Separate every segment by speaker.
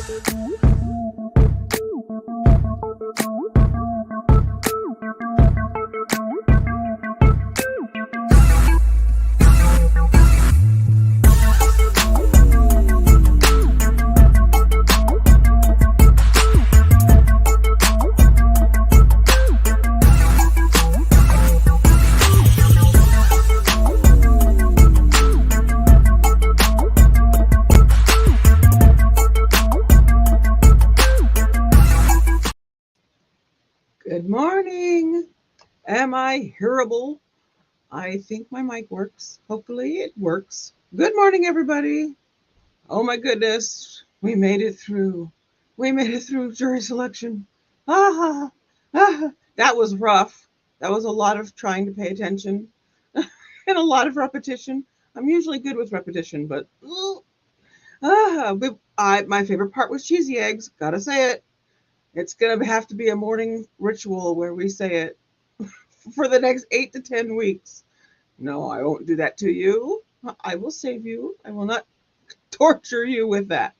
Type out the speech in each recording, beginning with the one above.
Speaker 1: Good morning. Am I hearable? I think my mic works. Hopefully it works. Good morning, everybody. Oh my goodness. We made it through. We made it through jury selection. Ah, that was rough. That was a lot of trying to pay attention and a lot of repetition. I'm usually good with repetition, but my favorite part was cheesy eggs. Gotta say it. It's going to have to be a morning ritual where we say it for the next 8 to 10 weeks. No, I won't do that to you. I will save you. I will not torture you with that.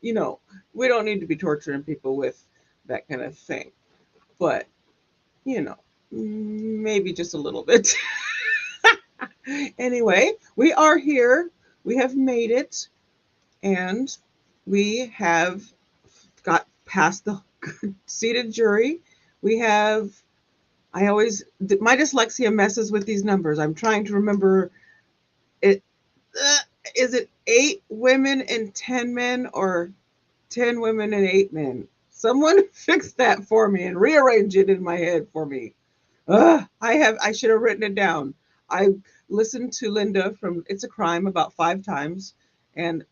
Speaker 1: You know, we don't need to be torturing people with that kind of thing. But, maybe just a little bit. Anyway, we are here. We have made it. And we have got past the seated jury. We have, my dyslexia messes with these numbers. I'm trying to remember it. Is it 8 women and 10 men or 10 women and 8 men? Someone fix that for me and rearrange it in my head for me. I should have written it down. I listened to Linda from It's a Crime about 5 times, and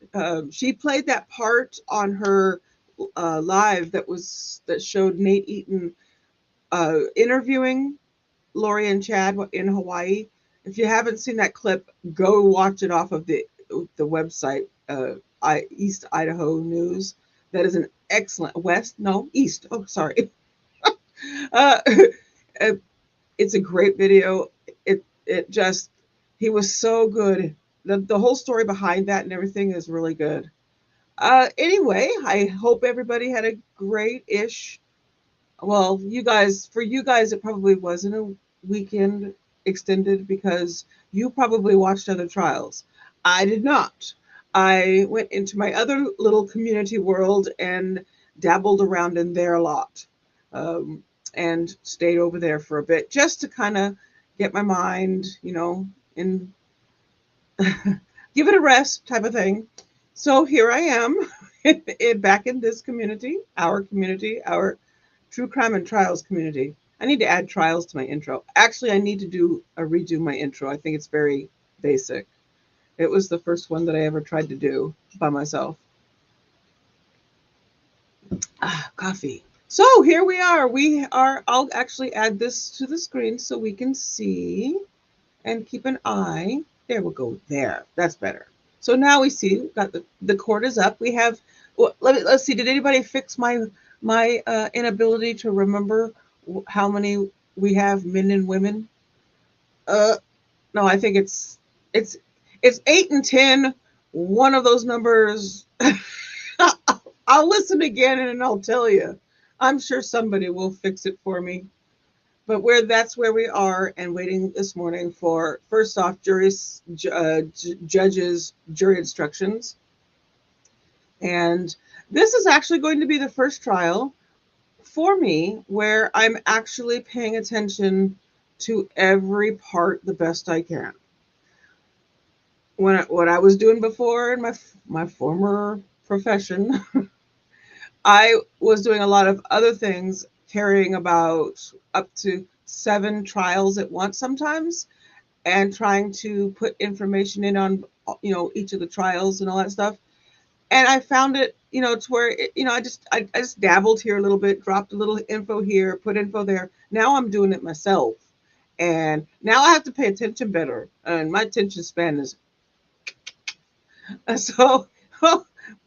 Speaker 1: she played that part on her live that showed Nate Eaton interviewing Lori and Chad in Hawaii. If you haven't seen that clip, go watch it off of the website, East Idaho News. That is an excellent East. Oh, sorry. It's a great video. He was so good. The whole story behind that and everything is really good. Anyway, I hope everybody had a great-ish. Well, for you guys, it probably wasn't a weekend extended because you probably watched other trials. I did not. I went into my other little community world and dabbled around in there a lot, and stayed over there for a bit just to kind of get my mind, in give it a rest type of thing. So here I am back in this community, our true crime and trials community. I need to add trials to my intro. Actually, I need to redo my intro. I think it's very basic. It was the first one that I ever tried to do by myself. Coffee. So here we are. I'll actually add this to the screen so we can see and keep an eye. There we go. There. That's better. So now we see we've got the court is up. We have, let's see, did anybody fix my inability to remember how many we have, men and women? No, I think it's 8 and 10. One of those numbers. I'll listen again and I'll tell you. I'm sure somebody will fix it for me. But that's where we are, and waiting this morning for, first off, judges' jury instructions. And this is actually going to be the first trial for me where I'm actually paying attention to every part the best I can. What I was doing before in my former profession, I was doing a lot of other things, carrying about up to 7 trials at once sometimes, and trying to put information in on, each of the trials and all that stuff. And I found it, to where, I just dabbled here a little bit, dropped a little info here, put info there. Now I'm doing it myself. And now I have to pay attention better. And my attention span is, so,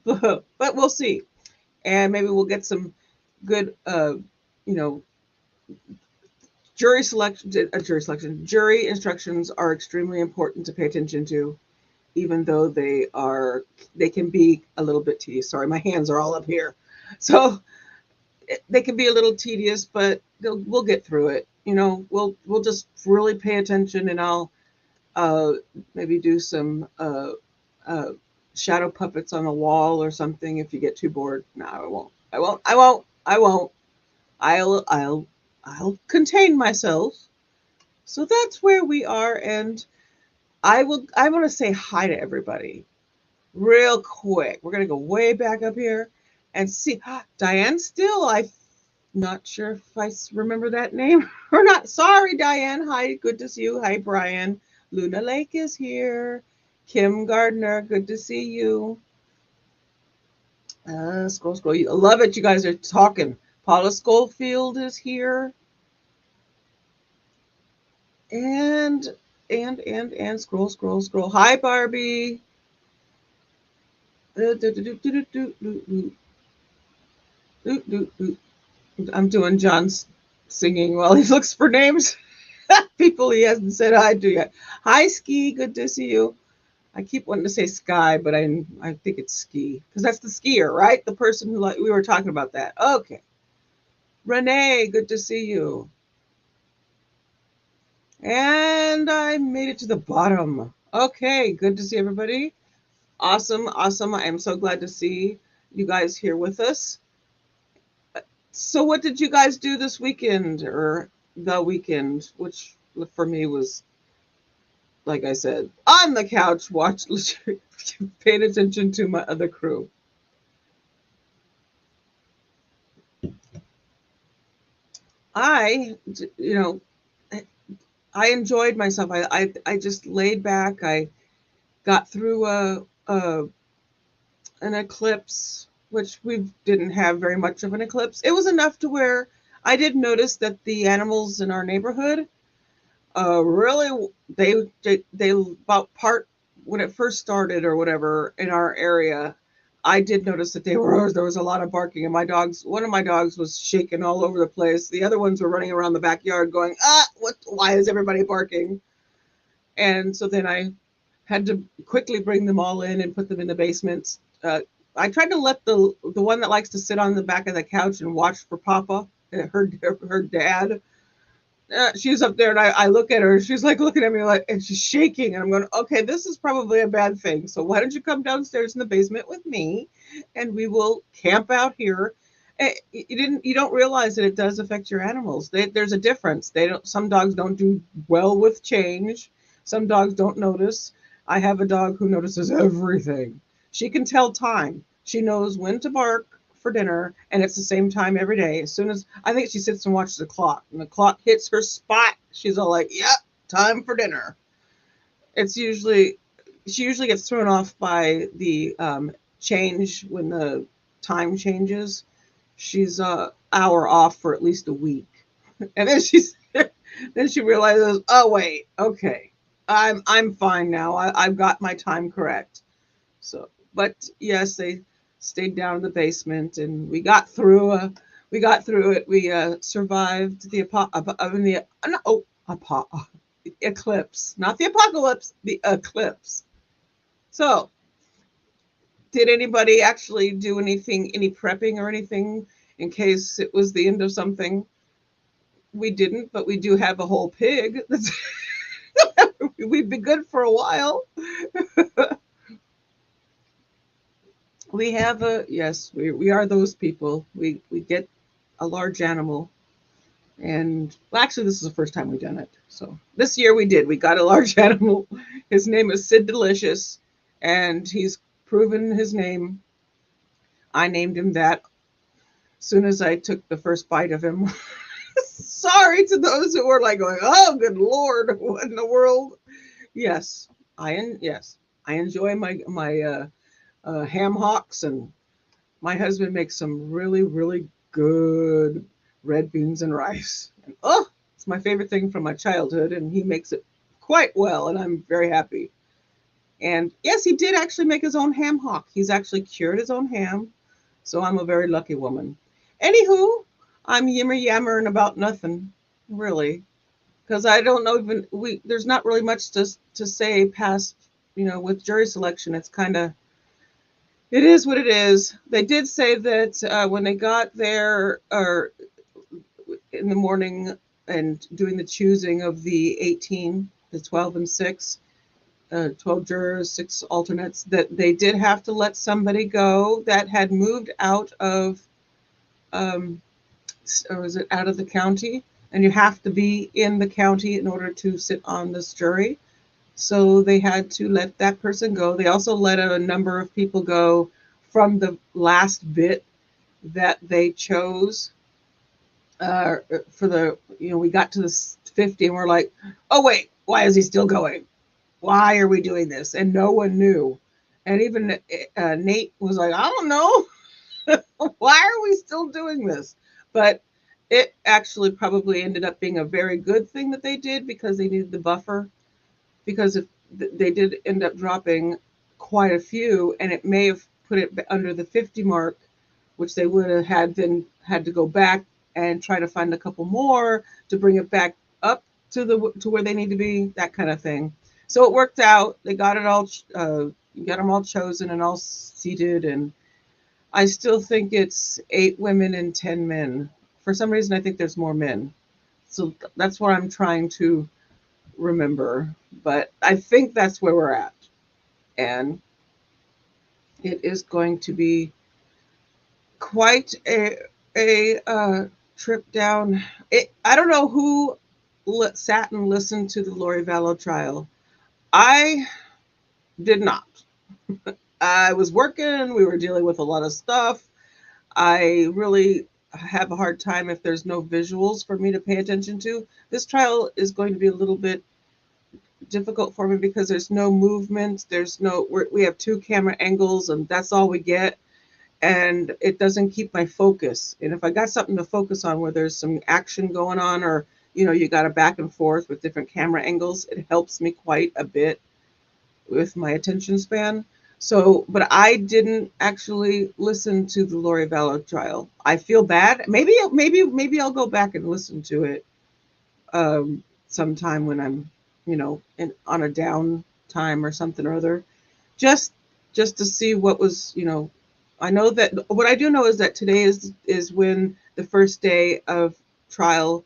Speaker 1: but we'll see. And maybe we'll get some good, jury instructions are extremely important to pay attention to. even though they can be a little bit tedious. Sorry, my hands are all up here. So they can be a little tedious, but we'll get through it. We'll just really pay attention, and I'll uh, maybe do some uh, shadow puppets on the wall or something if you get too bored. No, I won't. I won't. I won't. I won't. I'll contain myself. So that's where we are, and I want to say hi to everybody real quick. We're gonna go way back up here and see Diane Still. I'm not sure if I remember that name or not. Sorry, Diane. Hi, good to see you. Hi, Brian. Luna Lake is here. Kim Gardner, good to see you. Scroll. I love it. You guys are talking. Paula Schofield is here. And scroll. Hi, Barbie. I'm doing John's singing while he looks for names. People he hasn't said hi to yet. Hi, Ski. Good to see you. I keep wanting to say Sky, but I think it's Ski because that's the skier, right? The person who we were talking about that. Okay. Renee, good to see you. And I made it to the bottom. Okay, good to see everybody. Awesome. I am so glad to see you guys here with us. So what did you guys do this weekend or the weekend, which for me was, like I said, on the couch, paying attention to my other crew. I, you know, I enjoyed myself. I just laid back. I got through an eclipse, which we didn't have very much of an eclipse. It was enough to where I did notice that the animals in our neighborhood really they about part when it first started or whatever in our area. I did notice that there was a lot of barking, and one of my dogs was shaking all over the place. The other ones were running around the backyard going, why is everybody barking? And so then I had to quickly bring them all in and put them in the basement. I tried to let the one that likes to sit on the back of the couch and watch for Papa, her dad. She's up there, and I look at her. She's like looking at me like, and she's shaking. And I'm going, okay, this is probably a bad thing. So why don't you come downstairs in the basement with me, and we will camp out here. You don't realize that it does affect your animals. There's a difference. Some dogs don't do well with change. Some dogs don't notice. I have a dog who notices everything. She can tell time. She knows when to bark for dinner, and it's the same time every day. As soon as I think she sits and watches the clock, and the clock hits her spot, she's all like, "Yep, time for dinner." She usually gets thrown off by the change when the time changes. She's a hour off for at least a week, and then she realizes, oh wait, okay, I'm fine now. I've got my time correct. So, but yes, they stayed down in the basement, and we got through. We got through it. We survived the eclipse, not the apocalypse, the eclipse. So, did anybody actually do anything, any prepping or anything in case it was the end of something? We didn't, but we do have a whole pig. We've been good for a while. We have yes, we are those people. We get a large animal, and well, actually, this is the first time we've done it. So this year we did. We got a large animal. His name is Sid Delicious, and he's proven his name. I named him that as soon as I took the first bite of him. Sorry to those who were like going, "Oh, good Lord, what in the world?" Yes, I enjoy my ham hocks, and my husband makes some really, really good red beans and rice. And, it's my favorite thing from my childhood, and he makes it quite well, and I'm very happy. And yes, he did actually make his own ham hock. He's actually cured his own ham, so I'm a very lucky woman. Anywho, I'm yammering about nothing, really, because I don't know even there's not really much to say past with jury selection, it is what it is. They did say that when they got there, or in the morning, and doing the choosing of the 18, the 12 and 6, 12 jurors, 6 alternates, that they did have to let somebody go that had moved out of, um, or was it out of the county? And you have to be in the county in order to sit on this jury. So they had to let that person go. They also let a number of people go from the last bit that they chose. For the, we got to the 50 and we're like, oh, wait, why is he still going? Why are we doing this? And no one knew. And even Nate was like, I don't know. Why are we still doing this? But it actually probably ended up being a very good thing that they did, because they needed the buffer. Because if they did end up dropping quite a few, and it may have put it under the 50 mark, which they would have had to go back and try to find a couple more to bring it back up to where they need to be, that kind of thing. So it worked out. They got got them all chosen and all seated, and I still think it's 8 women and 10 men. For some reason, I think there's more men. So that's what I'm trying to remember. But I think that's where we're at. And it is going to be quite a trip down. I don't know who sat and listened to the Lori Vallow trial. I did not. I was working. We were dealing with a lot of stuff. I really have a hard time if there's no visuals for me to pay attention to. This trial is going to be a little bit difficult for me because there's no movement. We have 2 camera angles, and that's all we get. And it doesn't keep my focus. And if I got something to focus on where there's some action going on, or, you got a back and forth with different camera angles, it helps me quite a bit with my attention span. So, but I didn't actually listen to the Lori Vallow trial. I feel bad. Maybe I'll go back and listen to it sometime when I'm, on a down time or something or other, just to see what was, I know that what I do know is that today is when the first day of trial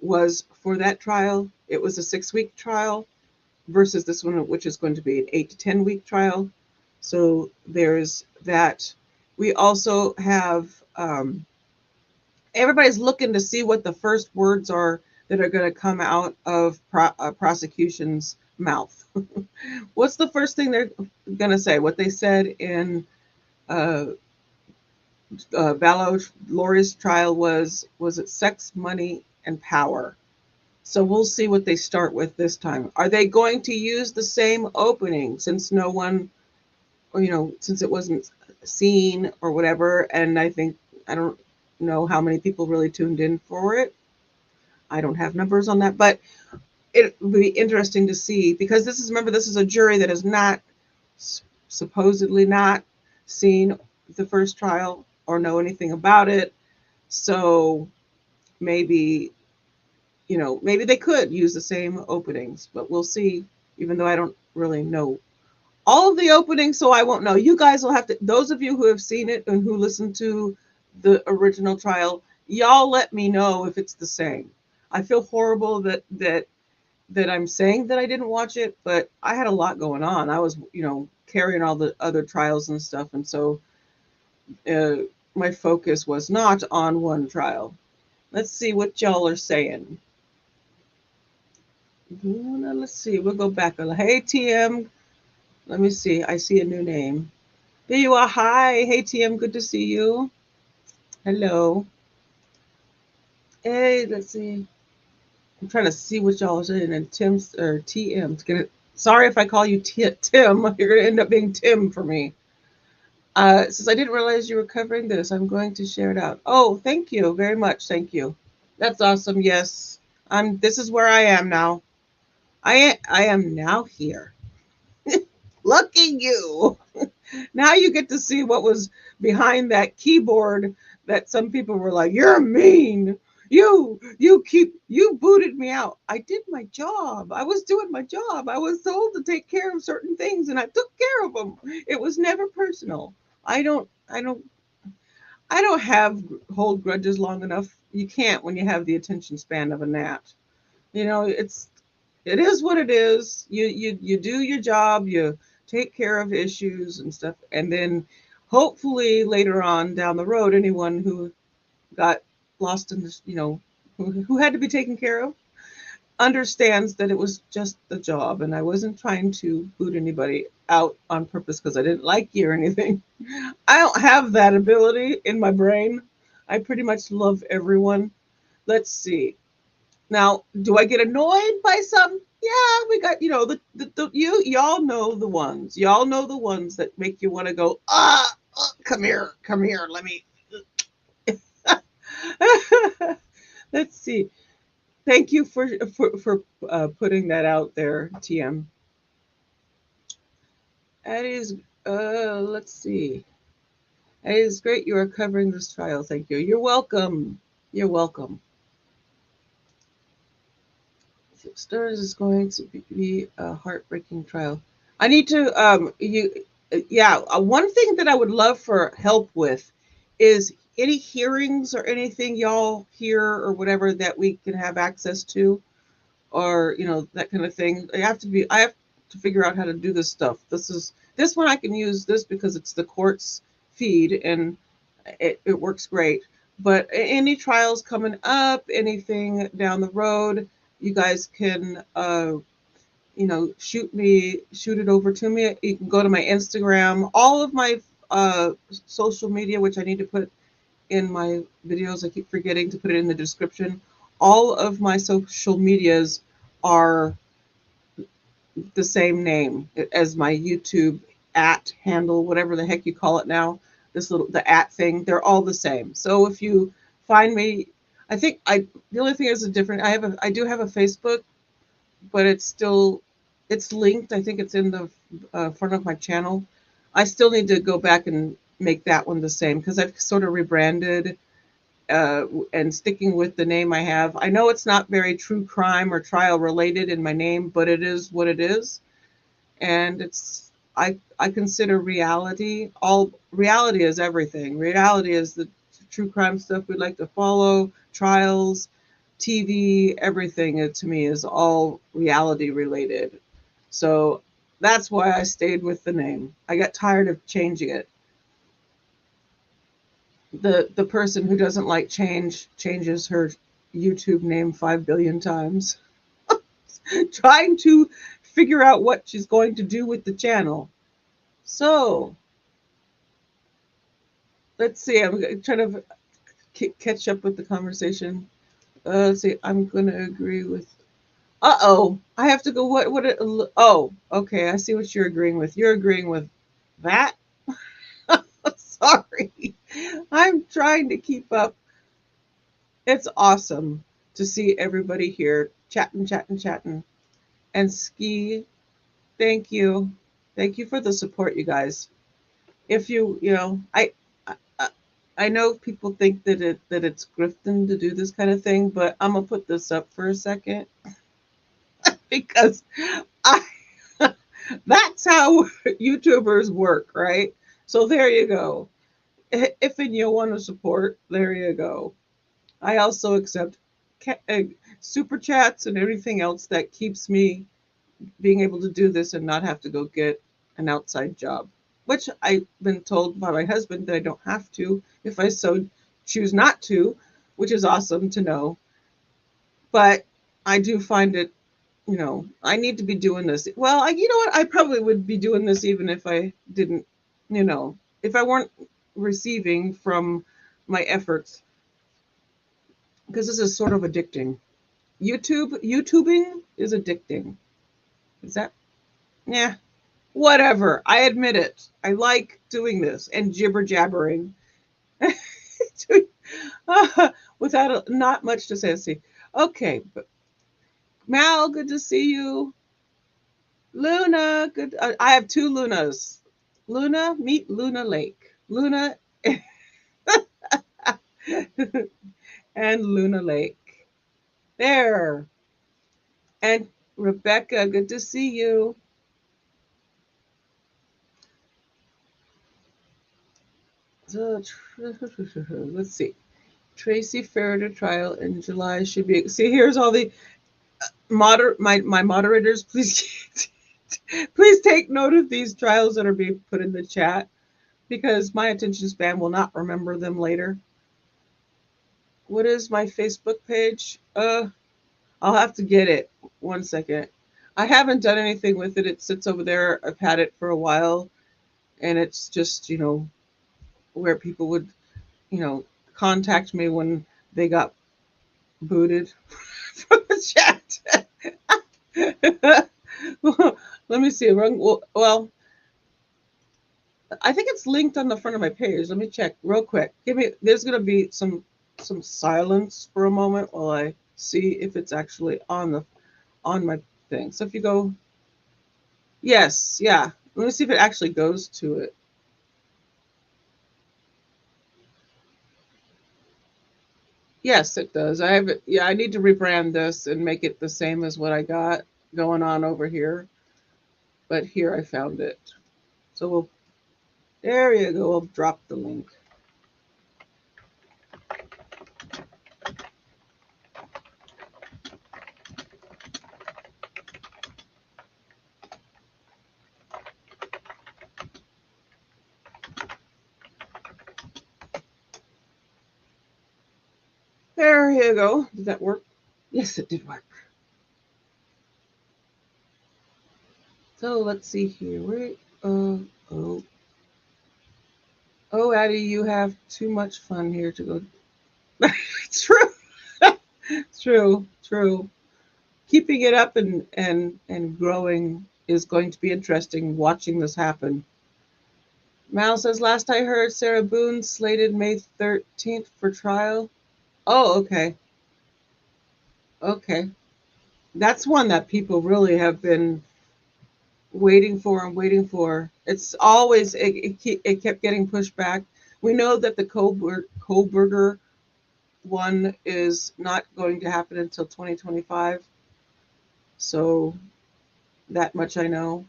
Speaker 1: was for that trial. It was a 6-week trial versus this one, which is going to be an 8 to 10 week trial. So there's that. We also have, everybody's looking to see what the first words are that are going to come out of prosecution's mouth. What's the first thing they're going to say? What they said in Vallow Lori's trial was it sex, money, and power? So we'll see what they start with this time. Are they going to use the same opening since no one, since it wasn't seen or whatever? And I don't know how many people really tuned in for it. I don't have numbers on that, but it would be interesting to see, because this is a jury that has not, supposedly not seen the first trial or know anything about it. So maybe they could use the same openings, but we'll see, even though I don't really know all of the openings, so I won't know. You guys will have to, those of you who have seen it and who listened to the original trial, y'all let me know if it's the same. I feel horrible that I'm saying that I didn't watch it, but I had a lot going on. I was, carrying all the other trials and stuff, and so my focus was not on one trial. Let's see what y'all are saying. Let's see. We'll go back. Hey, TM. Let me see. I see a new name. There you are. Hi. Hey, TM. Good to see you. Hello. Hey, let's see. I'm trying to see what y'all are saying. And Tim's or TM's gonna. Sorry if I call you Tim. You're gonna end up being Tim for me. Since I didn't realize you were covering this, I'm going to share it out. Oh, thank you very much. Thank you. That's awesome. Yes, this is where I am now. I am now here. Lucky you. Now you get to see what was behind that keyboard that some people were like, you're mean. you booted me out. I did my job. I was doing my job. I was told to take care of certain things and I took care of them. It was never personal. I don't have hold grudges long enough. You can't when you have the attention span of a gnat. It is what it is. You do your job, you take care of issues and stuff, and then hopefully later on down the road, anyone who got lost in this, who had to be taken care of, understands that it was just the job, and I wasn't trying to boot anybody out on purpose because I didn't like you or anything. I don't have that ability in my brain. I pretty much love everyone. Let's see. Now, do I get annoyed by some? Yeah, we got, y'all know the ones. Y'all know the ones that make you want to go, come here, let me. Let's see. Thank you for putting that out there, TM. That is, let's see. It is great you are covering this trial. Thank you. You're welcome. You're welcome. Stars is going to be a heartbreaking trial. I need to yeah. One thing that I would love for help with is any hearings or anything y'all hear or whatever that we can have access to, or that kind of thing. I have to figure out how to do this stuff. This one I can use this because it's the court's feed and it works great. But any trials coming up, anything down the road, you guys can shoot it over to me. You can go to my Instagram, all of my social media, which I need to put in my videos. I keep forgetting to put it in the description. All of my social medias are the same name as my YouTube at handle, whatever the heck you call it now. The at thing, they're all the same. So if you find me, the only thing is different. I do have a Facebook, but it's linked. I think it's in the front of my channel. I still need to go back and make that one the same because I've sort of rebranded and sticking with the name I have. I know it's not very true crime or trial related in my name, but it is what it is. And I consider reality. All reality is everything. Reality is the true crime stuff we like to follow, trials, TV, everything to me is all reality related. So that's why I stayed with the name. I got tired of changing it. The person who doesn't like change changes her YouTube name 5 billion times, trying to figure out what she's going to do with the channel. So let's see. I'm trying to catch up with the conversation. Let's see. I'm going to agree with. I have to go. Oh, okay. I see what you're agreeing with. You're agreeing with that. Sorry. I'm trying to keep up. It's awesome to see everybody here chatting. And Ski, thank you. Thank you for the support, you guys. If I know people think that it's grifting to do this kind of thing, but I'm gonna put this up for a second because I that's how YouTubers work, right? So there you go. If you want to support, there you go. I also accept super chats and everything else that keeps me being able to do this and not have to go get an outside job, which I've been told by my husband that I don't have to if I so choose not to, which is awesome to know. But I do find it, I need to be doing this. Well, you know what? I probably would be doing this even if I didn't, if I weren't receiving from my efforts, because this is sort of addicting. YouTubing is addicting. Is that? Yeah. Whatever. I admit it. I like doing this and jibber jabbering without not much to say. Let's see. Okay. But Mal, good to see you. Luna, good. I have two Lunas. Luna, meet Luna Lake. Luna and Luna Lake. There. And Rebecca, good to see you. So, let's see. Tracy Farrader trial in July should be. See, here's all the my moderators. Please, please take note of these trials that are being put in the chat because my attention span will not remember them later. What is my Facebook page? I'll have to get it. 1 second. I haven't done anything with it. It sits over there. I've had it for a while, and it's just where people would contact me when they got booted from the chat. Let me see. Well, I think it's linked on the front of my page. Let me check real quick. There's going to be some silence for a moment while I see if it's actually on my thing. So if you go, yes, yeah. Let me see if it actually goes to it. Yes, it does. I have it. Yeah, I need to rebrand this and make it the same as what I got going on over here. But here I found it. So there you go. We'll drop the link. There you go. Did that work? Yes, it did work. So let's see here. Oh, Addie, you have too much fun here to go. True. True. Keeping it up and growing is going to be interesting watching this happen. Mal says, last I heard, Sarah Boone slated May 13th for trial. Oh, okay. Okay. That's one that people really have been waiting for and waiting for. It's always, it kept getting pushed back. We know that the Kohlberger one is not going to happen until 2025. So that much I know.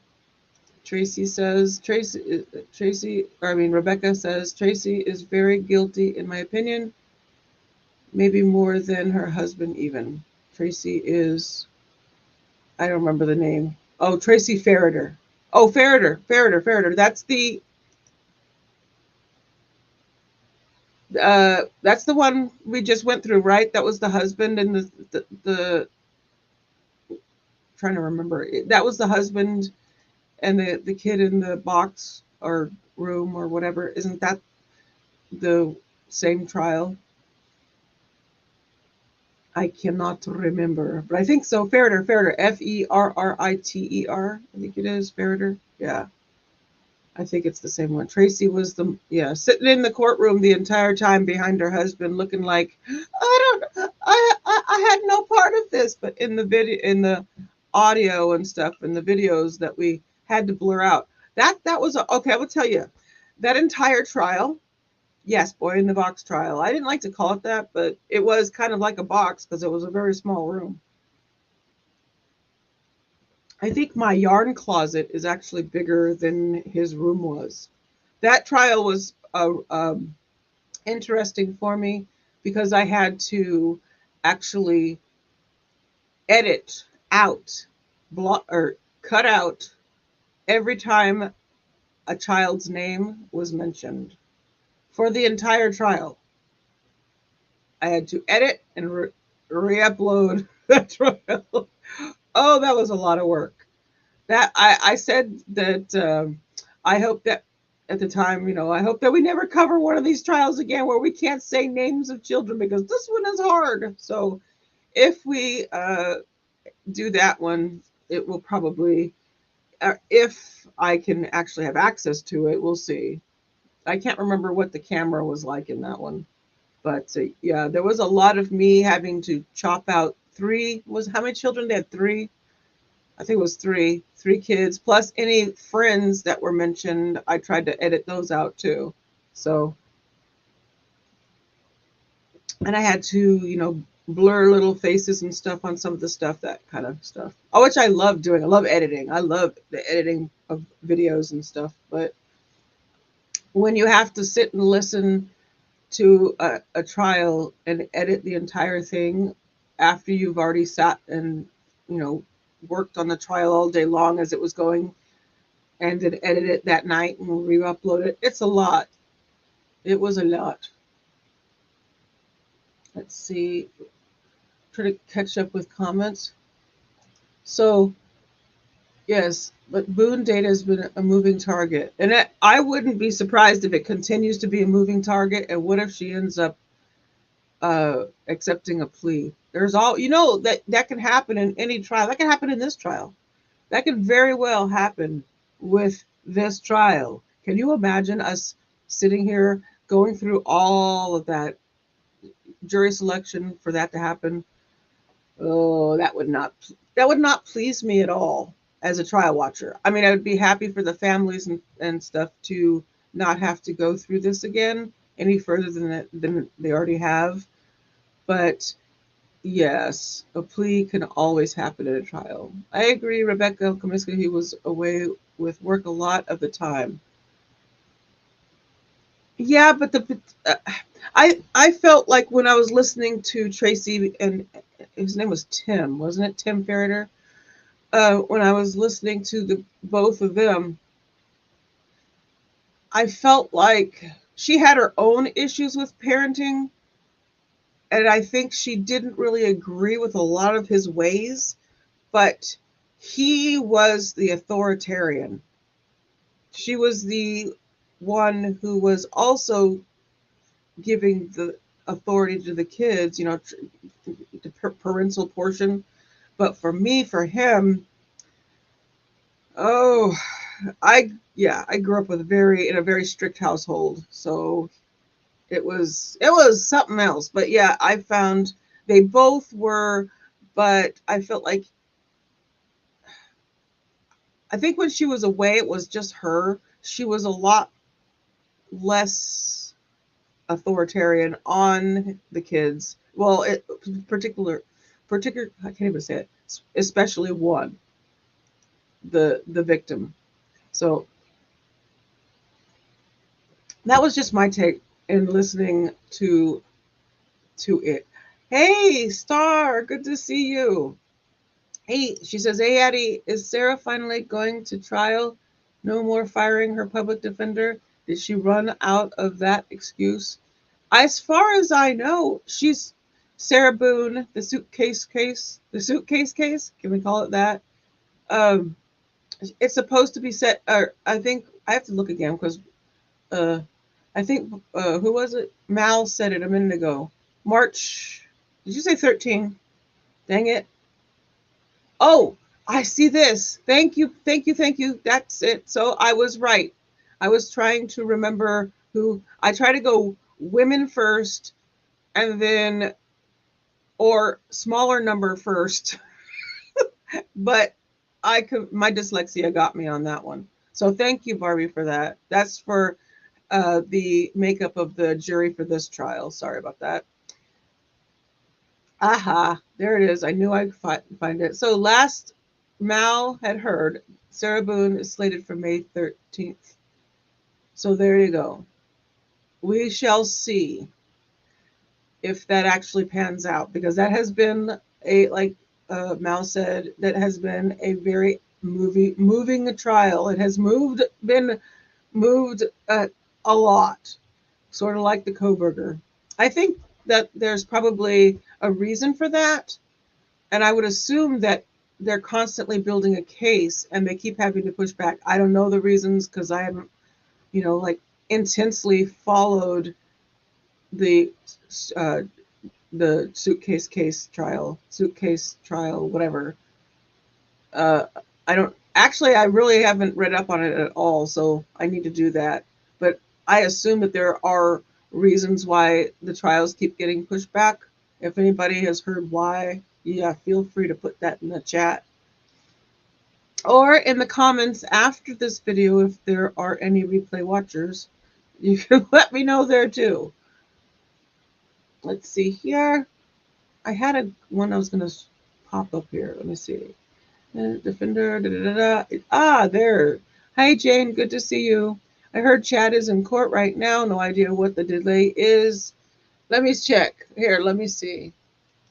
Speaker 1: Rebecca says, Tracy is very guilty in my opinion. Maybe more than her husband even. Tracy is, I don't remember the name. Oh, Tracy Farrader. Oh, Farrader. That's the one we just went through, right? That was the husband and the trying to remember. That was the husband and the kid in the box or room or whatever. Isn't that the same trial? I cannot remember, but I think so. Farrader, Ferriter. I think it is Farrader. Yeah. I think it's the same one. Tracy was sitting in the courtroom the entire time behind her husband, looking like I had no part of this. But in the video, in the audio and stuff, and the videos that we had to blur out, that was okay. I will tell you, that entire trial, yes, boy in the box trial. I didn't like to call it that, but it was kind of like a box because it was a very small room. I think my yarn closet is actually bigger than his room was. That trial was interesting for me because I had to actually edit out, or cut out every time a child's name was mentioned for the entire trial. I had to edit and re-upload the trial. Oh, that was a lot of work. That I said that I hope that at the time, I hope that we never cover one of these trials again where we can't say names of children because this one is hard. So if we do that one, it will probably, if I can actually have access to it, we'll see. I can't remember what the camera was like in that one. But yeah, there was a lot of me having to chop out how many children? They had three. I think it was three kids, plus any friends that were mentioned. I tried to edit those out too. So and I had to, blur little faces and stuff on some of the stuff, that kind of stuff. Oh, which I love doing. I love editing. I love the editing of videos and stuff. But when you have to sit and listen to a trial and edit the entire thing after you've already sat and, you know, worked on the trial all day long as it was going, and then edit it that night and re-upload it, it's a lot. It was a lot. Let's see. Try to catch up with comments. So, yes, but Boone data has been a moving target. And I wouldn't be surprised if it continues to be a moving target. And what if she ends up accepting a plea? There's all, that can happen in any trial. That can happen in this trial. That could very well happen with this trial. Can you imagine us sitting here going through all of that jury selection for that to happen? Oh, that would not please me at all as a trial watcher. I mean, I would be happy for the families and stuff to not have to go through this again any further than they already have. But yes, a plea can always happen at a trial. I agree, Rebecca Komiska, he was away with work a lot of the time. Yeah, but I felt like when I was listening to Tracy, and his name was Tim, wasn't it? Tim Ferreter. When I was listening to the both of them, I felt like she had her own issues with parenting, and I think she didn't really agree with a lot of his ways, but he was the authoritarian. She was the one who was also giving the authority to the kids, the parental portion. But for me, for him, oh, I grew up with in a very strict household, so it was something else. But yeah, I found they both were, but I felt like I think when she was away, it was just her. She was a lot less authoritarian on the kids. Well, particular, I can't even say it. Especially one, the victim. So that was just my take in listening to it. Hey, Star, good to see you. Hey, she says, hey, Addie, is Sarah finally going to trial? No more firing her public defender? Did she run out of that excuse? As far as I know, she's Sarah Boone, the suitcase case. Can we call it that? Um, it's supposed to be set, or I think I have to look again because uh, I think, who was it? Mal said it a minute ago. March, did you say 13? Dang it. Oh, I see this. Thank you, thank you, thank you. That's it. So I was right. I was trying to remember who. I try to go women first, and then, or smaller number first. But my dyslexia got me on that one. So thank you, Barbie, for that. That's for the makeup of the jury for this trial. Sorry about that. Aha, there it is. I knew I'd find it. So last Mal had heard, Sarah Boone is slated for May 13th. So there you go. We shall see if that actually pans out, because that has been like Mal said, that has been a very moving trial. It has been moved a lot, sort of like the Koberger. I think that there's probably a reason for that, and I would assume that they're constantly building a case and they keep having to push back. I don't know the reasons because I haven't, like intensely followed the uh, the suitcase trial, whatever. Uh, I don't actually. I really haven't read up on it at all, so I need to do that. But I assume that there are reasons why the trials keep getting pushed back. If anybody has heard why, yeah, feel free to put that in the chat or in the comments after this video. If there are any replay watchers, you can let me know there too. Let's see here. I had a one I was going to pop up here. Let me see. Defender. Da, da, da, da. Ah, there. Hi, Jane. Good to see you. I heard Chad is in court right now. No idea what the delay is. Let me check. Here, let me see.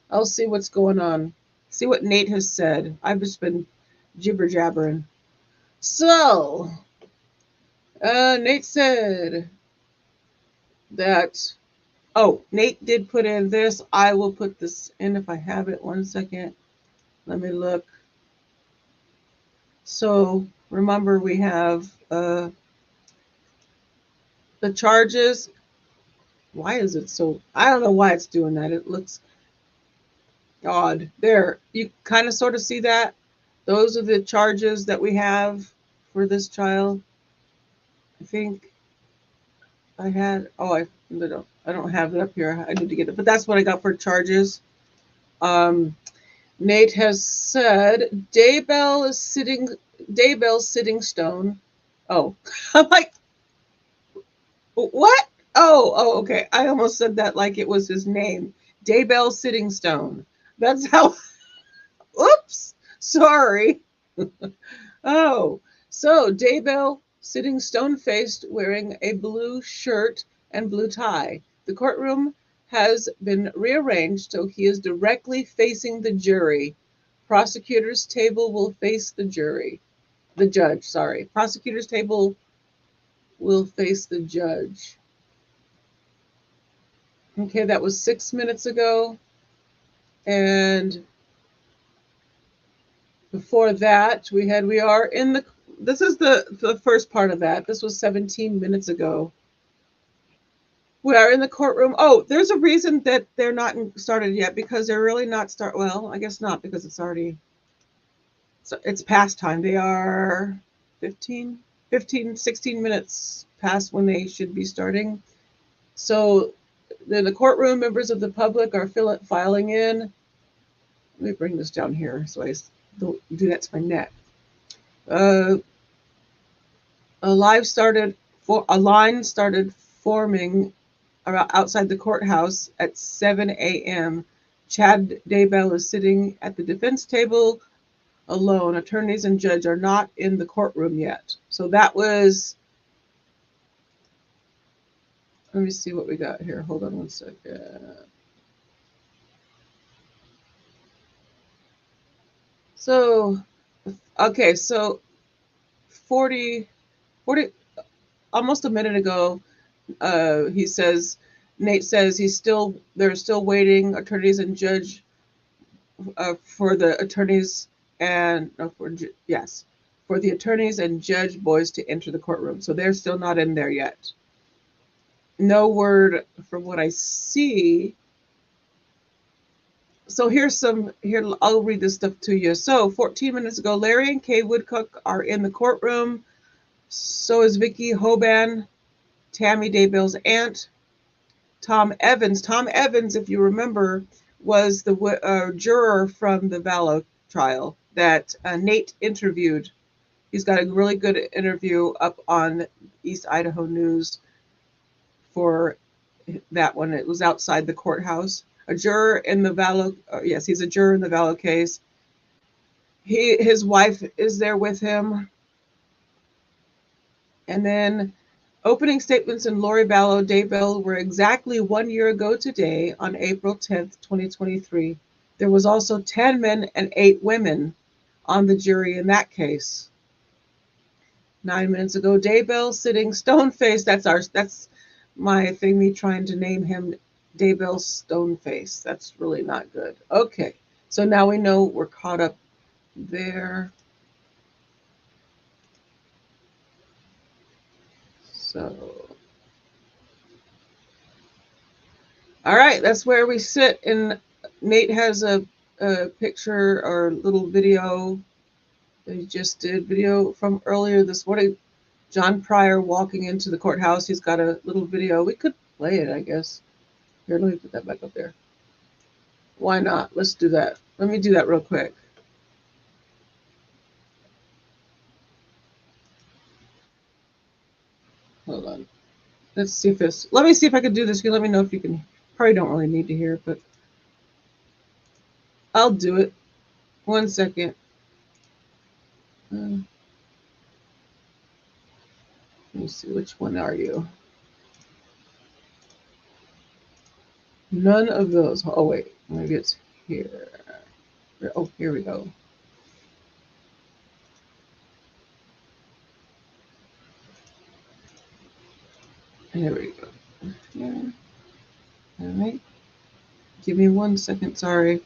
Speaker 1: I'll see what's going on. See what Nate has said. I've just been jibber jabbering. So, Nate said that. Oh, Nate did put in this. I will put this in if I have it. 1 second. Let me look. So, remember, we have the charges. Why is it so? I don't know why it's doing that. It looks odd. There, you kind of sort of see that. Those are the charges that we have for this child. I think I had. Oh, I don't have it up here. I need to get it, but that's what I got for charges. Um, Nate has said Daybell's sitting stone. Oh, I'm like, what? Okay. I almost said that like it was his name. Daybell Sitting Stone. That's how. Oops. Sorry. Oh, so Daybell sitting stone faced, wearing a blue shirt and blue tie. The courtroom has been rearranged so he is directly facing the jury. Prosecutor's table will face the jury. The judge, sorry. Prosecutor's table will face the judge. Okay, that was 6 minutes ago. And before that, we are in the, this is the first part of that. This was 17 minutes ago. We are in the courtroom. Oh, there's a reason that they're not started yet, because they're really not well, I guess not, because it's already, it's past time. They are 16 minutes past when they should be starting. So the courtroom, members of the public are filing in. Let me bring this down here so I don't do that to my neck. A line started forming outside the courthouse at 7 a.m. Chad Daybell is sitting at the defense table alone. Attorneys and judge are not in the courtroom yet. So that was, let me see what we got here. Hold on 1 second. So, okay, so 40, almost a minute ago, Nate says they're still waiting, attorneys and judge, for the attorneys and for the attorneys and judge boys to enter the courtroom. So they're still not in there yet. No word from what I see. So here, I'll read this stuff to you. So 14 minutes ago, Larry and Kay Woodcock are in the courtroom. So is Vicky Hoban, Tammy Daybell's aunt. Tom Evans. Tom Evans, if you remember, was the juror from the Vallow trial that Nate interviewed. He's got a really good interview up on East Idaho News for that one. It was outside the courthouse. A juror in the Vallow, yes, he's a juror in the Vallow case. His wife is there with him. And then opening statements in Lori Vallow Daybell were exactly 1 year ago today on April 10th, 2023. There was also 10 men and 8 women on the jury in that case. 9 minutes ago, Daybell sitting stone-faced. That's my thing, me trying to name him Daybell Stoneface. That's really not good. Okay, so now we know we're caught up there. So, all right, that's where we sit. And Nate has a picture or little video that he just did, video from earlier this morning. John Pryor walking into the courthouse. He's got a little video. We could play it, I guess. Here, let me put that back up there. Why not? Let's do that. Let me do that real quick. Hold on. Let's see if this. Let me see if I can do this. You let me know if you can Probably don't really need to hear it, but I'll do it. 1 second. Let me see, which one are you? None of those. Oh, wait. Maybe it's here. Oh, here we go. Here we go. Yeah. All right. Give me 1 second. Sorry.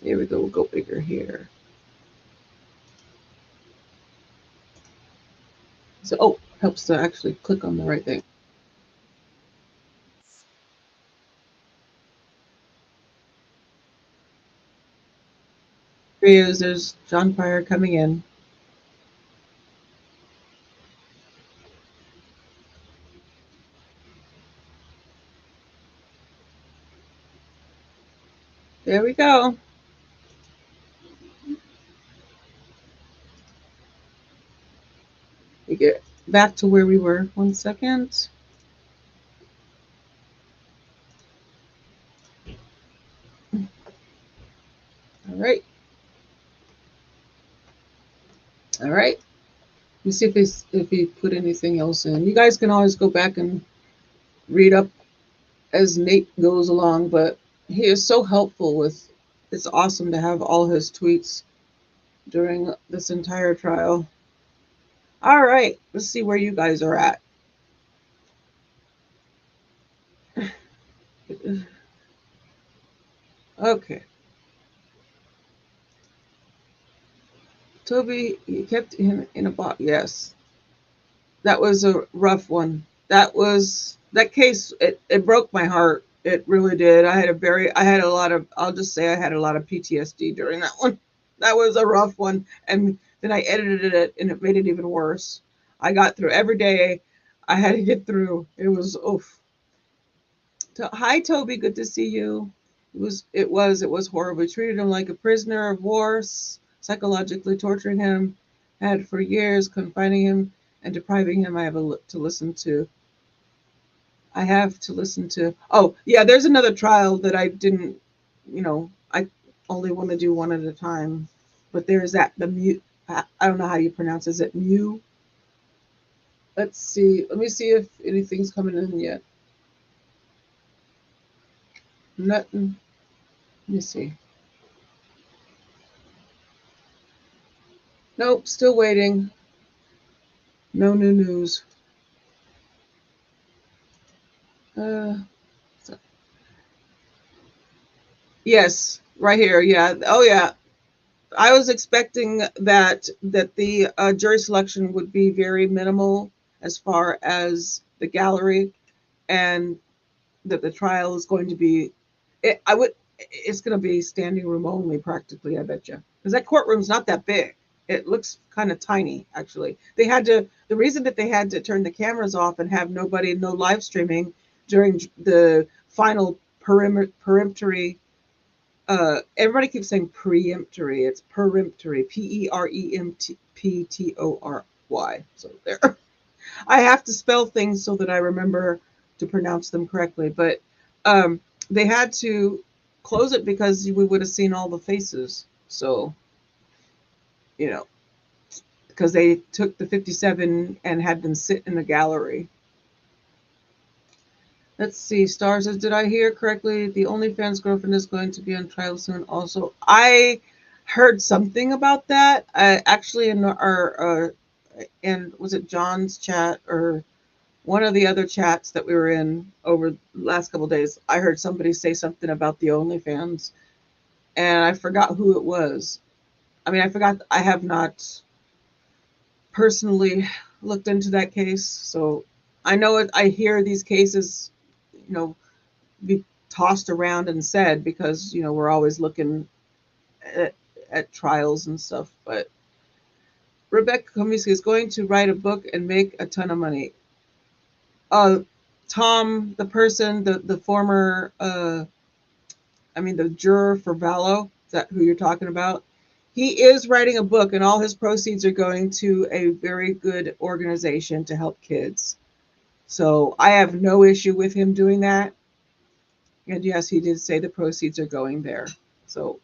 Speaker 1: Here we go. We'll go bigger here. So, oh, helps to actually click on the right thing. Here he is. There's John Pryor coming in. There we go. We get back to where we were. 1 second. All right. All right. Let me see if he put anything else in. You guys can always go back and read up as Nate goes along, but he is so helpful with. It's awesome to have all his tweets during this entire trial. All right, let's see where you guys are at. Okay. Toby, you kept him in a box. Yes. That was a rough one. That case, it broke my heart. It really did. I had a lot of, I'll just say I had a lot of PTSD during that one. That was a rough one. And then I edited it and it made it even worse. I got through every day. I had to get through. It was, oof. Hi, Toby. Good to see you. It was horrible. We treated him like a prisoner of war, psychologically torturing him, had for years, confining him and depriving him. To listen to. I have to listen to. Oh, yeah, there's another trial that I didn't, I only want to do one at a time. But there's that, the mute. I don't know how you pronounce it. Is it Mew? Let's see. Let me see if anything's coming in yet. Nothing. Let me see. Nope, still waiting. No new news. Uh, yes, right here. Yeah. Oh, yeah. I was expecting that the jury selection would be very minimal as far as the gallery, and that the trial is going to be. It's going to be standing room only practically. I bet you, because that courtroom's not that big. It looks kind of tiny, actually. The reason that they had to turn the cameras off and have no live streaming during the final peremptory. Everybody keeps saying preemptory. It's peremptory. Peremptory. So there. I have to spell things so that I remember to pronounce them correctly. But they had to close it because we would have seen all the faces. So, because they took the 57 and had them sit in the gallery. Let's see. Star says, did I hear correctly? The OnlyFans girlfriend is going to be on trial soon. Also, I heard something about that. Actually, in our and was it John's chat or one of the other chats that we were in over the last couple of days? I heard somebody say something about the OnlyFans, and I forgot who it was. I mean, I forgot. I have not personally looked into that case, so I know it. I hear these cases, be tossed around and said because we're always looking at trials and stuff. But Rebecca Komisky is going to write a book and make a ton of money. Tom, the person, the former, the juror for Vallow, is that who you're talking about? He is writing a book, and all his proceeds are going to a very good organization to help kids. So I have no issue with him doing that. And yes, he did say the proceeds are going there. So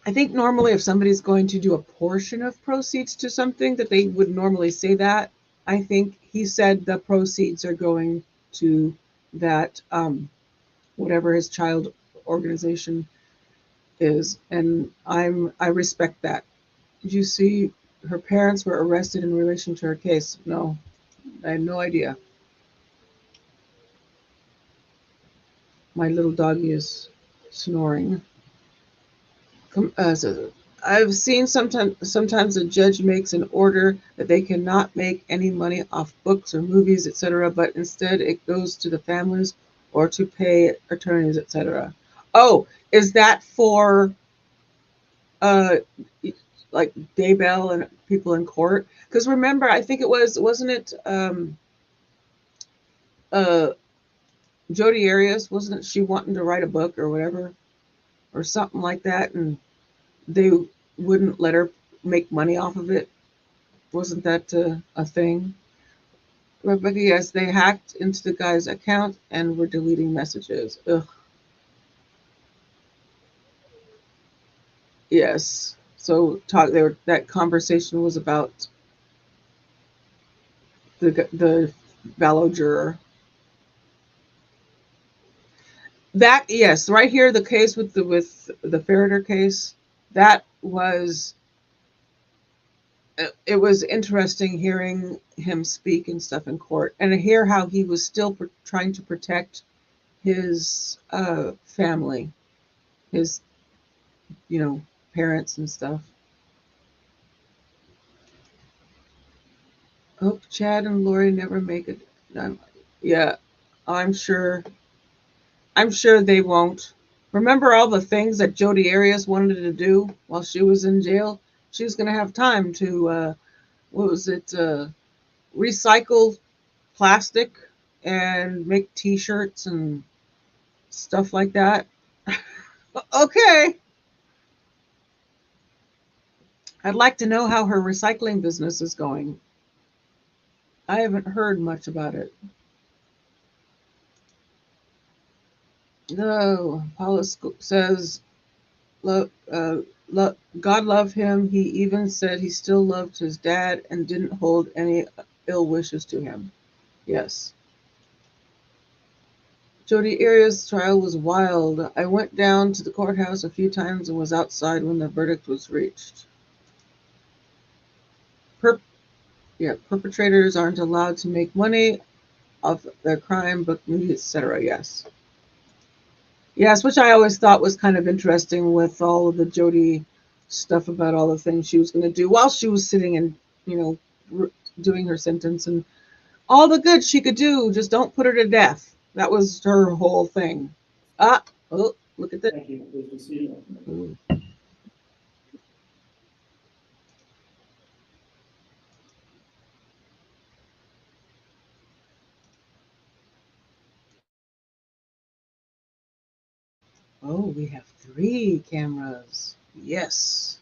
Speaker 1: I think normally if somebody's going to do a portion of proceeds to something, that they would normally say that. I think he said the proceeds are going to that whatever his child organization is, and I respect that. Did you see her parents were arrested in relation to her case? No, I had no idea. My little doggy is snoring. So I've seen sometimes a judge makes an order that they cannot make any money off books or movies, etc., but instead it goes to the families or to pay attorneys, etc. Oh, is that for uh like Daybell and people in court? Because remember, I think it wasn't it uh Jodi Arias, wasn't it she wanting to write a book or whatever or something like that, and they wouldn't let her make money off of it? Wasn't that a thing? But yes, they hacked into the guy's account and were deleting messages. Ugh. Yes. So that conversation was about the Vallow juror. That yes, right here the case with the Farrader case. That was it was interesting hearing him speak and stuff in court, and to hear how he was still trying to protect his family, his parents and stuff. Hope Chad and Lori never make it. Yeah, I'm sure. I'm sure they won't. Remember all the things that Jodi Arias wanted to do while she was in jail? She was going to have time to, what was it, recycle plastic and make T-shirts and stuff like that. Okay. I'd like to know how her recycling business is going. I haven't heard much about it. No, Paula says, God loved him. He even said he still loved his dad and didn't hold any ill wishes to him. Yes. Jodi Arias' trial was wild. I went down to the courthouse a few times and was outside when the verdict was reached. Per- perpetrators aren't allowed to make money off their crime, book movies, etc. Yes. Yes, which I always thought was kind of interesting with all of the Jodi stuff about all the things she was going to do while she was sitting and, you know, doing her sentence and all the good she could do. Just don't put her to death. That was her whole thing. Ah, oh, look at that.
Speaker 2: Thank you. Good to see you.
Speaker 1: Oh, we have 3 cameras. Yes.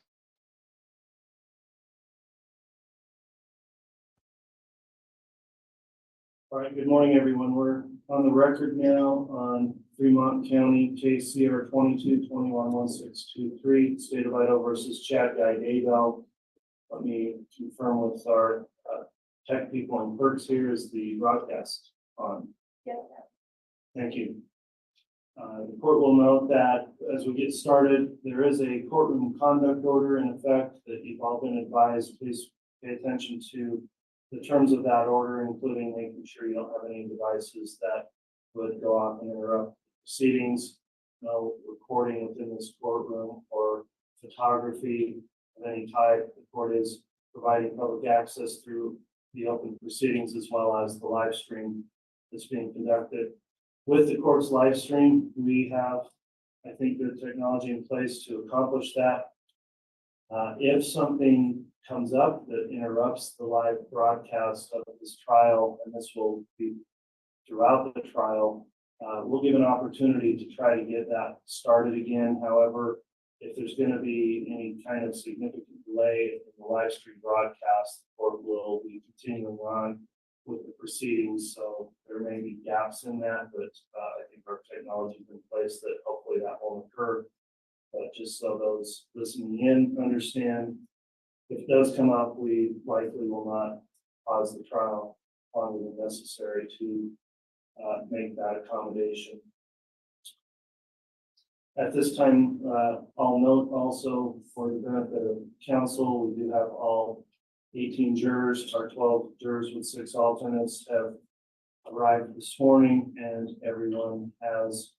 Speaker 2: All right, good morning, everyone. We're on the record now on Fremont County case CR 22-21-1623, State of Idaho versus Chad Guy Daybell. Let me confirm with our tech people and clerks here, is the broadcast on? Yes. Thank you. The court will note that as we get started, there is a courtroom conduct order in effect that you've all been advised. Please pay attention to the terms of that order, including making sure you don't have any devices that would go off and interrupt proceedings. No recording within this courtroom or photography of any type. The court is providing public access through the open proceedings as well as the live stream that's being conducted. With the court's live stream, we have, I think, the technology in place to accomplish that. If something comes up that interrupts the live broadcast of this trial, and this will be throughout the trial, we'll give an opportunity to try to get that started again. However, if there's going to be any kind of significant delay in the live stream broadcast, the court will be continuing on with the proceedings. So there there may be gaps in that, but I think our technology is in place that hopefully that won't occur. But just so those listening in understand, if it does come up, we likely will not pause the trial longer than necessary to make that accommodation. At this time, I'll note also for the benefit of council, we do have all 18 jurors, our 12 jurors with 6 alternates have arrived this morning, and everyone has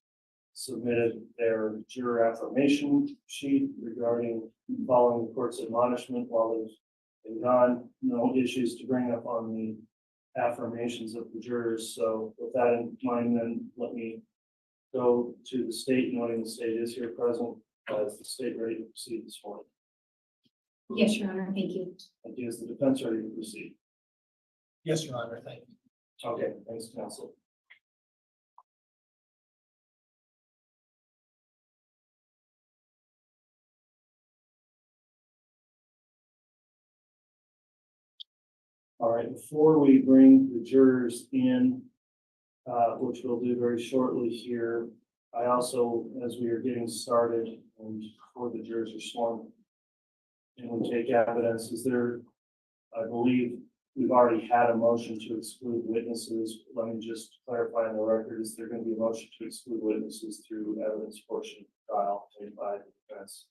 Speaker 2: submitted their juror affirmation sheet regarding following the court's admonishment while they've been gone. No issues to bring up on the affirmations of the jurors. So with that in mind, then let me go to the state, noting the state is here present. Is the state ready to proceed this morning?
Speaker 3: Yes, Your Honor, thank you.
Speaker 2: And is the defense ready to proceed?
Speaker 4: Yes, Your Honor, thank you.
Speaker 2: Okay, thanks, counsel. All right, before we bring the jurors in, which we'll do very shortly here, I also, as we are getting started and before the jurors are sworn and we take evidence, is there, I believe we've already had a motion to exclude witnesses. Let me just clarify on the record, is there going to be a motion to exclude witnesses through evidence portion of the trial made by the defense?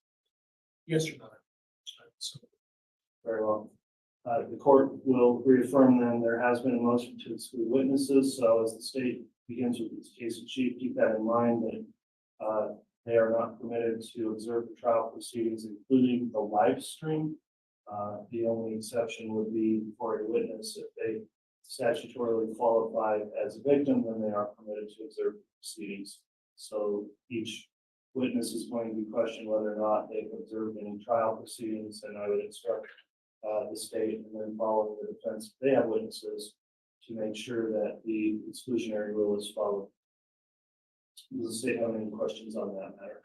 Speaker 4: Yes, Your Honor. So,
Speaker 2: Very well. The court will reaffirm then there has been a motion to exclude witnesses. So as the state begins with its case in chief, keep that in mind that they are not permitted to observe the trial proceedings, including the live stream. The only exception would be for a witness if they statutorily qualify as a victim, then they are permitted to observe the proceedings. So each witness is going to be questioned whether or not they've observed any trial proceedings, and I would instruct the state and then following the defense, if they have witnesses, to make sure that the exclusionary rule is followed. Does the state have any questions on that matter?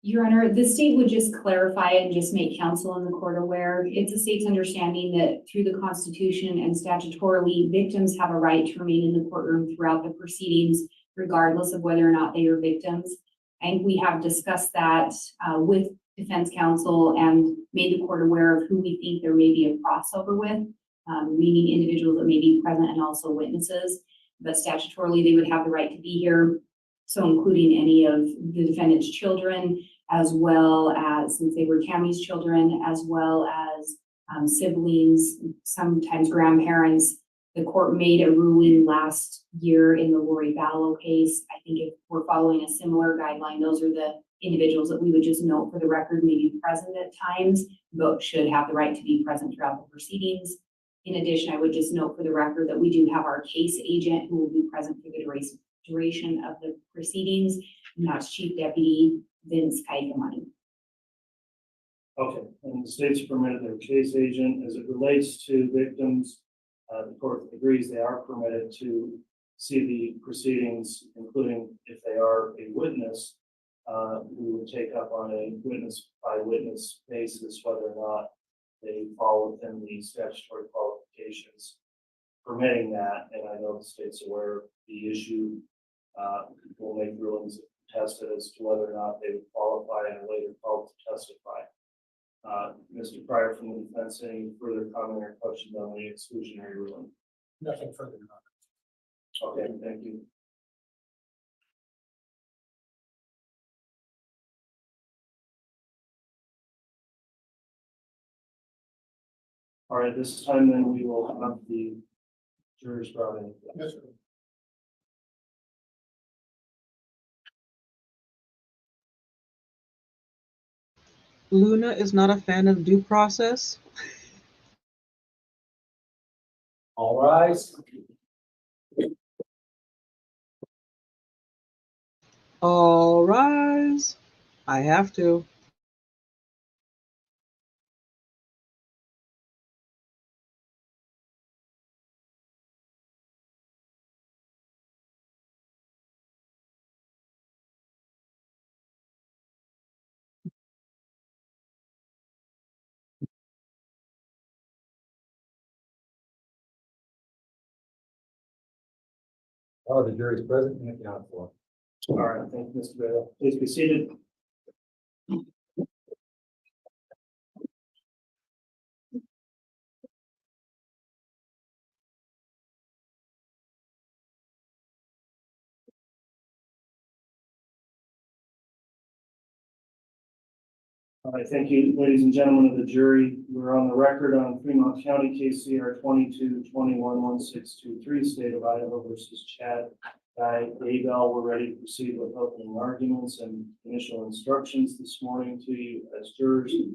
Speaker 3: Your Honor, the state would just clarify and just make counsel and the court aware. It's the state's understanding that through the Constitution and statutorily, victims have a right to remain in the courtroom throughout the proceedings, regardless of whether or not they are victims. And we have discussed that with defense counsel and made the court aware of who we think there may be a crossover with, meaning individuals that may be present and also witnesses. But statutorily, they would have the right to be here. So including any of the defendant's children, as well as, since they were Tammy's children, as well as siblings, sometimes grandparents. The court made a ruling last year in the Vallow case. I think if we're following a similar guideline, those are the individuals that we would just note for the record may be present at times, but should have the right to be present throughout the proceedings. In addition, I would just note for the record that we do have our case agent who will be present for the duration of the proceedings, and that's Chief Deputy Vince Kaikamani.
Speaker 2: Okay, and the state's permitted their case agent as it relates to victims. The court agrees they are permitted to see the proceedings, including if they are a witness. We would take up on a witness by witness basis whether or not they fall within the statutory qualifications permitting that. And I know the state's aware of the issue. We'll make rulings tested as to whether or not they would qualify and are later called to testify. Mr. Pryor from the defense, any further comment or questions on the exclusionary ruling?
Speaker 4: nothing further, Your Honor.
Speaker 2: Okay, thank you. All right, this time then we will have the jurors brought in.
Speaker 4: Yes, sir.
Speaker 1: Luna is not a fan of due process.
Speaker 4: All rise.
Speaker 1: All rise. I have to.
Speaker 5: The jury is present and accounted for.
Speaker 2: All right, thank you, Mr. Baylor. Please be seated. All right, thank you, ladies and gentlemen of the jury. We're on the record on Fremont County KCR 22-21-1623, State of Idaho versus Chad Guy Daybell. We're ready to proceed with opening arguments and initial instructions this morning to you as jurors. The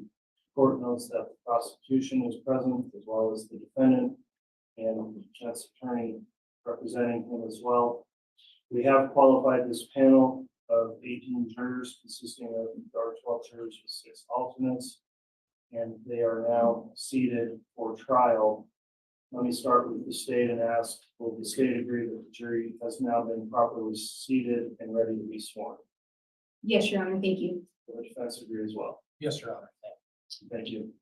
Speaker 2: court notes that the prosecution is present as well as the defendant and the defense attorney representing him as well. We have qualified this panel of 18 jurors consisting of 12 jurors with 6 alternates, and they are now seated for trial. Let me start with the state and ask, will the state agree that the jury has now been properly seated and ready to be sworn?
Speaker 3: Yes, Your Honor, thank you.
Speaker 2: Will the defense agree as well?
Speaker 4: Yes, Your Honor.
Speaker 2: Thank you.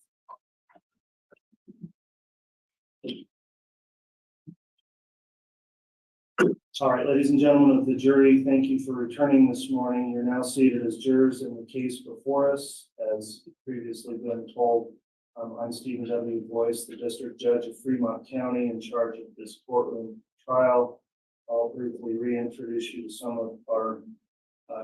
Speaker 2: All right, ladies and gentlemen of the jury, thank you for returning this morning. You're now seated as jurors in the case before us. As previously been told, I'm Stephen W. Boyce, the District Judge of Fremont County in charge of this courtroom trial. I'll briefly reintroduce you to some of our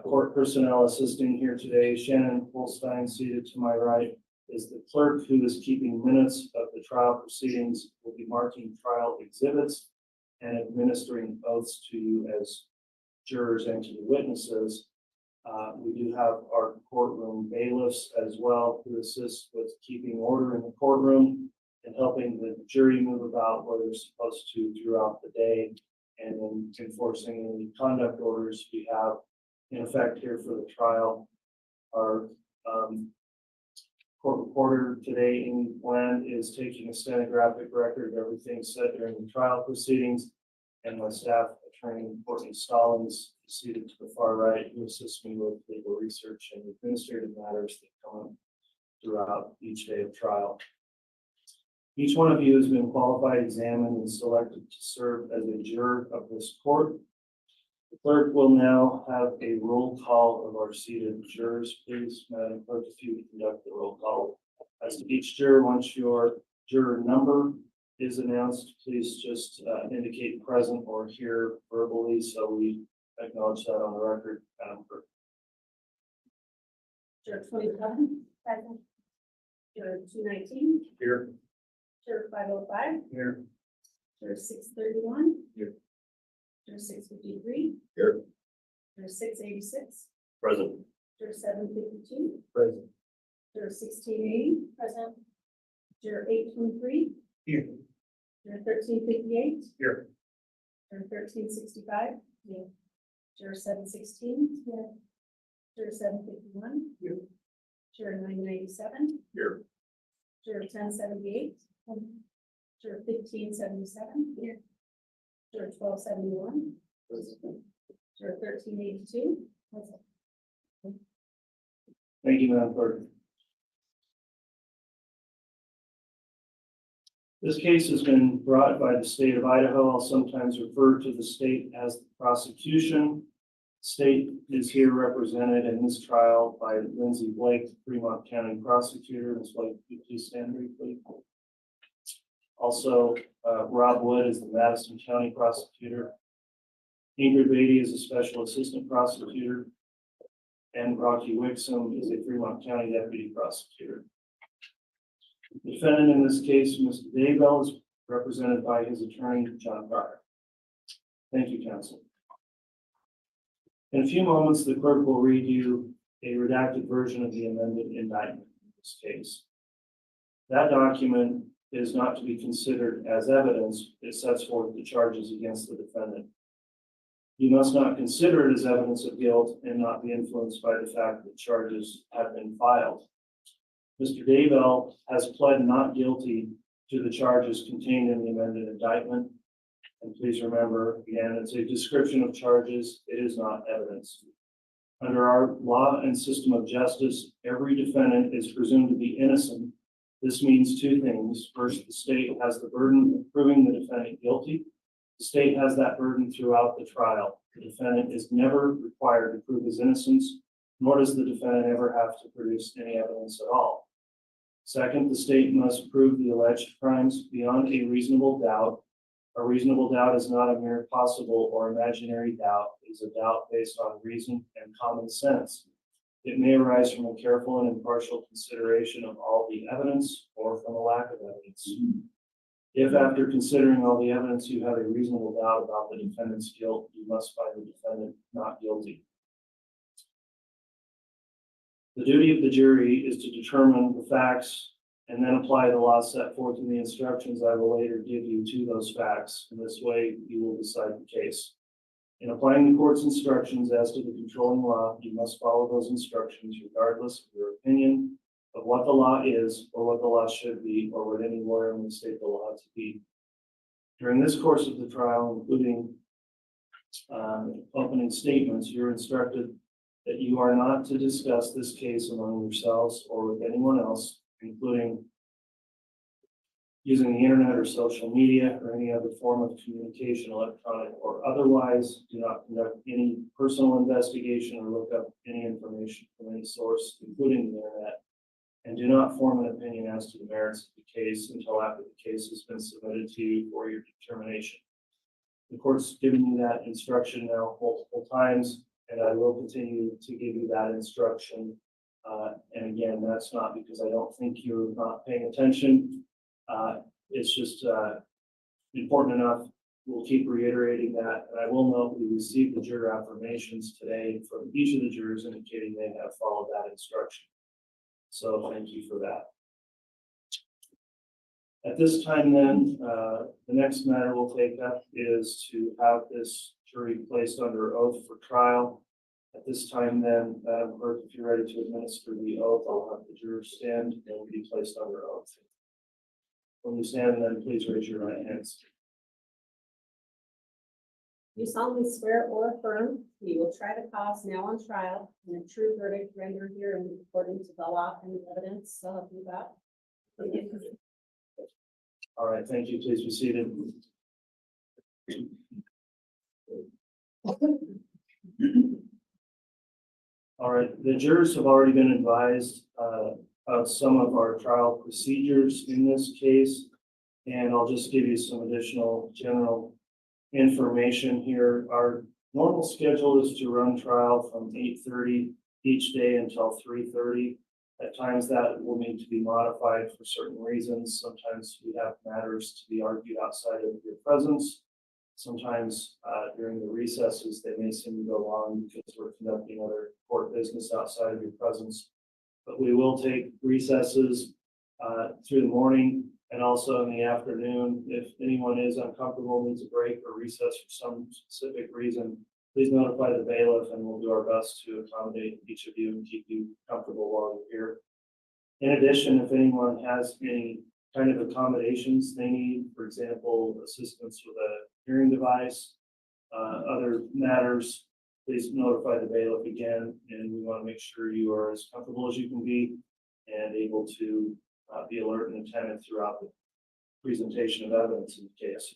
Speaker 2: court personnel assisting here today. Shannon Holstein, seated to my right, is the clerk who is keeping minutes of the trial proceedings, will be marking trial exhibits and administering oaths to you as jurors and to the witnesses. We do have our courtroom bailiffs as well who assist with keeping order in the courtroom and helping the jury move about where they're supposed to throughout the day, and in enforcing any conduct orders we have in effect here for the trial. Our court reporter today, Amy Bland, is taking a stenographic record of everything said during the trial proceedings, and my staff attorney, Courtney Stallings, seated to the far right, who assists me with legal research and administrative matters that come up throughout each day of trial. Each one of you has been qualified, examined, and selected to serve as a juror of this court. The clerk will now have a roll call of our seated jurors. Please, Madam Clerk, if you would conduct the roll call. As to each juror, once your juror number is announced, please just indicate present or here verbally so we acknowledge that on the record. Madam Clerk.
Speaker 6: Juror 27, present. Juror 219.
Speaker 2: Here.
Speaker 6: Juror 505.
Speaker 2: Here.
Speaker 6: Juror 631.
Speaker 2: Here.
Speaker 6: Juror 653.
Speaker 2: Here.
Speaker 6: Juror 686.
Speaker 2: Present.
Speaker 6: Juror 752.
Speaker 2: Present.
Speaker 6: Juror 1680. Present. Juror 823.
Speaker 2: Here.
Speaker 6: Juror 1358.
Speaker 2: Here.
Speaker 6: Juror 1365. Here. Juror 716. Here. Juror 751.
Speaker 2: Here.
Speaker 6: Juror 997.
Speaker 2: Here.
Speaker 6: Juror 1078. Juror 1577. Here. Juror 1271. Juror 1382.
Speaker 2: Thank you, Madam Clerk. This case has been brought by the state of Idaho. I'll sometimes refer to the state as the prosecution. The state is here represented in this trial by Lindsay Blake, the Fremont County prosecutor. Ms. Blake, could you please stand briefly? Also, Rob Wood is the Madison County prosecutor. Ingrid Beatty is a special assistant prosecutor. And Rocky Wixom is a Fremont County deputy prosecutor. The defendant in this case, Mr. Daybell, is represented by his attorney, John Pryor. Thank you, counsel. In a few moments, the clerk will read you a redacted version of the amended indictment in this case. That document is not to be considered as evidence. It sets forth the charges against the defendant. You must not consider it as evidence of guilt and not be influenced by the fact that charges have been filed. Mr. Daybell has pled not guilty to the charges contained in the amended indictment. And please remember, again, it's a description of charges. It is not evidence. Under our law and system of justice, every defendant is presumed to be innocent. This means two things. First, the state has the burden of proving the defendant guilty. The state has that burden throughout the trial. The defendant is never required to prove his innocence, nor does the defendant ever have to produce any evidence at all. Second, the state must prove the alleged crimes beyond a reasonable doubt. A reasonable doubt is not a mere possible or imaginary doubt. It is a doubt based on reason and common sense. It may arise from a careful and impartial consideration of all the evidence or from a lack of evidence. If after considering all the evidence you have a reasonable doubt about the defendant's guilt, you must find the defendant not guilty. The duty of the jury is to determine the facts and then apply the law set forth in the instructions I will later give you to those facts. In this way, you will decide the case. In applying the court's instructions as to the controlling law, you must follow those instructions regardless of your opinion of what the law is or what the law should be or what any lawyer may state the law to be. During this course of the trial, including opening statements, you're instructed that you are not to discuss this case among yourselves or with anyone else, including using the internet or social media or any other form of communication, electronic or otherwise. Do not conduct any personal investigation or look up any information from any source, including the internet. And do not form an opinion as to the merits of the case until after the case has been submitted to you for your determination. The court's given you that instruction now multiple times, and I will continue to give you that instruction. And again, that's not because I don't think you're not paying attention. It's just important enough. We'll keep reiterating that. And I will note we received the juror affirmations today from each of the jurors indicating they have followed that instruction. So thank you for that. At this time then, the next matter we'll take up is to have this jury placed under oath for trial. At this time then, Madam Clerk, if you're ready to administer the oath, I'll have the jurors stand and be placed under oath. When you stand, then please raise your right hands.
Speaker 6: You solemnly swear or affirm you will try the cause now on trial and a true verdict rendered here according to the law and the evidence. So help you God.
Speaker 2: All right, thank you. Please be seated. All right, the jurors have already been advised of some of our trial procedures in this case, and I'll just give you some additional general information here. Our normal schedule is to run trial from 8:30 each day until 3:30. At times that will need to be modified for certain reasons. Sometimes we have matters to be argued outside of your presence. Sometimes during the recesses, they may seem to go long because we're conducting other court business outside of your presence. But we will take recesses through the morning and also in the afternoon. If anyone is uncomfortable, needs a break or recess for some specific reason, please notify the bailiff and we'll do our best to accommodate each of you and keep you comfortable while you're here. In addition, if anyone has any kind of accommodations they need, for example, assistance with a hearing device, other matters, please notify the bailiff again, and we want to make sure you are as comfortable as you can be and able to be alert and attentive throughout the presentation of evidence in the case.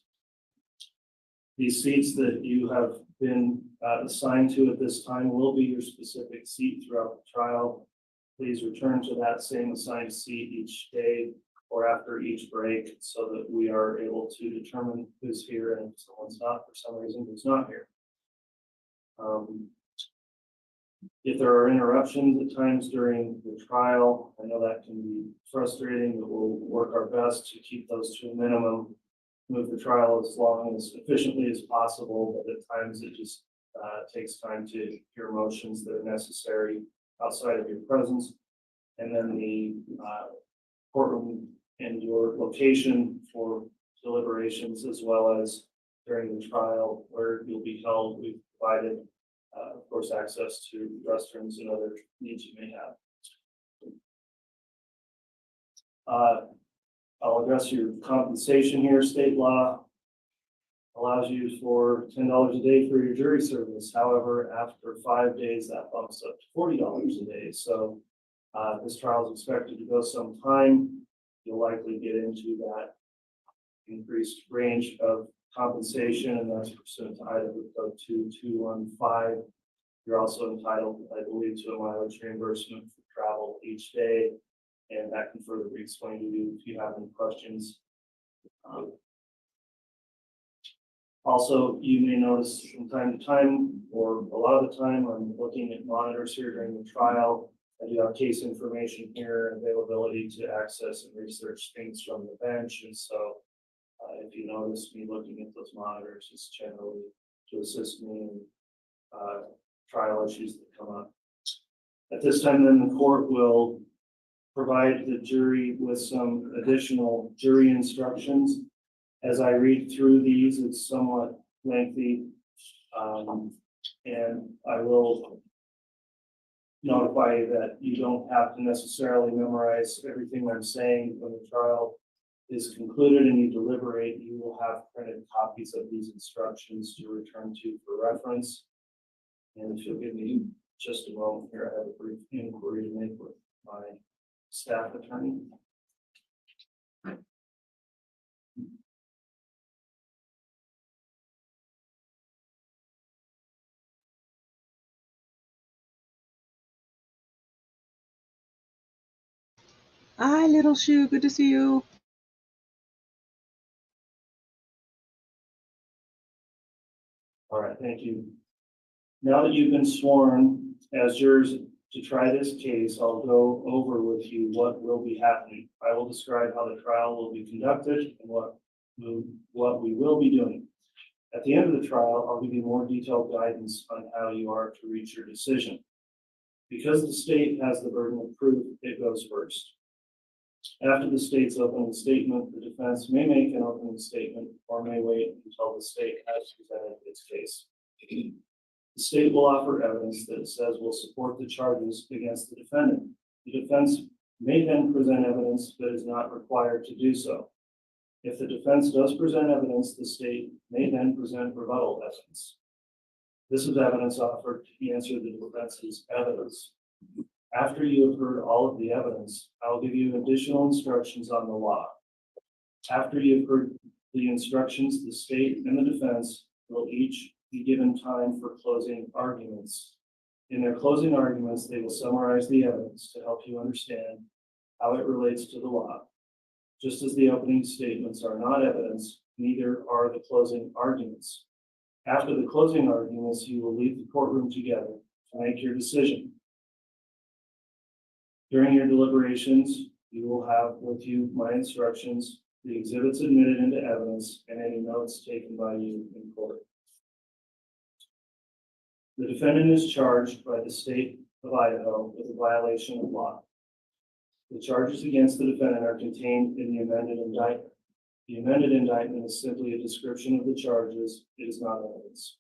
Speaker 2: These seats that you have been assigned to at this time will be your specific seat throughout the trial. Please return to that same assigned seat each day or after each break so that we are able to determine who's here and if someone's not for some reason, who's not here. If there are interruptions at times during the trial, I know that can be frustrating, but we'll work our best to keep those to a minimum, move the trial as long as efficiently as possible, but at times it just takes time to hear motions that are necessary outside of your presence. And then the courtroom and your location for deliberations, as well as during the trial where you'll be held. We've provided, of course, access to restrooms and other needs you may have. I'll address your compensation here. State law allows you for $10 a day for your jury service. However, after 5 days, that bumps up to $40 a day. So this trial is expected to go some time. You'll likely get into that increased range of compensation, and that's pursuant to Idaho Code 2215. You're also entitled, I believe, to a mileage reimbursement for travel each day, and that can further be explained to you if you have any questions. Also, you may notice from time to time, or a lot of the time, I'm looking at monitors here during the trial. I do have case information here and availability to access and research things from the bench. And so if you notice me looking at those monitors, it's generally to assist me in trial issues that come up. At this time, then the court will provide the jury with some additional jury instructions. As I read through these, it's somewhat lengthy, and I will notify you that you don't have to necessarily memorize everything I'm saying. When the trial is concluded and you deliberate, you will have printed copies of these instructions to return to for reference. And if you'll give me just a moment here, I have a brief inquiry to make with my staff attorney.
Speaker 1: Hi, little shoe. Good to see you.
Speaker 2: All right, thank you. Now that you've been sworn as jurors to try this case, I'll go over with you what will be happening. I will describe how the trial will be conducted and what we will be doing. At the end of the trial, I'll give you more detailed guidance on how you are to reach your decision. Because the state has the burden of proof, it goes first. After the state's opening statement, the defense may make an opening statement or may wait until the state has presented its case. The state will offer evidence that it says will support the charges against the defendant. The defense may then present evidence that is not required to do so. If the defense does present evidence, the state may then present rebuttal evidence. This is evidence offered to answer the defense's evidence. After you have heard all of the evidence, I'll give you additional instructions on the law. After you have heard the instructions, the state and the defense will each be given time for closing arguments. In their closing arguments, they will summarize the evidence to help you understand how it relates to the law. Just as the opening statements are not evidence, neither are the closing arguments. After the closing arguments, you will leave the courtroom together to make your decision. During your deliberations, you will have with you my instructions, the exhibits admitted into evidence, and any notes taken by you in court. The defendant is charged by the state of Idaho with a violation of law. The charges against the defendant are contained in the amended indictment. The amended indictment is simply a description of the charges. It is not evidence.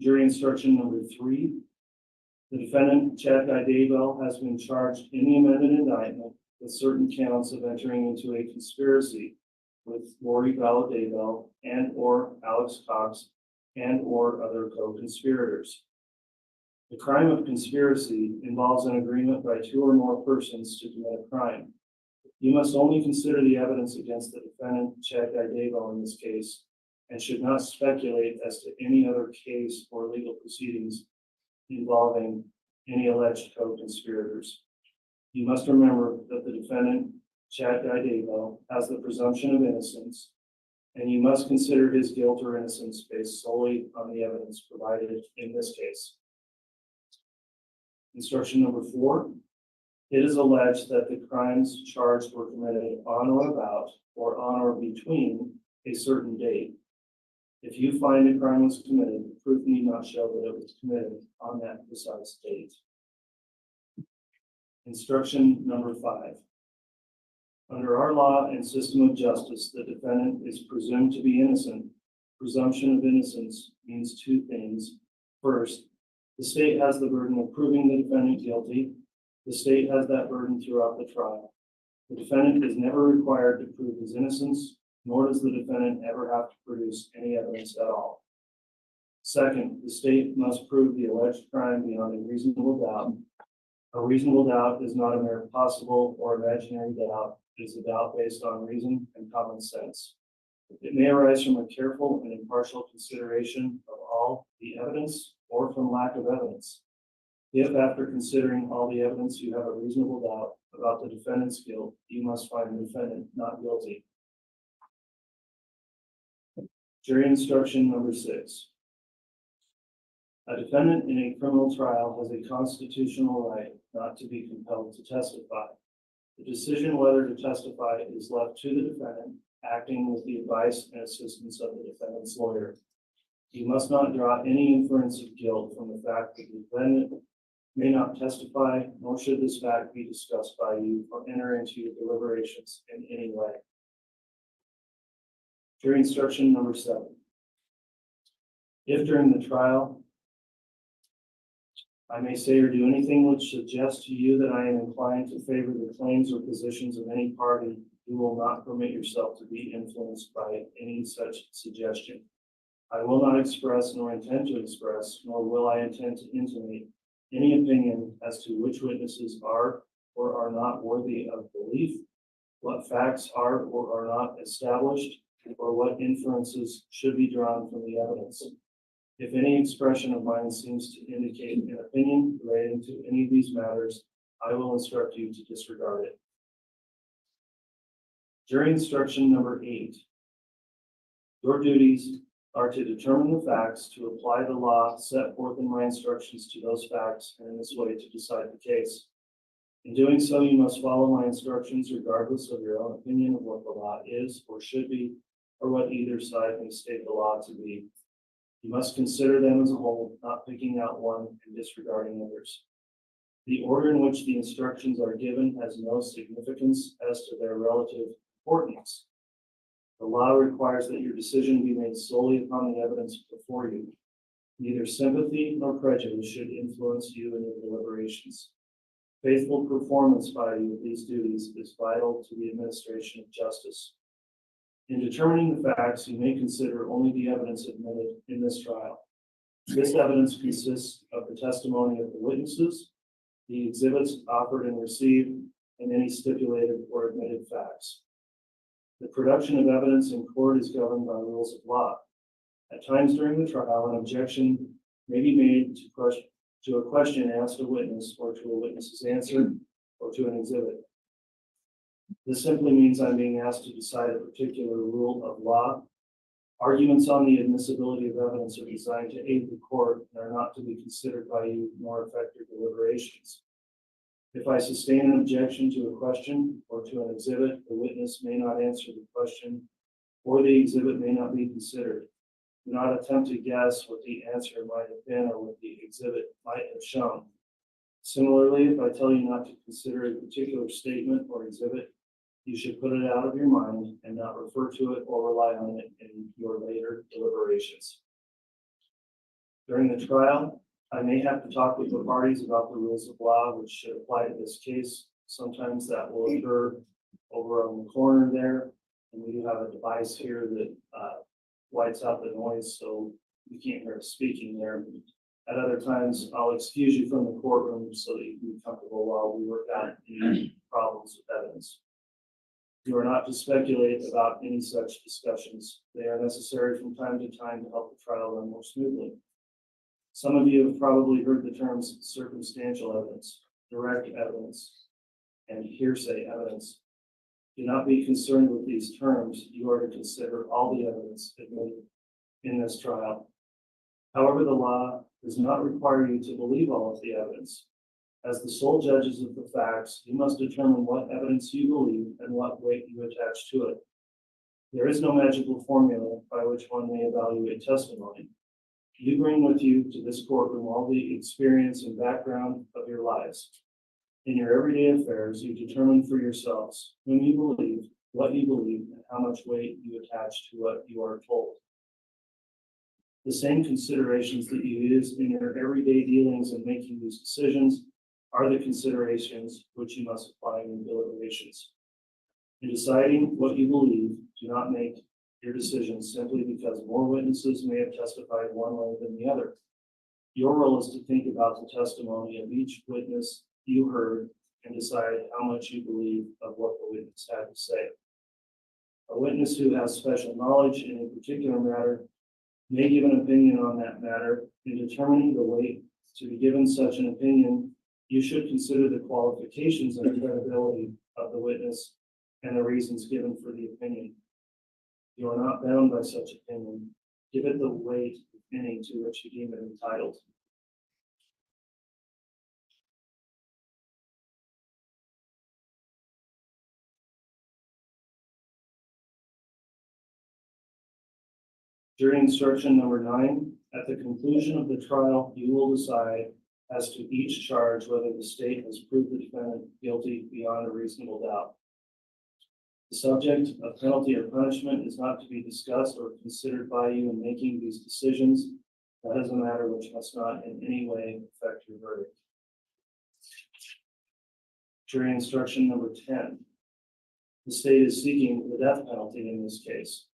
Speaker 2: Jury instruction number 3. The defendant, Guy Daybell, has been charged in the amended indictment with certain counts of entering into a conspiracy with Vallow Daybell and or Alex Cox and or other co-conspirators. The crime of conspiracy involves an agreement by 2 or more persons to commit a crime. You must only consider the evidence against the defendant, Guy Daybell, in this case, and should not speculate as to any other case or legal proceedings involving any alleged co-conspirators. You must remember that the defendant, Guy Daybell, has the presumption of innocence, and you must consider his guilt or innocence based solely on the evidence provided in this case. Instruction number 4. It is alleged that the crimes charged were committed on or about or on or between a certain date. If you find a crime was committed, the proof need not show that it was committed on that precise date. Instruction number 5. Under our law and system of justice, the defendant is presumed to be innocent. Presumption of innocence means 2 things. First, the state has the burden of proving the defendant guilty. The state has that burden throughout the trial. The defendant is never required to prove his innocence, nor does the defendant ever have to produce any evidence at all. Second, the state must prove the alleged crime beyond a reasonable doubt. A reasonable doubt is not a mere possible or imaginary doubt. It is a doubt based on reason and common sense. It may arise from a careful and impartial consideration of all the evidence or from lack of evidence. If after considering all the evidence you have a reasonable doubt about the defendant's guilt, you must find the defendant not guilty. Jury instruction number 6. A defendant in a criminal trial has a constitutional right not to be compelled to testify. The decision whether to testify is left to the defendant, acting with the advice and assistance of the defendant's lawyer. You must not draw any inference of guilt from the fact that the defendant may not testify, nor should this fact be discussed by you or enter into your deliberations in any way. Jury instruction number 7. If during the trial I may say or do anything which suggests to you that I am inclined to favor the claims or positions of any party, you will not permit yourself to be influenced by any such suggestion. I will not express nor intend to express, nor will I intend to intimate any opinion as to which witnesses are or are not worthy of belief, what facts are or are not established, or what inferences should be drawn from the evidence. If any expression of mine seems to indicate an opinion relating to any of these matters, I will instruct you to disregard it. Jury instruction number 8. Your duties are to determine the facts, to apply the law set forth in my instructions to those facts, and in this way to decide the case. In doing so, you must follow my instructions regardless of your own opinion of what the law is or should be, or what either side may state the law to be. You must consider them as a whole, not picking out one and disregarding others. The order in which the instructions are given has no significance as to their relative importance. The law requires that your decision be made solely upon the evidence before you. Neither sympathy nor prejudice should influence you in your deliberations. Faithful performance by you of these duties is vital to the administration of justice. In determining the facts, you may consider only the evidence admitted in this trial. This evidence consists of the testimony of the witnesses, the exhibits offered and received, and any stipulated or admitted facts. The production of evidence in court is governed by rules of law. At times during the trial, an objection may be made to a question asked a witness, or to a witness's answer, or to an exhibit. This simply means I'm being asked to decide a particular rule of law. Arguments on the admissibility of evidence are designed to aid the court and are not to be considered by you nor affect your deliberations. If I sustain an objection to a question or to an exhibit, the witness may not answer the question, or the exhibit may not be considered. Do not attempt to guess what the answer might have been or what the exhibit might have shown. Similarly, if I tell you not to consider a particular statement or exhibit, you should put it out of your mind and not refer to it or rely on it in your later deliberations. During the trial, I may have to talk with the parties about the rules of law which should apply to this case. Sometimes that will occur over on the corner there, and we do have a device here that whites out the noise so you can't hear us speaking there. At other times, I'll excuse you from the courtroom so that you can be comfortable while we work out any problems with evidence. You are not to speculate about any such discussions. They are necessary from time to time to help the trial run more smoothly. Some of you have probably heard the terms circumstantial evidence, direct evidence, and hearsay evidence. Do not be concerned with these terms. You are to consider all the evidence admitted in this trial. However, the law does not require you to believe all of the evidence. As the sole judges of the facts, you must determine what evidence you believe and what weight you attach to it. There is no magical formula by which one may evaluate testimony. You bring with you to this courtroom all the experience and background of your lives. In your everyday affairs, you determine for yourselves whom you believe, what you believe, and how much weight you attach to what you are told. The same considerations that you use in your everyday dealings and making these decisions are the considerations which you must apply in your deliberations. In deciding what you believe, do not make your decisions simply because more witnesses may have testified one way than the other. Your role is to think about the testimony of each witness you heard and decide how much you believe of what the witness had to say. A witness who has special knowledge in a particular matter may give an opinion on that matter. In determining the weight to be given such an opinion, you should consider the qualifications and credibility of the witness and the reasons given for the opinion. You are not bound by such opinion. Give it the weight, if any, to which you deem it entitled. Jury instruction number 9, at the conclusion of the trial, you will decide as to each charge whether the state has proved the defendant guilty beyond a reasonable doubt. The subject of penalty or punishment is not to be discussed or considered by you in making these decisions. That is a matter which must not in any way affect your verdict. Jury instruction number 10. The state is seeking the death penalty in this case.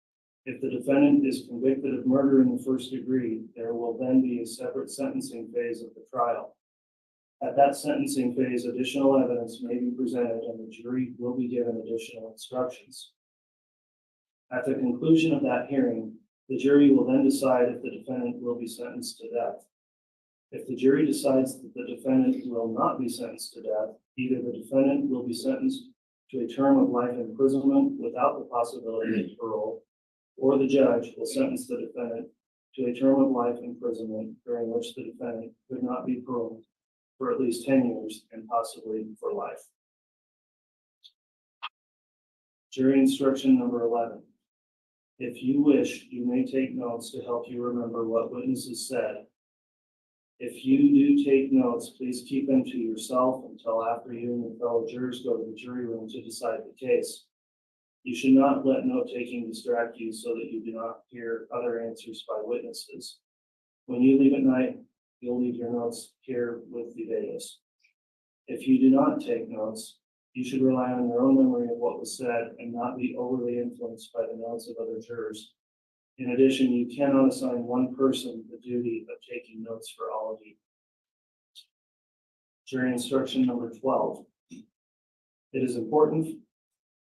Speaker 2: If the defendant is convicted of murder in the first degree, there will then be a separate sentencing phase of the trial. At that sentencing phase, additional evidence may be presented and the jury will be given additional instructions. At the conclusion of that hearing, the jury will then decide if the defendant will be sentenced to death. If the jury decides that the defendant will not be sentenced to death, either the defendant will be sentenced to a term of life imprisonment without the possibility of parole, or the judge will sentence the defendant to a term of life imprisonment during which the defendant could not be paroled for at least 10 years and possibly for life. Jury instruction number 11. If you wish, you may take notes to help you remember what witnesses said. If you do take notes, please keep them to yourself until after you and your fellow jurors go to the jury room to decide the case. You should not let note-taking distract you so that you do not hear other answers by witnesses. When you leave at night, you'll leave your notes here with the bailiffs. If you do not take notes, you should rely on your own memory of what was said and not be overly influenced by the notes of other jurors. In addition, you cannot assign one person the duty of taking notes for all of you. Jury instruction number 12. It is important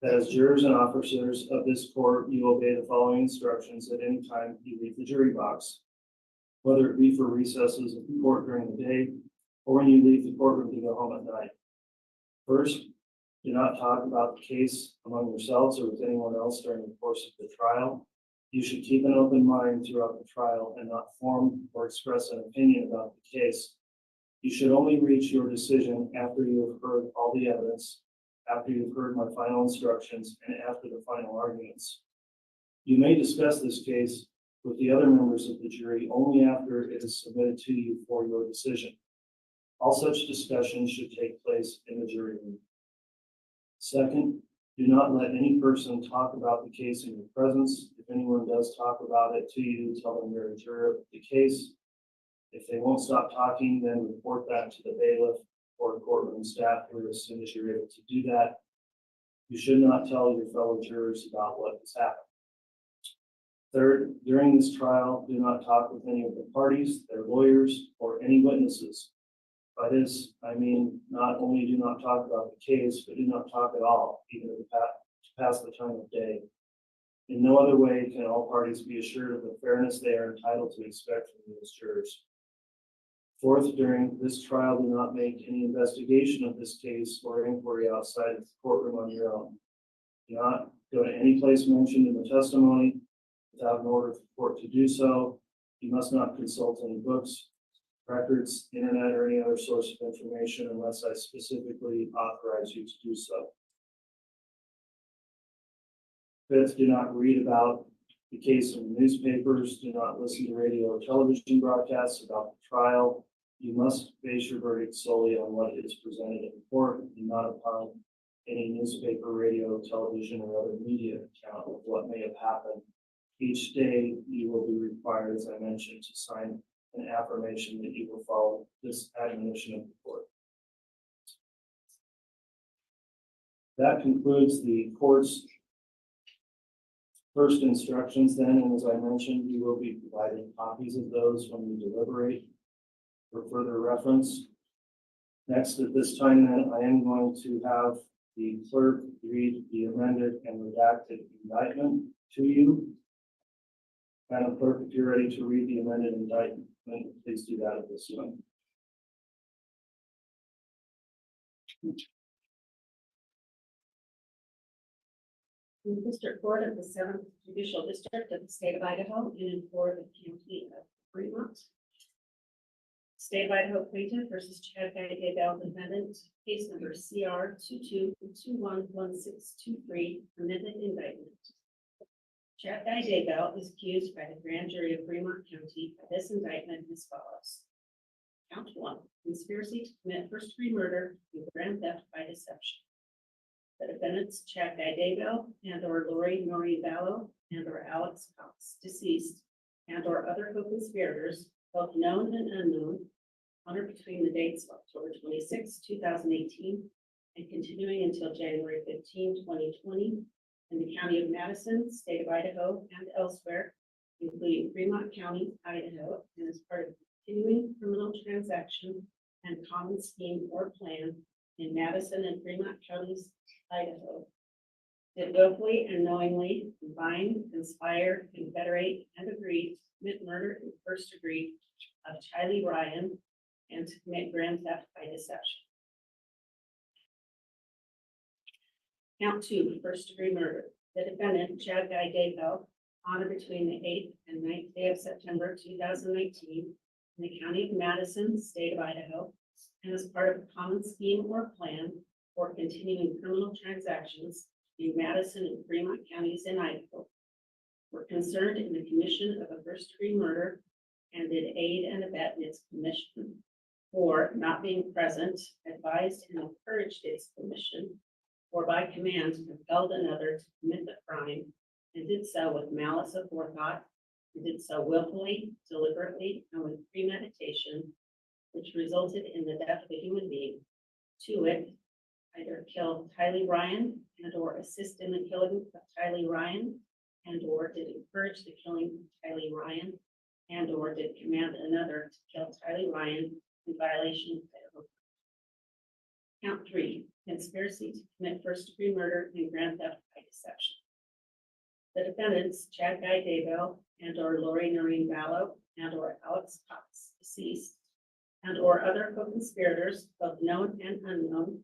Speaker 2: that as jurors and officers of this court, you obey the following instructions at any time you leave the jury box, whether it be for recesses of the court during the day or when you leave the courtroom to go home at night. First, do not talk about the case among yourselves or with anyone else during the course of the trial. You should keep an open mind throughout the trial and not form or express an opinion about the case. You should only reach your decision after you have heard all the evidence, after you've heard my final instructions, and after the final arguments. You may discuss this case with the other members of the jury only after it is submitted to you for your decision. All such discussions should take place in the jury room. Second, do not let any person talk about the case in your presence. If anyone does talk about it to you, tell them you're a juror of the case. If they won't stop talking, then report that to the bailiff or courtroom staff here as soon as you're able to do that. You should not tell your fellow jurors about what has happened. Third, during this trial, do not talk with any of the parties, their lawyers, or any witnesses. By this, I mean not only do not talk about the case, but do not talk at all, even to pass the time of day. In no other way can all parties be assured of the fairness they are entitled to expect from you as jurors. Fourth, during this trial, do not make any investigation of this case or inquiry outside of the courtroom on your own. Do not go to any place mentioned in the testimony without an order of the court to do so. You must not consult any books, records, internet, or any other source of information unless I specifically authorize you to do so. Fifth, do not read about the case in the newspapers. Do not listen to radio or television broadcasts about the trial. You must base your verdict solely on what is presented in court and not upon any newspaper, radio, television, or other media account of what may have happened. Each day, you will be required, as I mentioned, to sign an affirmation that you will follow this admonition of the court. That concludes the court's first instructions then, and as I mentioned, you will be provided copies of those when you deliberate for further reference. Next, at this time, then, I am going to have the clerk read the amended and redacted indictment to you. Madam Clerk, if you're ready to read the amended indictment, please do that at this time.
Speaker 6: In the District Court of the Seventh Judicial District of the State of Idaho and for the County of Fremont. State of Idaho plaintiff versus Chad Guy Daybell defendant, case number CR 22211623, amended indictment. Chad Guy Daybell is accused by the grand jury of Fremont County of this indictment as follows. Count 1, conspiracy to commit first-degree murder and grand theft by deception. The defendants, Chad Guy Daybell and or Lori Noreen Vallow and or Alex Cox, deceased, and or other co-conspirators, both known and unknown, on or between the dates of October 26, 2018, and continuing until January 15, 2020, in the county of Madison, state of Idaho, and elsewhere, including Fremont County, Idaho, and as part of a continuing criminal transaction and common scheme or plan in Madison and Fremont counties, Idaho, did willfully and knowingly combine, conspire, confederate, and agree to commit murder in the first degree of Tylee Ryan and to commit grand theft by deception. Count 2, first degree murder. The defendant, Chad Guy Daybell, on or between the 8th and 9th day of September 2019 in the county of Madison, state of Idaho, and as part of a common scheme or plan for continuing criminal transactions in Madison and Fremont counties in Idaho, were concerned in the commission of a first-degree murder and did aid and abet in its commission, or not being present, advised and encouraged its commission, or by command compelled another to commit the crime, and did so with malice aforethought, and did so willfully, deliberately, and with premeditation, which resulted in the death of a human being, to wit, either kill Tylee Ryan and or assist in the killing of Tylee Ryan, and or did encourage the killing of Tylee Ryan, and or did command another to kill Tylee Ryan in violation of Idaho. Count 3, conspiracy to commit first-degree murder and grand theft by deception. The defendants, Chad Guy Daybell and or Lori Noreen Vallow and or Alex Cox, deceased, and or other co-conspirators, both known and unknown,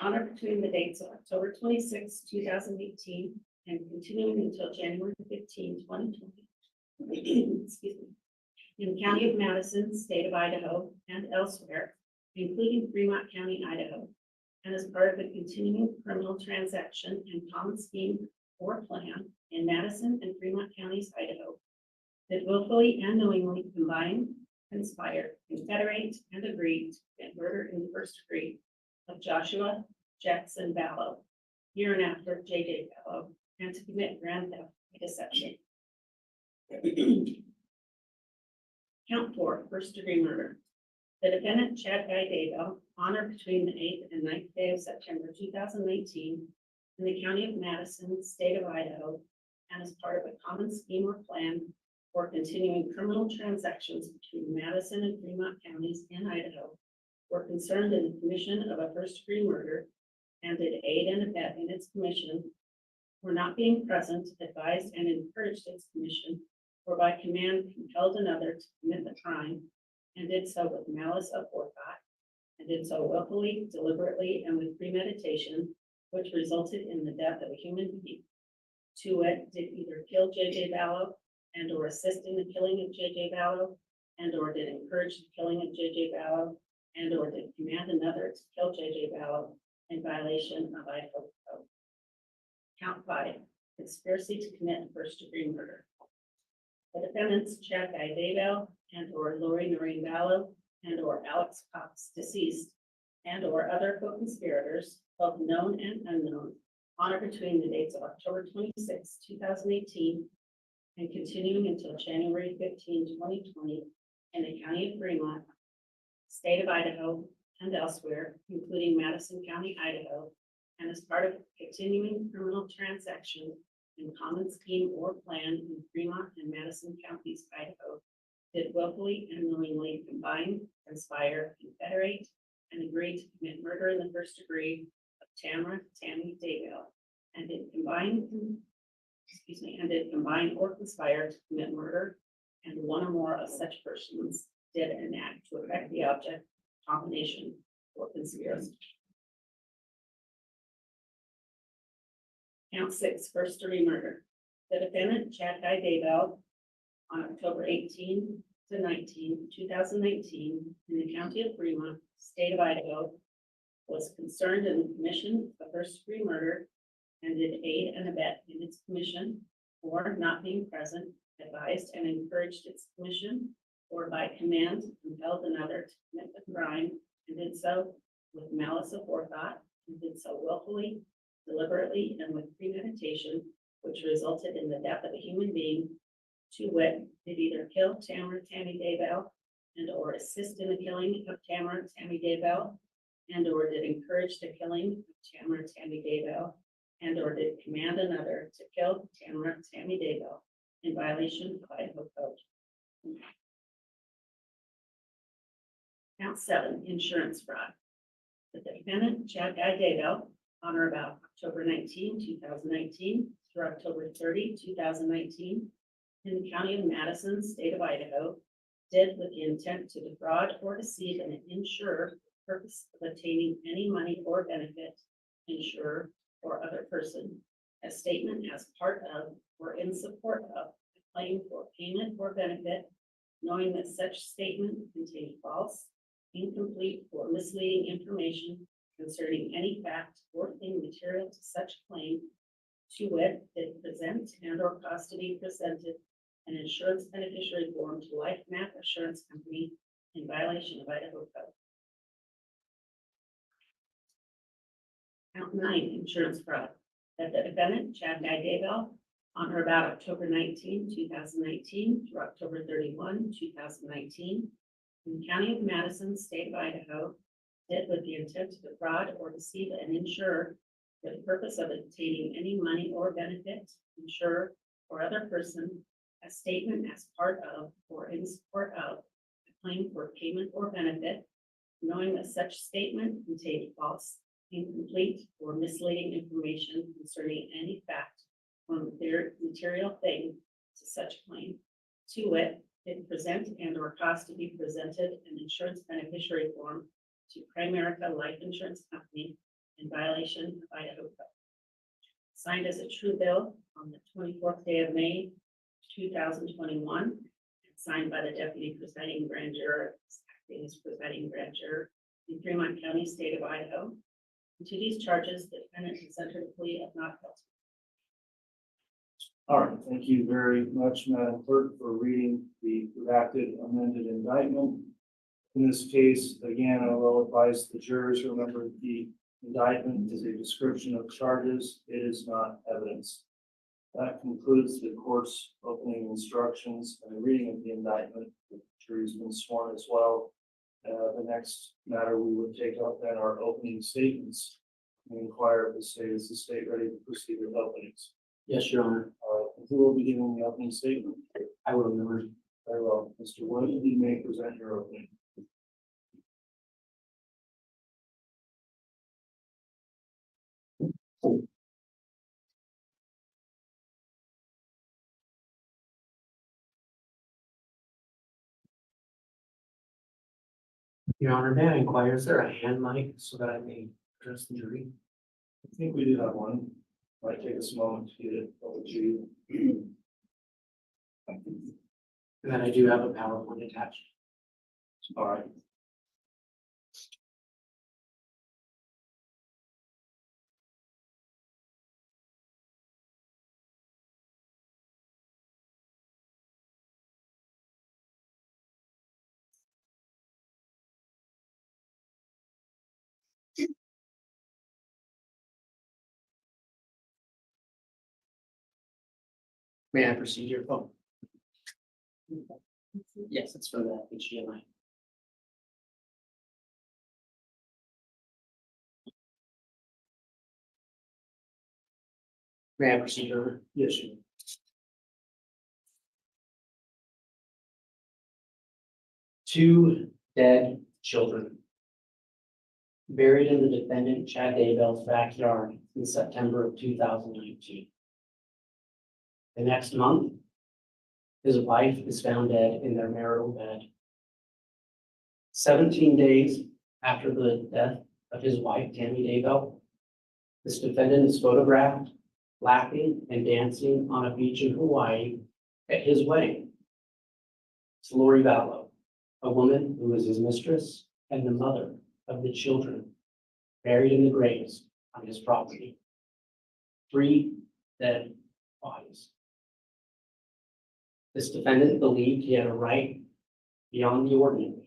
Speaker 6: on or between the dates of October 26, 2018, and continuing until January 15, 2020, excuse me, in the county of Madison, state of Idaho, and elsewhere, including Fremont County, Idaho, and as part of a continuing criminal transaction and common scheme or plan in Madison and Fremont counties, Idaho, that willfully and knowingly combine, conspire, confederate, and agree to commit murder in the first degree of Joshua Jackson Vallow, hereinafter J.J. Vallow, and to commit grand theft by deception. Count 4, first degree murder. The defendant, Chad Guy Daybell, on or between the 8th and 9th day of September 2019 in the county of Madison, state of Idaho, and as part of a common scheme or plan for continuing criminal transactions between Madison and Fremont counties in Idaho, were concerned in the commission of a first-degree murder and did aid and abet in its commission, were not being present, advised and encouraged its commission, or by command compelled another to commit the crime, and did so with malice aforethought, and did so willfully, deliberately, and with premeditation, which resulted in the death of a human being. To wit, did either kill J.J. Vallow and or assist in the killing of J.J. Vallow, and or did encourage the killing of J.J. Vallow, and or did command another to kill J.J. Vallow in violation of Idaho code. Count 5, conspiracy to commit first-degree murder. The defendants, Chad Guy Daybell and or Lori Noreen Vallow and or Alex Cox, deceased, and or other co-conspirators, both known and unknown, on or between the dates of October 26, 2018, and continuing until January 15, 2020, in the county of Fremont, state of Idaho, and elsewhere, including Madison County, Idaho, and as part of a continuing criminal transaction in common scheme or plan in Fremont and Madison counties, Idaho, did willfully and knowingly combine, conspire, confederate, and agreed to commit murder in the first degree of Tamara, Tammy Daybell, and did combine, and did combine or conspire to commit murder, and one or more of such persons did an act to affect the object, combination, or conspiracy. Count 6, first degree murder. The defendant, Chad Guy Daybell, on October 18 to 19, 2019, in the county of Fremont, state of Idaho, was concerned in the commission of first degree murder and did aid and abet in its commission, or not being present, advised and encouraged its commission, or by command compelled another to commit the crime, and did so with malice aforethought, and did so willfully, deliberately, and with premeditation, which resulted in the death of a human being, to wit, did either kill Tamara, Tammy Daybell, and or assist in the killing of Tamara, Tammy Daybell, and or did encourage the killing of Tamara, Tammy Daybell, and or did command another to kill Tamara, Tammy Daybell in violation of Idaho code. Count 7, insurance fraud. The defendant, Chad Guy Daybell, on or about October 19, 2019 through October 30, 2019, in the county of Madison, state of Idaho, did with the intent to defraud or deceive an insurer for the purpose of obtaining any money or benefit, insurer or other person, a statement as part of or in support of a claim for payment or benefit, knowing that such statement contained false, incomplete, or misleading information concerning any fact or thing material to such claim, to wit, did present and or cause to be presented an insurance beneficiary form to Life Map Assurance Company in violation of Idaho code. Count 9, insurance fraud. That the defendant, Chad Guy Daybell, on or about October 19, 2019 through October 31, 2019, in the county of Madison, state of Idaho, did with the intent to defraud or deceive an insurer for the purpose of obtaining any money or benefit, insurer or other person, a statement as part of or in support of a claim for payment or benefit, knowing that such statement contained false, incomplete, or misleading information concerning any fact or material thing to such claim, to wit, did present and or cause to be presented an insurance beneficiary form to Primerica Life Insurance Company in violation of Idaho code. Signed as a true bill on the 24th day of May, 2021, and signed by the deputy presiding grand juror, acting as presiding grand juror in Fremont County, state of Idaho. And to these charges, the defendant has entered a plea of not guilty.
Speaker 2: All right, thank you very much, Madam Clerk, for reading the redacted amended indictment. In this case, again, I will advise the jurors, remember the indictment is a description of charges. It is not evidence. That concludes the court's opening instructions and the reading of the indictment. The jury's been sworn as well. The next matter we would take up then are opening statements. We inquire of the state, is the state ready to proceed with openings?
Speaker 5: Yes, Your Honor.
Speaker 2: Who will be giving the opening statement?
Speaker 5: I will remember.
Speaker 2: Very well. Mr. Wood, you may present your opening.
Speaker 5: Your Honor, may I inquire, is there a hand mic so that I may address the jury?
Speaker 2: I think we do have one. Might take us a moment to get it over to you.
Speaker 5: And then I do have a PowerPoint attached.
Speaker 2: All right.
Speaker 5: May I proceed your phone? Yes, it's for the HDMI. May I proceed, Your Honor?
Speaker 2: Yes, you.
Speaker 5: 2 dead children. buried in the defendant Chad Daybell's backyard in September of 2019. The next month, his wife is found dead in their marital bed. 17 days after the death of his wife, Tammy Daybell, this defendant is photographed laughing and dancing on a beach in Hawaii at his wedding. It's Lori Vallow, a woman who was his mistress and the mother of the children buried in the graves on his property. 3 dead bodies. This defendant believed he had a right beyond the ordinary.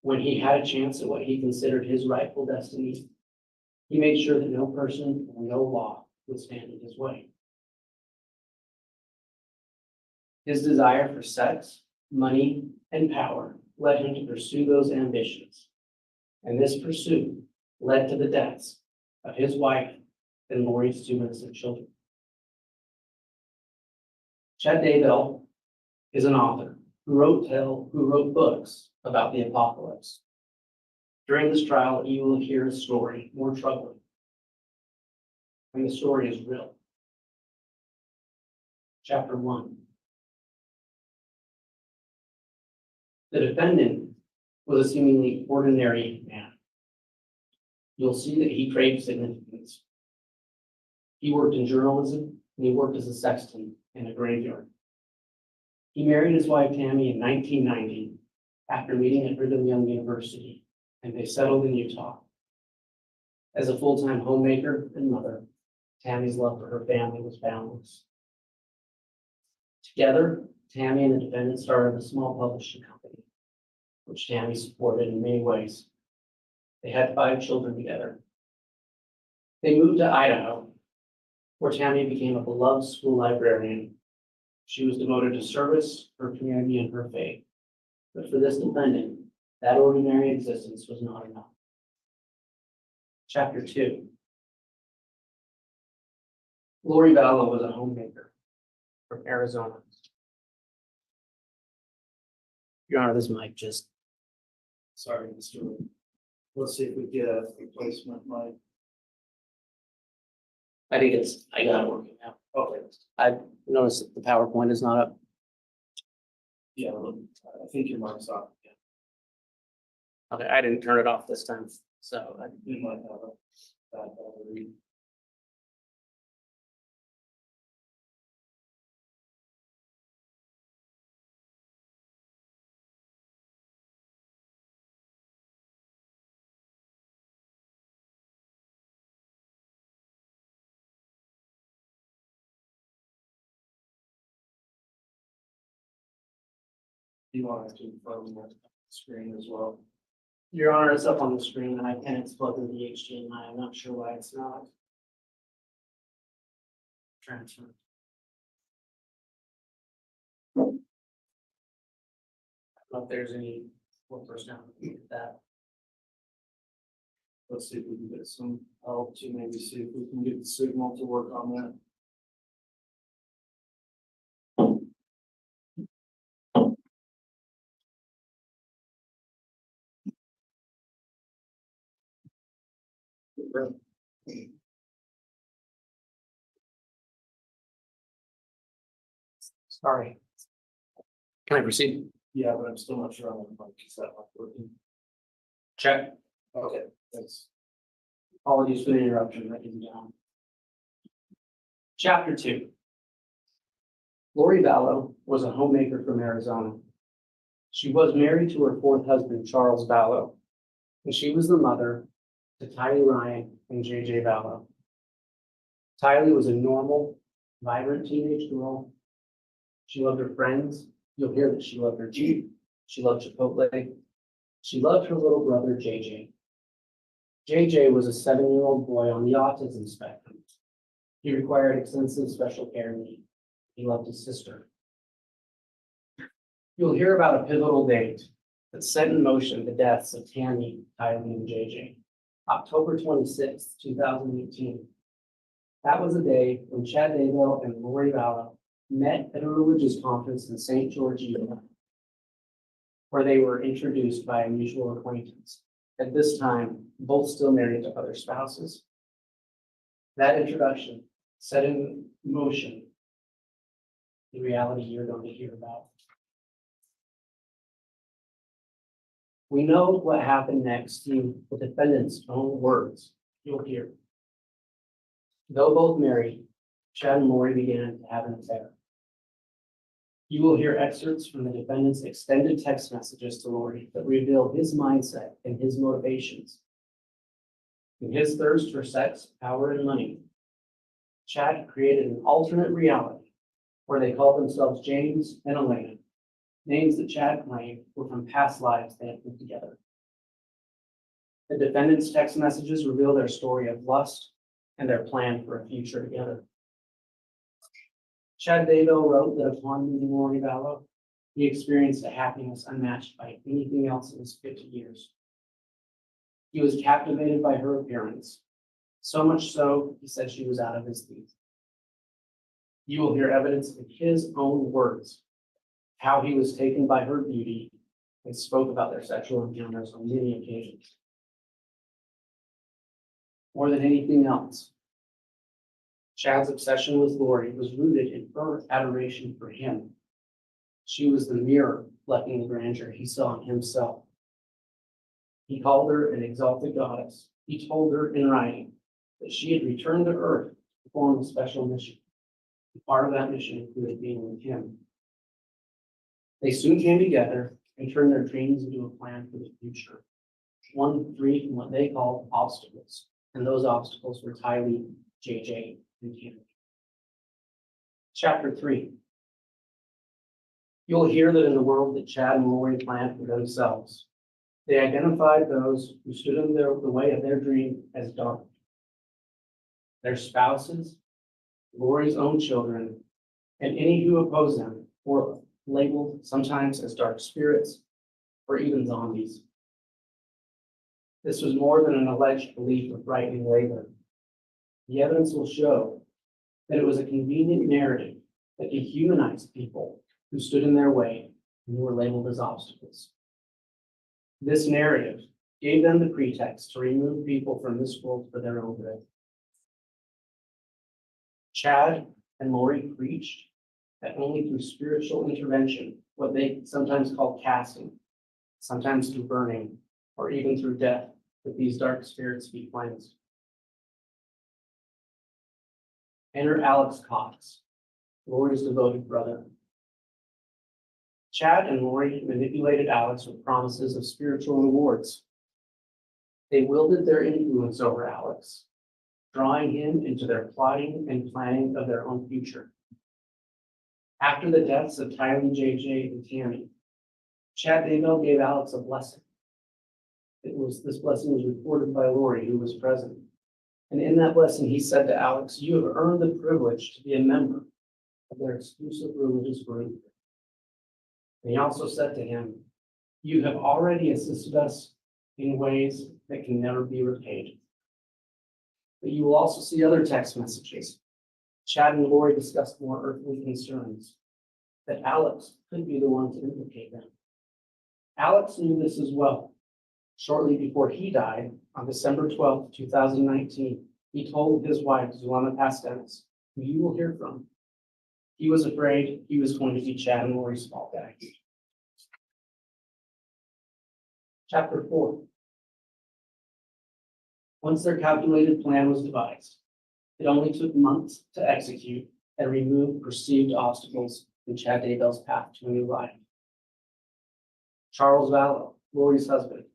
Speaker 5: When he had a chance at what he considered his rightful destiny, he made sure that no person or no law would stand in his way. His desire for sex, money, and power led him to pursue those ambitions. And this pursuit led to the deaths of his wife and Lori's 2 innocent children. Chad Daybell is an author who wrote books about the apocalypse. During this trial, you will hear a story more troubling. And the story is real. Chapter 1. The defendant was a seemingly ordinary man. You'll see that he craved significance. He worked in journalism and he worked as a sexton in a graveyard. He married his wife Tammy in 1990 after meeting at Brigham Young University, and they settled in Utah. As a full-time homemaker and mother, Tammy's love for her family was boundless. Together, Tammy and the defendant started a small publishing company, which Tammy supported in many ways. They had 5 children together. They moved to Idaho, where Tammy became a beloved school librarian. She was devoted to service, her community, and her faith. But for this defendant, that ordinary existence was not enough. Chapter 2. Lori Vallow was a homemaker from Arizona. Your Honor, this mic just.
Speaker 2: Sorry, Mr. Lee. Let's see if we get a replacement mic.
Speaker 5: I think I got it working now.
Speaker 2: Okay,
Speaker 5: I noticed that the PowerPoint is not up.
Speaker 2: yeah, look, I think your mic's off. Yeah,
Speaker 5: Okay, I didn't turn it off this time, so
Speaker 2: you might have a bad battery. You want to confirm the screen as well?
Speaker 5: Your Honor, it's up on the screen and it's plugged into the HDMI. I'm not sure why it's not. Transfer. I don't know if there's any one person out with that.
Speaker 2: Let's see if we can get some help to maybe see if we can get the signal to work on that.
Speaker 5: Sorry. Can I proceed?
Speaker 2: Yeah, but I'm still not sure on the mic. Is that not working?
Speaker 5: Check.
Speaker 2: Okay, thanks.
Speaker 5: Apologies for the interruption. Writing down. Chapter 2. Lori Vallow was a homemaker from Arizona. She was married to her 4th husband, Charles Vallow, and she was the mother to Tylee Ryan and JJ Vallow. Tylee was a normal, vibrant teenage girl. She loved her friends. You'll hear that she loved her Jeep. She loved Chipotle. She loved her little brother, JJ. JJ was a 7-year-old boy on the autism spectrum. He required extensive special care and need. He loved his sister. You'll hear about a pivotal date that set in motion the deaths of Tammy, Tylee, and JJ. October 26, 2018. That was the day when Chad Daybell and Lori Vallow met at a religious conference in St. George, Utah, where they were introduced by a mutual acquaintance. At this time, both still married to other spouses. That introduction set in motion the reality you're going to hear about. We know what happened next in the defendant's own words. You'll hear. Though both married, Chad and Lori began to have an affair. You will hear excerpts from the defendant's extended text messages to Lori that reveal his mindset and his motivations. In his thirst for sex, power, and money, Chad created an alternate reality where they called themselves James and Elena, names that Chad claimed were from past lives they had put together. The defendant's text messages reveal their story of lust and their plan for a future together. Chad Daybell wrote that upon meeting Lori Vallow, he experienced a happiness unmatched by anything else in his 50 years. He was captivated by her appearance, so much so he said she was out of his league. You will hear evidence in his own words how he was taken by her beauty and spoke about their sexual encounters on many occasions. More than anything else, Chad's obsession with Lori was rooted in her adoration for him. She was the mirror reflecting the grandeur he saw in himself. He called her an exalted goddess. He told her in writing that she had returned to earth to perform a special mission. And part of that mission included being with him. They soon came together and turned their dreams into a plan for the future. One free from what they called obstacles, and those obstacles were Tylee, JJ, and Tammy. Chapter 3. You'll hear that in the world that Chad and Lori planned for themselves, they identified those who stood in the way of their dream as dark. Their spouses, Lori's own children, and any who opposed them were labeled sometimes as dark spirits or even zombies. This was more than an alleged belief of right-wing labor. The evidence will show that it was a convenient narrative that dehumanized people who stood in their way and who were labeled as obstacles. This narrative gave them the pretext to remove people from this world for their own good. Chad and Lori preached that only through spiritual intervention, what they sometimes called casting, sometimes through burning, or even through death, that these dark spirits be cleansed. Enter Alex Cox, Lori's devoted brother. Chad and Lori manipulated Alex with promises of spiritual rewards. They wielded their influence over Alex, drawing him into their plotting and planning of their own future. After the deaths of Tylee, JJ, and Tammy, Chad Daybell gave Alex a blessing. This blessing was reported by Lori, who was present. And in that blessing, he said to Alex, "You have earned the privilege to be a member of their exclusive religious group." And he also said to him, "You have already assisted us in ways that can never be repaid." But you will also see other text messages. Chad and Lori discussed more earthly concerns, that Alex could be the one to implicate them. Alex knew this as well. Shortly before he died, on December 12th, 2019, he told his wife, Zulema Pastenes, who you will hear from, he was afraid he was going to be Chad and Lori's fall guy. Chapter 4. Once their calculated plan was devised, it only took months to execute and remove perceived obstacles in Chad Daybell's path to a new life. Charles Vallow, Lori's husband,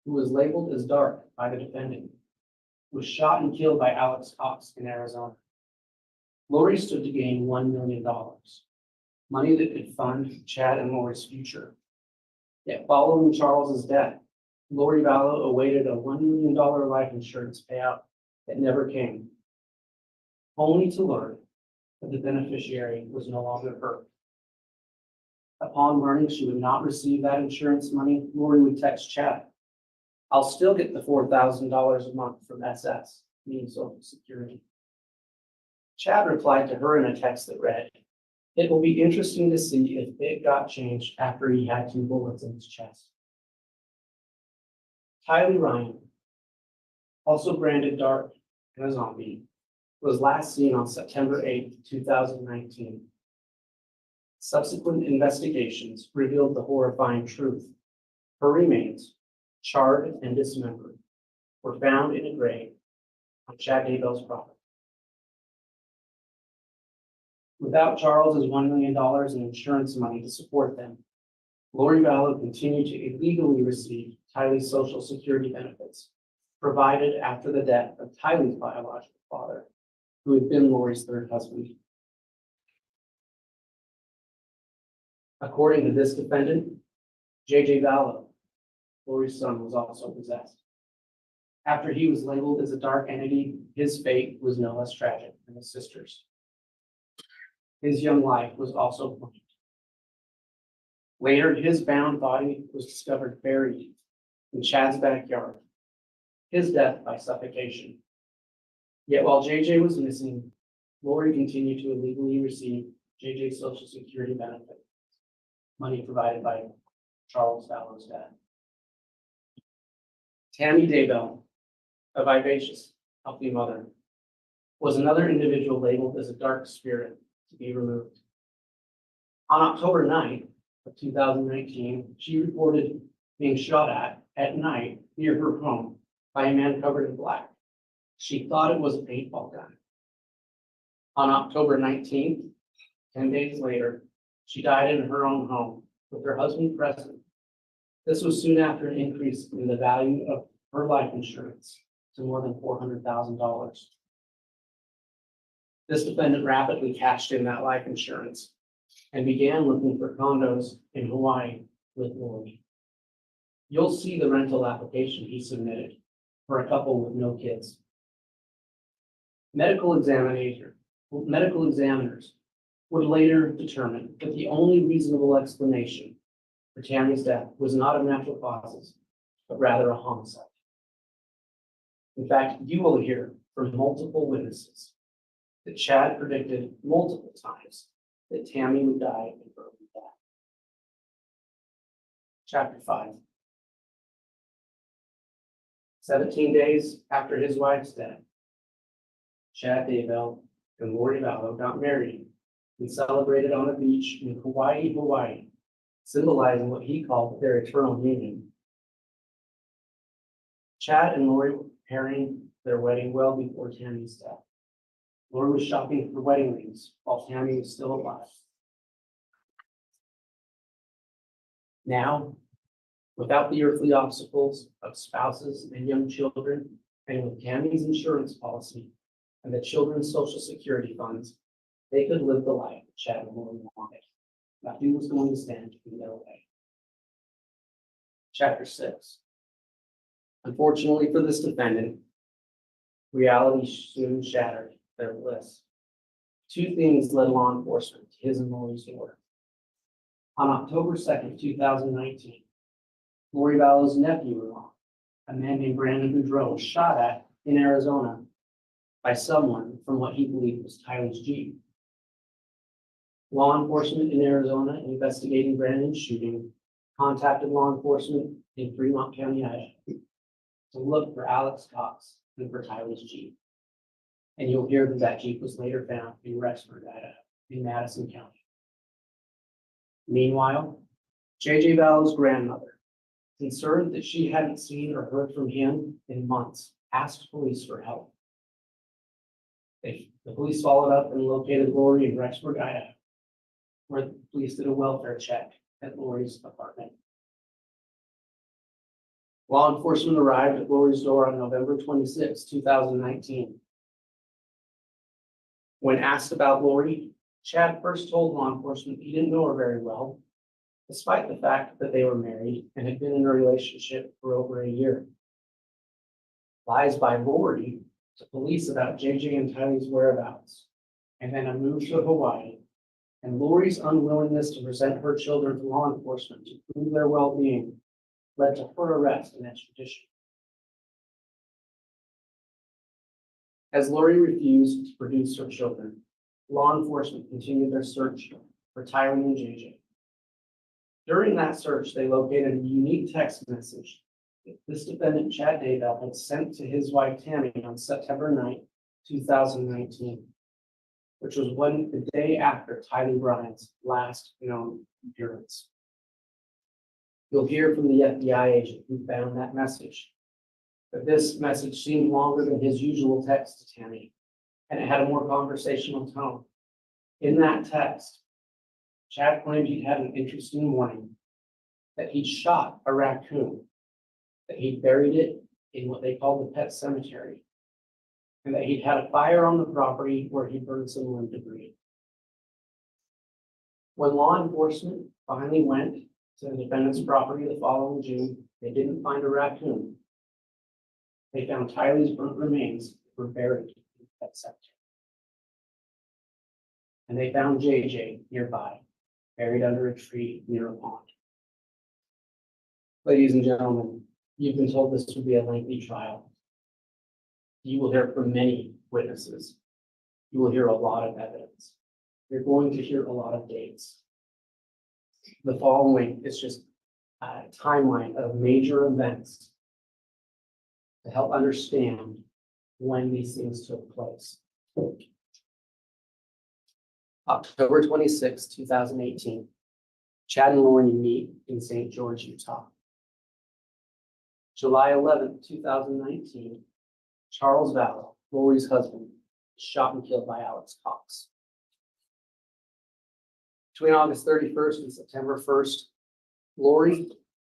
Speaker 5: who was labeled as dark by the defendant, was shot and killed by Alex Cox in Arizona. Lori stood to gain $1 million, money that could fund Chad and Lori's future. Yet following Charles's death, Lori Vallow awaited a $1 million life insurance payout that never came, only to learn that the beneficiary was no longer her. Upon learning she would not receive that insurance money, Lori would text Chad, "I'll still get the $4,000 a month from SS, meaning Social Security." Chad replied to her in a text that read, "It will be interesting to see if it got changed after he had 2 bullets in his chest." Tylee Ryan, also branded Dark and a zombie, was last seen on September 8, 2019. Subsequent investigations revealed the horrifying truth. Her remains, charred and dismembered, were found in a grave on Chad Daybell's property. Without Charles's $1 million in insurance money to support them, Lori Vallow continued to illegally receive Tylee's Social Security benefits, provided after the death of Tylee's biological father, who had been Lori's third husband. According to this defendant, J.J. Vallow, Lori's son, was also possessed. After he was labeled as a dark entity, his fate was no less tragic than his sister's. His young life was also planned. Later, his bound body was discovered buried in Chad's backyard, his death by suffocation. Yet while JJ was missing, Lori continued to illegally receive JJ's Social Security benefit, money provided by Charles Vallow's dad. Tammy Daybell, a vivacious, healthy mother, was another individual labeled as a dark spirit to be removed. On October 9th of 2019, she reported being shot at night near her home by a man covered in black. She thought it was a paintball gun. On October 19th, 10 days later, she died in her own home with her husband present. This was soon after an increase in the value of her life insurance to more than $400,000. This defendant rapidly cashed in that life insurance and began looking for condos in Hawaii with Lori. You'll see the rental application he submitted for a couple with no kids. Medical examiners would later determine that the only reasonable explanation for Tammy's death was not of natural causes, but rather a homicide. In fact, you will hear from multiple witnesses that Chad predicted multiple times that Tammy would die in early death. Chapter 5. 17 days after his wife's death, Chad Daybell and Lori Vallow got married and celebrated on a beach in Kauai, Hawaii, symbolizing what he called their eternal union. Chad and Lori were preparing their wedding well before Tammy's death. Lori was shopping for wedding rings while Tammy was still alive. Now, without the earthly obstacles of spouses and young children, and with Tammy's insurance policy and the children's Social Security funds, they could live the life that Chad and Lori wanted. Nothing was going to stand in their way. Chapter 6. Unfortunately for this defendant, reality soon shattered their bliss. Two things led law enforcement to his and Lori's door. On October 2nd, 2019, Lori Vallow's nephew-in-law, a man named Brandon Boudreaux, was shot at in Arizona by someone from what he believed was Tyler's Jeep. Law enforcement in Arizona investigating Brandon's shooting contacted law enforcement in Fremont County, Idaho, to look for Alex Cox and for Tyler's Jeep. And you'll hear that that Jeep was later found in Rexburg, Idaho, in Madison County. Meanwhile, J.J. Vallow's grandmother, concerned that she hadn't seen or heard from him in months, asked police for help. The police followed up and located Lori in Rexburg, Idaho, where the police did a welfare check at Lori's apartment. Law enforcement arrived at Lori's door on November 26, 2019. When asked about Lori, Chad first told law enforcement he didn't know her very well, despite the fact that they were married and had been in a relationship for over a year. Lies by Lori to police about JJ and Tylee's whereabouts, and then a move to Hawaii, and Lori's unwillingness to present her children to law enforcement to prove their well-being led to her arrest and extradition. As Lori refused to produce her children, law enforcement continued their search for Tylee and JJ. During that search, they located a unique text message This defendant, Chad Daybell, had sent to his wife Tammy on September 9th, 2019, which was the day after Tylee Bryant's last known appearance. You'll hear from the FBI agent who found that message. But this message seemed longer than his usual text to Tammy, and it had a more conversational tone. In that text, Chad claimed he'd had an interesting morning, that he'd shot a raccoon, that he'd buried it in what they called the pet cemetery, and that he'd had a fire on the property where he burned some limb debris. When law enforcement finally went to the defendant's property the following June, they didn't find a raccoon. They found Tylee's burnt remains that were buried in the pet cemetery. And they found JJ nearby, buried under a tree near a pond. Ladies and gentlemen, you've been told this would be a lengthy trial. You will hear from many witnesses. You will hear a lot of evidence. You're going to hear a lot of dates. The following is just a timeline of major events to help understand when these things took place. October 26, 2018, Chad and Lori meet in St. George, Utah. July 11, 2019, Charles Vallow, Lori's husband, shot and killed by Alex Cox. Between August 31st and September 1st, Lori,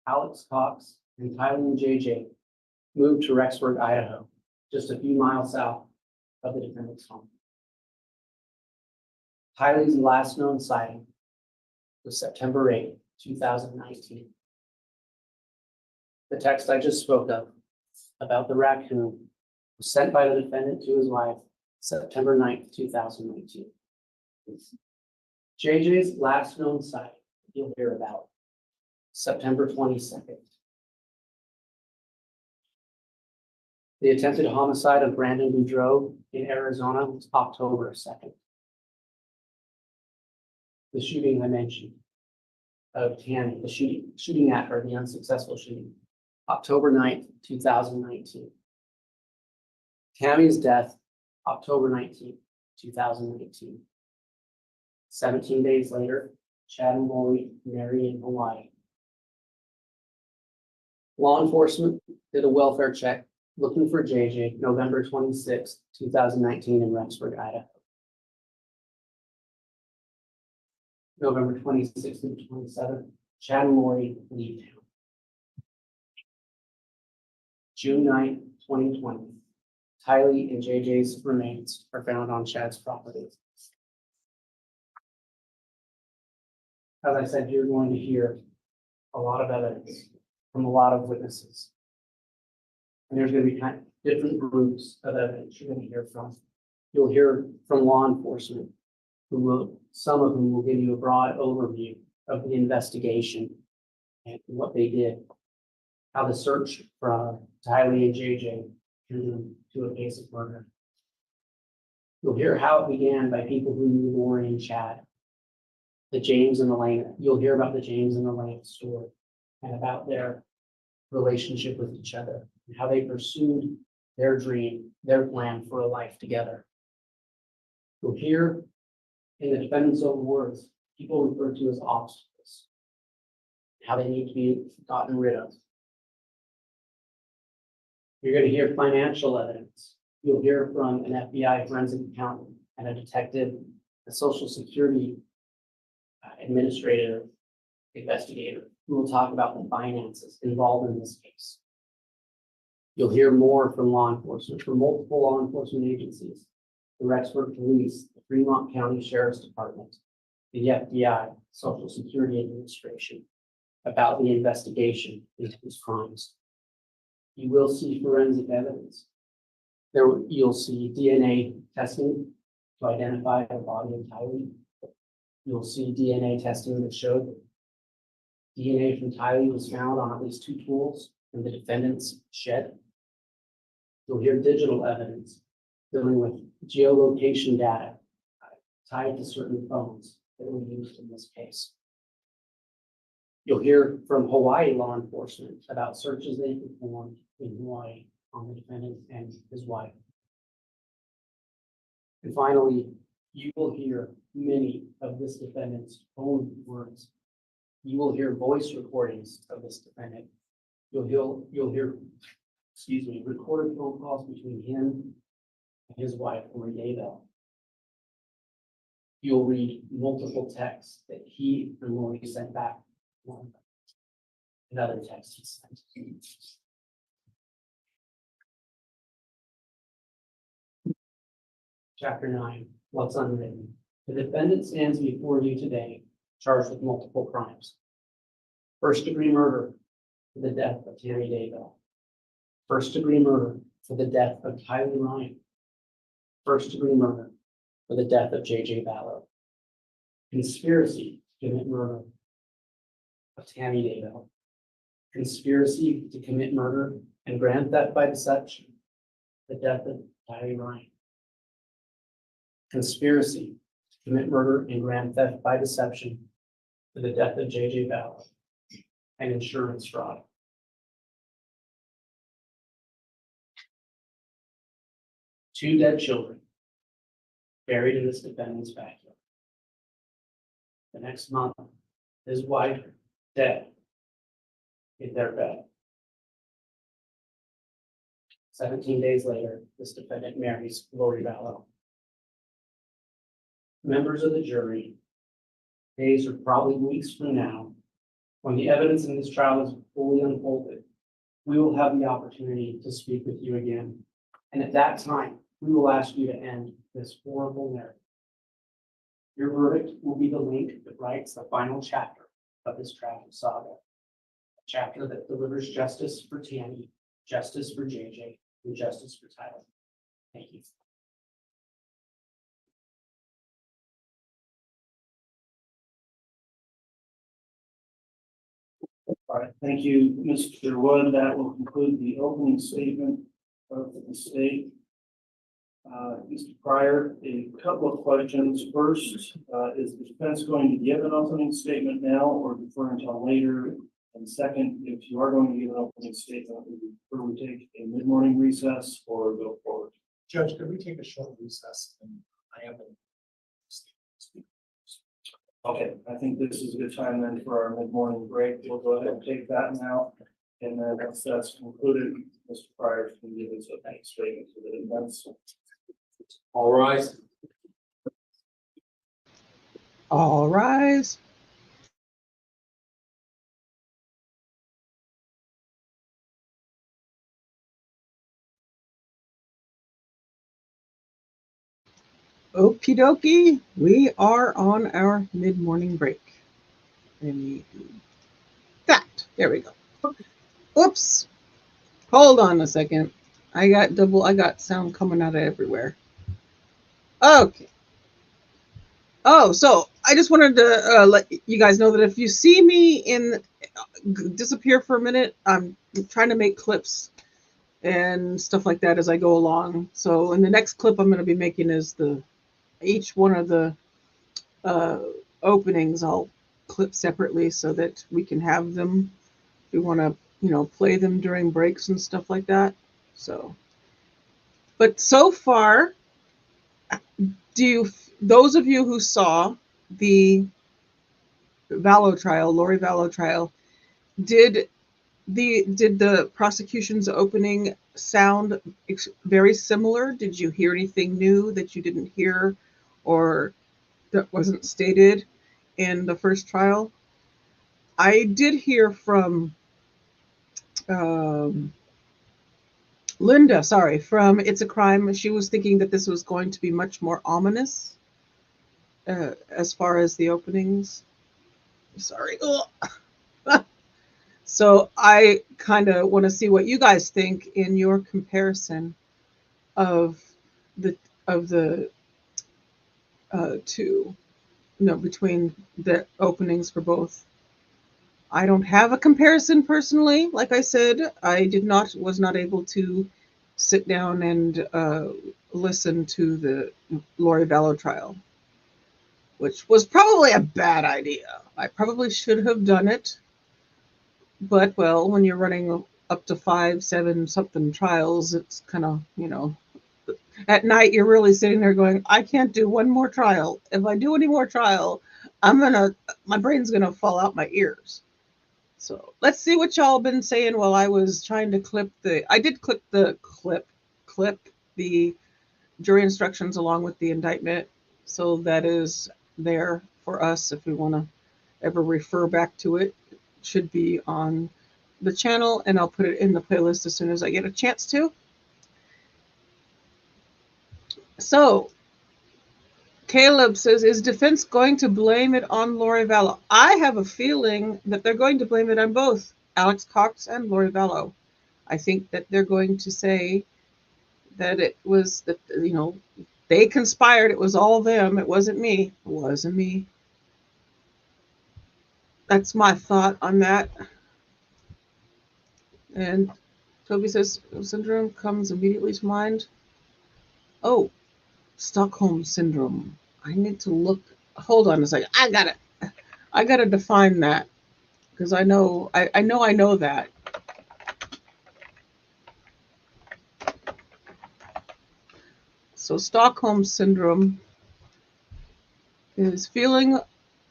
Speaker 5: Alex Cox, and Tylee and JJ moved to Rexburg, Idaho, just a few miles south of the defendant's home. Tylee's last known sighting was September 8, 2019. The text I just spoke of about the raccoon was sent by the defendant to his wife September 9, 2019. JJ's last known sighting you'll hear about September 22nd. The attempted homicide of Brandon Boudreaux in Arizona was October 2nd. The shooting I mentioned of Tammy, the shooting at her, the unsuccessful shooting, October 9th, 2019. Tammy's death, October 19th, 2019. 17 days later, Chad and Lori married in Hawaii. Law enforcement did a welfare check looking for JJ November 26, 2019 in Rexburg, Idaho. November 26th and 27th, Chad and Lori leave town. June 9th, 2020, Tylee and JJ's remains are found on Chad's property. As I said, you're going to hear a lot of evidence from a lot of witnesses. And there's going to be kind of different groups of evidence you're going to hear from. You'll hear from law enforcement, some of whom will give you a broad overview of the investigation and what they did, how the search for Tylee and JJ drew to a case of murder. You'll hear how it began by people who knew Lori and Chad, the James and Elaine. You'll hear about the James and Elaine story and about their relationship with each other and how they pursued their dream, their plan for a life together. You'll hear in the defendant's own words, people referred to as obstacles, how they need to be gotten rid of. You're going to hear financial evidence. You'll hear from an FBI forensic accountant and a detective, a Social Security administrator, investigator, who will talk about the finances involved in this case. You'll hear more from law enforcement, from multiple law enforcement agencies, the Rexburg Police, the Fremont County Sheriff's Department, the FBI, Social Security Administration, about the investigation into these crimes. You will see forensic evidence. You'll see DNA testing to identify the body of Tylee. You'll see DNA testing that showed that DNA from Tylee was found on at least 2 tools in the defendant's shed. You'll hear digital evidence dealing with geolocation data tied to certain phones that were used in this case. You'll hear from Hawaii law enforcement about searches they performed in Hawaii on the defendant and his wife. And finally, you will hear many of this defendant's own words. You will hear voice recordings of this defendant. You'll hear, recorded phone calls between him and his wife, Guy Daybell. You'll read multiple texts that he and Lori sent back. Another text he sent. Chapter 9, what's unwritten. The defendant stands before you today, charged with multiple crimes. First-degree murder for the death of Tammy Daybell. First-degree murder for the death of Tyler Ryan. First-degree murder for the death of J.J. Vallow. Conspiracy to commit murder of Tammy Daybell. Conspiracy to commit murder and grand theft by deception, the death of Tyler Ryan. Conspiracy to commit murder and grand theft by deception for the death of J.J. Vallow, and insurance fraud. Two dead children buried in this defendant's backyard. The next month, his wife dead in their bed. 17 days later, this defendant marries Lori Vallow. Members of the jury, days or probably weeks from now, when the evidence in this trial is fully unfolded, we will have the opportunity to speak with you again. And at that time, we will ask you to end this horrible narrative. Your verdict will be the link that writes the final chapter of this tragic saga. A chapter that delivers justice for Tammy, justice for JJ, and justice for Tyler. Thank you.
Speaker 2: All right, thank you, Mr. Wood. That will conclude the opening statement of the state. Mr. Pryor, a couple of questions. First, is the defense going to give an opening statement now or defer until later? And second, if you are going to give an opening statement, would you prefer we take a mid-morning recess or go forward?
Speaker 4: Judge, could we take a short recess? And I have a
Speaker 2: Okay, I think this is a good time then for our mid-morning break. We'll go ahead and take that now. And then once that's concluded, Mr. Pryor can give us a statement to the defense.
Speaker 4: All rise.
Speaker 1: All rise. Okie dokie, we are on our mid-morning break. Let me do that. There we go. Oops. Hold on a second. I got sound coming out of everywhere. Okay. Oh, so I just wanted to let you guys know that if you see me disappear for a minute, I'm trying to make clips and stuff like that as I go along. So in the next clip I'm going to be making is each one of the openings I'll clip separately so that we can have them if we want to, play them during breaks and stuff like that. So, but so far, those of you who saw the Vallow trial, Lori Vallow trial, did the prosecution's opening sound very similar? Did you hear anything new that you didn't hear or that wasn't stated in the first trial? I did hear from Linda, from It's a Crime. She was thinking that this was going to be much more ominous as far as the openings. Sorry. So I kind of want to see what you guys think in your comparison of the two, between the openings for both. I don't have a comparison personally. Like I said, I was not able to sit down and listen to the Lori Vallow trial, which was probably a bad idea. I probably should have done it But well, when you're running up to 5, 7 something trials, it's kind of, at night you're really sitting there going, I can't do one more trial. If I do any more trial, my brain's gonna fall out my ears. So let's see what y'all been saying while I was trying to I did clip the jury instructions along with the indictment. So that is there for us if we want to ever refer back to it. It should be on the channel, and I'll put it in the playlist as soon as I get a chance to. So Caleb says, is defense going to blame it on Lori Vallow? I have a feeling that they're going to blame it on both Alex Cox and Lori Vallow. I think that they're going to say that it was that, they conspired. It was all them. It wasn't me. It wasn't me. That's my thought on that. And Toby says, syndrome comes immediately to mind. Oh, Stockholm syndrome. I need to look. Hold on a second. I gotta define that because I know that. So Stockholm syndrome is feeling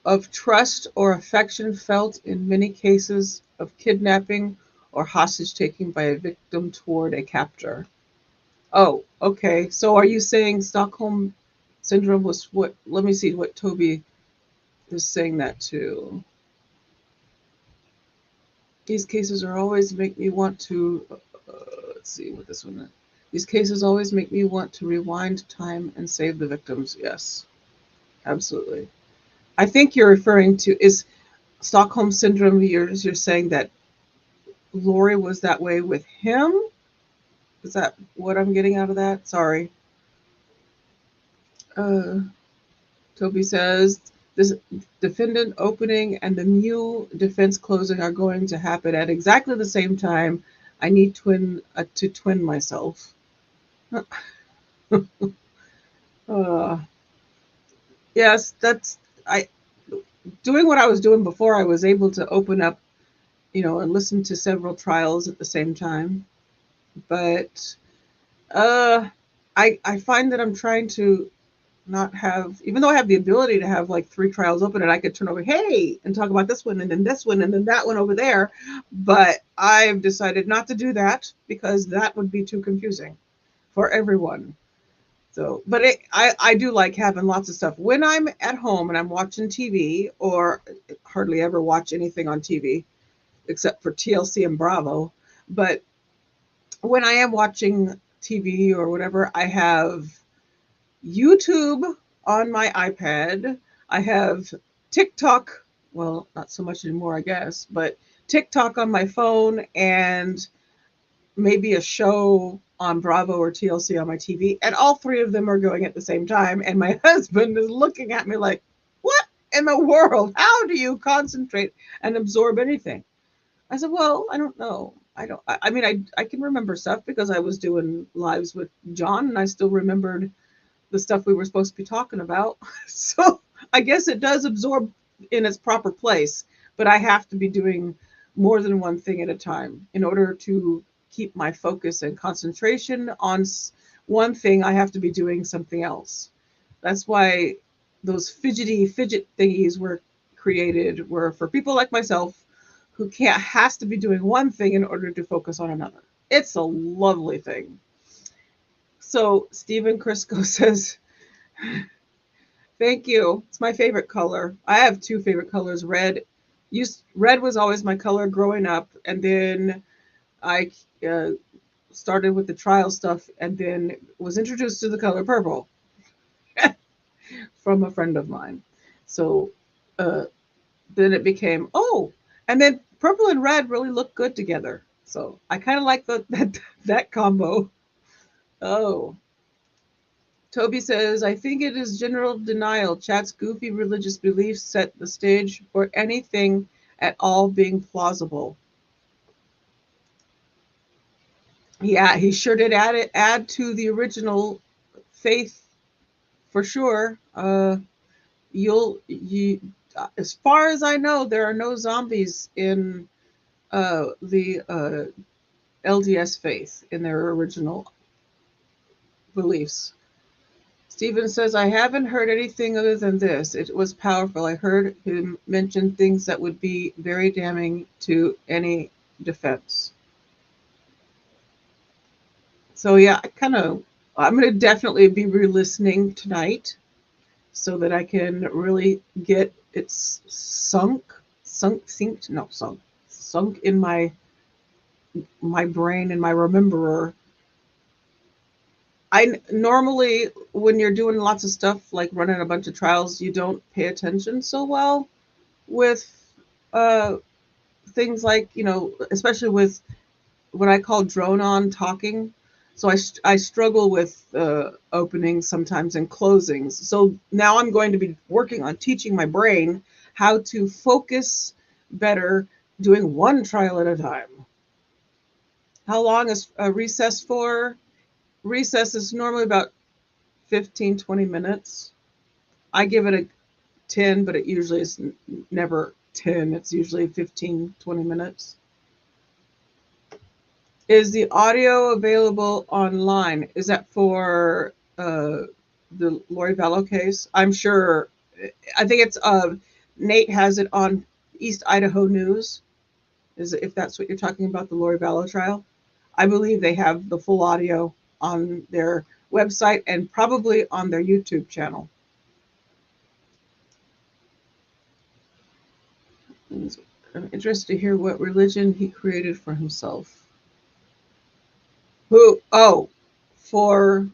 Speaker 1: of trust or affection felt in many cases of kidnapping or hostage taking by a victim toward a captor. Oh, okay. So are you saying Stockholm syndrome was what? Let me see what Toby is saying that to. These cases are always make me want to. Let's see what this one is. These cases always make me want to rewind time and save the victims. Yes, absolutely. I think you're referring to is Stockholm syndrome. You're saying that Lori was that way with him. Is that what I'm getting out of that? Sorry. Uh, Toby says this defendant opening and the new defense closing are going to happen at exactly the same time. I need to twin myself. uh, yes, that's I doing what I was doing before. I was able to open up, and listen to several trials at the same time. But uh, I find that I'm trying to not have, even though I have the ability to have like 3 trials open and I could turn over, hey, and talk about this one and then this one and then that one over there. But I've decided not to do that because that would be too confusing for everyone. So, but I do like having lots of stuff. When I'm at home and I'm watching TV, or hardly ever watch anything on TV except for TLC and Bravo. But when I am watching TV or whatever, I have YouTube on my iPad. I have TikTok, well, not so much anymore, I guess, but TikTok on my phone and maybe a show on Bravo or TLC on my TV. And all 3 of them are going at the same time. And my husband is looking at me like, what in the world? How do you concentrate and absorb anything? I said, well, I don't know. I mean, I can remember stuff because I was doing lives with John and I still remembered the stuff we were supposed to be talking about. So I guess it does absorb in its proper place, but I have to be doing more than one thing at a time in order to keep my focus and concentration on one thing. I have to be doing something else. That's why those fidget thingies were created, were for people like myself who has to be doing one thing in order to focus on another. It's a lovely thing. So Stephen Crisco says, thank you. It's my favorite color. I have 2 favorite colors. Red was always my color growing up, and then I started with the trial stuff, and then was introduced to the color purple from a friend of mine. So uh, then it became, and then purple and red really look good together. So I kind of like that combo. Oh, Toby says, I think it is general denial. Chat's goofy religious beliefs set the stage for anything at all being plausible. Yeah, he sure did add to the original faith for sure. You, as far as I know, there are no zombies in the LDS faith in their original beliefs. Stephen says, I haven't heard anything other than this. It was powerful. I heard him mention things that would be very damning to any defense. So yeah, I'm going to definitely be re-listening tonight so that I can really get it sunk in my brain and my rememberer. I normally, when you're doing lots of stuff like running a bunch of trials, you don't pay attention so well with uh, things like, especially with what I call drone on talking. So I struggle with openings sometimes and closings. So now I'm going to be working on teaching my brain how to focus better doing one trial at a time. How long is a recess for? Recess is normally about 15, 20 minutes. I give it a 10, but it usually is never 10. It's usually 15, 20 minutes. Is the audio available online? Is that for the Lori Vallow case? I'm sure. I think it's Nate has it on East Idaho News. If that's what you're talking about, the Lori Vallow trial. I believe they have the full audio on their website and probably on their YouTube channel. I'm interested to hear what religion he created for himself. Who? Oh, for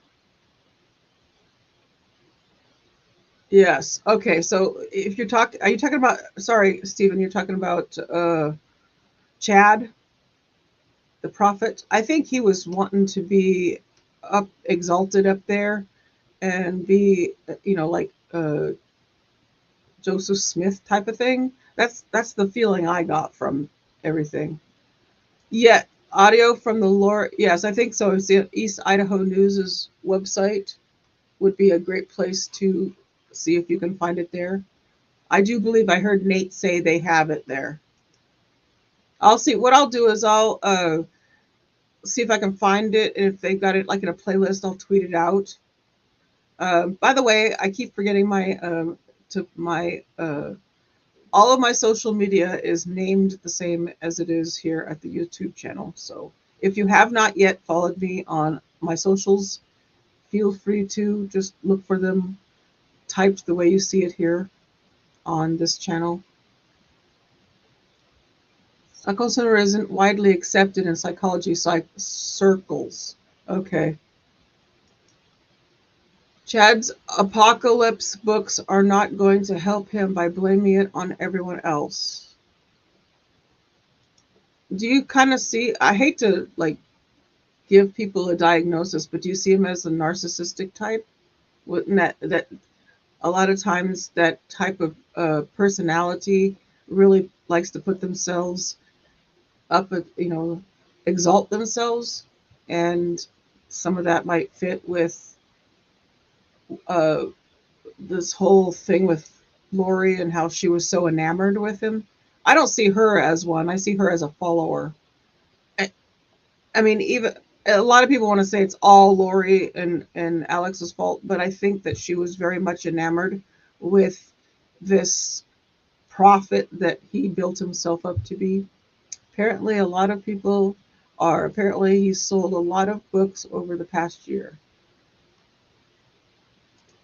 Speaker 1: yes. Okay. So if are you talking about? Sorry, Stephen. You're talking about Chad, the prophet. I think he was wanting to be exalted up there, and be, like Joseph Smith type of thing. That's the feeling I got from everything. Yeah, audio from the Lord. Yes, I think so. It's the East Idaho News's website would be a great place to see if you can find it there. I do believe I heard Nate say they have it there. I'll see. What I'll do is I'll see if I can find it, and if they've got it like in a playlist, I'll tweet it out. By the way, I keep forgetting my all of my social media is named the same as it is here at the YouTube channel. So if you have not yet followed me on my socials, feel free to just look for them typed the way you see it here on this channel. Psychosis isn't widely accepted in psychology circles. Okay. Chad's apocalypse books are not going to help him by blaming it on everyone else. Do you kind of see? I hate to give people a diagnosis, but do you see him as a narcissistic type? Wouldn't that a lot of times that type of personality really likes to put themselves up, exalt themselves, and some of that might fit with uh, this whole thing with Lori and how she was so enamored with him. I don't see her as one. I see her as a follower. I mean, even a lot of people want to say it's all Lori and Alex's fault, but I think that she was very much enamored with this prophet that he built himself up to be. Apparently, a lot of people are. Apparently, he sold a lot of books over the past year.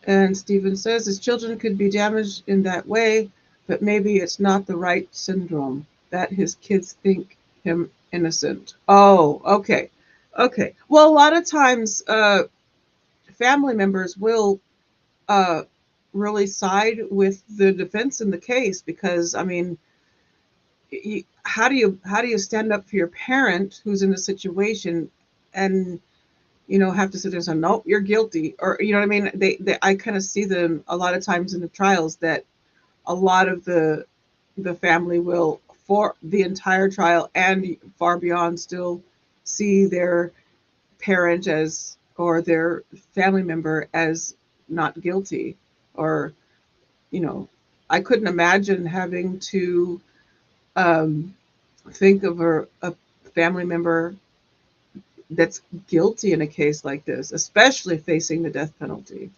Speaker 1: And Stephen says his children could be damaged in that way, but maybe it's not the right syndrome that his kids think him innocent. Oh, okay. Okay. Well, a lot of times family members will uh, really side with the defense in the case because, I mean, how do you stand up for your parent who's in a situation and have to sit there and say, nope, you're guilty, or you know what I mean? I kind of see them a lot of times in the trials that a lot of the family will, for the entire trial and far beyond, still see their parent as, or their family member as, not guilty. Or I couldn't imagine having to um think of a family member that's guilty in a case like this, especially facing the death penalty.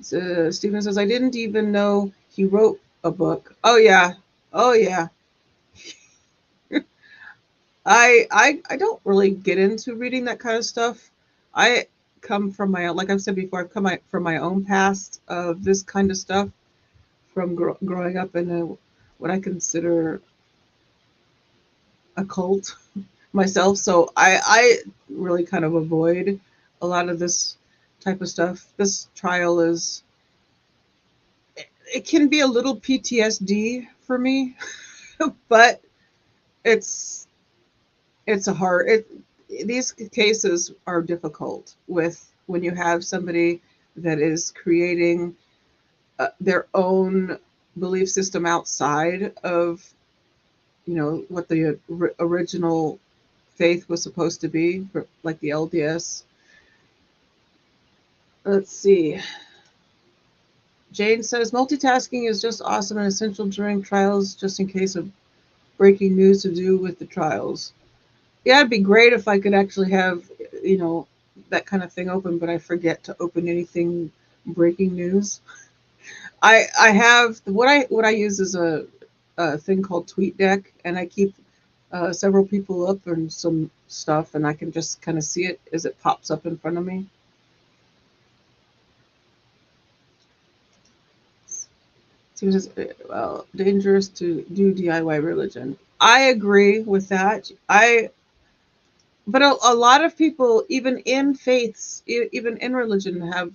Speaker 1: So Stephen says, I didn't even know he wrote a book. Oh yeah. Oh yeah. I don't really get into reading that kind of stuff. I come from my, like I've said before, I've come from my own past of this kind of stuff from growing up in what I consider a cult myself. So I really kind of avoid a lot of this type of stuff. This trial is, it can be a little PTSD for me, but it's it's a hard it these cases are difficult with when you have somebody that is creating their own belief system outside of what the original faith was supposed to be, like the LDS. Let's see. Jane says multitasking is just awesome and essential during trials, just in case of breaking news to do with the trials. Yeah, it'd be great if I could actually have, you know, that kind of thing open, but I forget to open anything breaking news. I have what I use is a thing called TweetDeck, and I keep several people up and some stuff, and I can just kind of see it as it pops up in front of me. Seems well dangerous to do DIY religion. I agree with that. But a lot of people, even in faiths, even in religion, have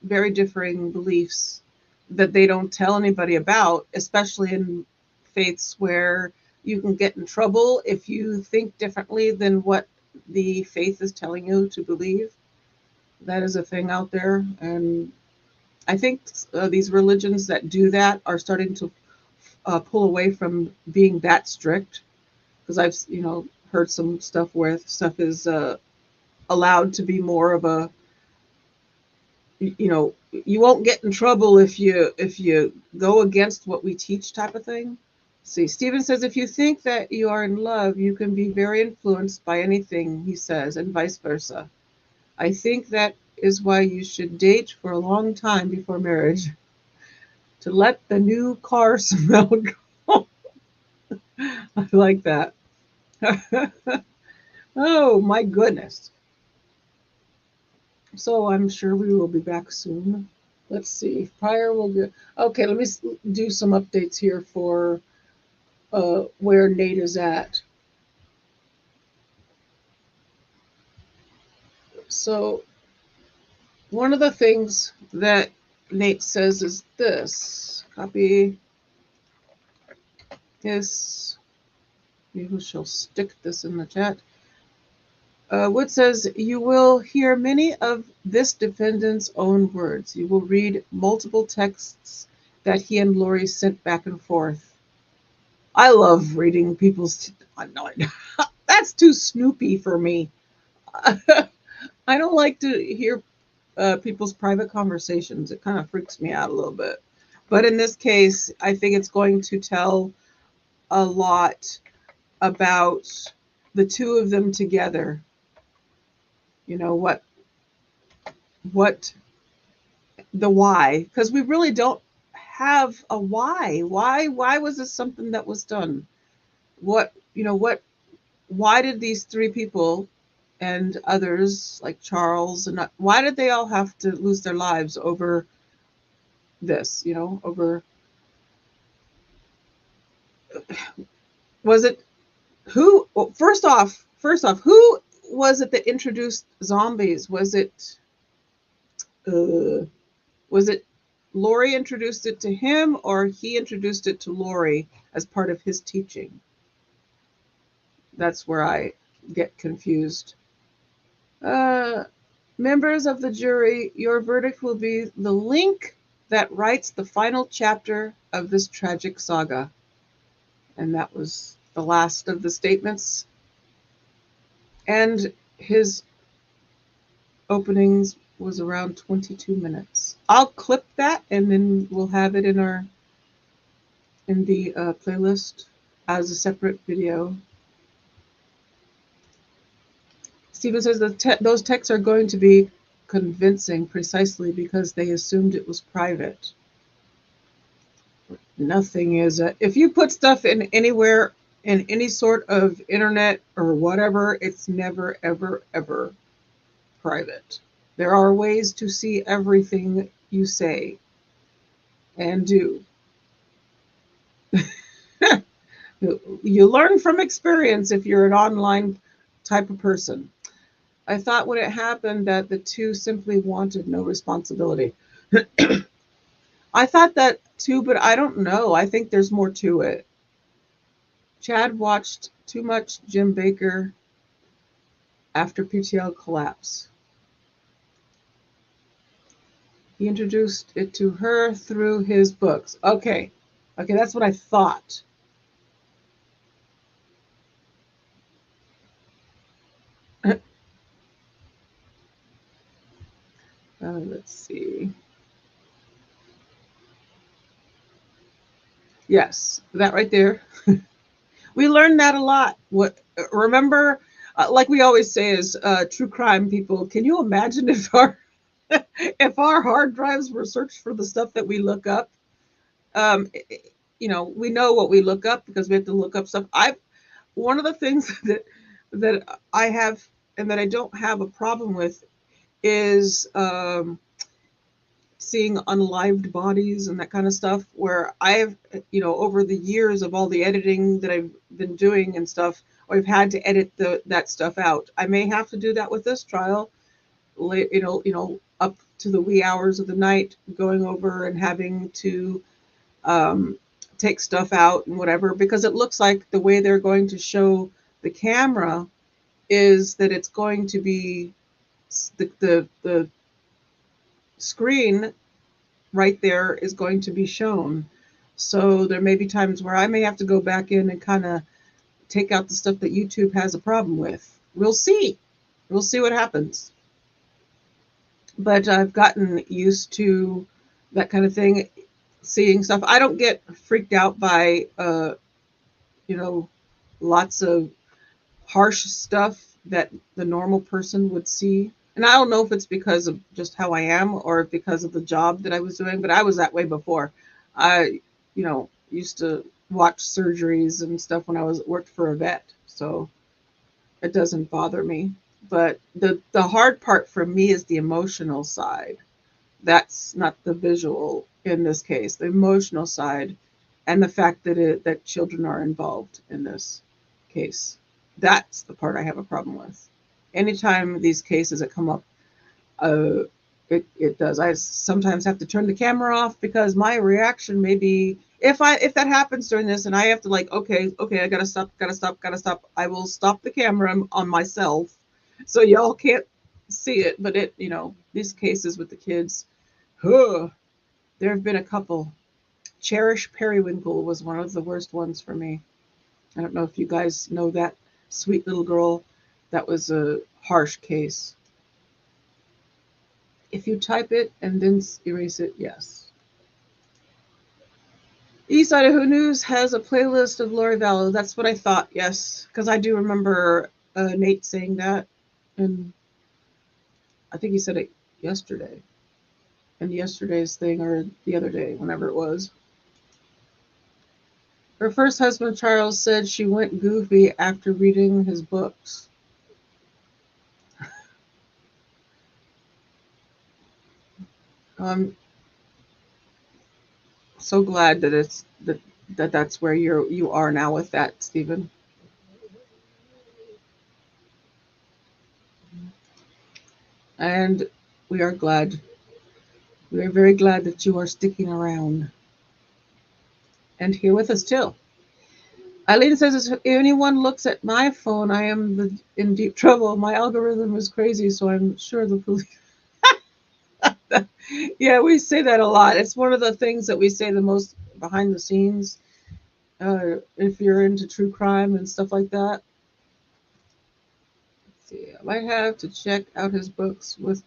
Speaker 1: very differing beliefs that they don't tell anybody about, especially in faiths where you can get in trouble if you think differently than what the faith is telling you to believe. That is a thing out there. And I think these religions that do that are starting to pull away from being that strict, because I've heard some stuff where stuff is allowed to be more of a, you won't get in trouble if you go against what we teach type of thing. See, Stephen says, if you think that you are in love, you can be very influenced by anything he says, and vice versa. I think that is why you should date for a long time before marriage, to let the new car smell go. I like that. Oh my goodness. So I'm sure we will be back soon. Let's see. Prior will get. Okay, let me do some updates here for where Nate is at. So one of the things that Nate says is this. Copy this. Maybe she'll stick this in the chat. Wood says, you will hear many of this defendant's own words. You will read multiple texts that he and Lori sent back and forth. I love reading people's. No, that's too snoopy for me. I don't like to hear people's private conversations. It kind of freaks me out a little bit. But in this case, I think it's going to tell a lot about the two of them together. You know, what the why, because we really don't have a why. Why was this something that was done? Why did these three people and others like Charles, and why did they all have to lose their lives over this? Over, was it who? Well, first off, who was it that introduced zombies? Uh, was it Lori introduced it to him, or he introduced it to Lori as part of his teaching? That's where I get confused. Members of the jury, your verdict will be the link that writes the final chapter of this tragic saga. And that was the last of the statements. And his openings was around 22 minutes. I'll clip that and then we'll have it in the playlist. as a separate video. Stephen says those texts are going to be convincing precisely because they assumed it was private. Nothing is. If you put stuff in anywhere in any sort of internet or whatever, it's never, ever, ever private. There are ways to see everything you say and do. You learn from experience if you're an online type of person. I thought when it happened that the two simply wanted no responsibility. I thought that too, but I don't know. I think there's more to it. Chad watched too much Jim Baker after PTL collapse. He introduced it to her through his books. Okay, that's what I thought. Let's see. Yes, that right there. We learned that a lot. Remember, like we always say, is true crime people. Can you imagine if our if our hard drives were searched for the stuff that we look up? We know what we look up because we have to look up stuff. One of the things that I have and that I don't have a problem with is seeing unlived bodies and that kind of stuff, where I've, over the years of all the editing that I've been doing and stuff, I've had to edit that stuff out. I may have to do that with this trial, up to the wee hours of the night, going over and having to take stuff out and whatever, because it looks like the way they're going to show the camera is that it's going to be the screen right there is going to be shown. So there may be times where I may have to go back in and kind of take out the stuff that YouTube has a problem with. We'll see. We'll see what happens. But I've gotten used to that kind of thing, seeing stuff. I don't get freaked out by, lots of harsh stuff that the normal person would see. And I don't know if it's because of just how I am or because of the job that I was doing, but I was that way before. I, used to watch surgeries and stuff when I worked for a vet, so it doesn't bother me. But the hard part for me is the emotional side. That's not the visual in this case. The emotional side, and the fact that children are involved in this case. That's the part I have a problem with. Anytime these cases that come up, it does. I sometimes have to turn the camera off because my reaction may be, if that happens during this and I have to okay, I gotta stop. I will stop the camera on myself so y'all can't see it. But these cases with the kids, there have been a couple. Cherish Periwinkle was one of the worst ones for me. I don't know if you guys know that sweet little girl. That was a harsh case. If you type it and then erase it, yes. East Idaho News has a playlist of Lori Vallow. That's what I thought, yes. Because I do remember Nate saying that. And I think he said it yesterday. And yesterday's thing, or the other day, whenever it was. Her first husband, Charles, said she went goofy after reading his books. I'm so glad that that's where you are now with that, Stephen. And we are glad. We are very glad that you are sticking around and here with us too. Eileen says, if anyone looks at my phone, I am in deep trouble. My algorithm is crazy, so I'm sure the police. Yeah, we say that a lot. It's one of the things that we say the most behind the scenes. If you're into true crime and stuff like that. Let's see, I might have to check out his books with.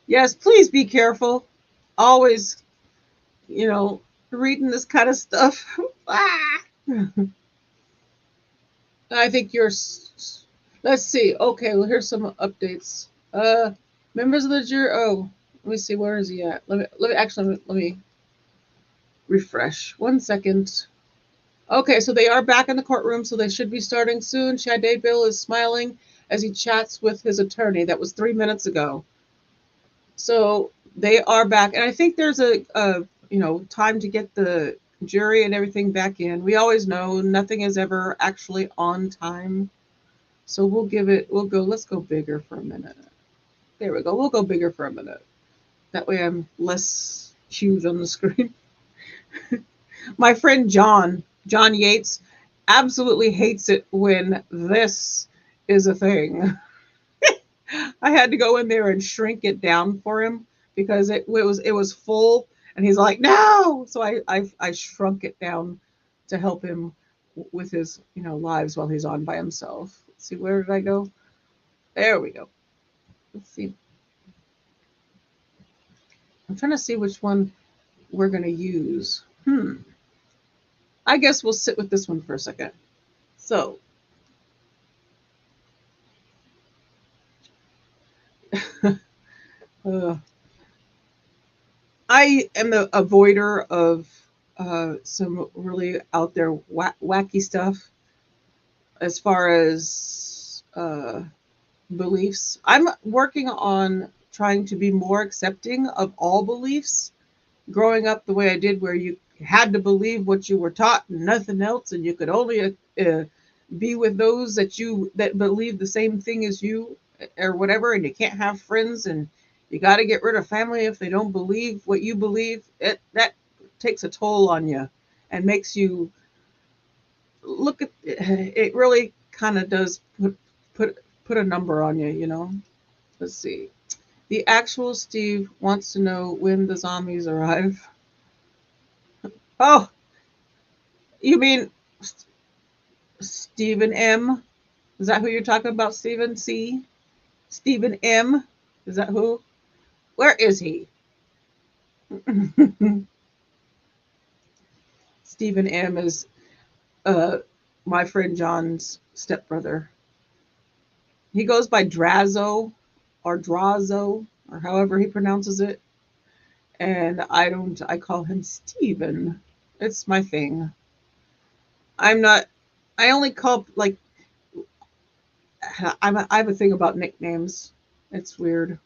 Speaker 1: Yes, please be careful. Always, reading this kind of stuff. Ah! I think you're. Let's see. Okay, well, here's some updates. Members of the jury. Oh, let me see. Where is he at? Let me refresh. 1 second. Okay, so they are back in the courtroom, so they should be starting soon. Guy Daybell is smiling as he chats with his attorney. That was 3 minutes ago. So they are back, and I think there's a time to get the jury and everything back in. We always know nothing is ever actually on time, so we'll give it. We'll go. Let's go bigger for a minute. There we go. We'll go bigger for a minute. That way, I'm less huge on the screen. My friend John Yates, absolutely hates it when this is a thing. I had to go in there and shrink it down for him because it was full, and he's like, no. So I shrunk it down to help him with his lives while he's on by himself. Let's see, where did I go? There we go. Let's see. I'm trying to see which one we're going to use. I guess we'll sit with this one for a second. So uh, I am the avoider of some really out there wacky stuff as far as beliefs. I'm working on trying to be more accepting of all beliefs. Growing up the way I did, where you had to believe what you were taught and nothing else, and you could only be with those that believe the same thing as you or whatever, and you can't have friends, and you got to get rid of family if they don't believe what you believe. That takes a toll on you and makes you look at it. Really kind of does put a number on you. Let's see. The actual Steve wants to know when the zombies arrive. Oh, you mean Stephen M? Is that who you're talking about? Stephen C? Stephen M? Is that who? Where is he? Stephen M is uh, my friend John's stepbrother. He goes by Drazo or Drazo or however he pronounces it. And I don't, I call him Stephen. It's my thing. I'm not, I only call, like, I have a thing about nicknames. It's weird.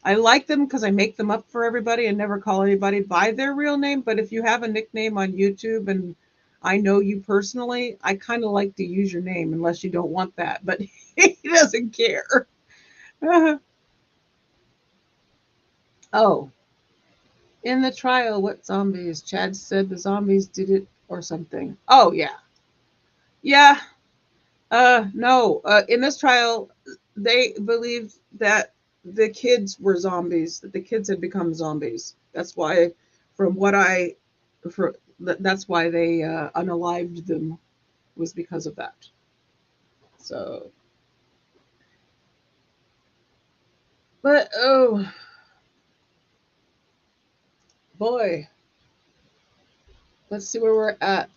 Speaker 1: I like them because I make them up for everybody and never call anybody by their real name. But if you have a nickname on YouTube and I know you personally, I kind of like to use your name unless you don't want that. But he doesn't care. Oh, in the trial, what zombies? Chad said the zombies did it or something. Oh, yeah. Yeah. No. In this trial, they believed that the kids were zombies, that the kids had become zombies. That's why, from what I, for that's why they unalived them, was because of that. So, but oh boy, let's see where we're at.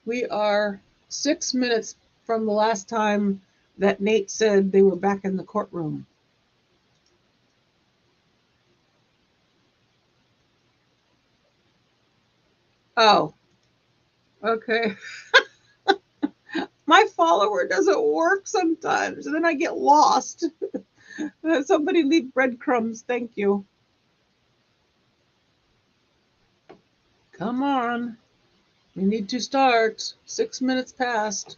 Speaker 1: We are 6 minutes from the last time that Nate said they were back in the courtroom. Oh, okay. My follower doesn't work sometimes, and then I get lost. Somebody leave breadcrumbs. Thank you. Come on. We need to start. 6 minutes past.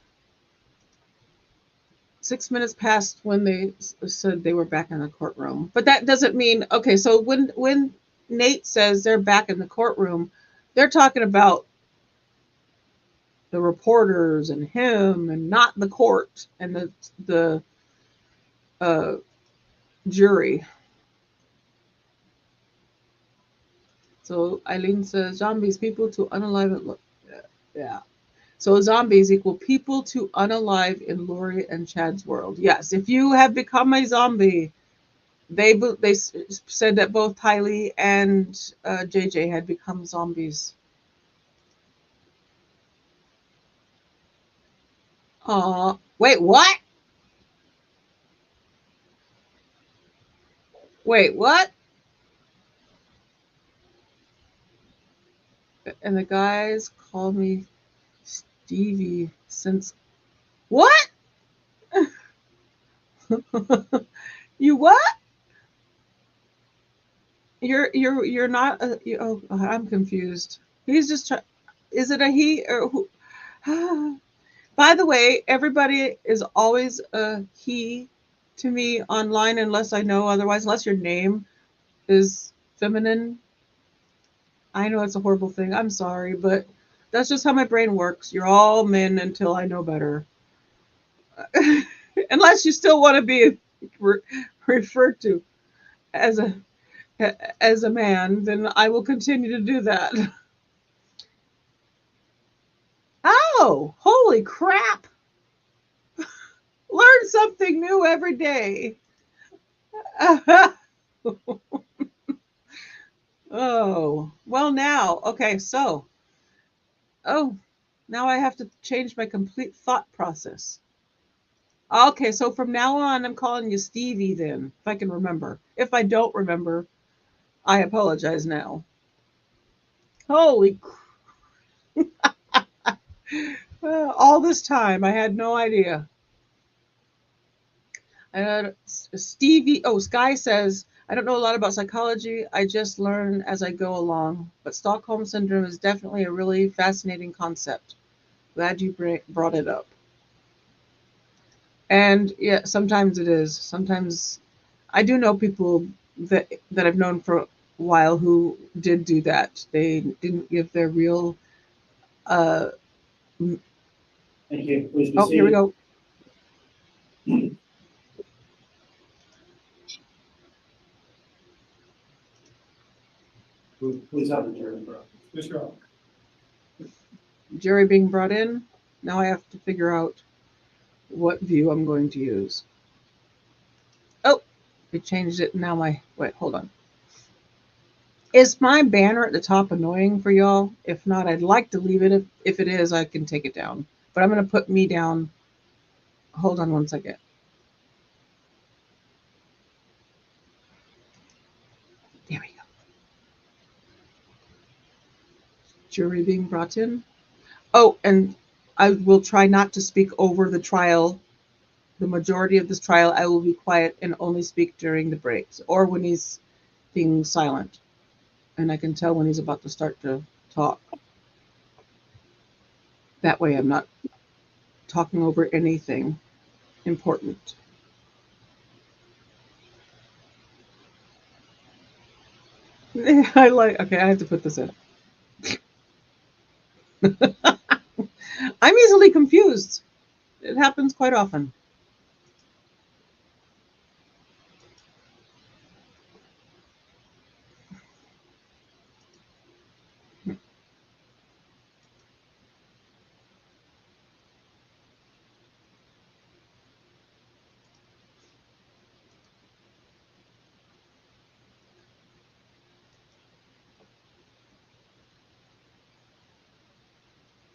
Speaker 1: 6 minutes past when they said they were back in the courtroom. But that doesn't mean, okay, so when Nate says they're back in the courtroom, they're talking about the reporters and him and not the court and the uh, jury. So Eileen says zombies, people to unalive and look. Yeah. So zombies equal people to unalive in Lori and Chad's world. Yes, if you have become a zombie, they said that both Tylee and JJ had become zombies. Aw, wait, what? Wait, what? And the guys call me Stevie since what? You what? You're not oh, I'm confused. He's just trying. Is it a he or who? By the way, everybody is always a he to me online unless I know otherwise, unless your name is feminine. I know it's a horrible thing. I'm sorry, but that's just how my brain works. You're all men until I know better. Unless you still want to be re- referred to as a man, then I will continue to do that. Oh, holy crap. Learn something new every day. Oh, well now. Okay, so, oh, now I have to change my complete thought process. Okay, so from now on, I'm calling you Stevie then, if I can remember. If I don't remember, I apologize now. Holy, all this time, I had no idea. Stevie, oh, Sky says, I don't know a lot about psychology. I just learn as I go along. But Stockholm Syndrome is definitely a really fascinating concept. Glad you brought it up. And yeah, sometimes it is. Sometimes I do know people that I've known for a while who did do that. They didn't give their real. Uh,
Speaker 2: Thank you. Please be
Speaker 1: oh, here we
Speaker 2: seated.
Speaker 1: go.
Speaker 2: Please have the jury, bro.
Speaker 4: Commissioner,
Speaker 1: Jury being brought in. Now I have to figure out what view I'm going to use. Oh, it changed it. Now my wait. Hold on. Is my banner at the top annoying for y'all? If not, I'd like to leave it. If it is, I can take it down. But I'm going to put me down. Hold on one second. There we go. Jury being brought in. Oh, and I will try not to speak over the trial. The majority of this trial, I will be quiet and only speak during the breaks or when he's being silent. And I can tell when he's about to start to talk. That way, I'm not talking over anything important. I like, okay, I have to put this in. I'm easily confused. It happens quite often.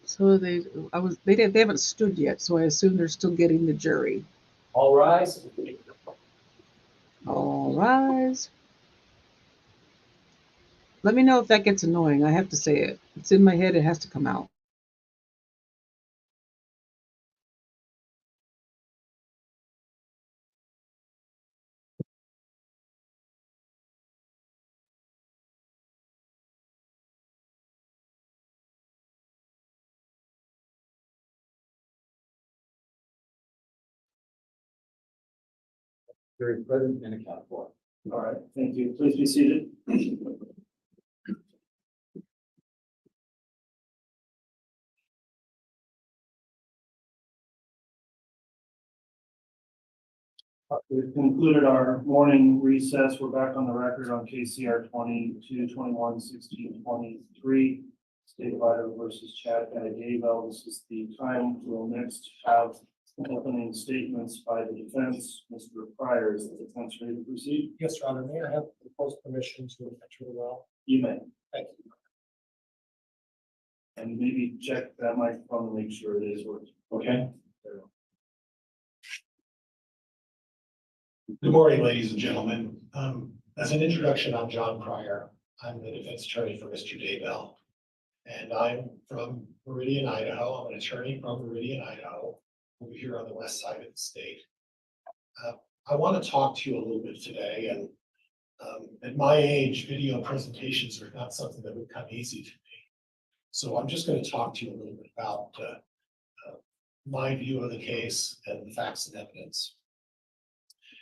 Speaker 1: So they haven't stood yet, so I assume they're still getting the jury.
Speaker 4: all rise.
Speaker 1: All rise. Let me know if that gets annoying. I have to say it. It's in my head. It has to come out.
Speaker 4: Very present and accounted for.
Speaker 2: All right, thank you. Please be seated. We've concluded our morning recess. We're back on the record on KCR 22-21-16-23. State of Idaho versus Chad Guy Daybell. This is the time we'll next have opening statements by the defense. Mr. Pryor, is the defense ready to proceed?
Speaker 4: Yes, Your Honor, may I have the post permission to enter the well?
Speaker 2: You may.
Speaker 4: Thank you.
Speaker 2: And maybe check that microphone to make sure it is working. Okay.
Speaker 4: Good morning, ladies and gentlemen. As an introduction, I'm John Pryor. I'm the defense attorney for Mr. Daybell. And I'm from Meridian, Idaho. I'm an attorney from Meridian, Idaho, over here on the west side of the state. I want to talk to you a little bit today, and at my age, video presentations are not something that would come easy to me. So I'm just going to talk to you a little bit about my view of the case and the facts and evidence.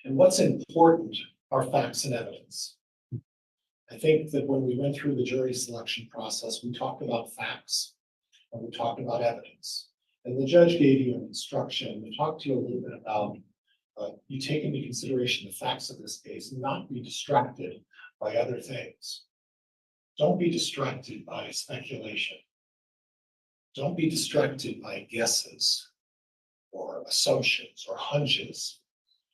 Speaker 4: And what's important are facts and evidence. I think that when we went through the jury selection process, we talked about facts and we talked about evidence. And the judge gave you an instruction to talk to you a little bit about you take into consideration the facts of this case and not be distracted by other things. Don't be distracted by speculation. Don't be distracted by guesses or assumptions or hunches.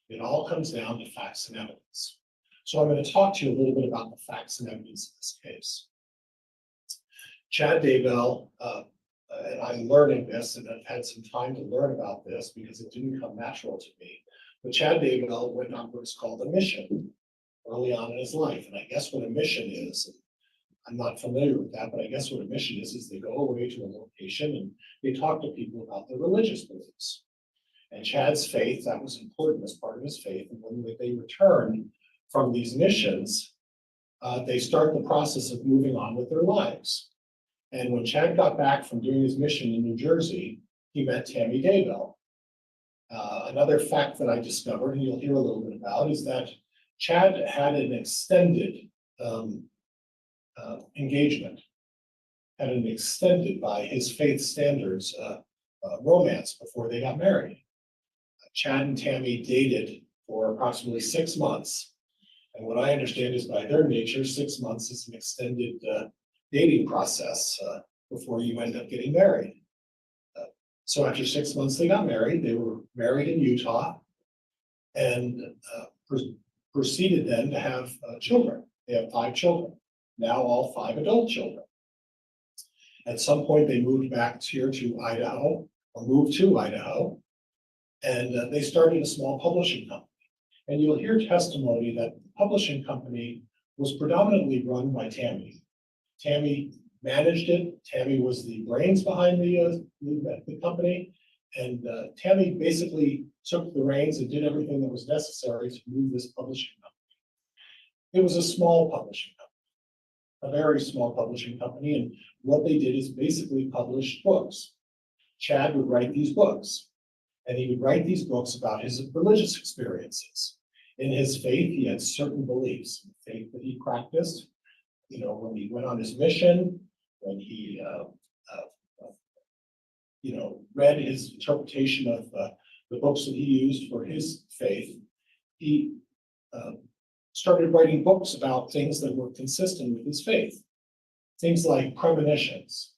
Speaker 4: It all comes down to facts and evidence. So I'm going to talk to you a little bit about the facts and evidence in this case. Chad Daybell, and I'm learning this, and I've had some time to learn about this because it didn't come natural to me. But Chad Daybell went on what's called a mission early on in his life. And I guess what a mission is, I'm not familiar with that, but I guess what a mission is they go away to a location and they talk to people about their religious beliefs. And Chad's faith, that was important as part of his faith. And when they return from these missions, they start the process of moving on with their lives. And when Chad got back from doing his mission in New Jersey, he met Tammy Daybell. Another fact that I discovered, and you'll hear a little bit about, is that Chad had an extended engagement, had an extended by his faith standards romance before they got married. Chad and Tammy dated for approximately 6 months. And what I understand is by their nature, 6 months is an extended dating process before you end up getting married. So after 6 months, they got married. They were married in Utah and proceeded then to have children. They have 5 children, now all 5 adult children. At some point, they moved back here to Idaho, or moved to Idaho, and they started a small publishing company. And you'll hear testimony that the publishing company was predominantly run by Tammy. Tammy managed it. Tammy was the brains behind the company. And Tammy basically took the reins and did everything that was necessary to move this publishing company. It was a small publishing company, a very small publishing company. And what they did is basically publish books. Chad would write these books. And he would write these books about his religious experiences. In his faith, he had certain beliefs, the faith that he practiced. You know, when he went on his mission, when he, read his interpretation of the books that he used for his faith, he started writing books about things that were consistent with his faith. Things like premonitions.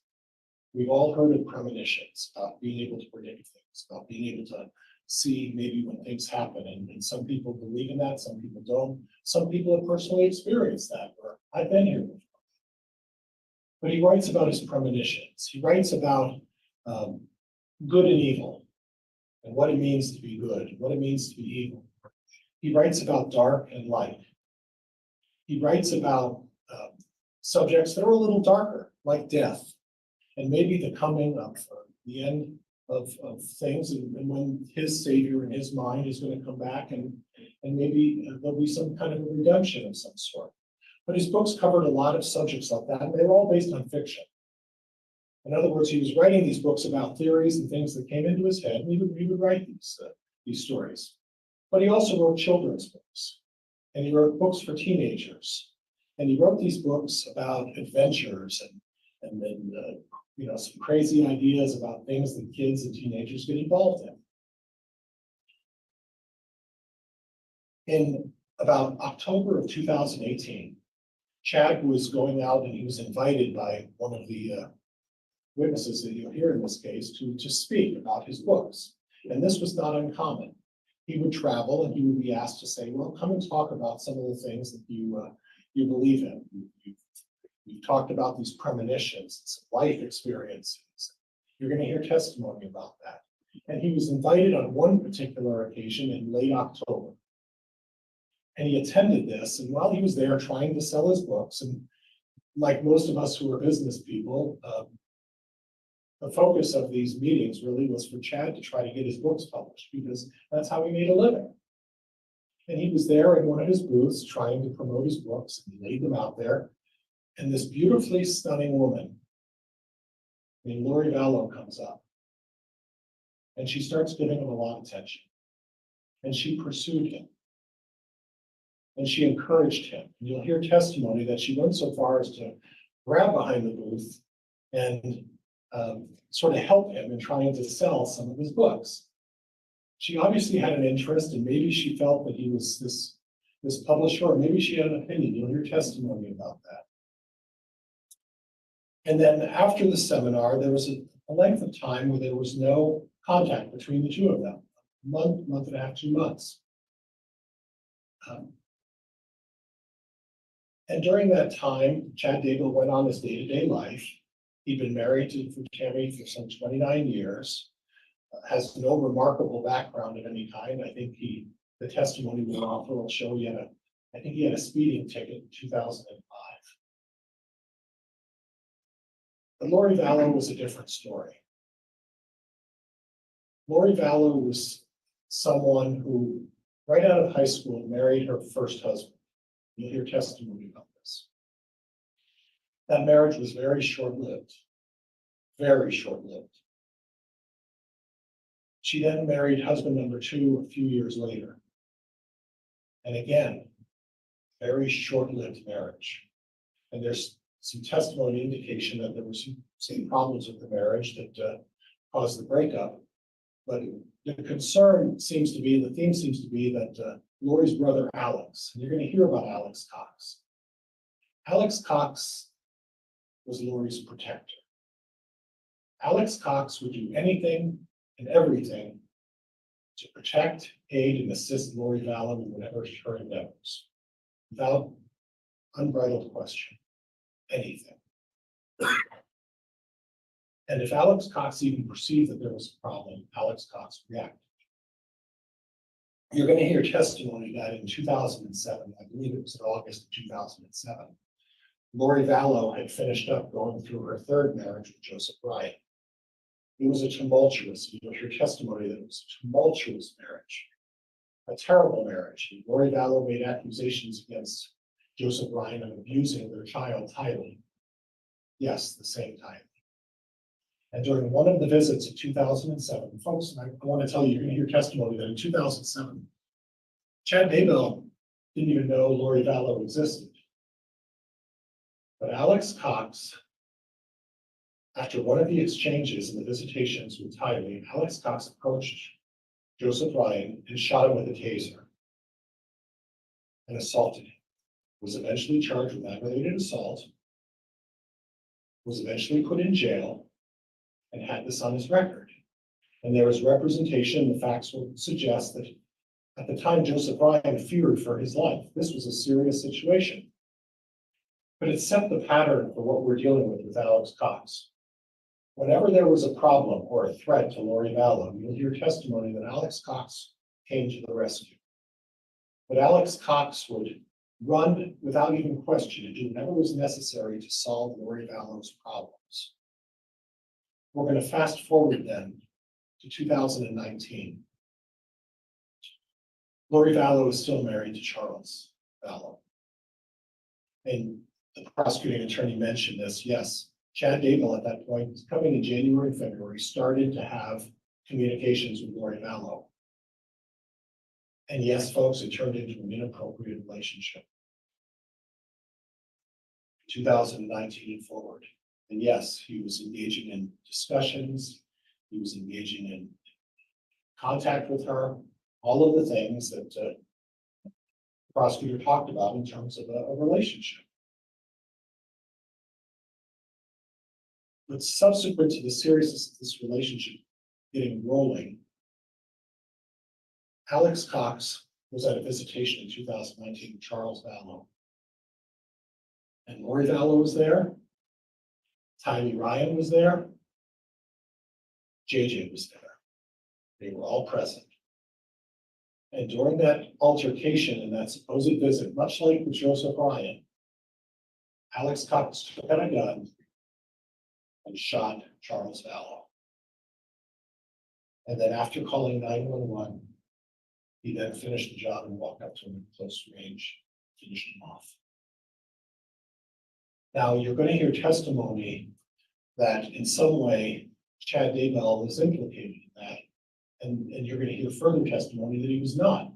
Speaker 4: We've all heard of premonitions, about being able to predict things, about being able to see maybe when things happen. And some people believe in that, some people don't. Some people have personally experienced that, or I've been here before. But he writes about his premonitions. He writes about good and evil, and what it means to be good, what it means to be evil. He writes about dark and light. He writes about subjects that are a little darker, like death, and maybe the coming of the end of things, and when his savior in his mind is going to come back, and maybe there'll be some kind of a redemption of some sort. But his books covered a lot of subjects like that, and they were all based on fiction. In other words, he was writing these books about theories and things that came into his head, and he would write these stories. But he also wrote children's books, and he wrote books for teenagers, and he wrote these books about adventures and then some crazy ideas about things that kids and teenagers get involved in. In about October of 2018, Chad was going out and he was invited by one of the witnesses that you'll hear in this case to speak about his books. And this was not uncommon. He would travel and he would be asked to say, well, come and talk about some of the things that you believe in. You've talked about these premonitions, some life experiences. You're going to hear testimony about that. And he was invited on one particular occasion in late October. And he attended this, and while he was there trying to sell his books, and like most of us who are business people, the focus of these meetings really was for Chad to try to get his books published, because that's how he made a living. And he was there in one of his booths trying to promote his books, and he laid them out there. And this beautifully stunning woman named Lori Vallow comes up. And she starts giving him a lot of attention. And she pursued him. And she encouraged him. And you'll hear testimony that she went so far as to grab behind the booth and sort of help him in trying to sell some of his books. She obviously had an interest, and maybe she felt that he was this publisher, or maybe she had an opinion. You'll hear testimony about that. And then after the seminar, there was a length of time where there was no contact between the two of them, a month and a half, 2 months. And during that time, Chad Daybell went on his day-to-day life. He'd been married to Tammy for some 29 years, has no remarkable background of any kind. I think the testimony we'll offer will show I think he had a speeding ticket in 2005. But Lori Vallow was a different story. Lori Vallow was someone who, right out of high school, married her first husband. You'll hear testimony about this. That marriage was very short-lived, very short-lived. She then married husband number 2 a few years later. And again, very short-lived marriage. And there's some testimony indication that there were some problems with the marriage that caused the breakup. But the concern seems to be, the theme seems to be that Lori's brother, Alex, and you're going to hear about Alex Cox. Alex Cox was Lori's protector. Alex Cox would do anything and everything to protect, aid, and assist Lori Vallow in whatever her endeavors, without unbridled question, anything. And if Alex Cox even perceived that there was a problem, Alex Cox reacted. You're going to hear testimony that in 2007, I believe it was in August of 2007, Lori Vallow had finished up going through her third marriage with Joseph Ryan. It was a tumultuous, you'll hear testimony that it was a tumultuous marriage, a terrible marriage. And Lori Vallow made accusations against Joseph Ryan of abusing their child, Tylee. Yes, the same Tylee. And during one of the visits of 2007, folks, and I want to tell you, you're going to hear testimony that in 2007, Chad Daybell didn't even know Lori Vallow existed. But Alex Cox, after one of the exchanges and the visitations with Tylee, Alex Cox approached Joseph Ryan and shot him with a taser and assaulted him. Was eventually charged with aggravated assault, was eventually put in jail, and had this on his record. And there was representation, the facts would suggest that at the time Joseph Ryan feared for his life. This was a serious situation. But it set the pattern for what we're dealing with Alex Cox. Whenever there was a problem or a threat to Lori Vallow, you'll hear testimony that Alex Cox came to the rescue. But Alex Cox would run without even question and do whatever was necessary to solve Lori Vallow's problems. We're going to fast forward then to 2019. Lori Vallow is still married to Charles Vallow. And the prosecuting attorney mentioned this. Yes, Chad Daybell at that point, coming in January and February, started to have communications with Lori Vallow. And yes, folks, it turned into an inappropriate relationship. 2019 forward. And yes, he was engaging in discussions. He was engaging in contact with her, all of the things that the prosecutor talked about in terms of a relationship. But subsequent to the seriousness of this relationship getting rolling, Alex Cox was at a visitation in 2019 with Charles Vallow. And Lori Vallow was there. Tammy Ryan was there. JJ was there. They were all present. And during that altercation and that supposed visit, much like with Joseph Ryan, Alex Cox took out a gun and shot Charles Vallow. And then after calling 911, he then finished the job and walked up to him at close range, finished him off. Now, you're going to hear testimony that in some way Chad Daybell was implicated in that, and you're going to hear further testimony that he was not.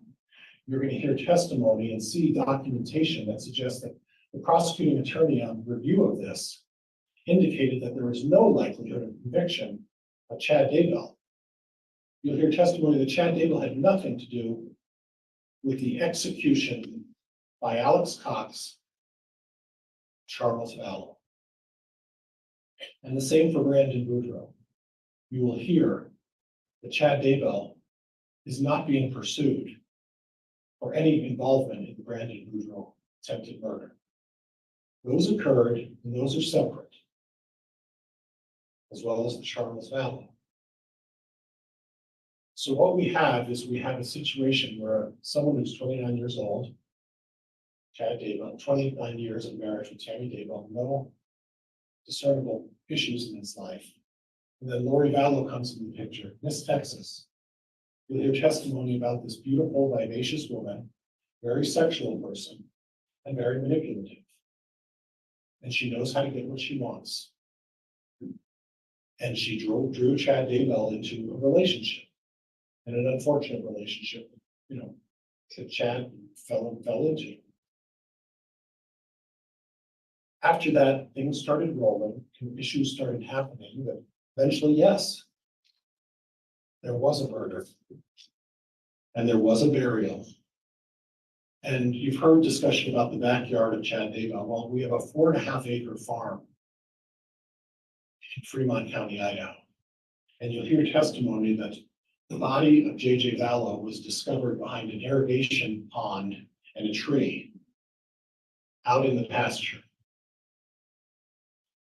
Speaker 4: You're going to hear testimony and see documentation that suggests that the prosecuting attorney on review of this indicated that there is no likelihood of conviction of Chad Daybell. You'll hear testimony that Chad Daybell had nothing to do with the execution by Alex Cox, Charles Vallow. And the same for Brandon Boudreaux. You will hear that Chad Daybell is not being pursued for any involvement in the Brandon Boudreaux attempted murder. Those occurred and those are separate, as well as the Charles Vallow. So what we have is we have a situation where someone who's 29 years old, Chad Daybell, 29 years of marriage with Tammy Daybell, no discernible issues in his life. And then Lori Vallow comes into the picture, Miss Texas. You'll hear testimony about this beautiful, vivacious woman, very sexual person, and very manipulative. And she knows how to get what she wants. And she drew Chad Daybell into a relationship, and an unfortunate relationship, that Chad fell into. After that, things started rolling, and issues started happening that eventually, yes, there was a murder and there was a burial. And you've heard discussion about the backyard of Chad Daybell. Well, we have a 4.5 acre farm in Fremont County, Idaho. And you'll hear testimony that the body of J.J. Vallow was discovered behind an irrigation pond and a tree out in the pasture.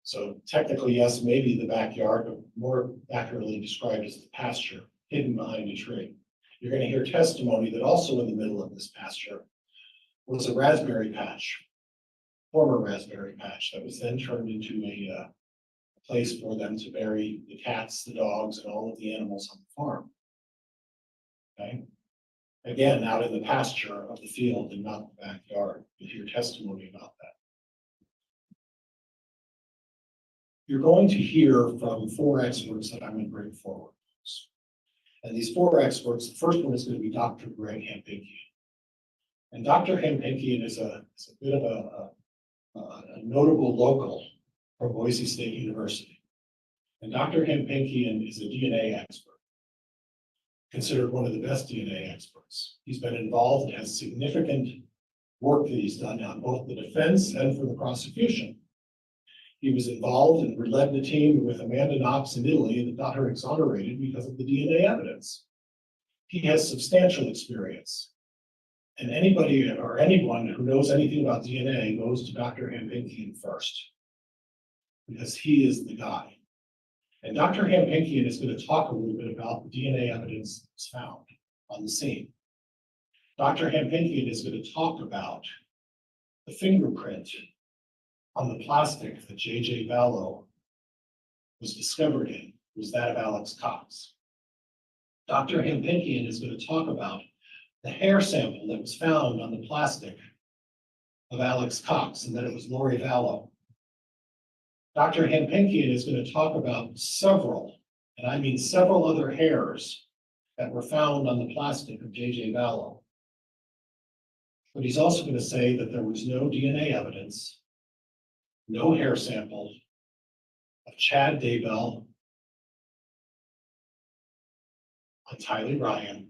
Speaker 4: So technically, yes, maybe the backyard, but more accurately described as the pasture, hidden behind a tree. You're going to hear testimony that also in the middle of this pasture was a raspberry patch, former raspberry patch, that was then turned into a place for them to bury the cats, the dogs, and all of the animals on the farm. Okay? Again, out in the pasture of the field and not the backyard. You'll hear testimony about that. You're going to hear from 4 experts that I'm going to bring forward. And these 4 experts, the first one is going to be Dr. Greg Hampikian. And Dr. Hampikian is a bit of a notable local from Boise State University. And Dr. Hampikian is a DNA expert, considered one of the best DNA experts. He's been involved and has significant work that he's done on both the defense and for the prosecution. He was involved and led the team with Amanda Knox in Italy that got her exonerated because of the DNA evidence. He has substantial experience. And anybody or anyone who knows anything about DNA goes to Dr. Hampikian first, because he is the guy. And Dr. Hampikian is going to talk a little bit about the DNA evidence that's found on the scene. Dr. Hampikian is going to talk about the fingerprint on the plastic that J.J. Vallow was discovered in, was that of Alex Cox. Dr. Hampikian is going to talk about the hair sample that was found on the plastic of Alex Cox, and that it was Lori Vallow. Dr. Hampikian is going to talk about several, and I mean several other hairs that were found on the plastic of J.J. Vallow. But he's also going to say that there was no DNA evidence, no hair sample of Chad Daybell on Tylee Ryan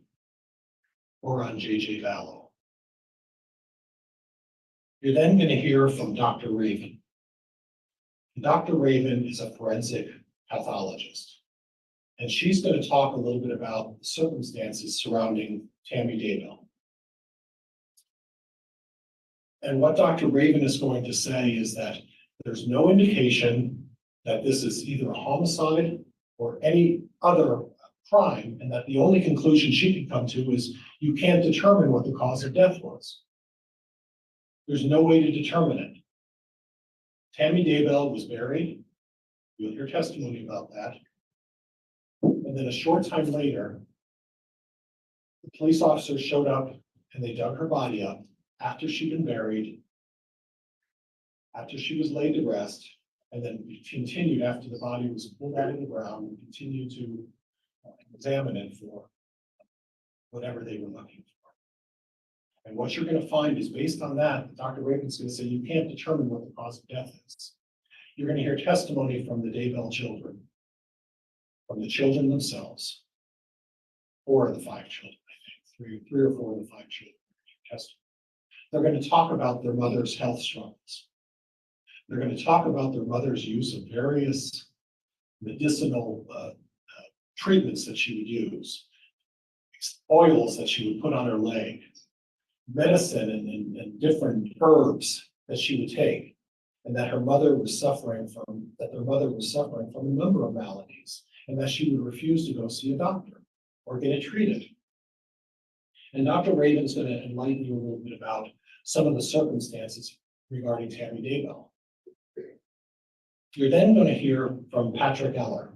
Speaker 4: or on J.J. Vallow. You're then going to hear from Dr. Raven. Dr. Raven is a forensic pathologist, and she's going to talk a little bit about the circumstances surrounding Tammy Daybell. And what Dr. Raven is going to say is that there's no indication that this is either a homicide or any other crime, and that the only conclusion she could come to is you can't determine what the cause of death was. There's no way to determine it. Tammy Daybell was buried. You'll hear testimony about that. And then a short time later, the police officers showed up and they dug her body up after she'd been buried, after she was laid to rest, and then continued after the body was pulled out of the ground and continued to examine it for whatever they were looking for. And what you're going to find is based on that, Dr. Raven's going to say you can't determine what the cause of death is. You're going to hear testimony from the Daybell children, from the children themselves. 4 of the 5 children, I think, three or four of the 5 children. They're going to talk about their mother's health struggles. They're going to talk about their mother's use of various medicinal treatments that she would use, oils that she would put on her leg, medicine and different herbs that she would take, and that her mother was suffering from, that their mother was suffering from a number of maladies, and that she would refuse to go see a doctor or get it treated. And Dr. Raven's going to enlighten you a little bit about some of the circumstances regarding Tammy Daybell. You're then going to hear from Patrick Eller.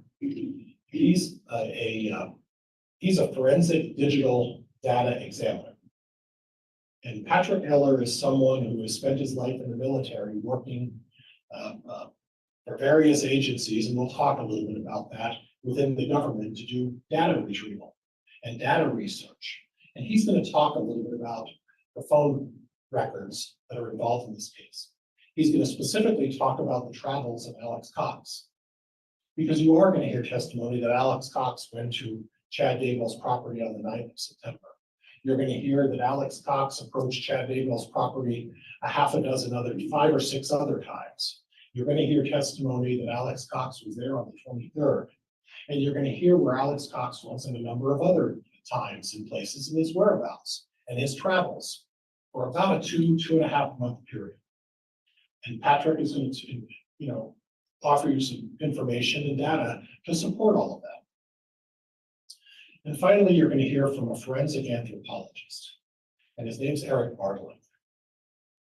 Speaker 4: He's a forensic digital data examiner. And Patrick Eller is someone who has spent his life in the military working for various agencies, and we'll talk a little bit about that, within the government to do data retrieval and data research. And he's going to talk a little bit about the phone records that are involved in this case. He's going to specifically talk about the travels of Alex Cox, because you are going to hear testimony that Alex Cox went to Chad Daybell's property on the 9th of September. You're going to hear that Alex Cox approached Chad Daybell's property a half a dozen other, 5 or 6 other times. You're going to hear testimony that Alex Cox was there on the 23rd. And you're going to hear where Alex Cox was in a number of other times and places in his whereabouts and his travels for about a 2.5 month period. And Patrick is going to, offer you some information and data to support all of that. And finally, you're going to hear from a forensic anthropologist, and his name's Eric Bartlink.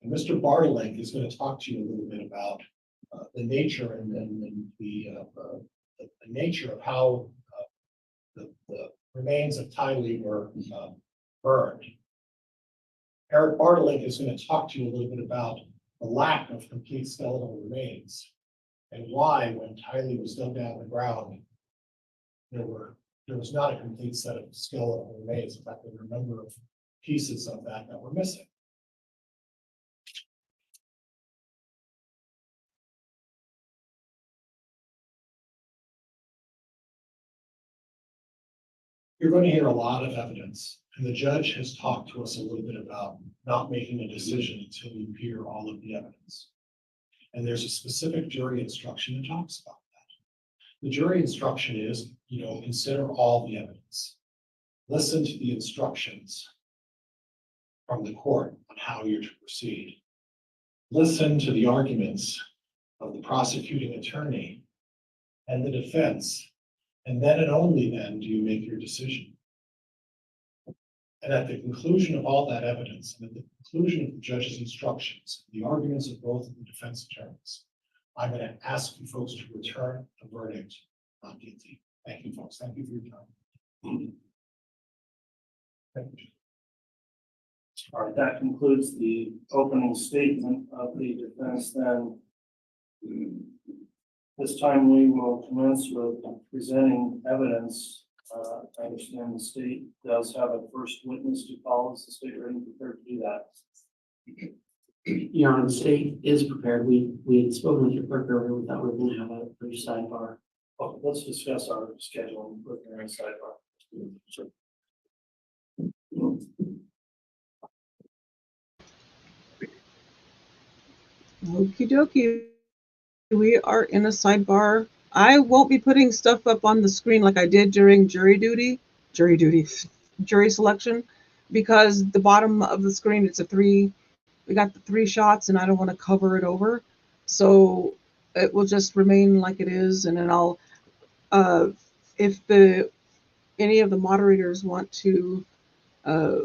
Speaker 4: And Mr. Bartlink is going to talk to you a little bit about the nature and the nature of how the remains of Tylee were burned. Eric Bartlink is going to talk to you a little bit about the lack of complete skeletal remains and why, when Tylee was dug down the ground, there was not a complete set of skeletal remains. In fact, there were a number of pieces of that were missing. You're going to hear a lot of evidence, and the judge has talked to us a little bit about not making a decision until you hear all of the evidence. And there's a specific jury instruction that talks about that. The jury instruction is, consider all the evidence. Listen to the instructions from the court on how you're to proceed. Listen to the arguments of the prosecuting attorney and the defense. And then and only then do you make your decision. And at the conclusion of all that evidence, and at the conclusion of the judge's instructions, the arguments of both of the defense attorneys, I'm going to ask you folks to return a verdict not guilty. Thank you, folks. Thank you for your time. Thank you.
Speaker 2: All right, that concludes the opening statement of the defense. Then this time we will commence with presenting evidence. I understand the state does have a first witness to call. Is the state ready and prepared to do that?
Speaker 5: Your Honor, the state is prepared. We had spoken with your clerk earlier. We thought we were going to have a brief sidebar.
Speaker 2: Okay, let's discuss our schedule and put there in sidebar. Sure.
Speaker 1: Okie dokie. We are in a sidebar. I won't be putting stuff up on the screen like I did during jury selection, because the bottom of the screen, we got the 3 shots and I don't want to cover it over. So it will just remain like it is. And then I'll, if the any of the moderators want to uh,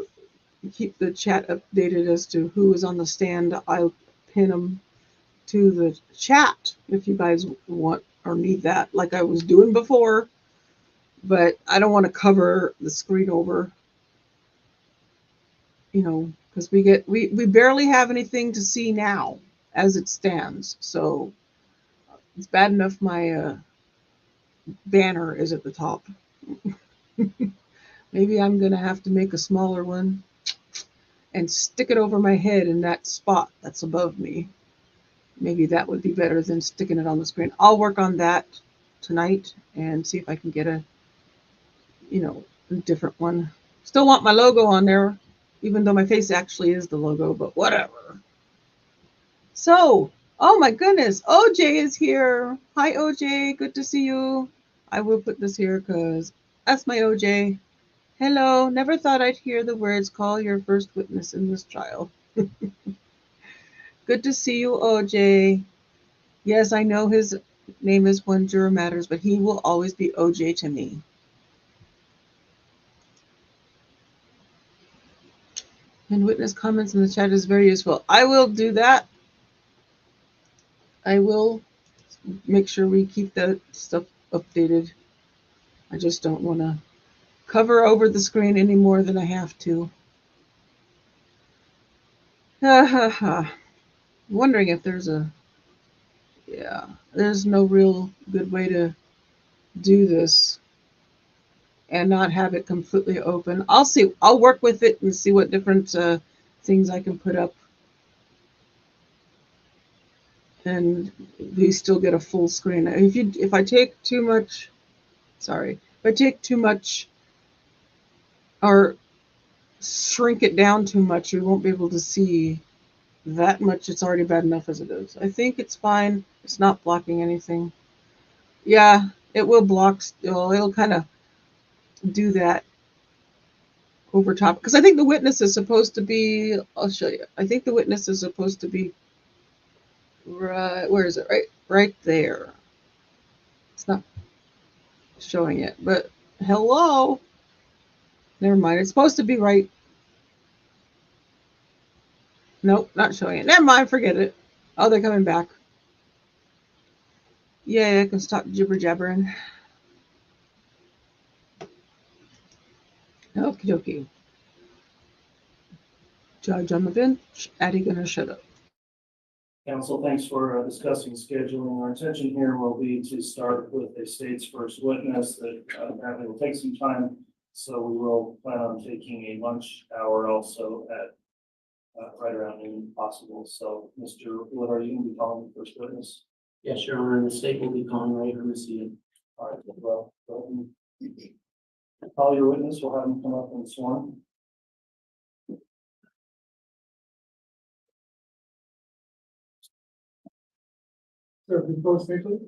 Speaker 1: keep the chat updated as to who is on the stand, I'll pin them to the chat if you guys want or need that, like I was doing before. But I don't want to cover the screen over, because we barely have anything to see now as it stands. So it's bad enough my banner is at the top. Maybe I'm gonna have to make a smaller one and stick it over my head in that spot that's above me. Maybe that would be better than sticking it on the screen. I'll work on that tonight and see if I can get a different one. Still want my logo on there, even though my face actually is the logo, but whatever. So, oh my goodness, OJ is here. Hi, OJ. Good to see you. I will put this here because that's my OJ. Hello. Never thought I'd hear the words, call your first witness in this trial. Good to see you, OJ. Yes, I know his name is One Juror Matters, but he will always be OJ to me. And witness comments in the chat is very useful. I will do that. I will make sure we keep that stuff updated. I just don't want to cover over the screen any more than I have to. Wondering if there's there's no real good way to do this and not have it completely open. I'll see. I'll work with it and see what different things I can put up. And we still get a full screen. If I take too much, if I take too much or shrink it down too much, we won't be able to see that much. It's already bad enough as it is. I think it's fine. It's not blocking anything. Yeah, it will block still. It'll kind of do that over top, because I think the witness is supposed to be, I'll show you. I think the witness is supposed to be right, where is it? Right there. It's not showing it, but hello. Never mind. It's supposed to be right. Nope, not showing it. Never mind. Forget it. Oh, they're coming back. Yeah, I can stop jibber jabbering. Okie dokie. Judge on the bench. Addie gonna shut up.
Speaker 2: Council, thanks for discussing scheduling. Our intention here will be to start with a state's first witness that apparently will take some time. So we will plan on taking a lunch hour also at right around noon if possible. So Mr. Wood, are you going to be calling the first witness?
Speaker 5: Yes, Your Honor, the state will be calling later this evening.
Speaker 2: All right, well, go ahead and call your witness. We'll have him come up and sworn.
Speaker 7: Sir, before safely.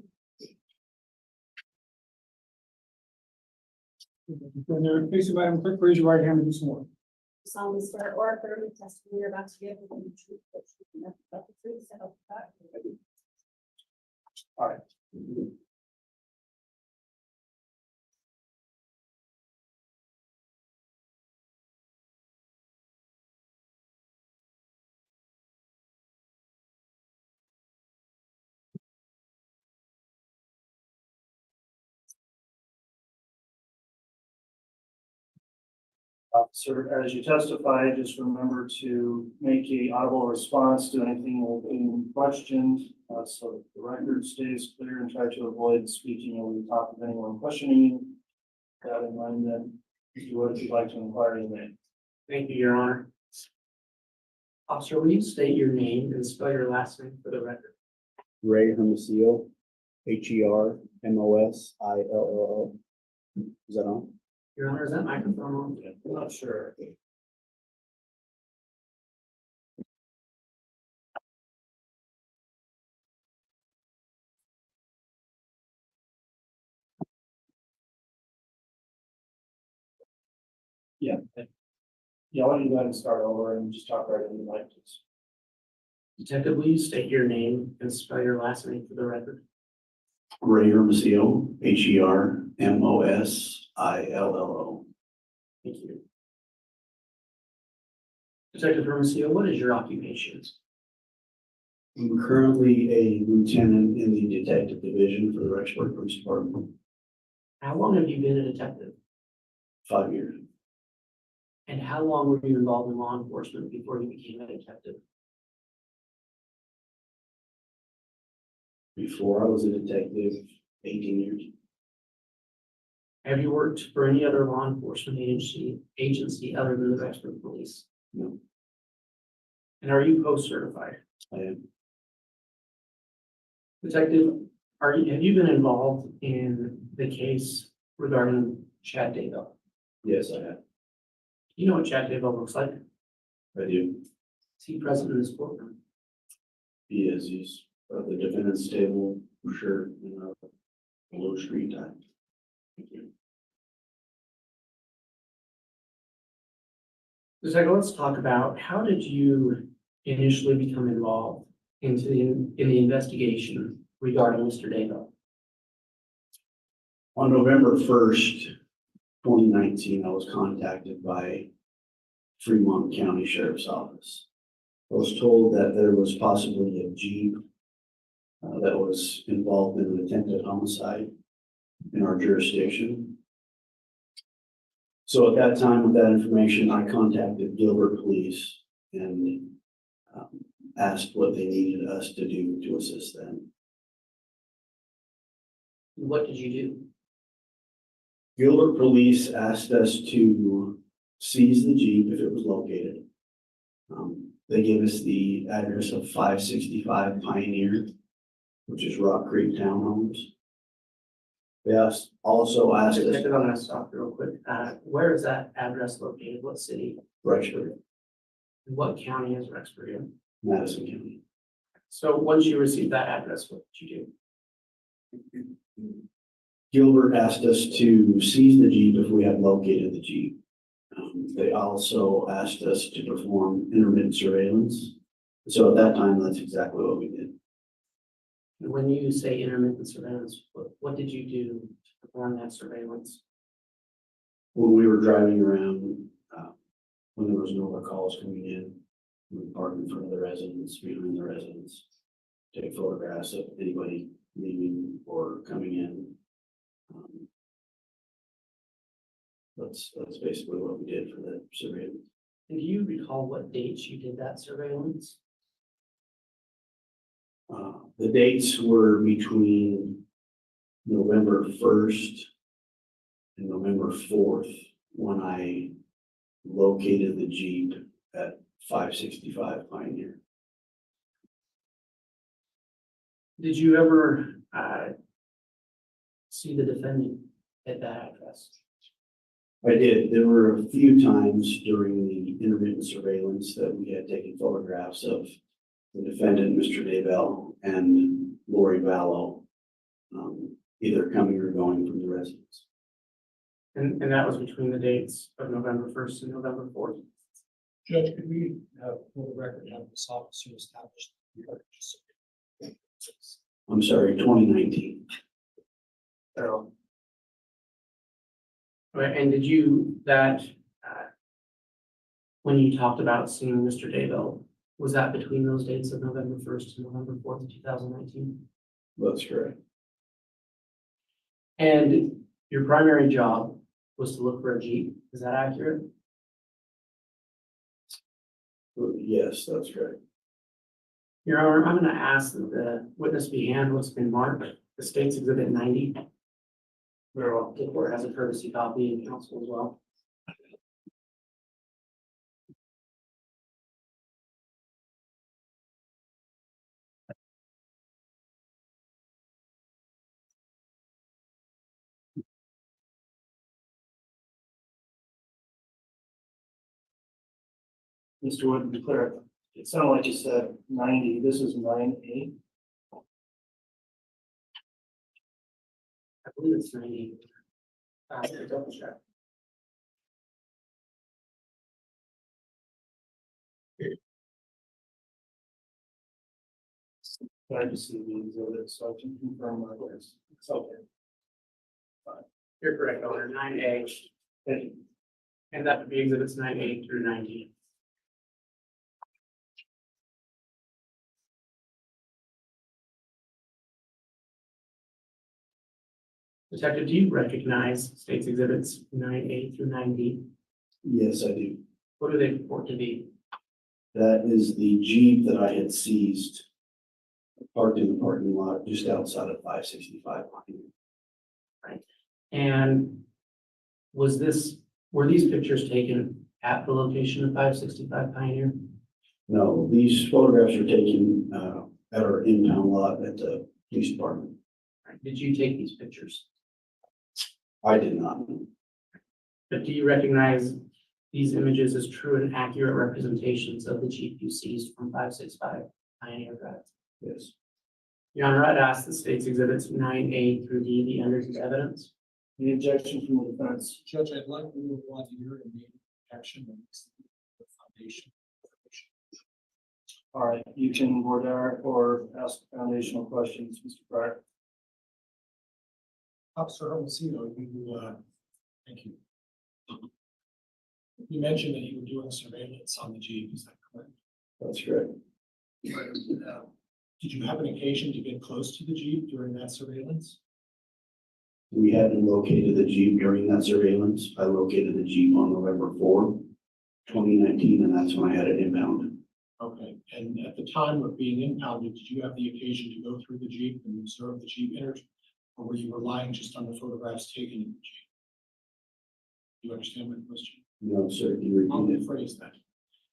Speaker 7: When you're facing Madam Clerk, raise your right hand and be sworn.
Speaker 6: Solemnly swear or affirm the testimony you're about to give will be the truth, the truth, and nothing but the truth, so help you God.
Speaker 2: All right. Officer, as you testify, just remember to make a audible response to anything being questioned, so that the record stays clear, and try to avoid speaking over the top of anyone questioning you. That in mind, then, what would you like to inquire in that?
Speaker 5: Thank you, Your Honor. Officer, will you state your name and spell your last name for the record?
Speaker 8: Ray Hermosillo, Hermosillo. Is that on?
Speaker 5: Your Honor, is that microphone on?
Speaker 2: I'm not sure. Yeah. Yeah, why don't you go ahead and start over and just talk right into the mic, please.
Speaker 5: Detective, will you state your name and spell your last name for the record?
Speaker 8: Ray Hermosillo, Hermosillo.
Speaker 5: Thank you. Detective Hermosillo, what is your occupation?
Speaker 8: I'm currently a lieutenant in the detective division for the Rexburg Police Department.
Speaker 5: How long have you been a detective?
Speaker 8: 5 years.
Speaker 5: And how long were you involved in law enforcement before you became a detective?
Speaker 8: Before I was a detective, 18 years.
Speaker 5: Have you worked for any other law enforcement agency other than the Rexburg Police?
Speaker 8: No,
Speaker 5: And are you post-certified?
Speaker 8: I am.
Speaker 5: Detective, have you been involved in the case regarding Chad Daybell?
Speaker 8: Yes, I have.
Speaker 5: You know what Chad Daybell looks like?
Speaker 8: I do.
Speaker 5: Is he present in this courtroom?
Speaker 8: He is. He's at the defendant's table for sure in a low street time.
Speaker 5: Thank you. Detective, let's talk about how did you initially become involved in the investigation regarding Mr. Daybell?
Speaker 8: On November 1st, 2019, I was contacted by Fremont County Sheriff's Office. I was told that there was possibly a Jeep that was involved in an attempted homicide in our jurisdiction. So at that time, with that information, I contacted Gilbert Police and asked what they needed us to do to assist them.
Speaker 5: What did you do?
Speaker 8: Gilbert Police asked us to seize the Jeep if it was located. They gave us the address of 565 Pioneer, which is Rock Creek Townhomes. They also asked us,
Speaker 5: Detective, I'm gonna stop real quick. Where is that address located? What city?
Speaker 8: Rexburg,
Speaker 5: What county is Rexburg in?
Speaker 8: Madison County.
Speaker 5: So once you received that address, what did you do?
Speaker 8: Gilbert asked us to seize the Jeep if we had located the Jeep. They also asked us to perform intermittent surveillance. So at that time, that's exactly what we did.
Speaker 5: When you say intermittent surveillance, what did you do to perform that surveillance?
Speaker 8: When we were driving around, when there was no other calls coming in, we would park in front of the residence, behind the residence, take photographs of anybody leaving or coming in. That's basically what we did for the surveillance.
Speaker 5: And do you recall what dates you did that surveillance?
Speaker 8: The dates were between November 1st and November 4th, when I located the Jeep at 565 Pioneer.
Speaker 5: Did you ever see the defendant at that address?
Speaker 8: I did. There were a few times during the intermittent surveillance that we had taken photographs of the defendant, Mr. Daybell, and Lori Vallow, either coming or going from the residence.
Speaker 5: And that was between the dates of November 1st and November 4th.
Speaker 7: Judge, could we, for the record, have this officer established?
Speaker 8: I'm sorry, 2019.
Speaker 5: So. Right, and did you, when you talked about seeing Mr. Daybell, was that between those dates of November 1st and November 4th, 2019?
Speaker 8: That's correct.
Speaker 5: And your primary job was to look for a Jeep, is that accurate?
Speaker 8: Yes, that's correct.
Speaker 5: Your Honor, I'm gonna ask that the witness be handed what's been marked, the state's exhibit 90. Very well, the court has a courtesy copy and counsel as well.
Speaker 2: Mr. Wood, to clarify, it sounded like you said 90, this is 98.
Speaker 5: I believe it's 90. Double check.
Speaker 2: Glad to see the exhibit, so I can confirm my list. It's okay.
Speaker 5: You're correct, owner, 9A,
Speaker 2: Thank you.
Speaker 5: and that would be exhibits 9A through 9D. Detective, do you recognize state's exhibits 9A through 9D?
Speaker 8: Yes, I do.
Speaker 5: What do they purport to be?
Speaker 8: That is the Jeep that I had seized, parked in the parking lot just outside of 565.
Speaker 5: And were these pictures taken at the location of 565 Pioneer?
Speaker 8: No, these photographs are taken at our in-town lot at the police department.
Speaker 5: Did you take these pictures?
Speaker 8: I did not.
Speaker 5: But do you recognize these images as true and accurate representations of the Jeep you seized from 565 Pioneer Drive?
Speaker 8: Yes.
Speaker 5: Your Honor, I'd ask the state's exhibits 9A through D be entered into evidence.
Speaker 2: The objection from the defense.
Speaker 7: Judge, I'd like to move on to your immediate action on the foundation.
Speaker 2: All right, you can board there or ask foundational questions, Mr. Pryor.
Speaker 7: Officer Hermosillo, thank you. You mentioned that you were doing surveillance on the Jeep, is that correct?
Speaker 8: That's correct.
Speaker 7: Did you have an occasion to get close to the Jeep during that surveillance?
Speaker 8: We hadn't located the Jeep during that surveillance. I located the Jeep on November 4, 2019, and that's when I had it impounded.
Speaker 7: Okay, and at the time of being impounded, did you have the occasion to go through the Jeep and observe the Jeep innards? Or were you relying just on the photographs taken in the Jeep? Do you understand my question?
Speaker 8: No, sir. Can you
Speaker 7: I'll
Speaker 8: repeat it?
Speaker 7: rephrase that.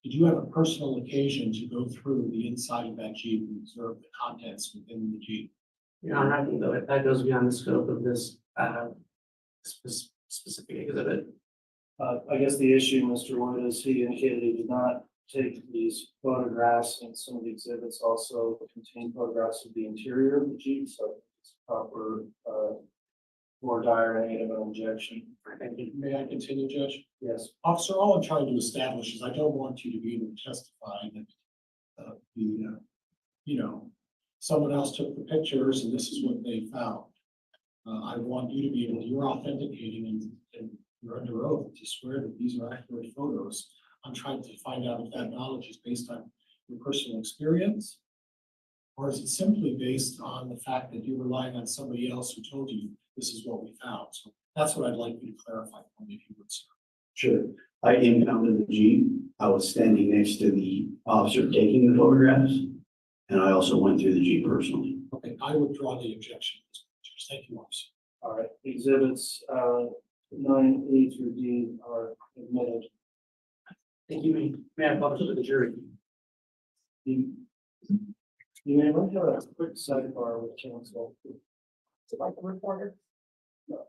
Speaker 7: Did you have a personal occasion to go through the inside of that Jeep and observe the contents within the Jeep?
Speaker 5: Your Honor, I think that goes beyond the scope of this specific exhibit.
Speaker 2: I guess the issue, Mr. Wood, is he indicated he did not take these photographs, and some of the exhibits also contain photographs of the interior of the Jeep, so it's proper for dire need of an objection.
Speaker 5: Thank you.
Speaker 7: May I continue, Judge?
Speaker 2: Yes.
Speaker 7: Officer, all I'm trying to establish is I don't want you to be able to testify that someone else took the pictures and this is what they found. I want you to be able, you're authenticating and you're under oath to swear that these are accurate photos. I'm trying to find out if that knowledge is based on your personal experience, or is it simply based on the fact that you're relying on somebody else who told you this is what we found? So that's what I'd like you to clarify for me, if you would, sir.
Speaker 8: Sure. I impounded the Jeep. I was standing next to the officer taking the photographs, and I also went through the Jeep personally.
Speaker 7: Okay, I withdraw the objection. Thank you, officer.
Speaker 2: All right, exhibits 9A through D are admitted.
Speaker 5: Thank you. May I publish to the jury?
Speaker 2: You may want to have a quick sidebar with counsel. It's about the reporter. No.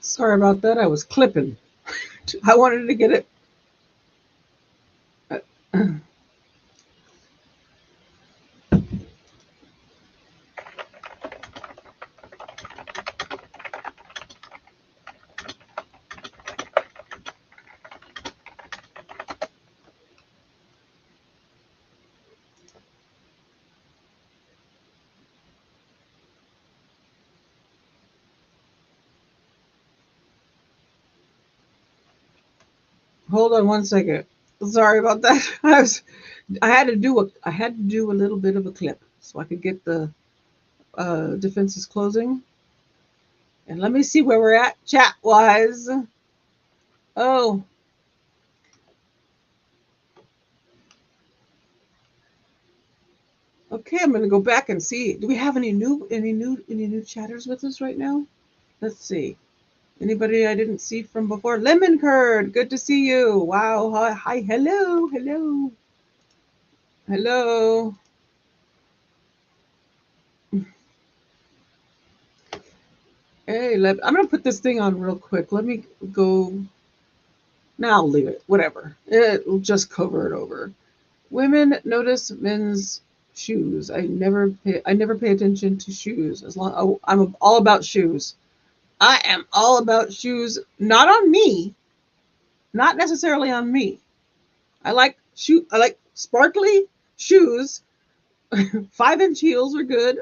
Speaker 1: Sorry about that. I was clipping. I wanted to get it. Hold on one second. Sorry about that. I had to do a little bit of a clip so I could get the defenses closing. And let me see where we're at chat wise. Oh, okay. I'm gonna go back and see. Do we have any new chatters with us right now? Let's see. Anybody I didn't see from before? Lemon Curd, good to see you. Wow. Hi. Hello. Hello. Hello. Hey, I'm gonna put this thing on real quick. Let me go. Now I'll leave it. Whatever. It'll just cover it over. Women notice men's shoes. I never pay attention to shoes. I'm all about shoes. I am all about shoes. Not on me. Not necessarily on me. I like sparkly shoes. 5-inch heels are good.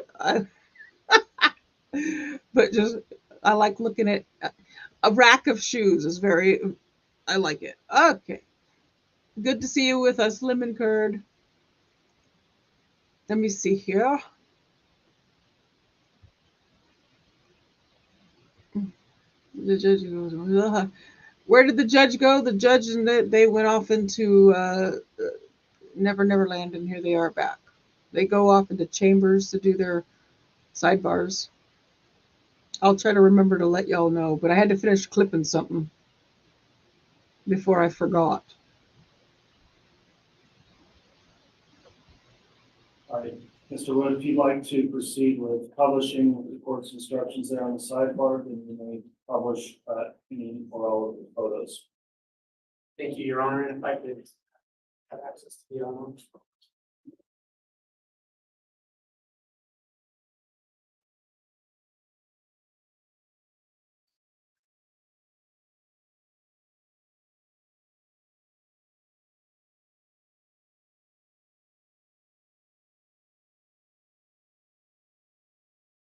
Speaker 1: But just I like looking at a rack of shoes is very. I like it. Okay. Good to see you with us, Lemon Curd. Let me see here. The judge goes, where did the judge go? The judge and they went off into Never Land, and here they are back. They go off into chambers to do their sidebars. I'll try to remember to let y'all know, but I had to finish clipping something before I forgot.
Speaker 2: All right, Mr. Wood, if you'd like to proceed with publishing the court's instructions there on the sidebar, then you may publish any or all of the photos.
Speaker 5: Thank you, Your Honor, and if I could have access to the honor.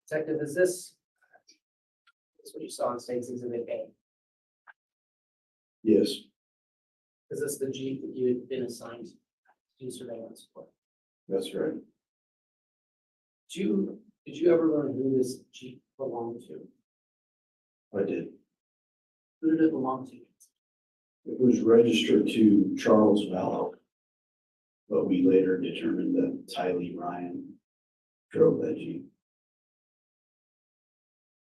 Speaker 5: Detective, is this what you saw on State's Exhibit A?
Speaker 8: Yes,
Speaker 5: Is this the Jeep that you had been assigned to do surveillance for?
Speaker 8: that's right.
Speaker 5: Did you ever learn who this Jeep belonged to?
Speaker 8: I did.
Speaker 5: Who did it belong to?
Speaker 8: It was registered to Charles Vallow, but we later determined that Tylee Ryan drove that Jeep.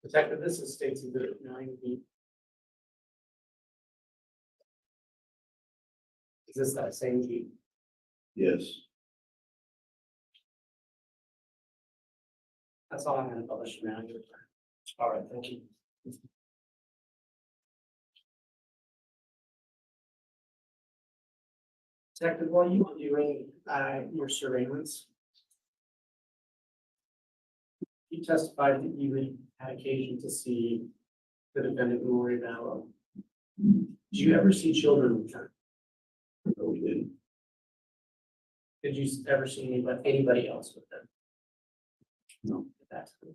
Speaker 5: Detective, this is State's Exhibit 9B. Is this that same Jeep?
Speaker 8: Yes,
Speaker 5: That's all I'm going to publish from now.
Speaker 2: All right, thank you.
Speaker 5: Detective, while you were doing your surveillance, you testified that you had occasion to see the defendant, Lori Vallow. Did you ever see children with her?
Speaker 8: no, we didn't.
Speaker 5: Did you ever see anybody else with them?
Speaker 8: No.
Speaker 5: That's good.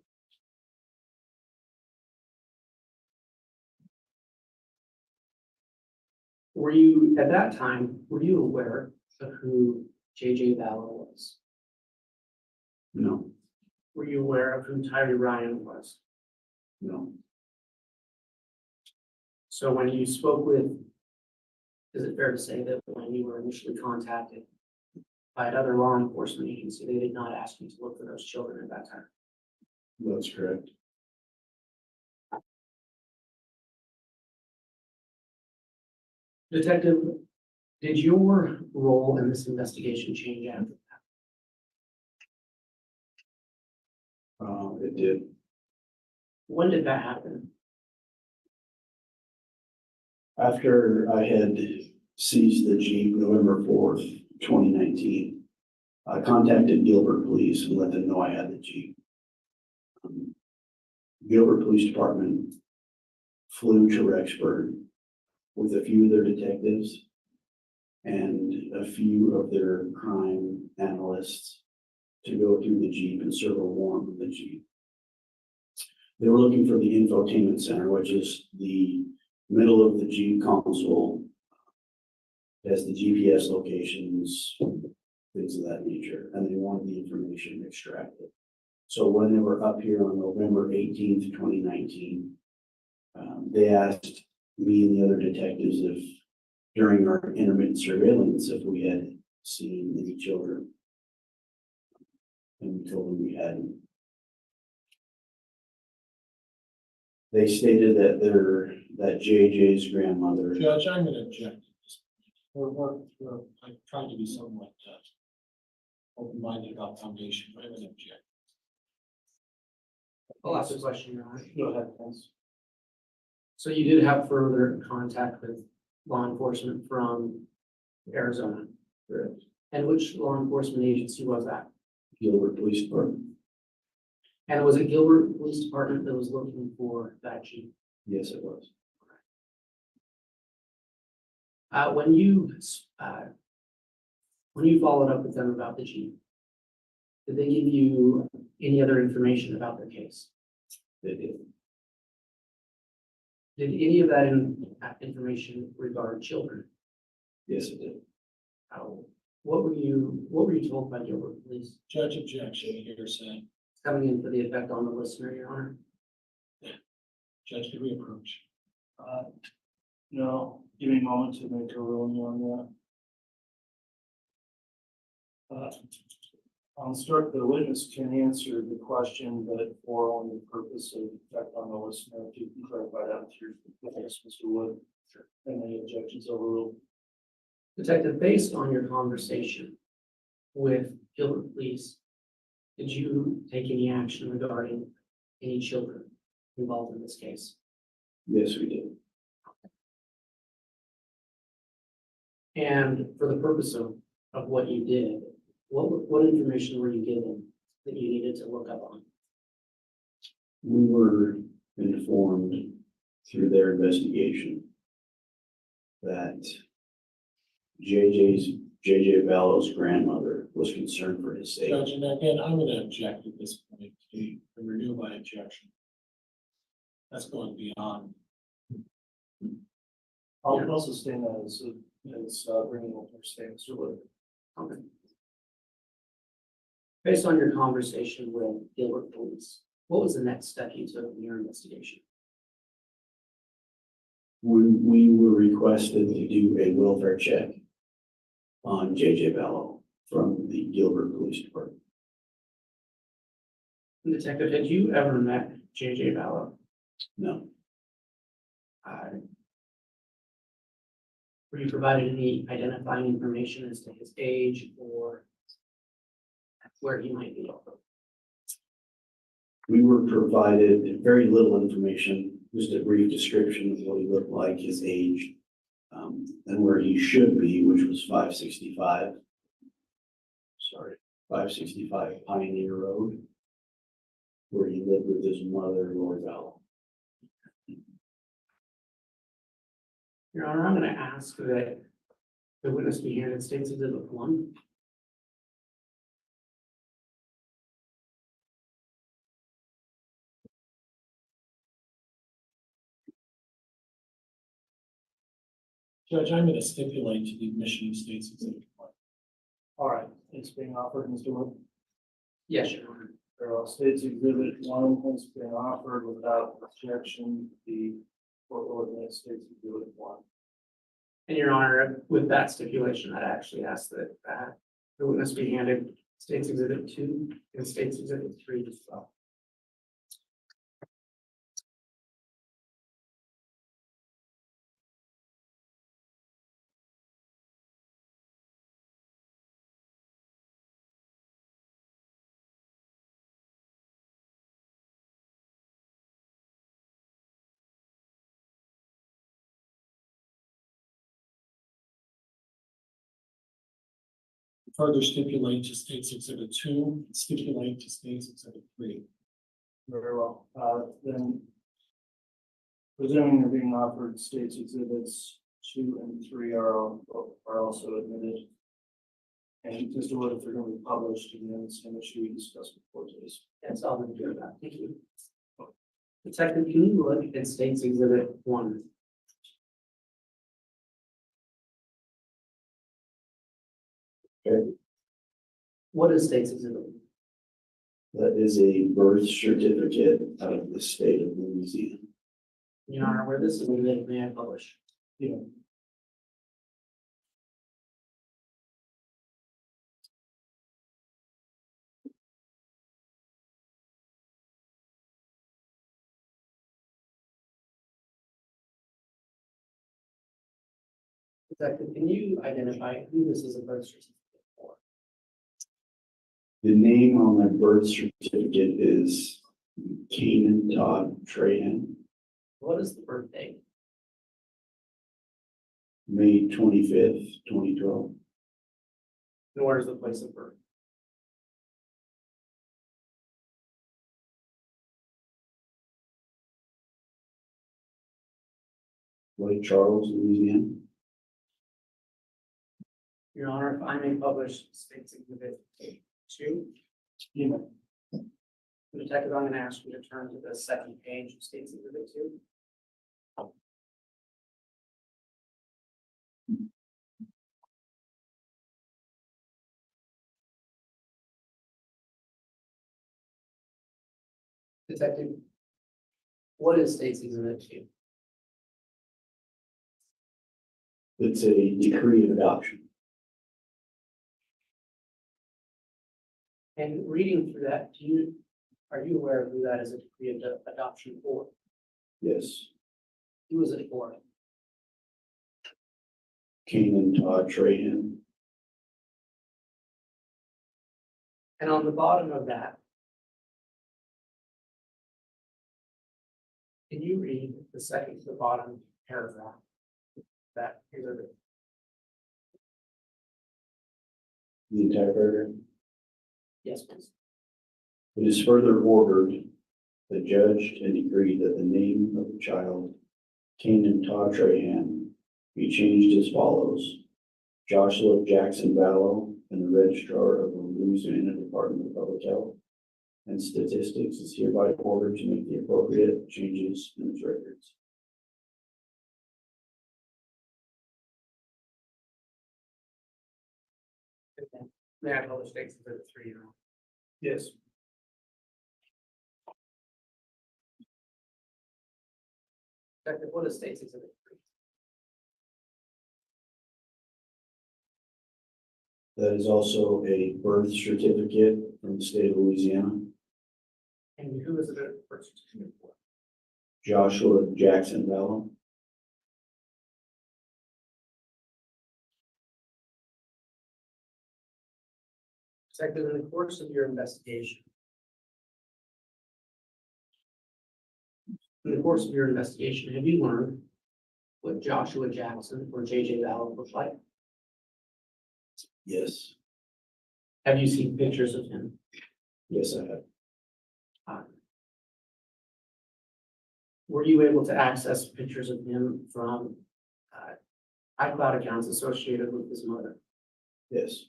Speaker 5: Were you, at that time, were you aware of who J.J. Vallow was?
Speaker 8: No,
Speaker 5: Were you aware of who Tyree Ryan was?
Speaker 8: no,
Speaker 5: So when you spoke with, is it fair to say that when you were initially contacted by another law enforcement agency, they did not ask you to look for those children at that time?
Speaker 8: that's correct.
Speaker 5: Detective, did your role in this investigation change after that?
Speaker 8: It did.
Speaker 5: When did that happen?
Speaker 8: After I had seized the Jeep November 4th, 2019, I contacted Gilbert Police and let them know I had the Jeep. Gilbert Police Department flew to Rexburg with a few of their detectives and a few of their crime analysts to go through the Jeep and serve a warrant with the Jeep. They were looking for the infotainment center, which is the middle of the Jeep console has the GPS locations, things of that nature, and they wanted the information extracted. So when they were up here on November 18th, 2019, they asked me and the other detectives if during our intermittent surveillance, if we had seen any children. And we told them we hadn't. They stated that JJ's grandmother.
Speaker 7: Judge, I'm gonna object to this. I'm trying to be somewhat, open-minded about foundation, but I'm gonna object.
Speaker 5: I'll ask a question, Your Honor.
Speaker 2: Go ahead, thanks.
Speaker 5: So you did have further contact with law enforcement from Arizona?
Speaker 8: Correct.
Speaker 5: And which law enforcement agency was that?
Speaker 8: Gilbert Police Department.
Speaker 5: And was it Gilbert Police Department that was looking for that Jeep?
Speaker 8: Yes, it was.
Speaker 5: When you followed up with them about the Jeep, did they give you any other information about their case?
Speaker 8: They did.
Speaker 5: Did any of that information regard children?
Speaker 8: Yes, it did.
Speaker 5: What were you told by Gilbert Police?
Speaker 7: Judge, objection, hearsay.
Speaker 5: Coming in for the effect on the listener, Your Honor?
Speaker 7: Judge, can we approach?
Speaker 2: No, give me a moment to make a ruling on that. I'll start, the witness can answer the question, but for only the purpose of effect on the listener, if you can clarify that with your witness, Mr. Wood. Sure. And any objections overruled.
Speaker 5: Detective, based on your conversation with Gilbert Police, did you take any action regarding any children involved in this case?
Speaker 8: Yes, we did.
Speaker 5: And for the purpose of what you did, what information were you given that you needed to look up on?
Speaker 8: We were informed through their investigation that JJ Vallow's grandmother was concerned for his safety.
Speaker 7: Judge, and again, I'm gonna object at this point to renew my objection. That's going beyond.
Speaker 2: I'll also stand that as bringing up your statement, Mr. Wood.
Speaker 5: Okay. Based on your conversation with Gilbert Police, what was the next step you took in your investigation?
Speaker 8: We were requested to do a welfare check on JJ Vallow from the Gilbert Police Department.
Speaker 5: Detective, had you ever met JJ Vallow?
Speaker 8: No,
Speaker 5: Were you provided any identifying information as to his age or where he might be?
Speaker 8: we were provided very little information, just a brief description of what he looked like, his age, and where he should be, which was 565. Sorry, 565 Pioneer Road, where he lived with his mother, Lori Vallow.
Speaker 5: Your Honor, I'm going to ask that the witness be handed State's Exhibit 1.
Speaker 7: Judge, I'm gonna stipulate to the admission of State's Exhibit 1.
Speaker 2: All right, it's being offered, Mr. Wood.
Speaker 5: Yes, Your Honor.
Speaker 2: State's Exhibit 1 has been offered without objection. The court will admit State's Exhibit 1.
Speaker 5: And Your Honor, with that stipulation, I'd actually ask that the witness be handed State's Exhibit 2 and State's Exhibit 3 as well.
Speaker 7: Further stipulate to State's Exhibit 2, and stipulate to State's Exhibit 3.
Speaker 2: Very well. Then, presuming they're being offered, State's Exhibits 2 and 3 are also admitted. And Mr. Wood, if they're going to be published, again, the same issue we discussed before, please.
Speaker 5: That's all I'm doing about. Thank you. Detective, can you look at State's Exhibit 1?
Speaker 8: Okay.
Speaker 5: What is state's exhibit?
Speaker 8: That is a birth certificate out of the state of Louisiana.
Speaker 5: Your Honor, where this is, may I publish?
Speaker 2: Yeah.
Speaker 5: Detective, can you identify who this is a birth certificate for?
Speaker 8: The name on my birth certificate is Canaan Todd Trahan,
Speaker 5: What is the birth date?
Speaker 8: May 25th, 2012.
Speaker 5: And where is the place of birth?
Speaker 8: Lake Charles, Louisiana.
Speaker 5: Your Honor, if I may publish state's exhibit 2.
Speaker 2: Yeah.
Speaker 5: Detective, I'm going to ask you to turn to the second page of state's exhibit 2. Detective, what is state's exhibit 2?
Speaker 8: It's a decree of adoption.
Speaker 5: And reading through that, are you aware of who that is a decree of adoption for?
Speaker 8: Yes,
Speaker 5: Who is it for?
Speaker 8: Canaan Todd Trahan.
Speaker 5: And on the bottom of that, can you read the second to the bottom paragraph? That exhibit.
Speaker 8: The entire paragraph.
Speaker 5: Yes, please.
Speaker 8: It is further ordered, the judge can decree that the name of the child, Canaan Todd Trahan, be changed as follows. Joshua Jackson Vallow, and the registrar of the Louisiana Department of Public Health and Statistics is hereby ordered to make the appropriate changes in its records.
Speaker 5: Okay. May I publish state's exhibit 3 now?
Speaker 2: Yes.
Speaker 5: Detective, what is state's exhibit 3?
Speaker 8: That is also a birth certificate from the state of Louisiana.
Speaker 5: And who is the birth certificate for?
Speaker 8: Joshua Jackson Vallow.
Speaker 5: Detective, in the course of your investigation. In the course of your investigation, have you learned what Joshua Jackson or JJ Vallow looks like?
Speaker 8: Yes,
Speaker 5: Have you seen pictures of him?
Speaker 8: yes, I have.
Speaker 5: Were you able to access pictures of him from iCloud accounts associated with his mother?
Speaker 8: Yes,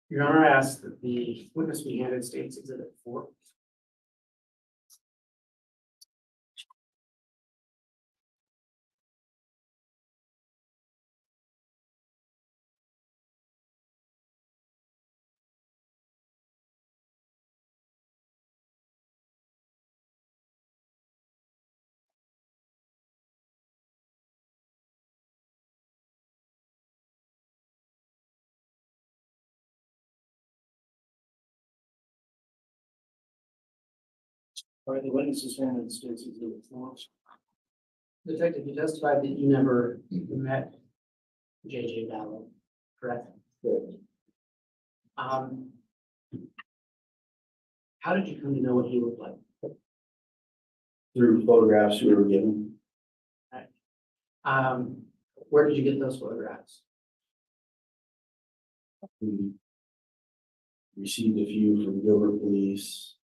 Speaker 5: Your Honor, I asked that the witness be handed state's exhibit 4.
Speaker 2: All right, the witness is handed state's exhibit 4.
Speaker 5: Detective, you testified that you never met JJ Vallow, correct?
Speaker 8: correct.
Speaker 5: How did you come to know what he looked like?
Speaker 8: Through photographs we were given.
Speaker 5: Where did you get those photographs?
Speaker 8: We received a few from Gilbert Police.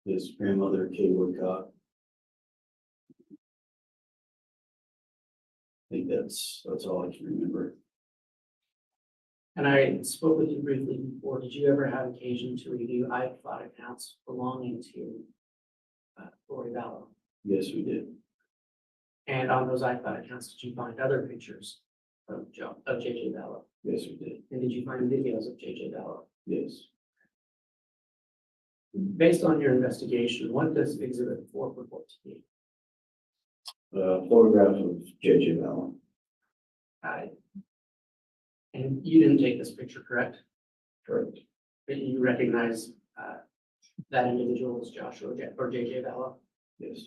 Speaker 8: His grandmother, Kay Woodcock. I think that's all I can remember.
Speaker 5: And I spoke with you briefly before. Did you ever have occasion to review iCloud accounts belonging to Lori Vallow?
Speaker 8: Yes, we did.
Speaker 5: And on those iCloud accounts, did you find other pictures of JJ Vallow?
Speaker 8: Yes, we did.
Speaker 5: And did you find videos of JJ Vallow?
Speaker 8: Yes.
Speaker 5: Based on your investigation, what does exhibit 4 purport to be?
Speaker 8: A photograph of JJ Vallow.
Speaker 5: And you didn't take this picture, correct?
Speaker 8: Correct.
Speaker 5: But you recognize that individual as Joshua or JJ Vallow?
Speaker 8: Yes.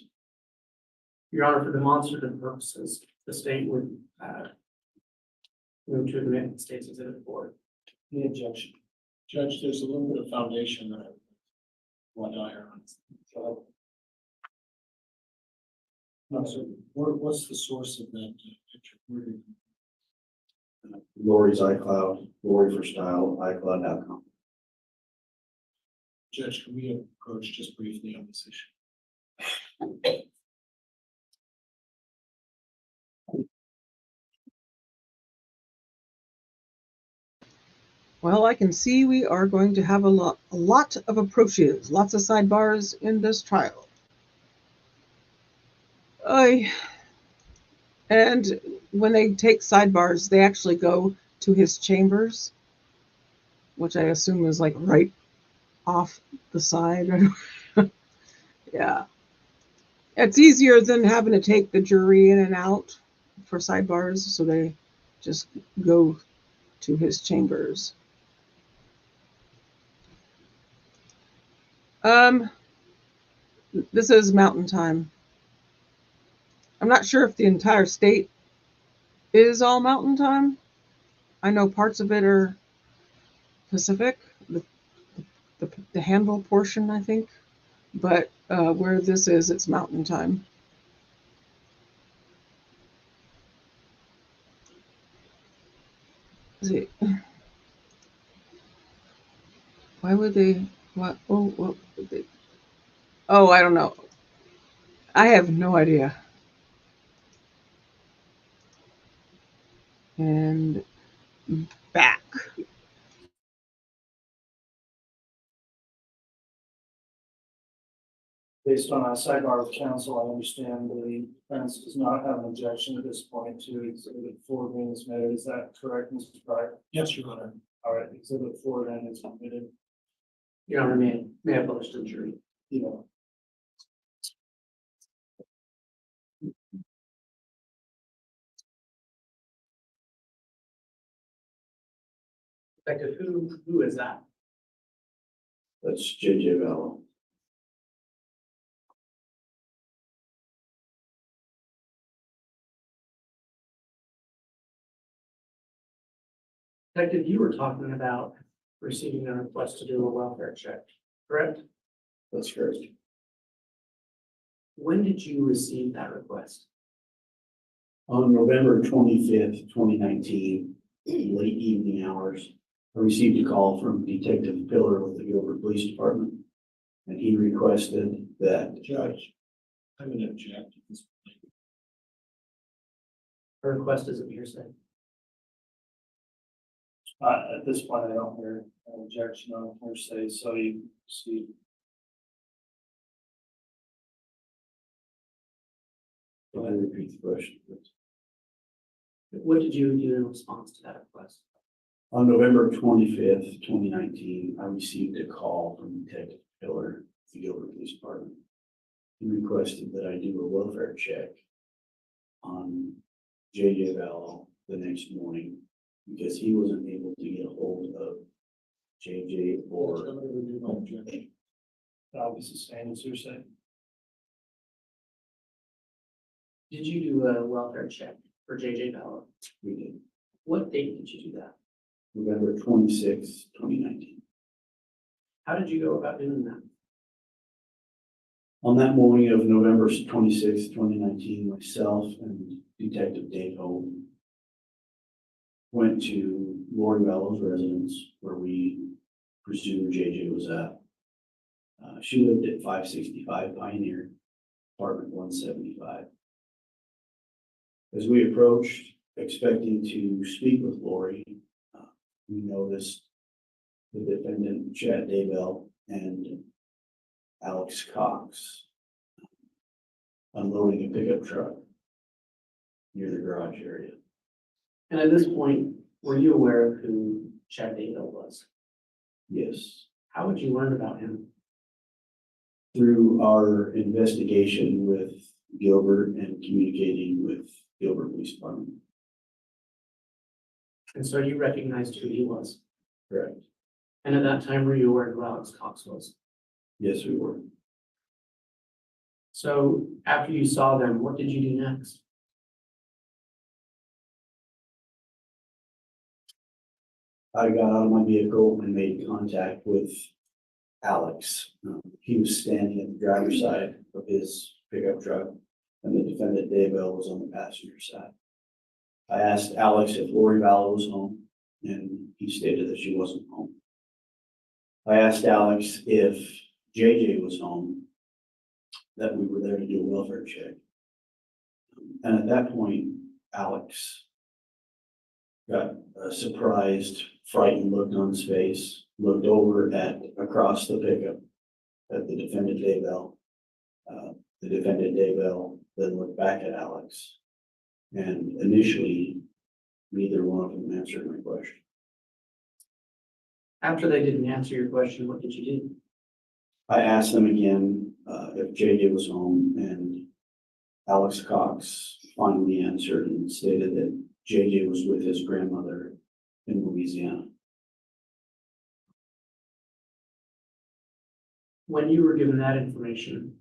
Speaker 5: Your Honor, for demonstrative purposes, the state would move to admit the state's exhibit 4.
Speaker 7: The objection. Judge, there's a little bit of foundation that I want to iron on. So, no, so what's the source of that picture? Where did
Speaker 8: Lori's iCloud, Lori for Style, iCloud.com.
Speaker 7: Judge, can we approach just briefly on this issue?
Speaker 1: Well, I can see we are going to have a lot of approaches, lots of sidebars in this trial. And when they take sidebars, they actually go to his chambers, which I assume is like right off the side. Yeah. It's easier than having to take the jury in and out for sidebars, so they just go to his chambers. This is Mountain Time. I'm not sure if the entire state is all Mountain Time. I know parts of it are Pacific, the Handle portion, I think. But where this is, it's Mountain Time. Let's see. Why would they? What? Oh, what would they? Oh, I don't know. I have no idea. And back.
Speaker 2: Based on our sidebar with counsel, I understand the defense does not have an objection at this point to exhibit 4 being submitted. Is that correct, Mr. Pryor?
Speaker 7: Yes, Your Honor.
Speaker 2: All right, exhibit 4 then is submitted.
Speaker 5: Your Honor, may I publish to the jury?
Speaker 2: You know,
Speaker 5: Detective, who is that?
Speaker 8: That's JJ Vallow.
Speaker 5: Detective, you were talking about receiving a request to do a welfare check, correct?
Speaker 8: That's correct.
Speaker 5: When did you receive that request?
Speaker 8: On November 25th, 2019, in late evening hours, I received a call from Detective Pillar with the Gilbert Police Department, and he requested that
Speaker 7: Judge, I'm going to object at this point.
Speaker 5: A request is a hearsay.
Speaker 2: at this point, I don't hear an objection on hearsay, so you see.
Speaker 8: Go ahead and repeat the question, please.
Speaker 5: What did you do in response to that request?
Speaker 8: On November 25th, 2019, I received a call from Detective Pillar, the Gilbert Police Department. He requested that I do a welfare check on JJ Vallow the next morning because he wasn't able to get a hold of JJ or
Speaker 2: This is staying as hearsay.
Speaker 5: Did you do a welfare check for JJ Vallow?
Speaker 8: we did.
Speaker 5: What date did you do that?
Speaker 8: November 26th, 2019.
Speaker 5: How did you go about doing that?
Speaker 8: On that morning of November 26th, 2019, myself and Detective Daybell went to Lori Vallow's residence where we presumed JJ was at. She lived at 565 Pioneer, apartment 175. As we approached, expecting to speak with Lori, we noticed the defendant, Chad Daybell, and Alex Cox unloading a pickup truck near the garage area.
Speaker 5: And at this point, were you aware of who Chad Daybell was?
Speaker 8: Yes.
Speaker 5: How would you learn about him?
Speaker 8: Through our investigation with Gilbert and communicating with Gilbert Police Department.
Speaker 5: And so you recognized who he was.
Speaker 8: Correct.
Speaker 5: And at that time, were you aware who Alex Cox was?
Speaker 8: Yes, we were.
Speaker 5: So after you saw them, what did you do next?
Speaker 8: I got out of my vehicle and made contact with Alex. He was standing at the driver's side of his pickup truck, and the defendant Daybell was on the passenger side. I asked Alex if Lori Vallow was home, and he stated that she wasn't home. I asked Alex if JJ was home, that we were there to do a welfare check. And at that point, Alex got a surprised, frightened look on his face, looked over at across the pickup at the defendant Daybell. The defendant Daybell then looked back at Alex. And initially, neither one of them answered my question.
Speaker 5: After they didn't answer your question, what did you do?
Speaker 8: I asked them again if JJ was home, and Alex Cox finally answered and stated that JJ was with his grandmother in Louisiana.
Speaker 5: When you were given that information,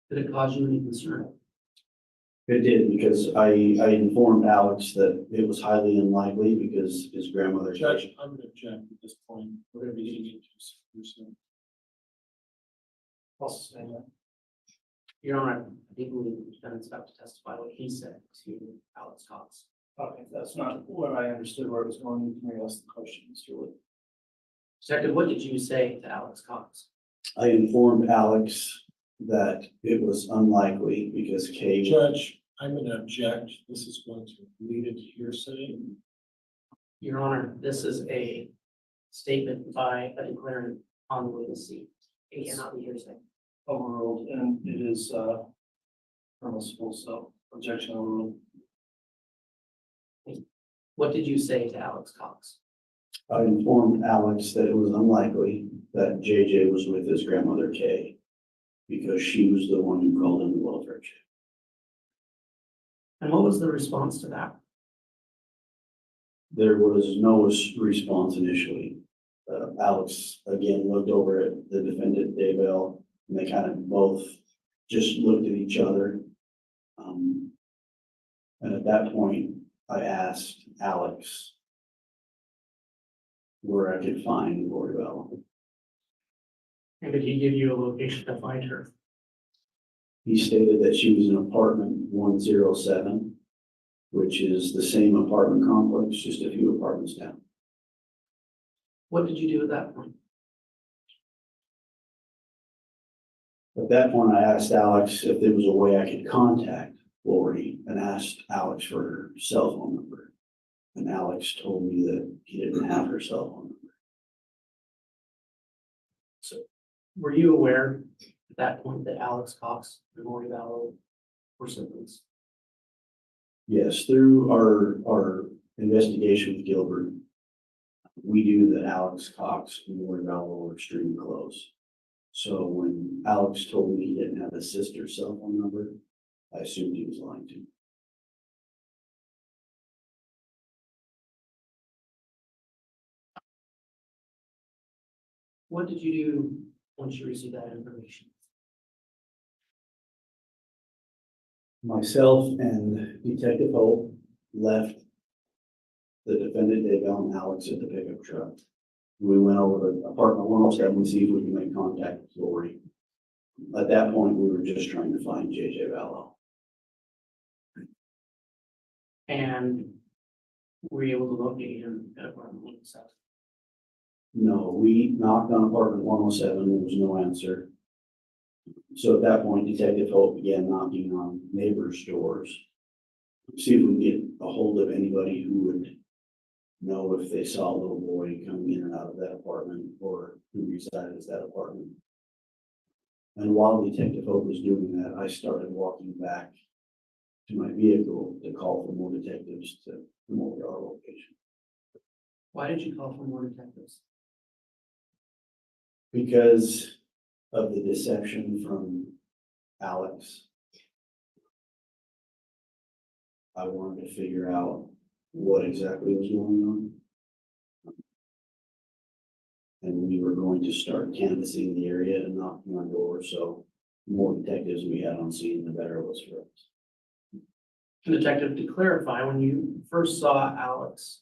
Speaker 5: did it cause you any concern?
Speaker 8: It did, because I informed Alex that it was highly unlikely because his grandmother.
Speaker 7: Judge, I'm gonna object at this point. We're gonna be getting into severe soon.
Speaker 2: I'll sustain that.
Speaker 5: Your Honor, I think the defendant's about to testify what he said to Alex Cox.
Speaker 2: Okay, that's not what I understood where it was going. You can ask the question, Mr. Wood.
Speaker 5: Detective, what did you say to Alex Cox?
Speaker 8: I informed Alex that it was unlikely because Kay.
Speaker 7: Judge, I'm gonna object. This is going to lead into hearsay.
Speaker 5: Your Honor, this is a statement by a declarant on the witness seat. It cannot be hearsay.
Speaker 2: Overruled, and it is permissible, so objection overruled.
Speaker 5: What did you say to Alex Cox?
Speaker 8: I informed Alex that it was unlikely that JJ was with his grandmother Kay because she was the one who called in the welfare check.
Speaker 5: And what was the response to that?
Speaker 8: There was no response initially. Alex again looked over at the defendant Daybell, and they kind of both just looked at each other. And at that point, I asked Alex where I could find Lori Vallow.
Speaker 5: And did he give you a location to find her?
Speaker 8: He stated that she was in apartment 107, which is the same apartment complex, just a few apartments down.
Speaker 5: What did you do at that point?
Speaker 8: At that point, I asked Alex if there was a way I could contact Lori and asked Alex for her cell phone number. And Alex told me that he didn't have her cell phone number.
Speaker 5: Were you aware at that point that Alex Cox and Lori Vallow were siblings?
Speaker 8: Yes, through our investigation with Gilbert, we knew that Alex Cox and Lori Vallow were extremely close. So when Alex told me he didn't have his sister's cell phone number, I assumed he was lying to me.
Speaker 5: What did you do once you received that information?
Speaker 8: Myself and Detective Hope left the defendant Daybell and Alex at the pickup truck. We went over to apartment 107 to see if we could make contact with Lori. At that point, we were just trying to find JJ Vallow.
Speaker 5: And were you able to locate him at apartment 107?
Speaker 8: No, we knocked on apartment 107, there was no answer. So at that point, Detective Hope began knocking on neighbors' doors. See if we can get a hold of anybody who would know if they saw a little boy coming in and out of that apartment or who resided at that apartment. And while Detective Hope was doing that, I started walking back to my vehicle to call for more detectives to come over to our location.
Speaker 5: Why did you call for more detectives?
Speaker 8: Because of the deception from Alex. I wanted to figure out what exactly was going on. And we were going to start canvassing the area and knocking on doors, so the more detectives we had on scene, the better it was for us.
Speaker 5: Detective, to clarify, when you first saw Alex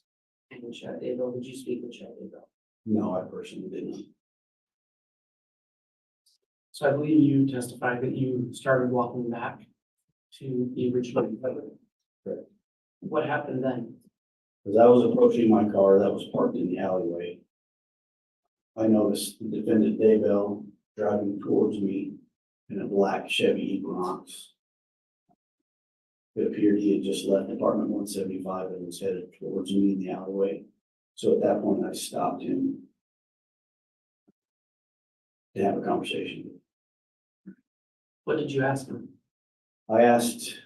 Speaker 5: and Chad Daybell, did you speak with Chad Daybell?
Speaker 8: No, I personally didn't.
Speaker 5: So I believe you testified that you started walking back to the original appointment.
Speaker 8: Correct.
Speaker 5: What happened then?
Speaker 8: As I was approaching my car that was parked in the alleyway, I noticed the defendant Daybell driving towards me in a black Chevy Equinox. It appeared he had just left apartment 175 and was headed towards me in the alleyway. So at that point, I stopped him to have a conversation.
Speaker 5: What did you ask him?
Speaker 8: I asked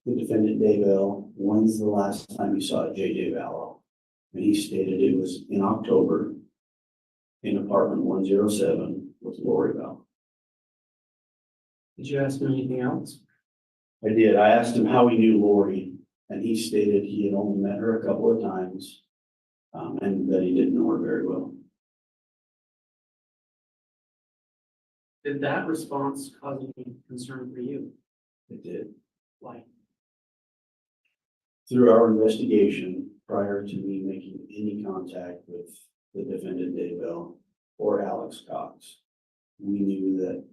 Speaker 8: the defendant Daybell, when's the last time you saw JJ Vallow? And he stated it was in October in apartment 107 with Lori Bell.
Speaker 5: Did you ask him anything else?
Speaker 8: I did. I asked him how he knew Lori, and he stated he had only met her a couple of times, and that he didn't know her very well.
Speaker 5: Did that response cause any concern for you?
Speaker 8: It did.
Speaker 5: Why?
Speaker 8: Through our investigation, prior to me making any contact with the defendant Daybell or Alex Cox, we knew that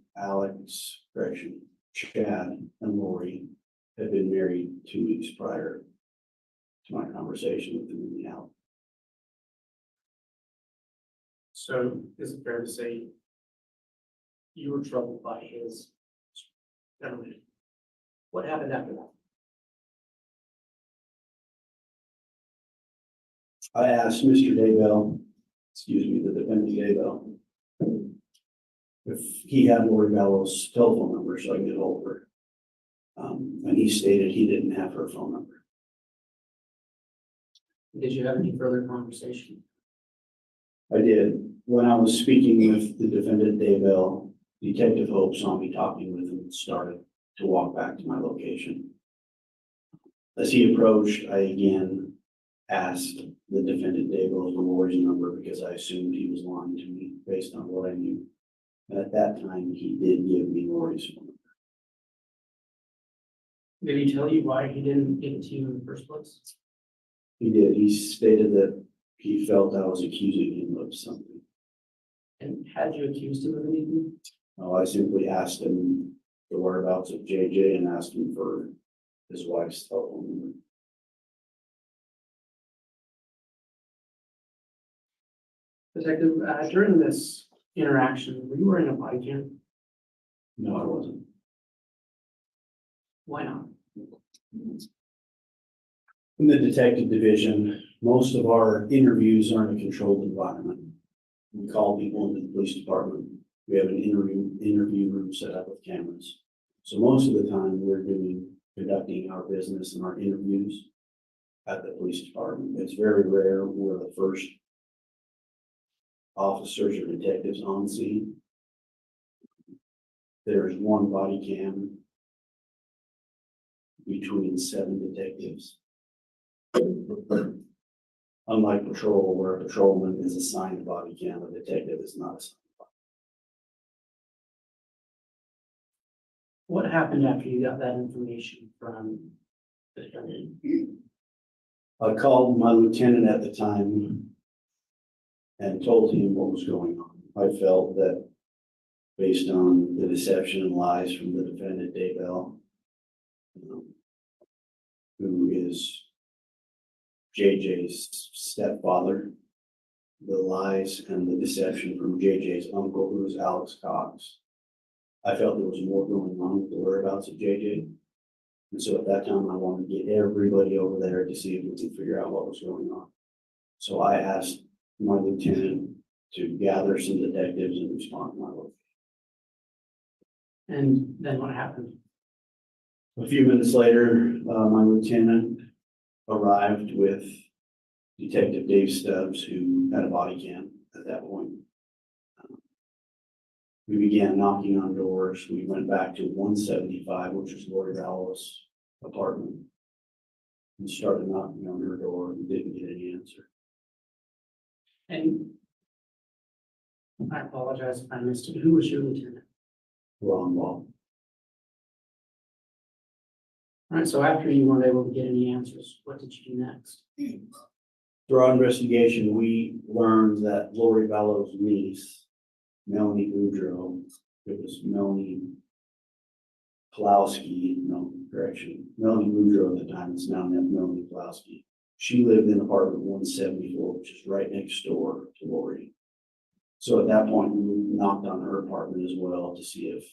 Speaker 8: Chad and Lori had been married 2 weeks prior to my conversation with them in the alley.
Speaker 5: So is it fair to say you were troubled by his gentleman? What happened after that?
Speaker 8: I asked Mr. Daybell, the defendant Daybell, if he had Lori Bellow's telephone number so I could get hold of her. And he stated he didn't have her phone number.
Speaker 5: Did you have any further conversation?
Speaker 8: I did. When I was speaking with the defendant Daybell, Detective Hope saw me talking with him and started to walk back to my location. As he approached, I again asked the defendant Daybell for Lori's number because I assumed he was lying to me based on what I knew. And at that time, he did give me Lori's phone number.
Speaker 5: Did he tell you why he didn't give it to you in the first place?
Speaker 8: He did. He stated that he felt I was accusing him of something.
Speaker 5: And had you accused him of anything?
Speaker 8: No, I simply asked him the whereabouts of JJ and asked him for his wife's telephone number.
Speaker 5: Detective, during this interaction, were you wearing a body cam?
Speaker 8: No, I wasn't.
Speaker 5: Why not?
Speaker 8: In the detective division, most of our interviews are in a controlled environment. We call people into the police department. We have an interview room set up with cameras. So most of the time we're conducting our business and our interviews at the police department. It's very rare we're the first officers or detectives on scene. There's one body cam between 7 detectives. Unlike patrol, where a patrolman is assigned a body cam, a detective is not assigned.
Speaker 5: What happened after you got that information from the defendant?
Speaker 8: I called my lieutenant at the time and told him what was going on. I felt that based on the deception and lies from the defendant Daybell, who is JJ's stepfather, the lies and the deception from JJ's uncle, who is Alex Cox, I felt there was more going on with the whereabouts of JJ. And so at that time, I wanted to get everybody over there to see if we could figure out what was going on. So I asked my lieutenant to gather some detectives and respond to my location.
Speaker 5: And then what happened?
Speaker 8: A few minutes later, my lieutenant arrived with Detective Dave Stubbs, who had a body cam at that point. We began knocking on doors. We went back to 175, which is Lori Vallow's apartment, and started knocking on her door and didn't get any answer.
Speaker 5: And I apologize if I missed it. Who was your lieutenant?
Speaker 8: Wrong wall.
Speaker 5: All right, so after you weren't able to get any answers, what did you do next?
Speaker 8: Through our investigation, we learned that Lori Vallow's niece, Melanie Boudreaux, it was Melanie Pulowski, no, correction, Melanie Boudreaux at the time, it's now Melanie Pulowski. She lived in apartment 174, which is right next door to Lori. So at that point, we knocked on her apartment as well to see if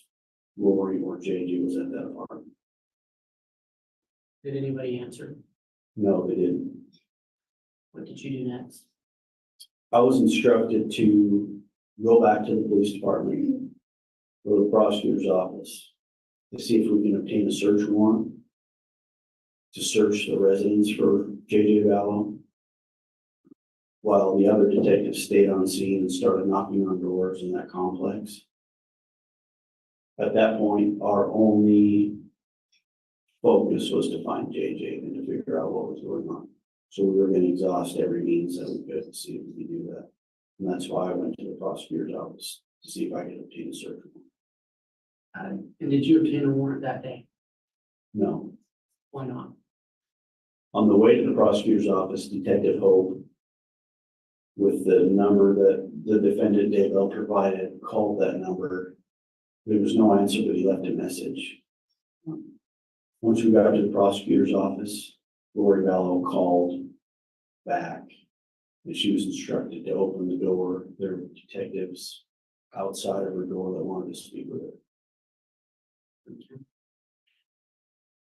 Speaker 8: Lori or JJ was at that apartment.
Speaker 5: Did anybody answer?
Speaker 8: No, they didn't.
Speaker 5: What did you do next?
Speaker 8: I was instructed to go back to the police department, go to the prosecutor's office to see if we can obtain a search warrant to search the residence for JJ Vallow, while the other detectives stayed on scene and started knocking on doors in that complex. At that point, our only focus was to find JJ and to figure out what was going on. So we were going to exhaust every means that we could to see if we could do that. And that's why I went to the prosecutor's office to see if I could obtain a search warrant.
Speaker 5: And did you obtain a warrant that day?
Speaker 8: No.
Speaker 5: Why not?
Speaker 8: On the way to the prosecutor's office, Detective Hope, with the number that the defendant Daybell provided, called that number. There was no answer, but he left a message. Once we got to the prosecutor's office, Lori Vallow called back, and she was instructed to open the door. There were detectives outside of her door that wanted to speak with her.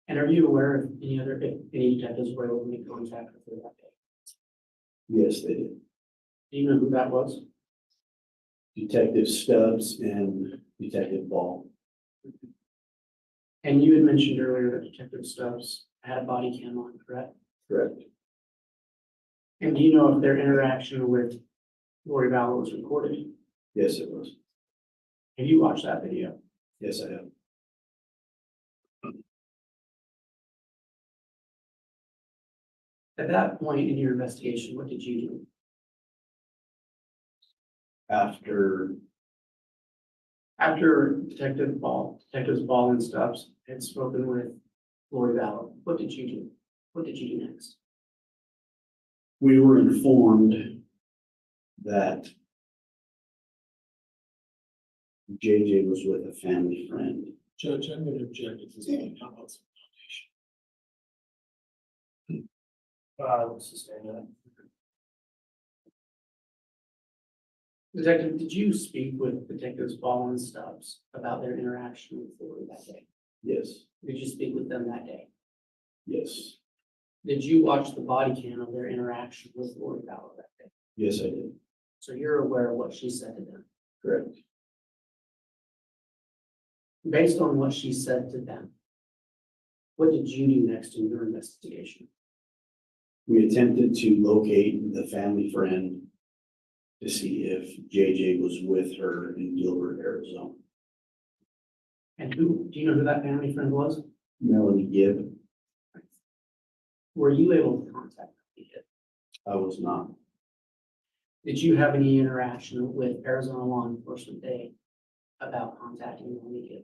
Speaker 5: And are you aware of if any detectives were able to make contact with her that day?
Speaker 8: Yes, they did.
Speaker 5: Do you know who that was?
Speaker 8: Detective Stubbs and Detective Ball.
Speaker 5: And you had mentioned earlier that Detective Stubbs had a body cam on, correct?
Speaker 8: Correct.
Speaker 5: And do you know if their interaction with Lori Vallow was recorded?
Speaker 8: Yes, it was.
Speaker 5: Have you watched that video?
Speaker 8: Yes, I have.
Speaker 5: At that point in your investigation, what did you do?
Speaker 8: After
Speaker 5: Detectives Ball and Stubbs had spoken with Lori Vallow, what did you do? What did you do next?
Speaker 8: we were informed that JJ was with a family friend.
Speaker 7: Judge, I'm going to object if there's any comments.
Speaker 2: Sustain that.
Speaker 5: Detective, did you speak with Detectives Ball and Stubbs about their interaction with Lori that day?
Speaker 8: Yes,
Speaker 5: Did you speak with them that day?
Speaker 8: yes,
Speaker 5: Did you watch the body cam of their interaction with Lori Vallow that day?
Speaker 8: yes, I did.
Speaker 5: So you're aware of what she said to them.
Speaker 8: Correct.
Speaker 5: Based on what she said to them, what did you do next in your investigation?
Speaker 8: We attempted to locate the family friend to see if JJ was with her in Gilbert, Arizona.
Speaker 5: And do you know who that family friend was?
Speaker 8: Melanie Gibb,
Speaker 5: Were you able to contact them?
Speaker 8: I was not.
Speaker 5: Did you have any interaction with Arizona law enforcement day about contacting Melanie Gibb?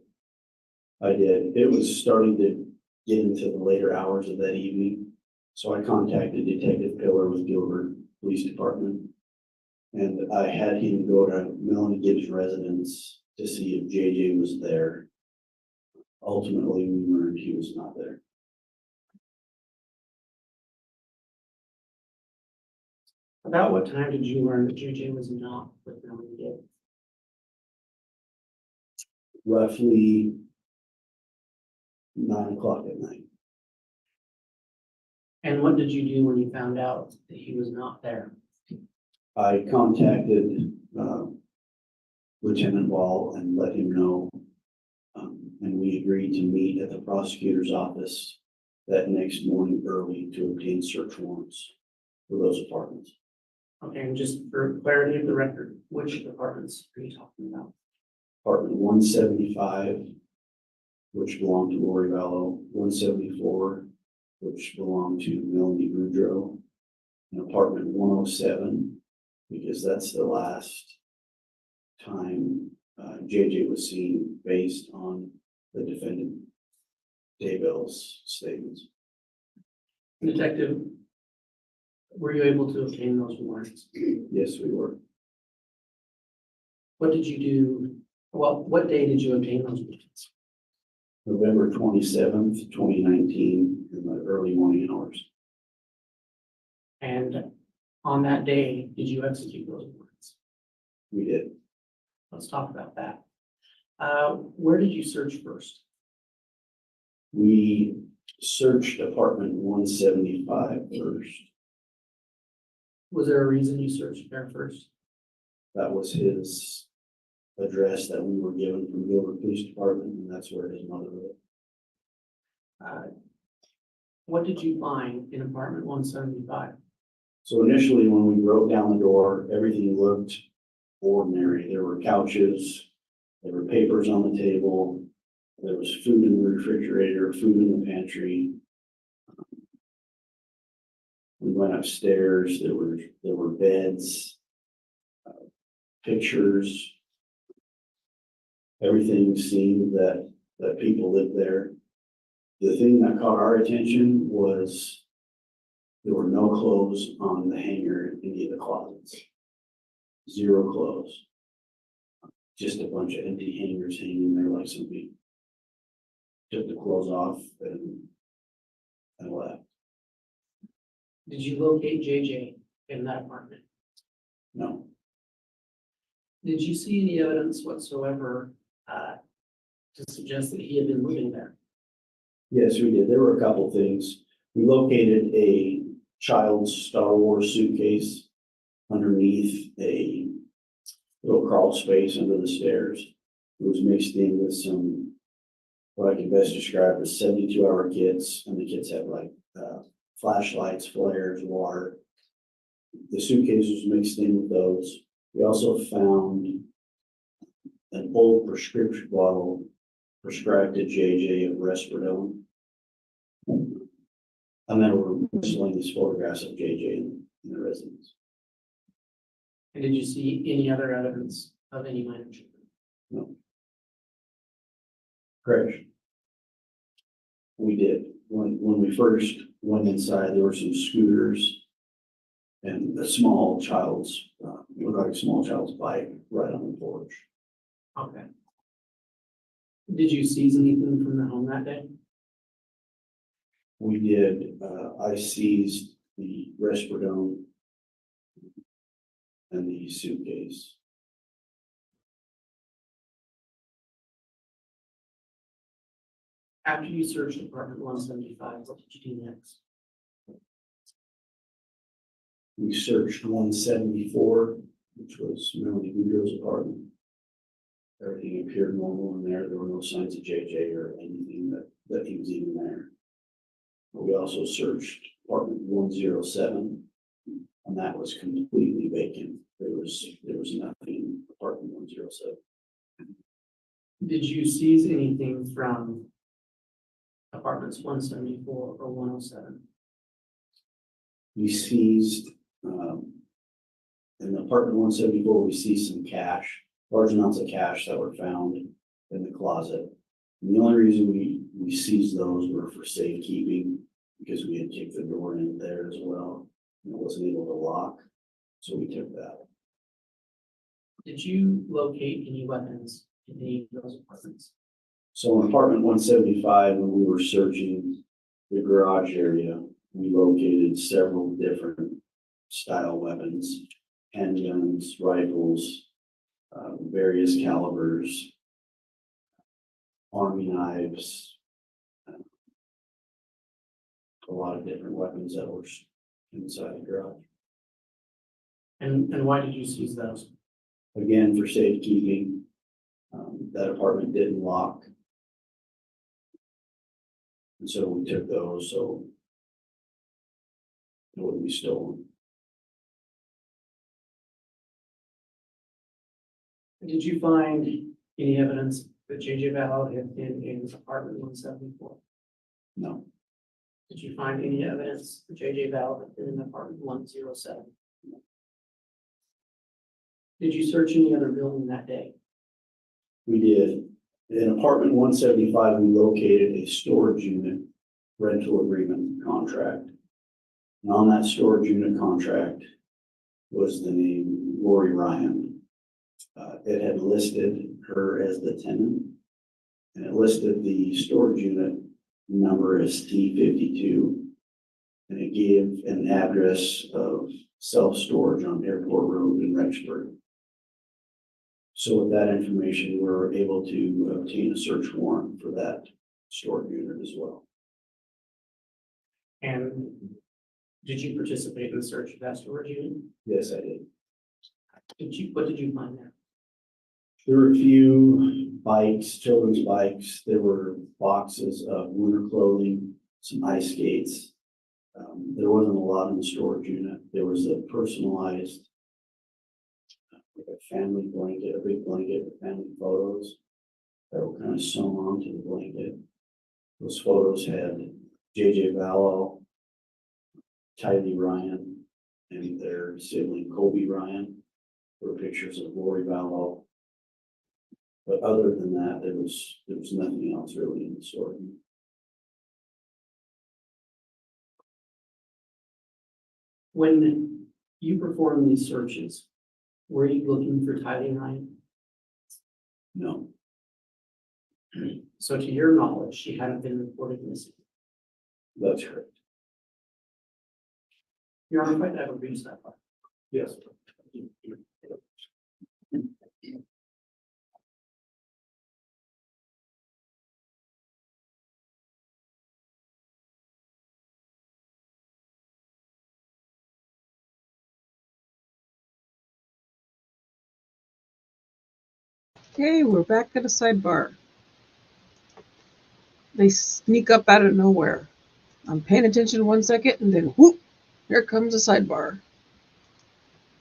Speaker 8: I did. It was starting to get into the later hours of that evening. So I contacted Detective Pillar with Gilbert Police Department. And I had him go to Melanie Gibb's residence to see if JJ was there. Ultimately, we learned he was not there.
Speaker 5: About what time did you learn that JJ was not with Melanie Gibb?
Speaker 8: Roughly 9 o'clock at night.
Speaker 5: And what did you do when you found out that he was not there?
Speaker 8: I contacted Lieutenant Wall and let him know. and we agreed to meet at the prosecutor's office that next morning early to obtain search warrants for those apartments.
Speaker 5: Okay, and just for clarity of the record, which apartments are you talking about?
Speaker 8: Apartment 175, which belonged to Lori Vallow, 174, which belonged to Melanie Boudreau, and apartment 107, because that's the last time JJ was seen based on the defendant Daybell's statements.
Speaker 5: Detective, were you able to obtain those warrants?
Speaker 8: Yes, we were.
Speaker 5: What did you do? Well, what day did you obtain those warrants?
Speaker 8: November 27th, 2019, in the early morning hours.
Speaker 5: And on that day, did you execute those warrants?
Speaker 8: We did.
Speaker 5: Let's talk about that. Where did you search first?
Speaker 8: We searched apartment 175 first.
Speaker 5: Was there a reason you searched there first?
Speaker 8: That was his address that we were given from Gilbert Police Department, and that's where his mother lived.
Speaker 5: What did you find in apartment 175?
Speaker 8: So initially, when we broke down the door, everything looked ordinary. There were couches, there were papers on the table, there was food in the refrigerator, food in the pantry. We went upstairs, there were beds, pictures. Everything seemed that people lived there. The thing that caught our attention was there were no clothes on the hanger in any of the closets. Zero clothes. Just a bunch of empty hangers hanging there like somebody took the clothes off and left.
Speaker 5: Did you locate JJ in that apartment?
Speaker 8: No.
Speaker 5: Did you see any evidence whatsoever to suggest that he had been living there?
Speaker 8: Yes, we did. There were a couple things. We located a child's Star Wars suitcase underneath a little crawl space under the stairs. It was mixed in with some, what I can best describe as 72-hour kits, and the kits had like flashlights, flares, water. The suitcase was mixed in with those. We also found an old prescription bottle prescribed to JJ of Risperidone. And then we're miscellaneous photographs of JJ in the residence.
Speaker 5: And did you see any other evidence of any minor children?
Speaker 8: No. Crash. We did. When we first went inside, there were some scooters and a small child's, looked like a small child's bike right on the porch.
Speaker 5: Okay. Did you seize anything from the home that day?
Speaker 8: We did, I seized the Risperidone and the suitcase.
Speaker 5: After you searched apartment 175, what did you do next?
Speaker 8: We searched 174, which was Melanie Boudreau's apartment. Everything appeared normal in there. There were no signs of JJ or anything that he was even there. We also searched apartment 107, and that was completely vacant. There was nothing in apartment 107.
Speaker 5: Did you seize anything from apartments 174 or 107?
Speaker 8: We seized, in apartment 174, we seized some cash, large amounts of cash that were found in the closet. And the only reason we seized those were for safekeeping, because we had kicked the door in there as well. And it wasn't able to lock, so we took that.
Speaker 5: Did you locate any weapons in any of those apartments?
Speaker 8: So in apartment 175, when we were searching the garage area, we located several different style weapons, handguns, rifles, various calibers, army knives, a lot of different weapons that were inside the garage.
Speaker 5: And why did you seize those?
Speaker 8: Again, for safekeeping, that apartment didn't lock. And so we took those, so it wouldn't be stolen.
Speaker 5: Did you find any evidence that J.J. Vallow had been in apartment 174?
Speaker 8: No,
Speaker 5: Did you find any evidence that J.J. Vallow had been in apartment 107? Did you search any other building that day?
Speaker 8: we did. In apartment 175, we located a storage unit rental agreement contract. And on that storage unit contract was the name Lori Ryan. It had listed her as the tenant, and it listed the storage unit number as T52, and it gave an address of self-storage on Airport Road in Rexburg. So with that information, we were able to obtain a search warrant for that storage unit as well.
Speaker 5: And did you participate in the search of that storage unit?
Speaker 8: Yes, I did.
Speaker 5: What did you find there?
Speaker 8: There were a few bikes, children's bikes. There were boxes of winter clothing, some ice skates. There wasn't a lot in the storage unit. There was a personalized like a family blanket, a big blanket with family photos that were kind of sewn onto the blanket. Those photos had J.J. Vallow, Tylee Ryan, and their sibling Kobe Ryan. There were pictures of Lori Vallow. But other than that, there was nothing else really in the story.
Speaker 5: When you performed these searches, were you looking for Tylee Ryan?
Speaker 8: No,
Speaker 5: So to your knowledge, she hadn't been reported missing.
Speaker 8: that's correct.
Speaker 5: Your Honor, if I ever reach that part.
Speaker 2: Yes.
Speaker 1: Okay, we're back at a sidebar. They sneak up out of nowhere. I'm paying attention 1 second and then whoop, here comes a sidebar.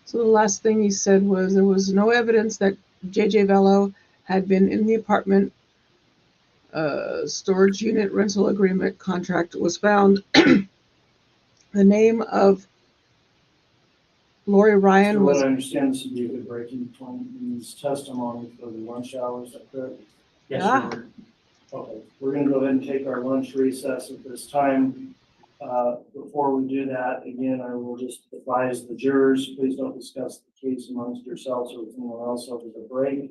Speaker 1: So the last thing he said was there was no evidence that J.J. Vallow had been in the apartment. Storage unit rental agreement contract was found. The name of Lori Ryan
Speaker 2: So what
Speaker 1: was
Speaker 2: I understand, this would be a good breaking point in this testimony for the lunch hours, is that correct?
Speaker 5: Yes, Your
Speaker 1: Ah.
Speaker 5: Honor.
Speaker 2: Okay, we're gonna go ahead and take our lunch recess at this time. Before we do that, again, I will just advise the jurors, please don't discuss the case amongst yourselves or with anyone else over the break.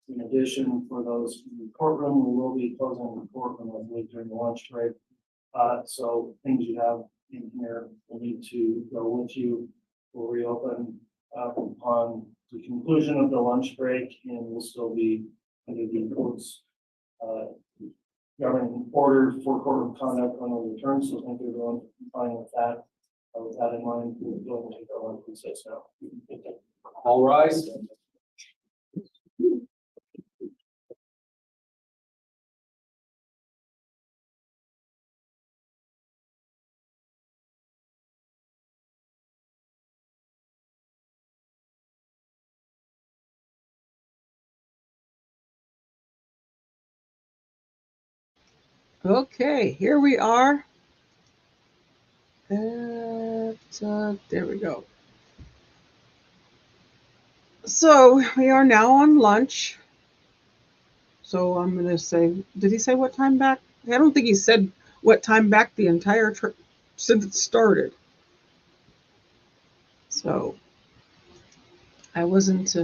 Speaker 2: In addition, for those in the courtroom, we will be closing the courtroom, I believe, during the lunch break. So things you have in here will need to go with you. We'll reopen upon the conclusion of the lunch break, and we'll still be under the court's governing order for courtroom conduct on the return. So thank you everyone for complying with that. With that in mind, we'll go ahead and take our lunch recess now.
Speaker 5: All rise.
Speaker 1: okay. Here we are. There we go. So we are now on lunch. So I'm going to say, did he say what time back? I don't think he said what time back the entire trip since it started. So I wasn't.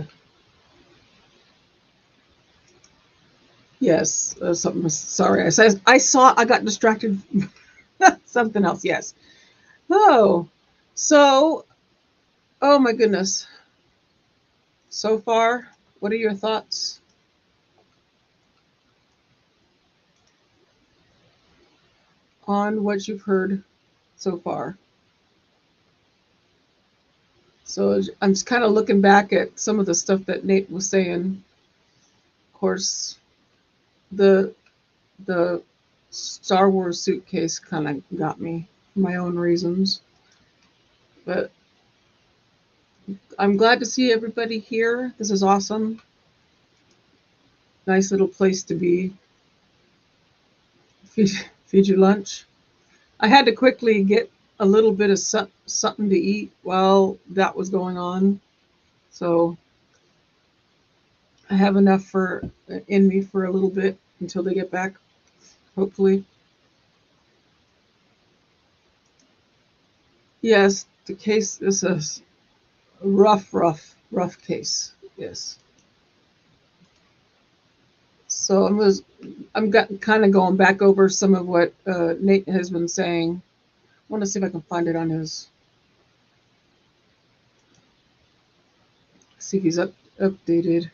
Speaker 1: Yes, something. Sorry, I got distracted. Something else. Yes. Oh, so, oh my goodness. So far, what are your thoughts? On what you've heard so far? So I'm just kind of looking back at some of the stuff that Nate was saying. Of course, the Star Wars suitcase kind of got me for my own reasons. But I'm glad to see everybody here. This is awesome. Nice little place to be. Feed you lunch. I had to quickly get a little bit of something to eat while that was going on. So I have enough in me for a little bit until they get back, hopefully. Yes, the case is a rough case. Yes. So I'm kind of going back over some of what Nate has been saying. I want to see if I can find it on his. See if he's updated.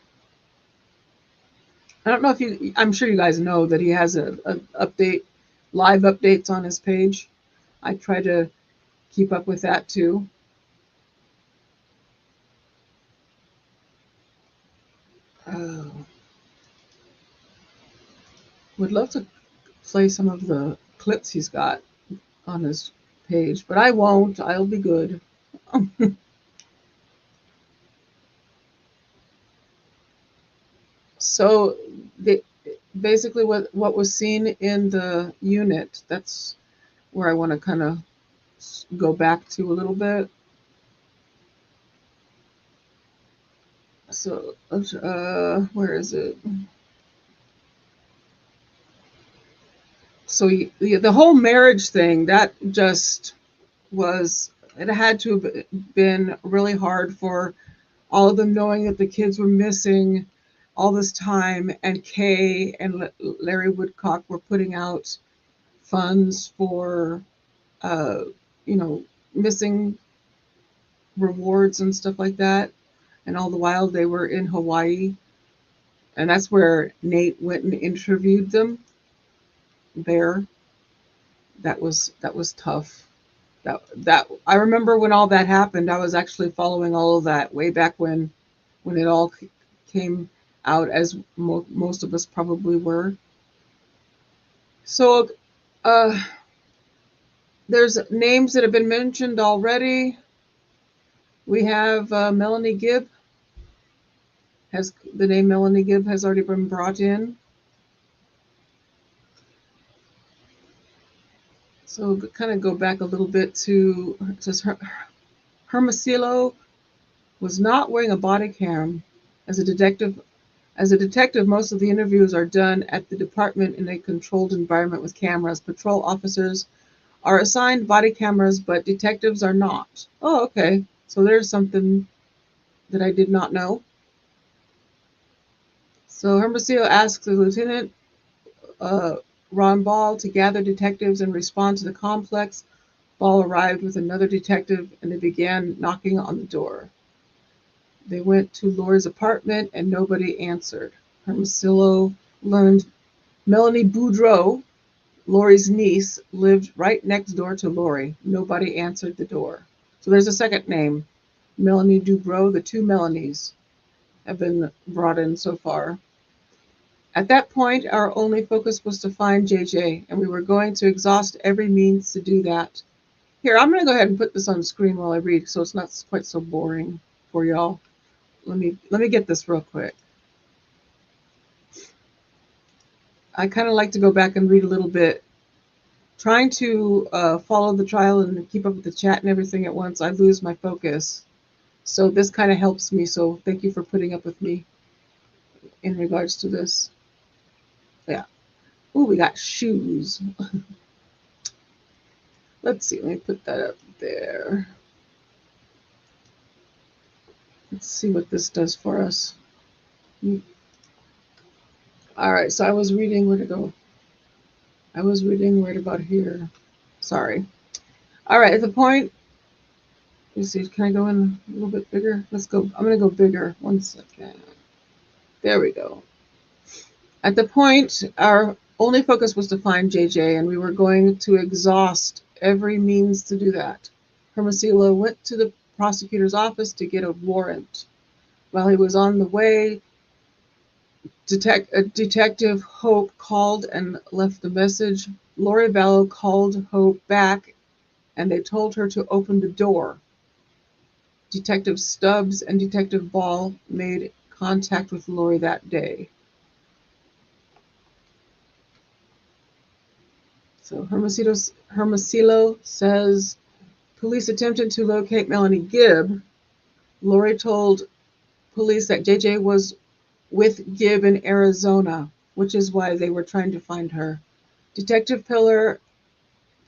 Speaker 1: I don't know if I'm sure you guys know that he has a live updates on his page. I try to keep up with that too. Would love to play some of the clips he's got on his page, but I won't. I'll be good. So basically what was seen in the unit, that's where I want to kind of go back to a little bit. So where is it? So the whole marriage thing, that just it had to have been really hard for all of them, knowing that the kids were missing all this time, and Kay and Larry Woodcock were putting out funds for missing rewards and stuff like that, and all the while they were in Hawaii, and that's where Nate went and interviewed them there. That was tough. That I remember when all that happened. I was actually following all of that way back when it all came out, as most of us probably were. So there's names that have been mentioned already. We have Melanie Gibb. The name Melanie Gibb has already been brought in. So kind of go back a little bit to just Hermosillo was not wearing a body cam. As a detective, most of the interviews are done at the department in a controlled environment with cameras. Patrol officers are assigned body cameras, but detectives are not. Oh, okay. So there's something that I did not know. So Hermosillo asks the lieutenant, Ron Ball, to gather detectives and respond to the complex. Ball arrived with another detective, and they began knocking on the door. They went to Lori's apartment, and nobody answered. Hermosillo learned Melanie Boudreau, Lori's niece, lived right next door to Lori. Nobody answered the door. So there's a second name, Melanie Boudreau. The two Melanies have been brought in so far. At that point, our only focus was to find JJ, and we were going to exhaust every means to do that. Here, I'm going to go ahead and put this on the screen while I read, so it's not quite so boring for y'all. Let me get this real quick. I kind of like to go back and read a little bit. Trying to follow the trial and keep up with the chat and everything at once, I lose my focus. So this kind of helps me. So thank you for putting up with me in regards to this. Yeah. Oh, we got shoes. Let's see. Let me put that up there. Let's see what this does for us. All right. So I was reading where to go. I was reading right about here. Sorry. All right. At the point, let me see. Can I go in a little bit bigger? Let's go. I'm going to go bigger. 1 second. There we go. At the point, our only focus was to find JJ, and we were going to exhaust every means to do that. Hermosillo went to the prosecutor's office to get a warrant. While he was on the way, Detective Hope called and left the message. Lori Vallow called Hope back and they told her to open the door. Detective Stubbs and Detective Ball made contact with Lori that day. So Hermosillo says police attempted to locate Melanie Gibb. Lori told police that JJ was with Gibb in Arizona, which is why they were trying to find her. Detective Pillar,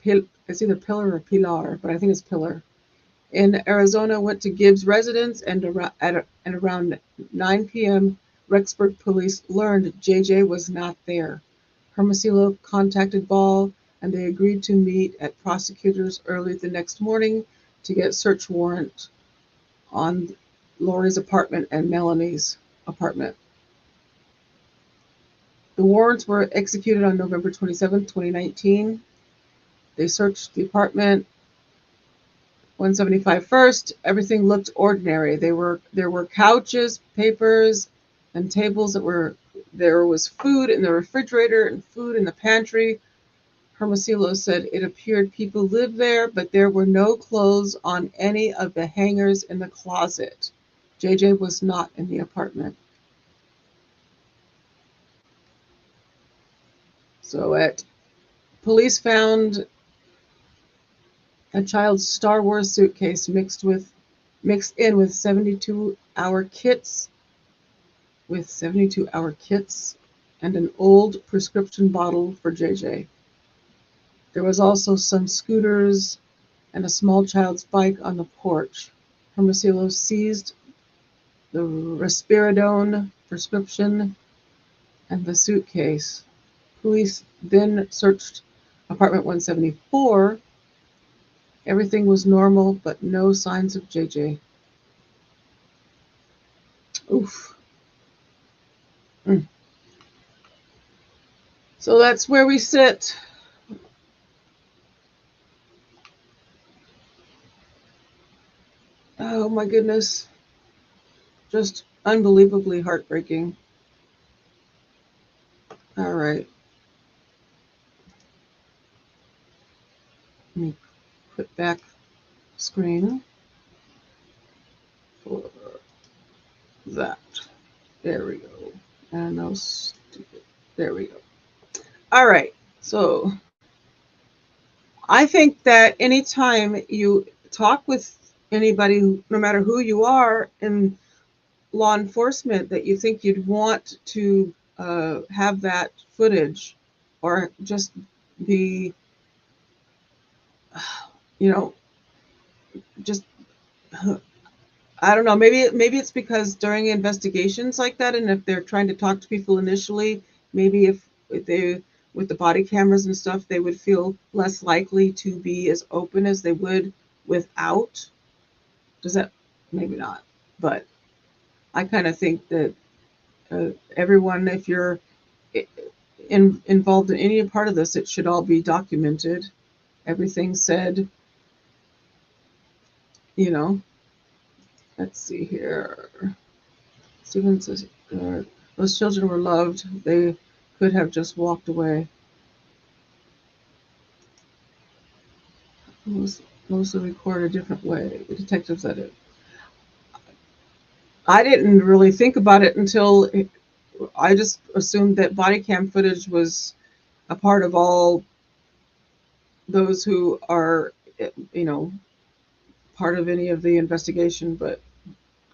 Speaker 1: it's either Pillar or Pilar, but I think it's Pillar, in Arizona went to Gibb's residence and around 9 p.m. Rexburg police learned JJ was not there. Hermosillo contacted Ball and they agreed to meet at prosecutors early the next morning to get search warrant on Lori's apartment and Melanie's apartment. The warrants were executed on November 27, 2019. They searched the apartment 175 first. Everything looked ordinary. There were couches, papers, and tables there was food in the refrigerator and food in the pantry. Hermosillo said it appeared people lived there, but there were no clothes on any of the hangers in the closet. JJ was not in the apartment. So police found a child's Star Wars suitcase mixed in with 72-hour kits and an old prescription bottle for JJ. There was also some scooters and a small child's bike on the porch. Hermosillo seized the risperidone prescription and the suitcase. Police then searched apartment 174. Everything was normal, but no signs of JJ. Oof. So that's where we sit. Oh my goodness. Just unbelievably heartbreaking. All right. Let me put back screen for that. There we go. And no stupid. There we go. All right. So I think that anytime you talk with anybody, no matter who you are in law enforcement, that you think you'd want to have that footage or just be, just, I don't know, maybe it's because during investigations like that, and if they're trying to talk to people initially, maybe if they, with the body cameras and stuff, they would feel less likely to be as open as they would without. Does that, maybe not, but I kind of think that everyone, if you're involved in any part of this, it should all be documented. Everything said, let's see here. Stephen says, those children were loved. They could have just walked away. Mostly record a different way. The detective said it. I didn't really think about it until I just assumed that body cam footage was a part of all those who are, part of any of the investigation, but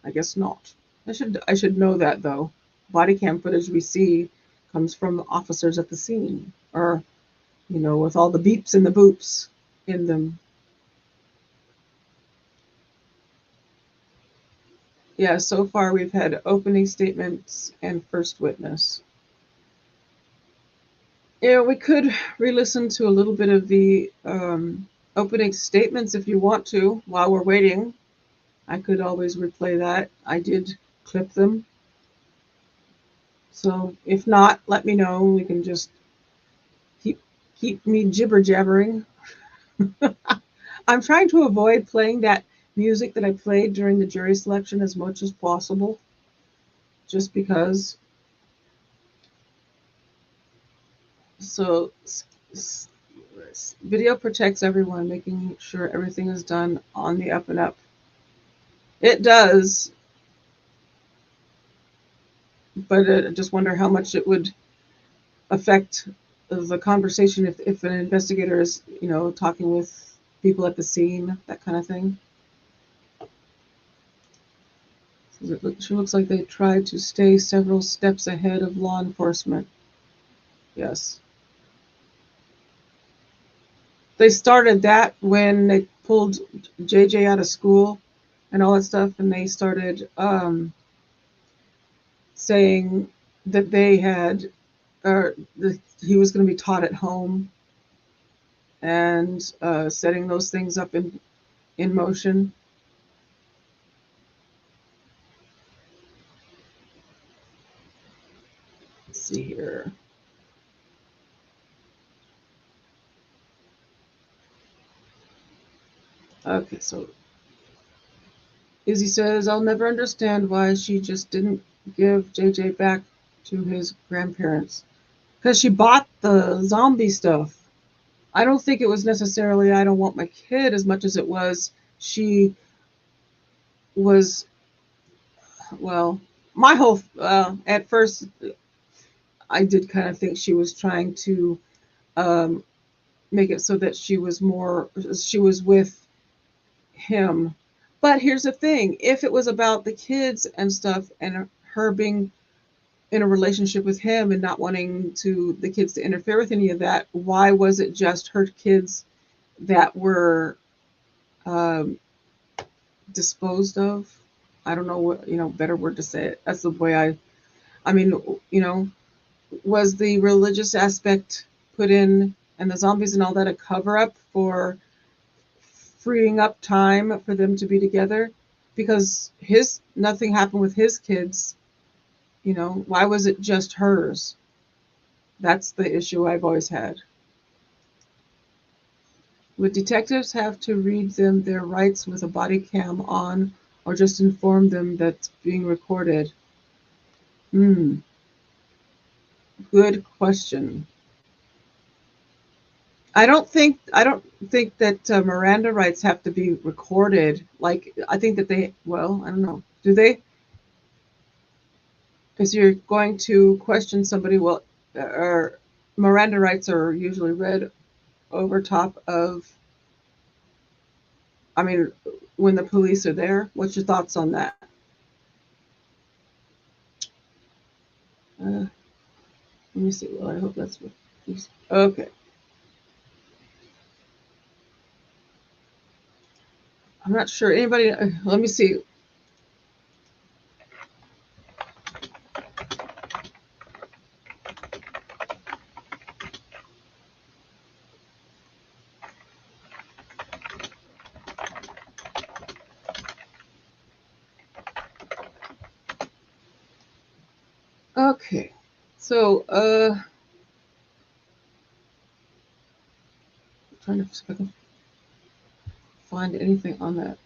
Speaker 1: I guess not. I should know that though. Body cam footage we see comes from officers at the scene, or with all the beeps and the boops in them. Yeah, so far we've had opening statements and first witness. Yeah, we could re-listen to a little bit of the opening statements if you want to while we're waiting. I could always replay that. I did clip them. So if not, let me know. We can just keep me jibber jabbering. I'm trying to avoid playing that music that I played during the jury selection as much as possible, just because So video protects everyone, making sure everything is done on the up and up. It does, but I just wonder how much it would affect the conversation if an investigator is, talking with people at the scene, that kind of thing. She looks like they tried to stay several steps ahead of law enforcement. Yes. They started that when they pulled JJ out of school and all that stuff, and they started saying that they had, or that he was going to be taught at home, and setting those things up in motion. Let's see here. Okay, so Izzy says, I'll never understand why she just didn't give JJ back to his grandparents. Because she bought the zombie stuff. I don't think it was necessarily, I don't want my kid, as much as it was, she was, well, my whole, at first, I did kind of think she was trying to um, make it so that she was with him. But here's the thing, if it was about the kids and stuff and her being in a relationship with him and not wanting the kids to interfere with any of that, why was it just her kids that were um, disposed of? I don't know what, better word to say it. That's the way I mean, was the religious aspect put in, and the zombies and all that, a cover up for freeing up time for them to be together? Because nothing happened with his kids. Why was it just hers? That's the issue I've always had. Would detectives have to read them their rights with a body cam on, or just inform them that's being recorded? Good question. I don't think that Miranda rights have to be recorded. Like, I think that I don't know. Do they? Because you're going to question somebody. Well, or Miranda rights are usually read over top of, I mean, when the police are there. What's your thoughts on that? Let me see. Well, I hope that's what. Okay. I'm not sure. Anybody? Let me see. Okay. So, trying to see if I can find anything on that.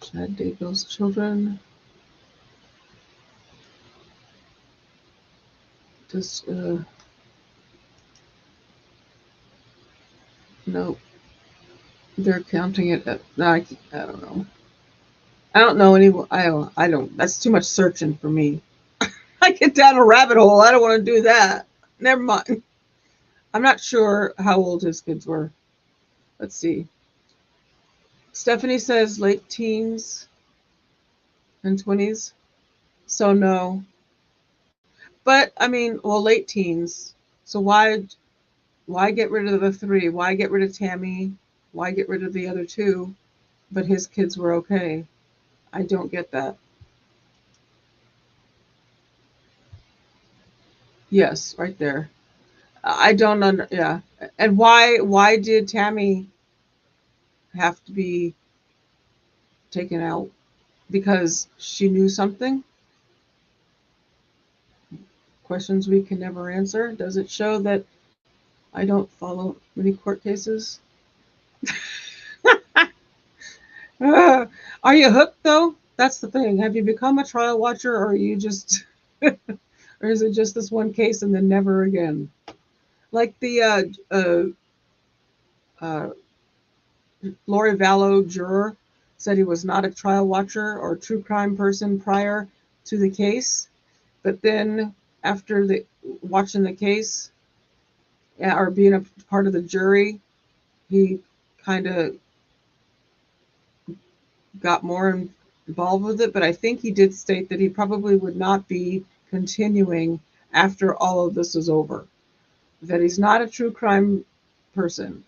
Speaker 1: Chad Daybell's children. Just, no, they're counting it at, no, I don't know. I don't know any, I don't, that's too much searching for me. I get down a rabbit hole. I don't want to do that. Never mind. I'm not sure how old his kids were. Let's see. Stephanie says late teens and 20s. So no. But I mean, well, late teens. So why get rid of the three? Why get rid of Tammy? Why get rid of the other two? But his kids were okay. I don't get that. Yes, right there. I don't under, yeah. And why did Tammy have to be taken out? Because she knew something? Questions we can never answer. Does it show that I don't follow many court cases? Are you hooked though? That's the thing. Have you become a trial watcher, or are you just, or is it just this one case and then never again? Like the uh, Lori Vallow juror said he was not a trial watcher or true crime person prior to the case, but then after the watching the case, yeah, or being a part of the jury, he kind of got more involved with it. But I think he did state that he probably would not be continuing after all of this is over. That he's not a true crime person.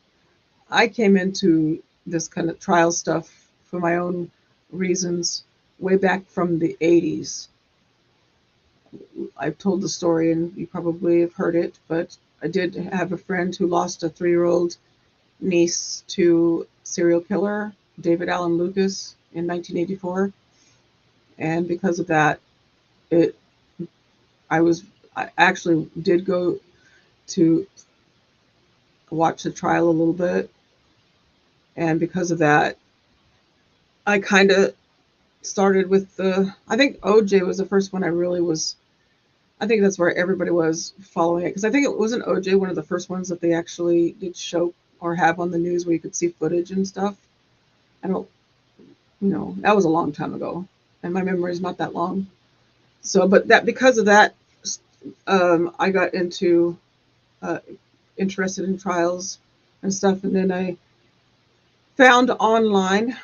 Speaker 1: I came into this kind of trial stuff for my own reasons way back from the 80s. I've told the story and you probably have heard it, but I did have a friend who lost a 3-year-old niece to serial killer David Allen Lucas in 1984. And because of that, it I actually did go to watch the trial a little bit. And because of that, I kind of started with I think OJ was the first one I really was. I think that's where everybody was following it, because I think it wasn't OJ one of the first ones that they actually did show or have on the news where you could see footage and stuff. I don't, that was a long time ago, and my memory is not that long. So, but that because of that, I got into uh, interested in trials and stuff, and then I found online.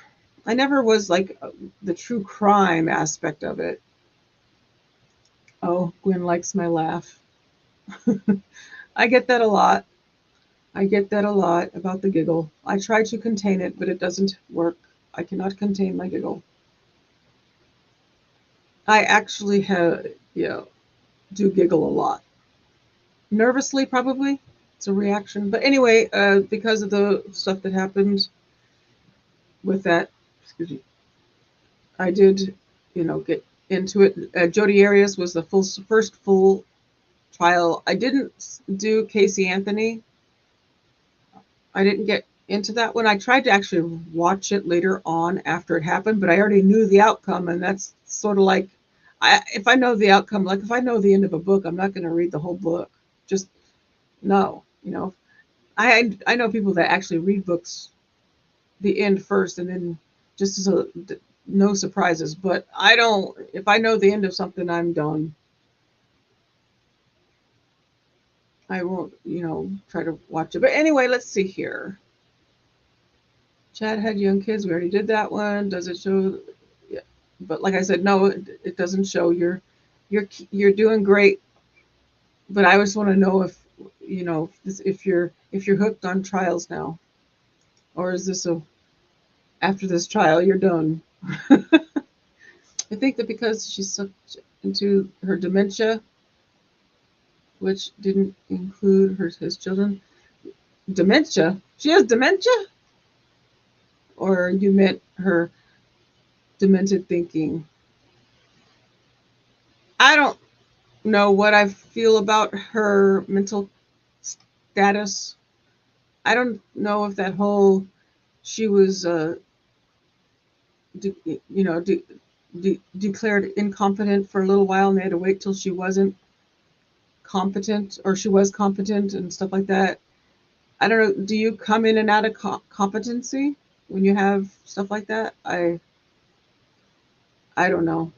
Speaker 1: I never was like the true crime aspect of it. Oh, Gwen likes my laugh. I get that a lot. I get that a lot about the giggle. I try to contain it, but it doesn't work. I cannot contain my giggle. I actually do giggle a lot. Nervously, probably. It's a reaction. But anyway, because of the stuff that happened with that, excuse me, I did, get into it. Jodi Arias was the first full trial. I didn't do Casey Anthony. I didn't get into that one. I tried to actually watch it later on after it happened, but I already knew the outcome, and that's sort of like, if I know the outcome, like if I know the end of a book, I'm not going to read the whole book. Just no, I know people that actually read books the end first, and then just so no surprises. But I don't. If I know the end of something, I'm done. I won't, try to watch it. But anyway, let's see here. Chad had young kids. We already did that one. Does it show? Yeah. But like I said, no, it doesn't show. You're doing great. But I just want to know if you're hooked on trials now, or is this after this trial you're done? I think that because she's so into her dementia, which didn't include his children. Dementia? She has dementia? Or you meant her demented thinking? I don't know what I feel about her mental status. I don't know if that whole she was, declared incompetent for a little while, and they had to wait till she wasn't competent, or she was competent and stuff like that. I don't know. Do you come in and out of competency when you have stuff like that? I don't know.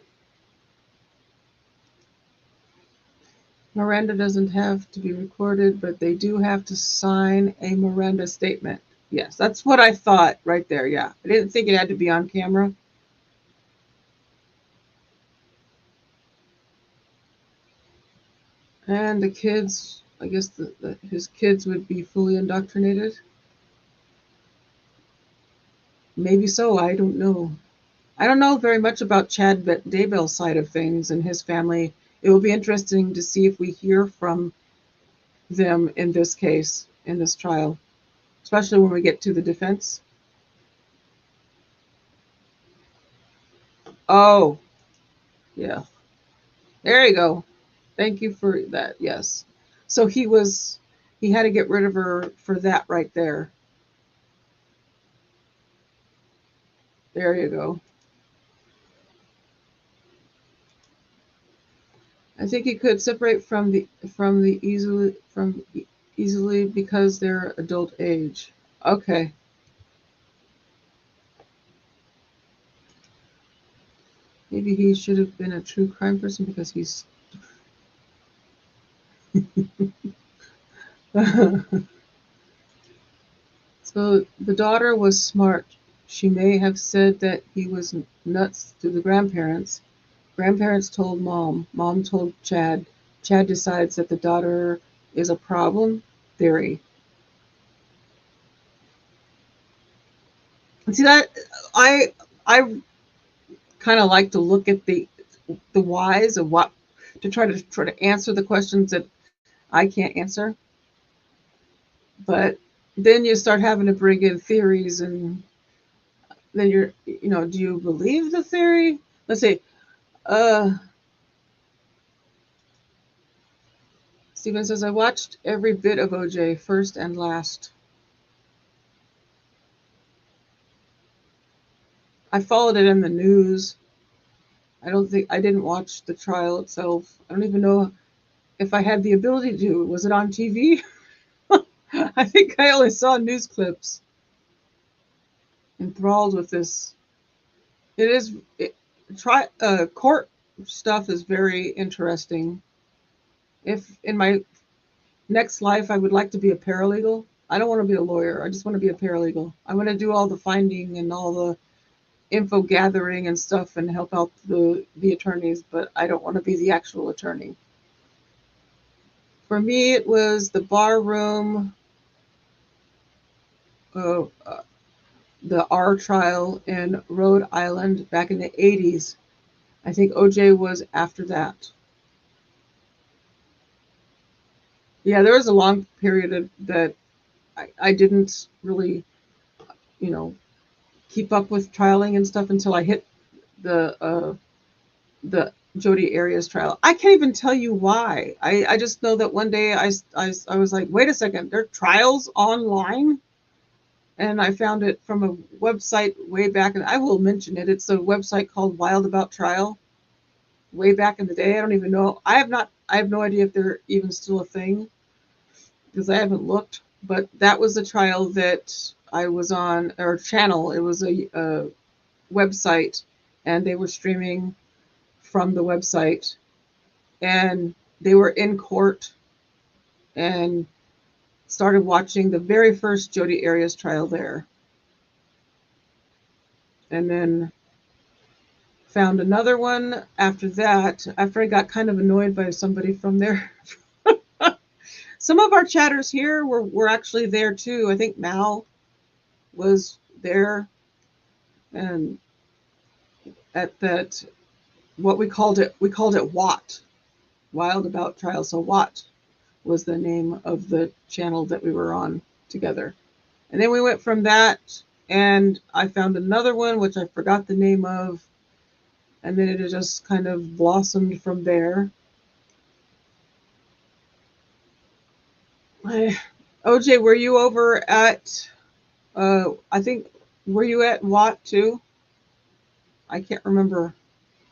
Speaker 1: Miranda doesn't have to be recorded, but they do have to sign a Miranda statement. Yes, that's what I thought right there. Yeah, I didn't think it had to be on camera. And the kids, I guess his kids would be fully indoctrinated. Maybe so. I don't know. I don't know very much about Chad Daybell's side of things and his family. It will be interesting to see if we hear from them in this case, in this trial, especially when we get to the defense. Oh, yeah. There you go. Thank you for that. Yes. So he had to get rid of her for that right there. There you go. I think you could separate from the easily because they're adult age. Okay. Maybe he should have been a true crime person because he's So the daughter was smart. She may have said that he was nuts to the grandparents. Grandparents told mom. Mom told Chad. Chad decides that the daughter is a problem. Theory. And see that I kind of like to look at the whys of what to try to answer the questions that I can't answer. But then you start having to bring in theories, and then do you believe the theory? Let's see. Steven says, I watched every bit of OJ, first and last. I followed it in the news. I didn't watch the trial itself. I don't even know if I had the ability to. Was it on TV? I think I only saw news clips. Enthralled with this. It is, court stuff is very interesting. If in my next life I would like to be a paralegal, I don't want to be a lawyer. I just want to be a paralegal. I want to do all the finding and all the info gathering and stuff and help out the attorneys, but I don't want to be the actual attorney. For me, it was the bar room, the R trial in Rhode Island back in the 80s. I think OJ was after that. Yeah, there was a long period that I didn't really, keep up with trialing and stuff until I hit the Jodi Arias trial. I can't even tell you why. I just know that one day I was like, wait a second, there are trials online? And I found it from a website way back, and I will mention it. It's a website called Wild About Trial. Way back in the day, I don't even know. I have no idea if they're even still a thing because I haven't looked. But that was the trial that I was on, or channel. It was a website, and they were streaming from the website, and they were in court and started watching the very first Jodi Arias trial there. And then found another one after that, after I got kind of annoyed by somebody from there. Some of our chatters here were actually there too. I think Mal was there, and at that, what we called it WAT, Wild About Trial. So WAT was the name of the channel that we were on together. And then we went from that, and I found another one, which I forgot the name of, and then it just kind of blossomed from there. OJ, were you over at, I think, were you at Watt too? I can't remember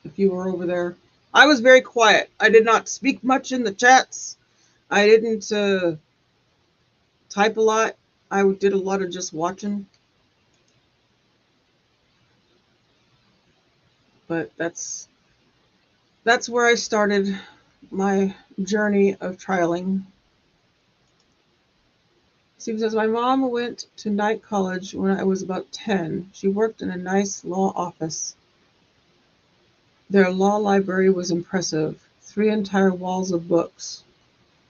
Speaker 1: if you were over there. I was very quiet. I did not speak much in the chats. I didn't type a lot. I did a lot of just watching. But that's where I started my journey of trialing. Steve says, my mom went to night college when I was about 10. She worked in a nice law office. Their law library was impressive. 3 entire walls of books.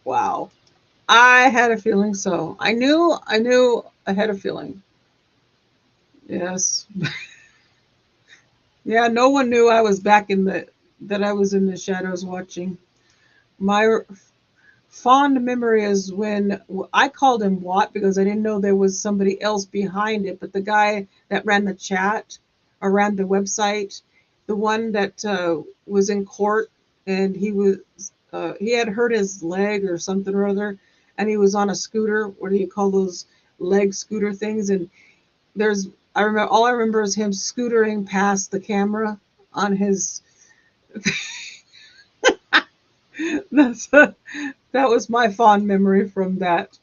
Speaker 1: Wow. I had a feeling so. I knew I had a feeling. Yes. Yeah, no one knew I was back that I was in the shadows watching. My fond memory is when I called him Watt because I didn't know there was somebody else behind it, but the guy that ran the chat or ran the website, the one that was in court, and he had hurt his leg or something or other, and he was on a scooter. What do you call those leg scooter things? And there's all I remember is him scootering past the camera on his. That was my fond memory from that.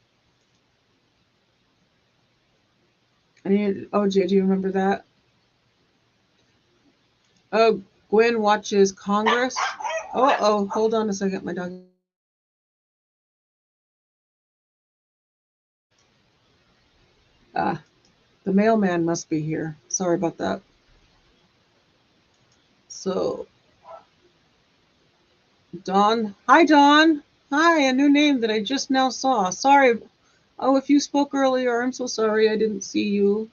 Speaker 1: Oh, Jay, do you remember that? Oh, Gwen watches Congress. Oh, hold on a second, my dog. Ah, the mailman must be here. Sorry about that. So, Dawn. Hi, Dawn. Hi, a new name that I just now saw. Sorry. Oh, if you spoke earlier, I'm so sorry I didn't see you.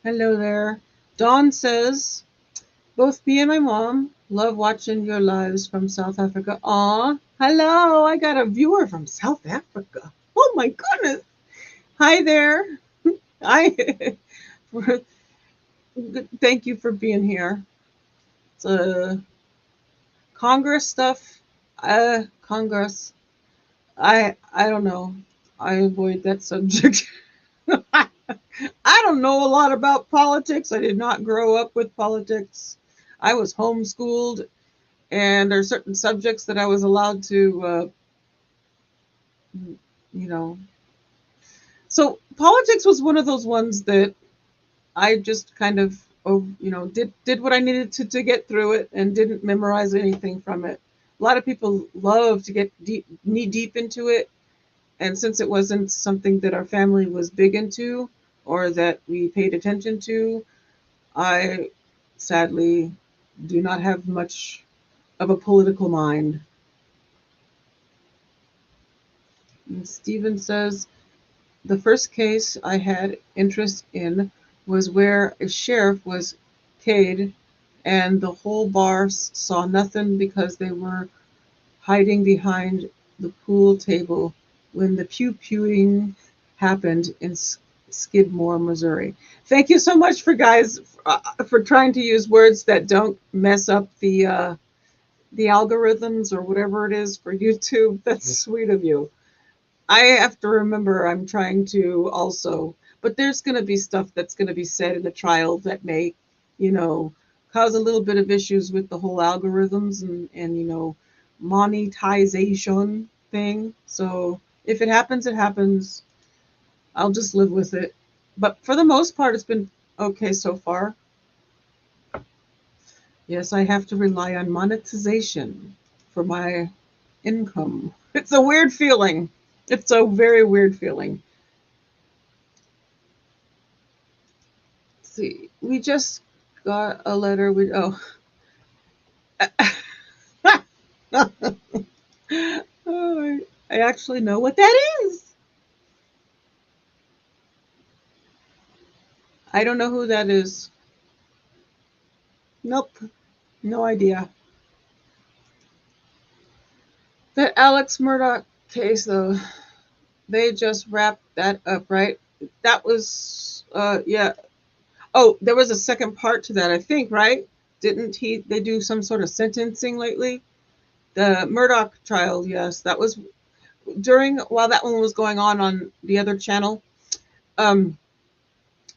Speaker 1: Hello there. Dawn says, both me and my mom love watching your lives from South Africa. Aw, hello. I got a viewer from South Africa. Oh my goodness. Hi there. I thank you for being here. It's Congress stuff. Congress. I don't know. I avoid that subject. I don't know a lot about politics. I did not grow up with politics. I was homeschooled, and there are certain subjects that I was allowed to, you know. So politics was one of those ones that I just kind of, did what I needed to get through it and didn't memorize anything from it. A lot of people love to get knee deep into it, and since it wasn't something that our family was big into or that we paid attention to, I sadly do not have much of a political mind. And Stephen says, the first case I had interest in was where a sheriff was paid and the whole bar saw nothing because they were hiding behind the pool table when the pew-pewing happened in Skidmore, Missouri. Thank you so much for trying to use words that don't mess up the algorithms or whatever it is for YouTube. That's sweet of you. I have to remember I'm trying to also, but there's going to be stuff that's going to be said in the trial that may, you know, cause a little bit of issues with the whole algorithms and monetization thing. So if it happens, it happens. I'll just live with it. But for the most part, it's been okay so far. Yes, I have to rely on monetization for my income. It's a weird feeling. It's a very weird feeling. Let's see, we just got a letter. Oh, I actually know what that is. I don't know who that is. Nope, no idea. That Alex Murdoch case, though, they just wrapped that up, right? That was, yeah. Oh, there was a second part to that, I think, right? Didn't they do some sort of sentencing lately? The Murdoch trial, yes, that was while that one was going on the other channel.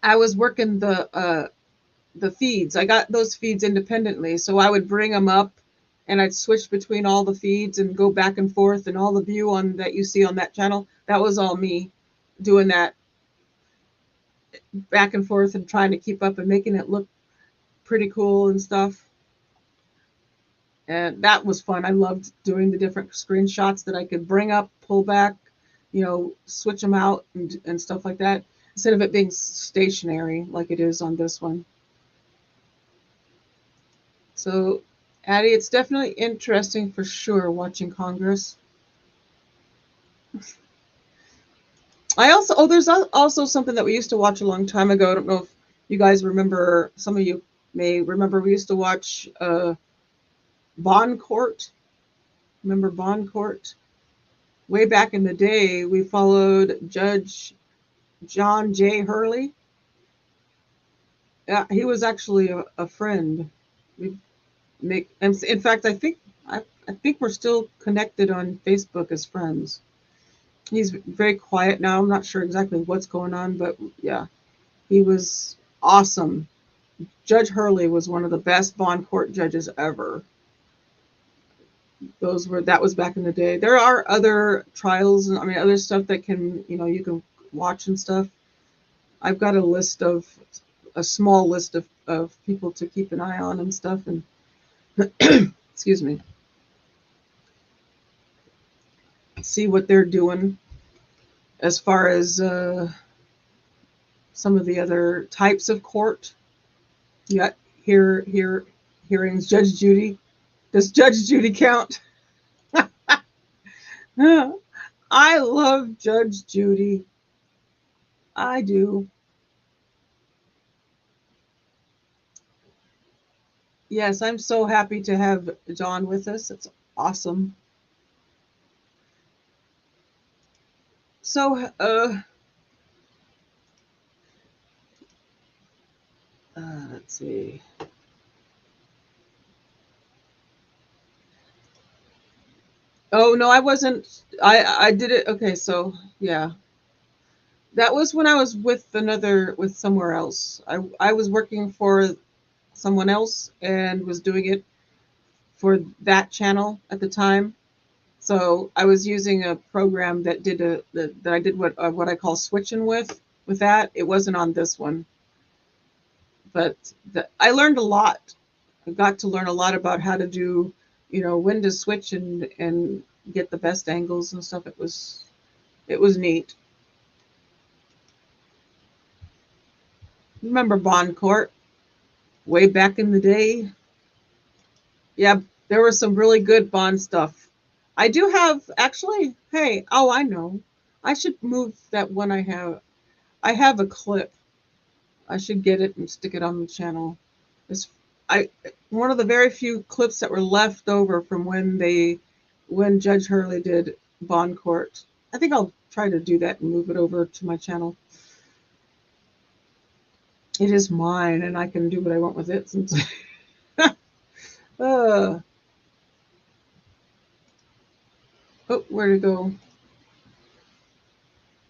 Speaker 1: I was working the feeds. I got those feeds independently, so I would bring them up and I'd switch between all the feeds and go back and forth, and all the view on that you see on that channel, that was all me doing that back and forth and trying to keep up and making it look pretty cool and stuff. And that was fun. I loved doing the different screenshots that I could bring up, pull back, switch them out and stuff like that, instead of it being stationary like it is on this one. So, Addie, it's definitely interesting for sure watching Congress. There's also something that we used to watch a long time ago. I don't know if you guys remember, some of you may remember, we used to watch Bond Court. Remember Bond Court? Way back in the day, we followed Judge John J. Hurley. Yeah, he was actually a friend. In fact, I think we're still connected on Facebook as friends. He's very quiet now. I'm not sure exactly what's going on, but yeah, He was awesome. Judge Hurley was one of the best bond court judges ever. That was back in the day. There are other trials and other stuff that you can watch and stuff. I've got a small list of people to keep an eye on and stuff, and excuse me, see what they're doing as far as some of the other types of court. Yeah, hearings. Judge Judy. Does Judge Judy count? I love Judge Judy. I do. Yes, I'm so happy to have John with us. It's awesome. So, let's see. Oh no, I wasn't. I did it. Okay, so yeah, that was when I was with somewhere else. I was working for someone else and was doing it for that channel at the time. So I was using a program that I did what I call switching with that. It wasn't on this one, but I learned a lot. I got to learn a lot about how to do, when to switch and get the best angles and stuff. It was neat. Remember Bond Court way back in the day? Yeah, there was some really good Bond stuff. I do have actually. Hey, oh, I know. I should move that one I have. I have a clip. I should get it and stick it on the channel. It's I one of the very few clips that were left over from when Judge Hurley did Bond Court. I think I'll try to do that and move it over to my channel. It is mine, and I can do what I want with it since. uh, oh, where'd it go?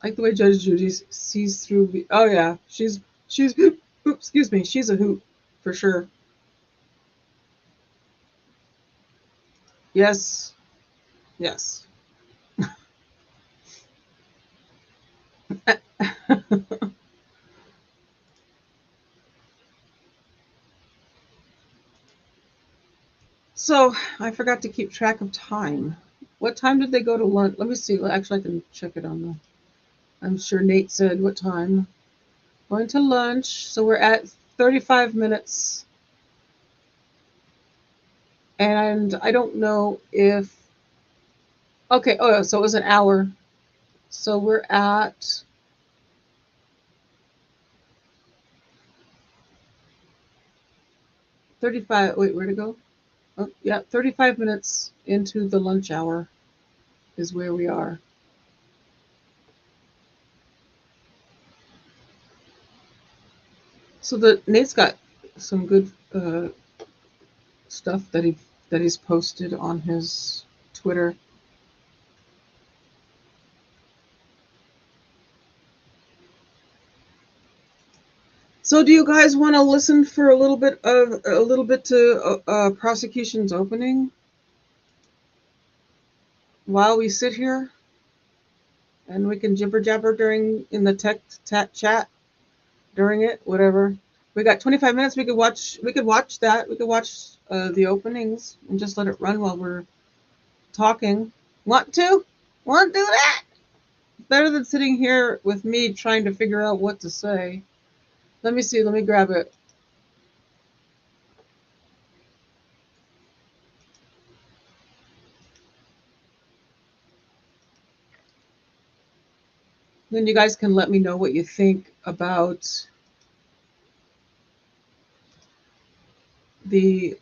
Speaker 1: I like the way Judge Judy sees through. Oh yeah, she's. Oops, excuse me. She's a hoot for sure. Yes, yes. So I forgot to keep track of time. What time did they go to lunch? Let me see. Actually, I can check it on the. I'm sure Nate said what time. Going to lunch. So we're at 35 minutes. And I don't know if. Okay. Oh, so it was an hour. So we're at. 35. Wait, where'd it go? Oh, yeah, 35 minutes into the lunch hour is where we are. So Nate's got some good stuff that he's posted on his Twitter. So, do you guys want to listen for a little bit to prosecution's opening while we sit here, and we can jibber jabber in the chat during it, whatever. We got 25 minutes. We could watch that. We could watch the openings and just let it run while we're talking. Want to do that? Better than sitting here with me trying to figure out what to say. Let me see. Let me grab it. Then you guys can let me know what you think about the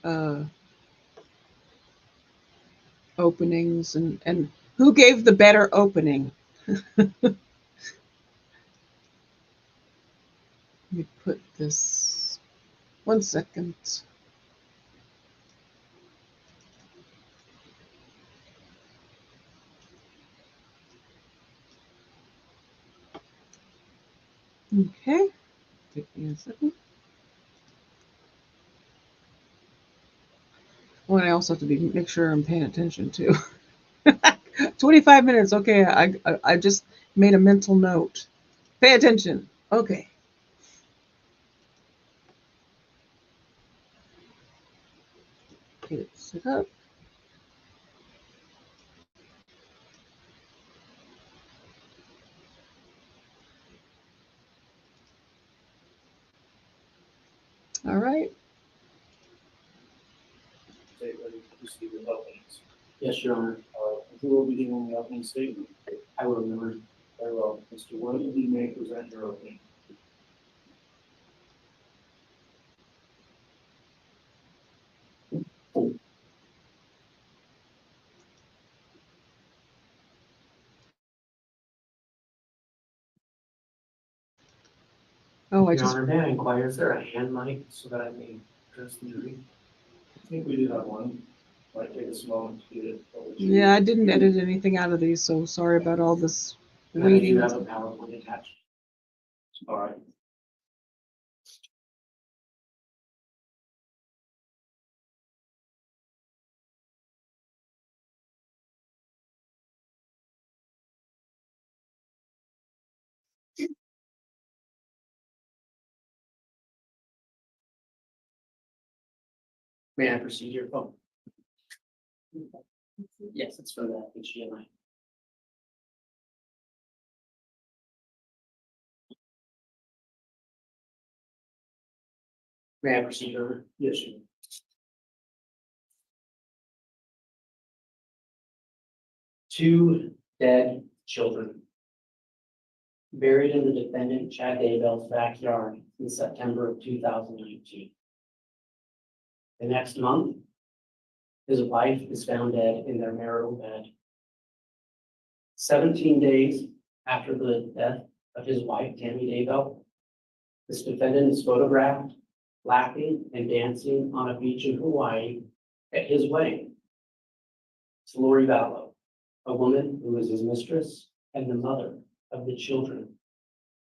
Speaker 1: openings and who gave the better opening. Let me put this 1 second. Okay. Take me a second. Oh, and I also have to make sure I'm paying attention too. 25 minutes. Okay, I just made a mental note. Pay attention. Okay. Get it set up. All right.
Speaker 2: Say, ready to proceed with openings.
Speaker 5: Yes, Your Honor.
Speaker 2: Who will be giving the opening statement?
Speaker 5: I will remember.
Speaker 2: Very well. Mr. Wood, you may present your opening.
Speaker 1: Oh, I
Speaker 5: Your
Speaker 1: just
Speaker 5: Honor, may I inquire, is there a hand mic so that I may address the jury?
Speaker 2: I think we do have one. Might take us a moment to get it.
Speaker 1: yeah, I didn't edit anything out of these, so sorry about all this
Speaker 5: And then I do
Speaker 1: waiting.
Speaker 5: have a PowerPoint attached.
Speaker 2: All right.
Speaker 5: May I proceed your phone? Yes, it's for that HDMI. May I proceed, Your Honor?
Speaker 2: Yes, you.
Speaker 5: Two dead children buried in the defendant Chad Daybell's backyard in September of 2019. The next month, his wife is found dead in their marital bed. 17 days after the death of his wife, Tammy Daybell, this defendant is photographed laughing and dancing on a beach in Hawaii at his wedding. It's Lori Vallow, a woman who was his mistress and the mother of the children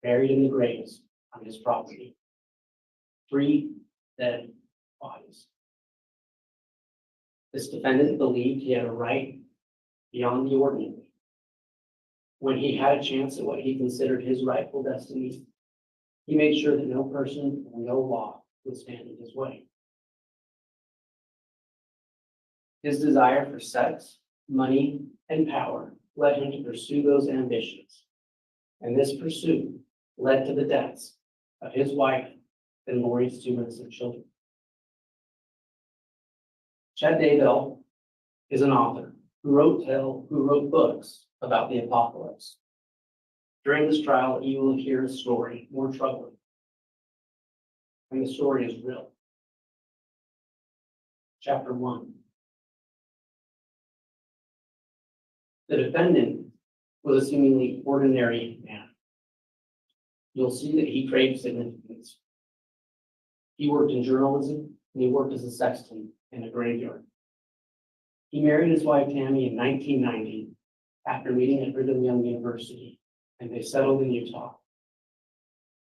Speaker 5: buried in the graves on his property. 3 dead bodies. This defendant believed he had a right beyond the ordinary. When he had a chance at what he considered his rightful destiny, he made sure that no person or no law would stand in his way. His desire for sex, money, and power led him to pursue those ambitions. And this pursuit led to the deaths of his wife and Lori's 2 innocent children. Chad Daybell is an author who wrote books about the apocalypse. During this trial, you will hear a story more troubling. And the story is real. Chapter 1. The defendant was a seemingly ordinary man. You'll see that he craved significance. He worked in journalism and he worked as a sexton in a graveyard. He married his wife Tammy in 1990 after meeting at Brigham Young University, and they settled in Utah.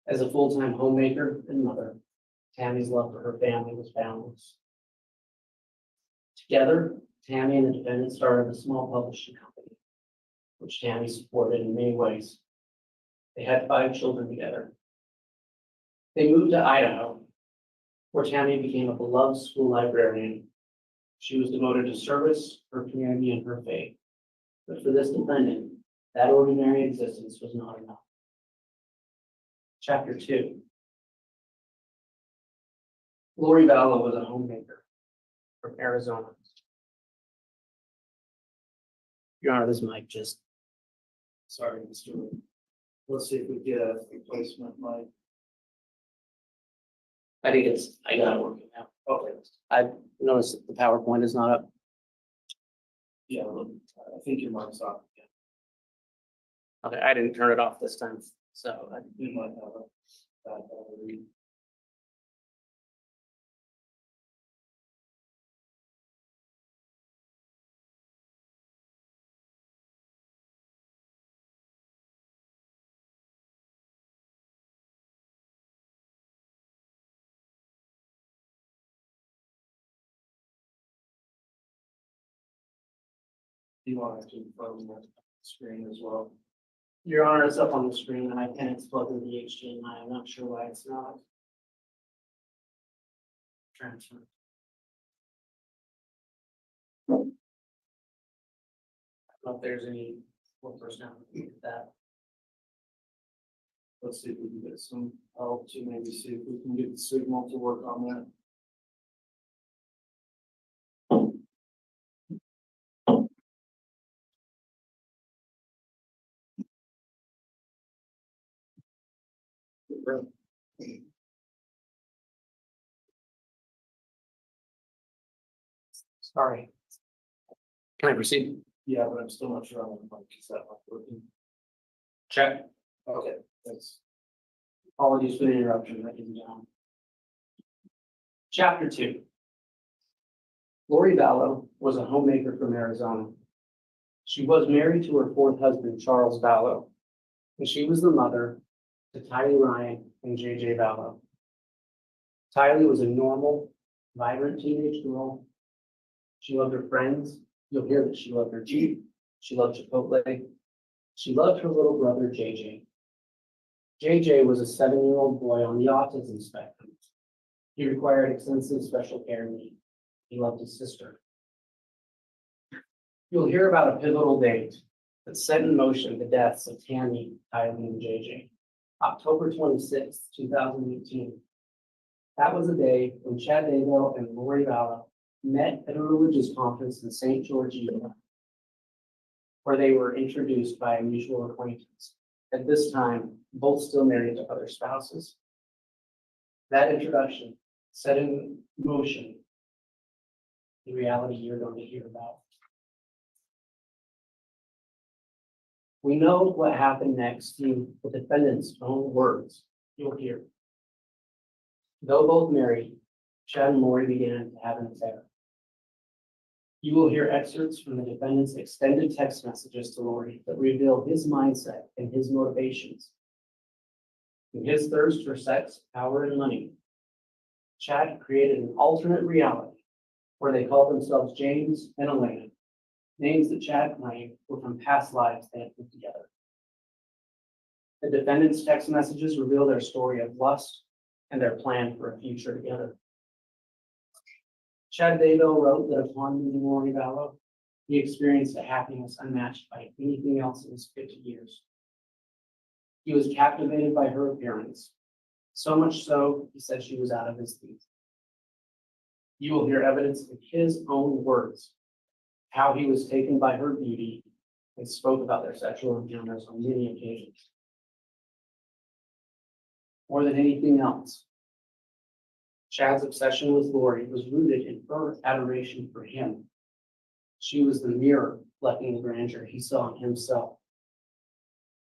Speaker 5: As a full-time homemaker and mother, Tammy's love for her family was boundless. Together, Tammy and the defendant started a small publishing company, which Tammy supported in many ways. They had 5 children together. They moved to Idaho, where Tammy became a beloved school librarian. She was devoted to service, her community, and her faith. But for this defendant, that ordinary existence was not enough. Chapter 2. Lori Vallow was a homemaker from Arizona. Your Honor, this mic just.
Speaker 2: Sorry, Mr. Wood. Let's see if we get a replacement mic.
Speaker 5: I think I got it working now.
Speaker 2: Okay.
Speaker 5: I noticed that the PowerPoint is not up.
Speaker 2: Yeah, look, I think your mic's off again.
Speaker 5: Okay, I didn't turn it off this time, so
Speaker 2: You might have a read. you want to confirm the screen as well?
Speaker 5: Your Honor, it's up on the screen and I can plug in the HDMI. I'm not sure why it's not. Transfer. I don't know if there's any one person out there that.
Speaker 2: Let's see if we can get some help to maybe see if we can get the signal to work on that.
Speaker 5: Sorry. Can I proceed?
Speaker 2: Yeah, but I'm still not sure on the mic. Is that not working?
Speaker 5: Check.
Speaker 2: Okay, thanks.
Speaker 5: Apologies for the interruption, ladies and gentlemen. Chapter 2. Lori Vallow was a homemaker from Arizona. She was married to her fourth husband, Charles Vallow, and she was the mother to Tylee Ryan and JJ Vallow. Tylee was a normal, vibrant teenage girl. She loved her friends. You'll hear that she loved her Jeep. She loved Chipotle. She loved her little brother, JJ. JJ was a 7-year-old boy on the autism spectrum. He required extensive special care needs. He loved his sister. You'll hear about a pivotal date that set in motion the deaths of Tammy, Tylee, and JJ. October 26, 2018. That was a day when Chad Daybell and Lori Vallow met at a religious conference in St. George, Utah, where they were introduced by a mutual acquaintance. At this time, both still married to other spouses. That introduction set in motion the reality you're going to hear about. We know what happened next through the defendant's own words. You'll hear. Though both married, Chad and Lori began to have an affair. You will hear excerpts from the defendant's extended text messages to Lori that reveal his mindset and his motivations. In his thirst for sex, power, and money, Chad created an alternate reality where they called themselves James and Elena, names that Chad claimed were from past lives they had put together. The defendant's text messages reveal their story of lust and their plan for a future together. Chad Daybell wrote that upon meeting Lori Vallow, he experienced a happiness unmatched by anything else in his 50 years. He was captivated by her appearance, so much so he said she was out of his league. You will hear evidence in his own words, how he was taken by her beauty and spoke about their sexual encounters on many occasions. More than anything else, Chad's obsession with Lori was rooted in her adoration for him. She was the mirror reflecting the grandeur he saw in himself.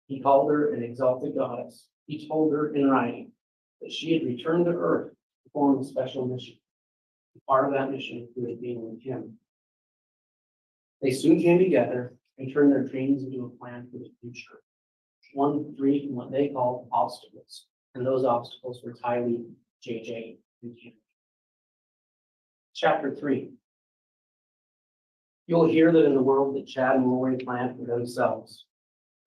Speaker 5: He called her an exalted goddess. He told her in writing that she had returned to earth to perform a special mission. Part of that mission included being with him. They soon came together and turned their dreams into a plan for the future. One free from what they called obstacles, and those obstacles were Tylee, JJ, and Tammy. Chapter 3. You'll hear that in the world that Chad and Lori planned for themselves,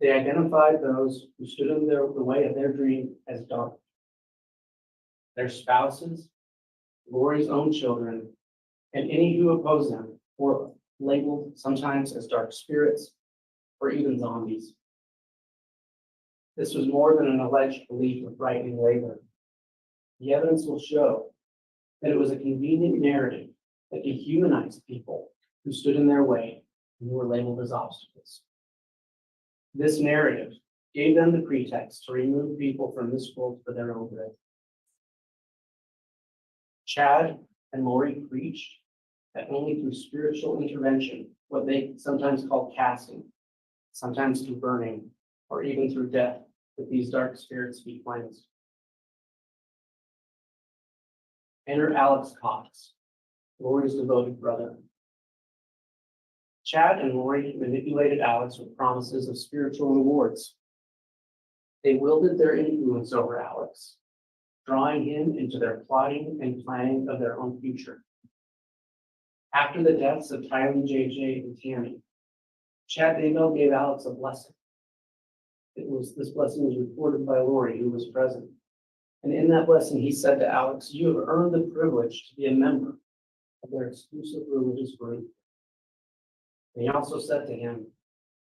Speaker 5: they identified those who stood in the way of their dream as dark. Their spouses, Lori's own children, and any who opposed them were labeled sometimes as dark spirits or even zombies. This was more than an alleged belief of right-wing labor. The evidence will show that it was a convenient narrative that dehumanized people who stood in their way and who were labeled as obstacles. This narrative gave them the pretext to remove people from this world for their own good. Chad and Lori preached that only through spiritual intervention, what they sometimes called casting, sometimes through burning, or even through death, that these dark spirits be cleansed. Enter Alex Cox, Lori's devoted brother. Chad and Lori manipulated Alex with promises of spiritual rewards. They wielded their influence over Alex, drawing him into their plotting and planning of their own future. After the deaths of Tylee, JJ, and Tammy, Chad Daybell gave Alex a blessing. This blessing was reported by Lori, who was present. And in that blessing, he said to Alex, "You have earned the privilege to be a member of their exclusive religious group." And he also said to him,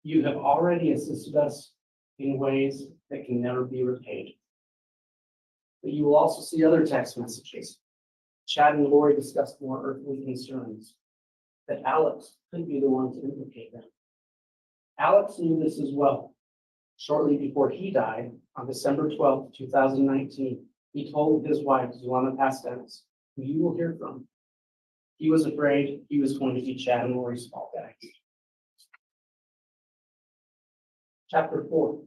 Speaker 5: "You have already assisted us in ways that can never be repaid." But you will also see other text messages. Chad and Lori discussed more earthly concerns, that Alex could be the one to implicate them. Alex knew this as well. Shortly before he died, on December 12th, 2019, he told his wife, Zulana Pastenis, who you will hear from, he was afraid he was going to be Chad and Lori's fall guy. Chapter 4.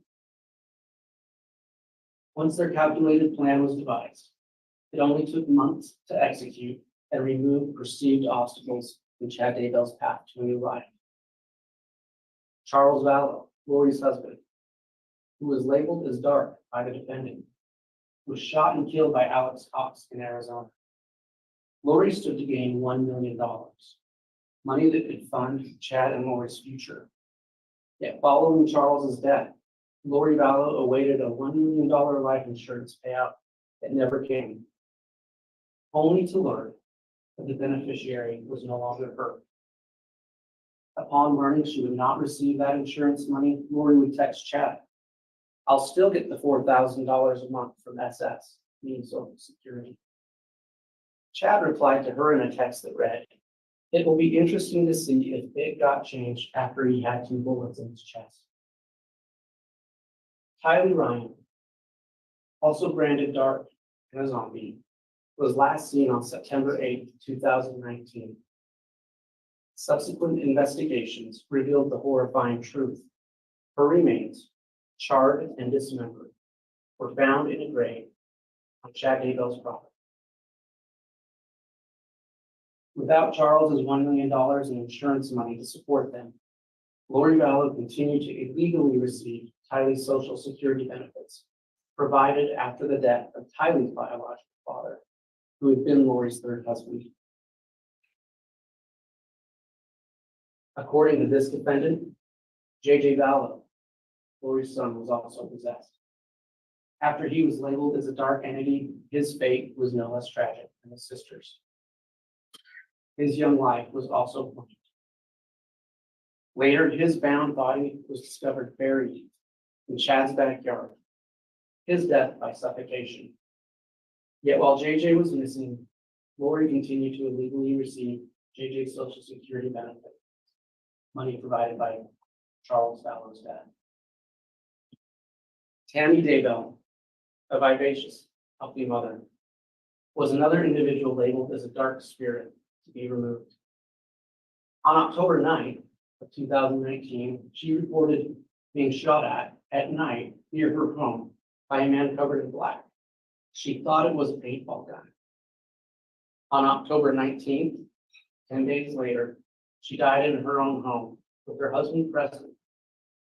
Speaker 5: Once their calculated plan was devised, it only took months to execute and remove perceived obstacles in Chad Daybell's path to a new life. Charles Vallow, Lori's husband, who was labeled as dark by the defendant, was shot and killed by Alex Cox in Arizona. Lori stood to gain $1 million, money that could fund Chad and Lori's future. Yet following Charles's death, Lori Vallow awaited a $1 million life insurance payout that never came, only to learn that the beneficiary was no longer her. Upon learning she would not receive that insurance money, Lori would text Chad, "I'll still get the $4,000 a month from SS, meaning Social Security." Chad replied to her in a text that read, "It will be interesting to see if it got changed after he had 2 bullets in his chest." Tylee Ryan, also branded dark and a zombie, was last seen on September 8th, 2019. Subsequent investigations revealed the horrifying truth. Her remains, charred and dismembered, were found in a grave on Chad Daybell's property. Without Charles's $1 million in insurance money to support them, Lori Vallow continued to illegally receive Tylee's Social Security benefits, provided after the death of Tylee's biological father, who had been Lori's 3rd husband. According to this defendant, J.J. Vallow, Lori's son, was also possessed. After he was labeled as a dark entity, his fate was no less tragic than his sister's. His young life was also planned. Later, his bound body was discovered buried in Chad's backyard, his death by suffocation. Yet while JJ was missing, Lori continued to illegally receive JJ's Social Security benefit, money provided by Charles Vallow's dad. Tammy Daybell, a vivacious, healthy mother, was another individual labeled as a dark spirit to be removed. On October 9th of 2019, she reported being shot at night near her home by a man covered in black. She thought it was a paintball gun. On October 19th, 10 days later, she died in her own home with her husband present.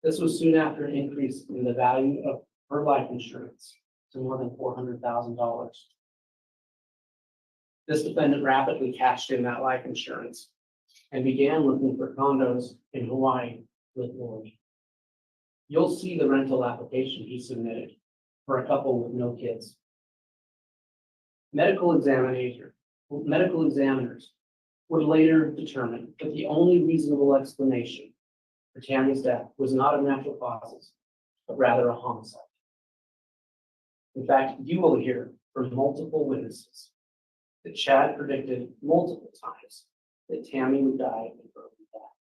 Speaker 5: This was soon after an increase in the value of her life insurance to more than $400,000. This defendant rapidly cashed in that life insurance and began looking for condos in Hawaii with Lori. You'll see the rental application he submitted for a couple with no kids. Medical examiners would later determine that the only reasonable explanation for Tammy's death was not of natural causes, but rather a homicide. In fact, you will hear from multiple witnesses that Chad predicted multiple times that Tammy would die of an early death.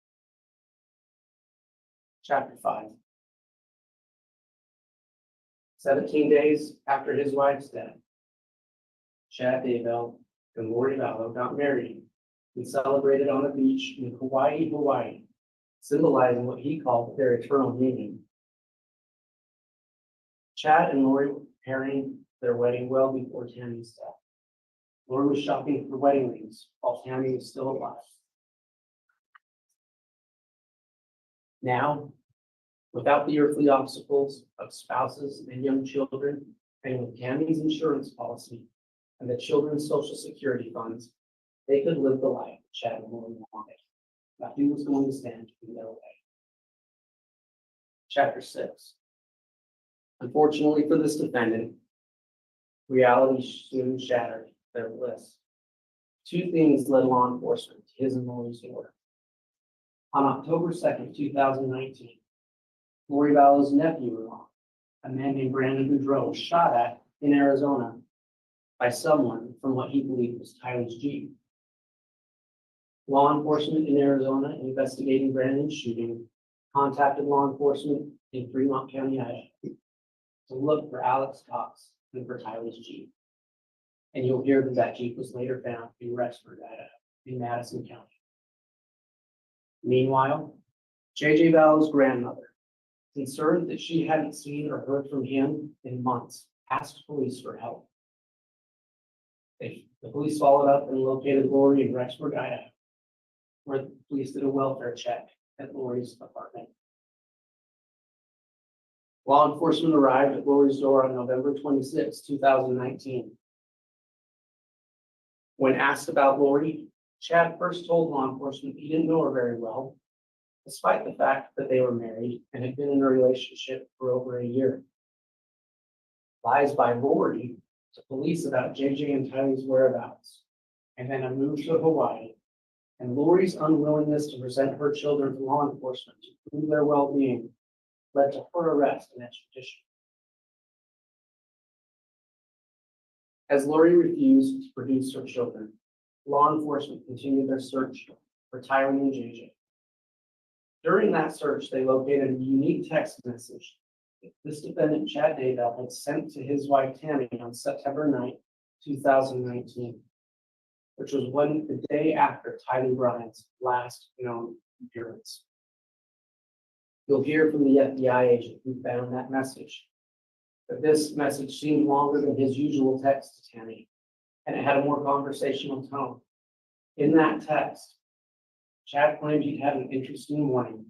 Speaker 5: Chapter 5. 17 days after his wife's death, Chad Daybell and Lori Vallow got married and celebrated on a beach in Kauai, Hawaii, symbolizing what he called their eternal union. Chad and Lori were preparing their wedding well before Tammy's death. Lori was shopping for wedding rings while Tammy was still alive. Now, without the earthly obstacles of spouses and young children, and with Tammy's insurance policy and the children's Social Security funds, they could live the life Chad and Lori wanted. Nothing was going to stand in their way. Chapter 6. Unfortunately for this defendant, reality soon shattered their bliss. Two things led law enforcement to his and Lori's door. On October 2nd, 2019, Lori Vallow's nephew-in-law, a man named Brandon Boudreaux, was shot at in Arizona by someone from what he believed was Tyler's Jeep. Law enforcement in Arizona investigating Brandon's shooting contacted law enforcement in Fremont County, Idaho, to look for Alex Cox and for Tyler's Jeep. And you'll hear that that Jeep was later found in Rexford, Idaho, in Madison County. Meanwhile, J.J. Vallow's grandmother, concerned that she hadn't seen or heard from him in months, asked police for help. The police followed up and located Lori in Rexford, Idaho, where the police did a welfare check at Lori's apartment. Law enforcement arrived at Lori's door on November 26, 2019. When asked about Lori, Chad first told law enforcement he didn't know her very well, despite the fact that they were married and had been in a relationship for over a year. Lies by Lori to police about JJ and Tyler's whereabouts, and then a move to Hawaii, and Lori's unwillingness to present her children to law enforcement to prove their well-being led to her arrest and extradition. As Lori refused to produce her children, law enforcement continued their search for Tyler and JJ. During that search, they located a unique text message that this defendant, Chad Daybell, had sent to his wife, Tammy, on September 9, 2019, which was the day after Tyler Bryant's last known appearance. You'll hear from the FBI agent who found that message, but this message seemed longer than his usual text to Tammy, and it had a more conversational tone. In that text, Chad claimed he'd had an interesting morning,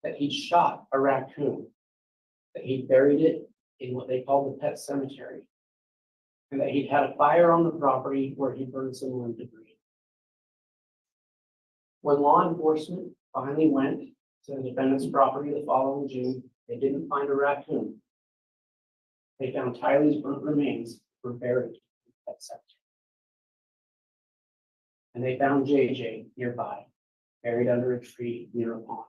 Speaker 5: that he'd shot a raccoon, that he'd buried it in what they called the pet cemetery, and that he'd had a fire on the property where he burned some limb debris. When law enforcement finally went to the defendant's property the following June, they didn't find a raccoon. They found Tyler's burnt remains were buried in the pet cemetery. And they found JJ nearby, buried under a tree near a pond.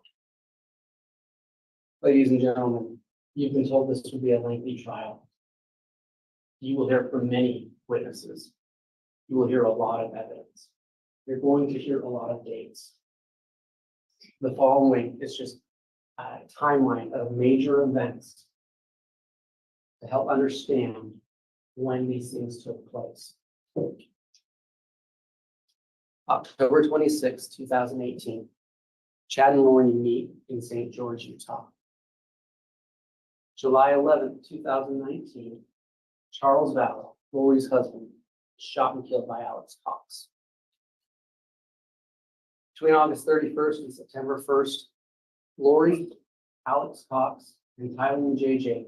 Speaker 5: Ladies and gentlemen, you've been told this would be a lengthy trial. You will hear from many witnesses. You will hear a lot of evidence. You're going to hear a lot of dates. The following is just a timeline of major events to help understand when these things took place. October 26, 2018, Chad and Lori meet in St. George, Utah. July 11, 2019, Charles Vallow, Lori's husband, shot and killed by Alex Cox. Between August 31st and September 1st, Lori, Alex Cox, and Tyler and JJ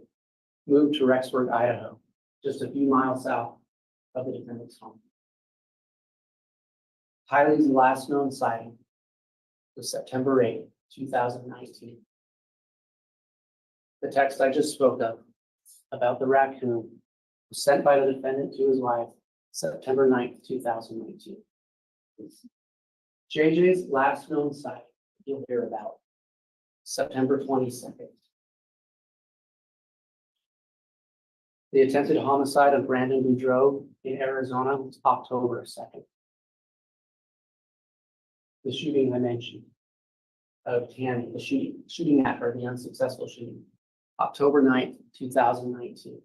Speaker 5: moved to Rexford, Idaho, just a few miles south of the defendant's home. Tyler's last known sighting was September 8, 2019. The text I just spoke of about the raccoon was sent by the defendant to his wife September 9, 2019. JJ's last known sighting you'll hear about September 22nd. The attempted homicide of Brandon Boudreaux in Arizona was October 2nd. The shooting I mentioned of Tammy, the shooting at her, the unsuccessful shooting, October 9th, 2019.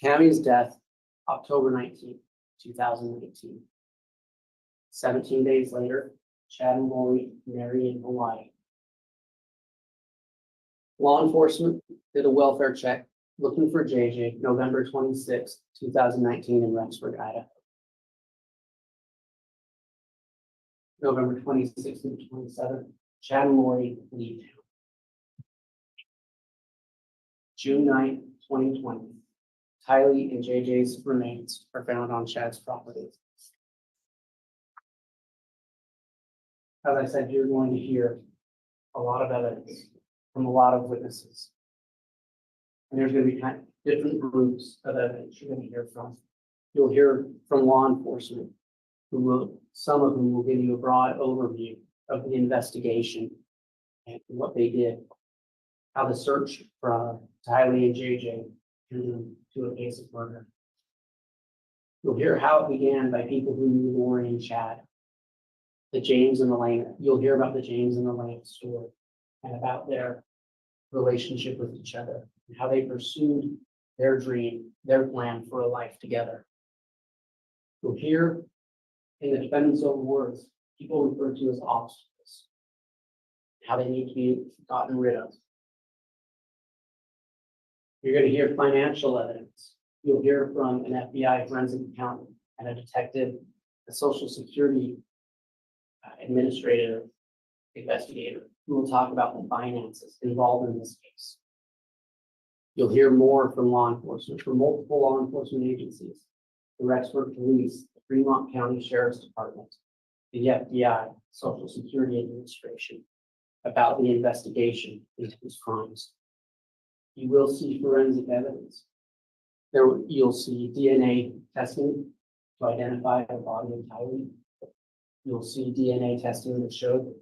Speaker 5: Tammy's death, October 19th, 2019. 17 days later, Chad and Lori married in Hawaii. Law enforcement did a welfare check looking for JJ November 26, 2019 in Rexford, Idaho. November 26th and 27th, Chad and Lori leave town. June 9th, 2020, Tyler and JJ's remains are found on Chad's property. As I said, you're going to hear a lot of evidence from a lot of witnesses. And there's going to be kind of different groups of evidence you're going to hear from. You'll hear from law enforcement, some of whom will give you a broad overview of the investigation and what they did, how the search for Tylee and JJ drew to a case of murder. You'll hear how it began by people who knew Lori and Chad, the James and Elaine. You'll hear about the James and Elaine story and about their relationship with each other and how they pursued their dream, their plan for a life together. You'll hear in the defendant's own words, people referred to as obstacles, how they need to be gotten rid of. You're going to hear financial evidence. You'll hear from an FBI forensic accountant and a detective, a Social Security administrative investigator who will talk about the finances involved in this case. You'll hear more from law enforcement, from multiple law enforcement agencies, the Rexford Police, the Fremont County Sheriff's Department, the FBI, Social Security Administration, about the investigation into these crimes. You will see forensic evidence. You'll see DNA testing to identify the body of Tylee. You'll see DNA testing that showed that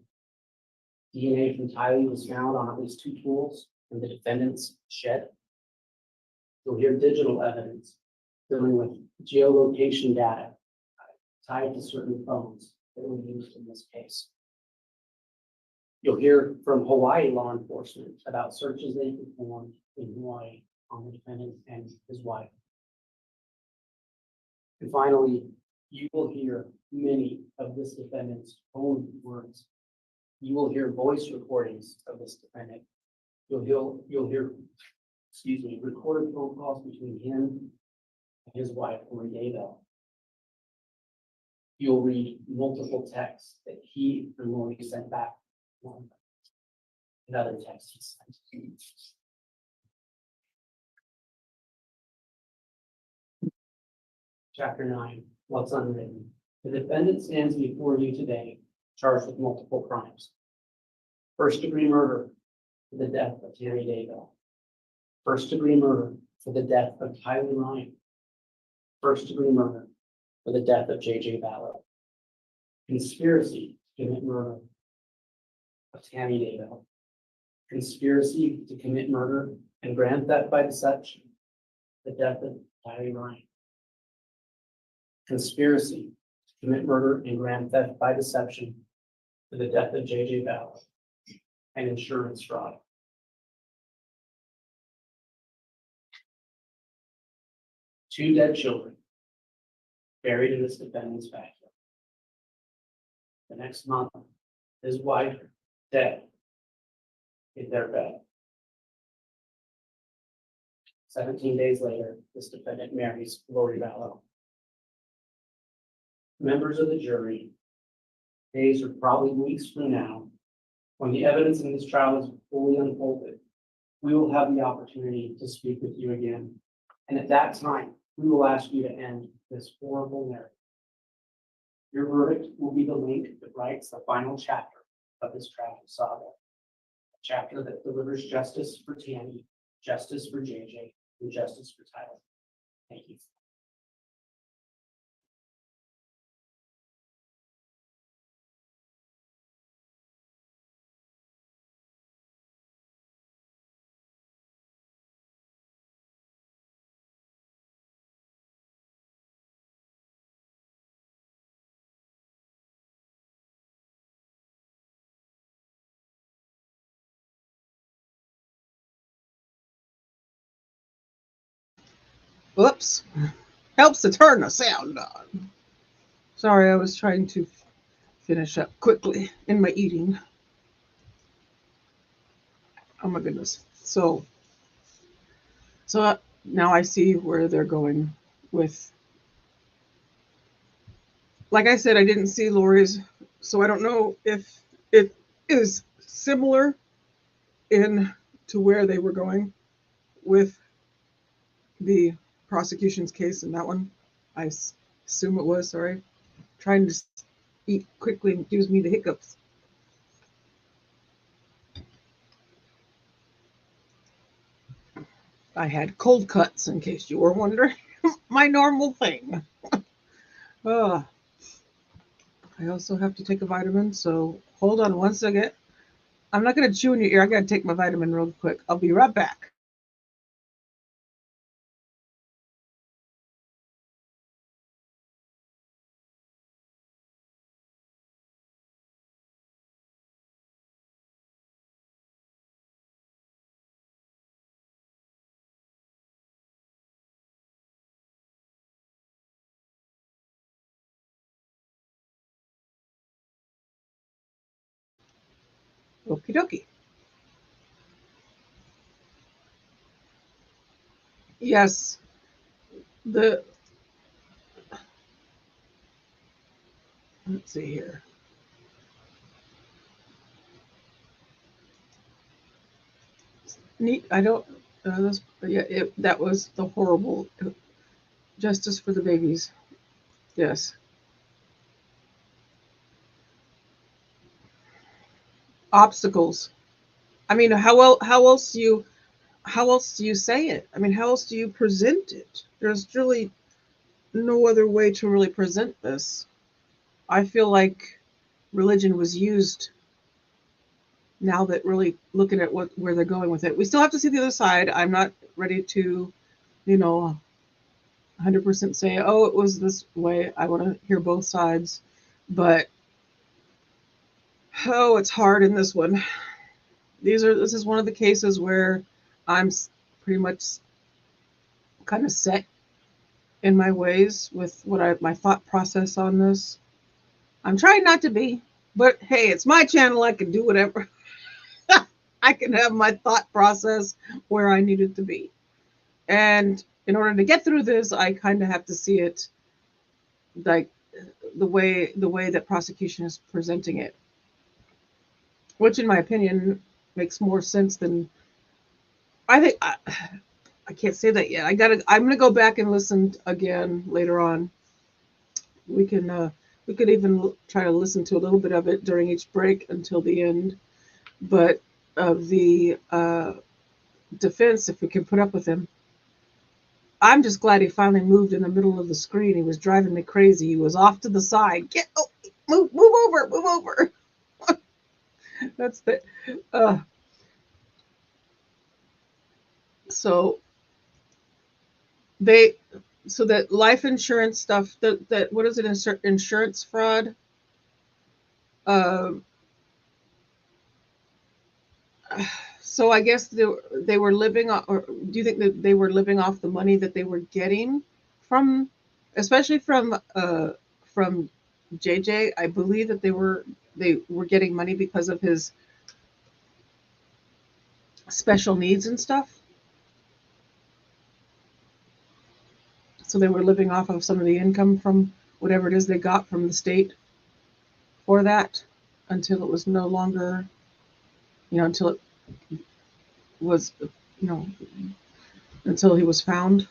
Speaker 5: DNA from Tylee was found on at least 2 tools in the defendant's shed. You'll hear digital evidence dealing with geolocation data tied to certain phones that were used in this case. You'll hear from Hawaii law enforcement about searches they performed in Hawaii on the defendant and his wife. And finally, you will hear many of this defendant's own words. You will hear voice recordings of this defendant. You'll hear, recorded phone calls between him and his wife, Guy Daybell. You'll read multiple texts that he and Lori sent back. Another text he sent. Chapter 9, what's unwritten. The defendant stands before you today, charged with multiple crimes. First-degree murder for the death of Tammy Daybell. First-degree murder for the death of Tylee Ryan. First-degree murder for the death of JJ Vallow. Conspiracy to commit murder of Tammy Daybell. Conspiracy to commit murder and grand theft by deception, the death of Tylee Ryan. Conspiracy to commit murder and grand theft by deception for the death of JJ Vallow, and insurance fraud. Two dead children buried in this defendant's backyard. The next month, his wife, dead, in their bed. 17 days later, this defendant marries Lori Vallow. Members of the jury, days or probably weeks from now, when the evidence in this trial is fully unfolded, we will have the opportunity to speak with you again. And at that time, we will ask you to end this horrible narrative. Your verdict will be the link that writes the final chapter of this tragic saga. A chapter that delivers justice for Tammy, justice for JJ, and justice for Tylee. Thank you.
Speaker 1: Whoops. Helps to turn the sound on. Sorry, I was trying to finish up quickly in my eating. Oh my goodness. So now I see where they're going with. Like I said, I didn't see Lori's, so I don't know if it is similar in to where they were going with the prosecution's case in that one. I assume it was. Sorry, trying to eat quickly gives me the hiccups. I had cold cuts, in case you were wondering. My normal thing. Uh, I also have to take a vitamin, so hold on one second. I'm not going to chew in your ear. I got to take my vitamin real quick. I'll be right back. Okie dokie. Yes, the let's see here. Neat. I don't. This, yeah, that was the horrible justice for the babies. Yes, obstacles. I mean, how else do you say it? I mean, how else do you present it? There's really no other way to really present this. I feel like religion was used now that really looking at where they're going with it. We still have to see the other side. I'm not ready to, you know, 100% say, oh, it was this way. I want to hear both sides. But, oh, it's hard in this one. This is one of the cases where I'm pretty much kind of set in my ways with my thought process on this. I'm trying not to be, but hey, it's my channel. I can do whatever. I can have my thought process where I need it to be. And in order to get through this, I kind of have to see it like the way that prosecution is presenting it, which in my opinion makes more sense than I think. I can't say that yet. I'm gonna go back and listen again later on. We can we could even try to listen to a little bit of it during each break until the end. But of the defense, if we can put up with him, I'm just glad he finally moved in the middle of the screen. He was driving me crazy. He was off to the side. Move over, move over. That's the uh, so they so that life insurance stuff that what is it, insurance fraud? Um, so I guess they were living off, or do you think that they were living off the money that they were getting from, especially from JJ? I believe that they were getting money because of his special needs and stuff. So they were living off of some of the income from whatever it is they got from the state for that until it was no longer, until it was, you know, until he was found.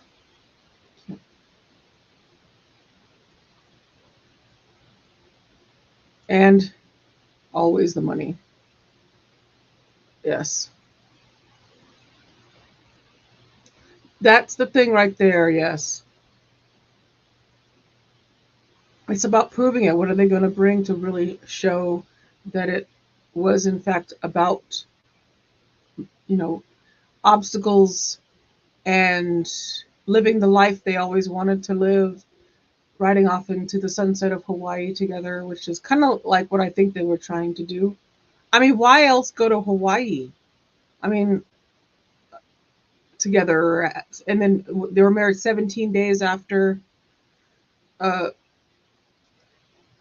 Speaker 1: And always the money. Yes. That's the thing right there. Yes. It's about proving it. What are they going to bring to really show that it was, in fact, about, you know, obstacles and living the life they always wanted to live, riding off into the sunset of Hawaii together, which is kind of like what I think they were trying to do. I mean, why else go to Hawaii? I mean, together, and then they were married 17 days after. Uh,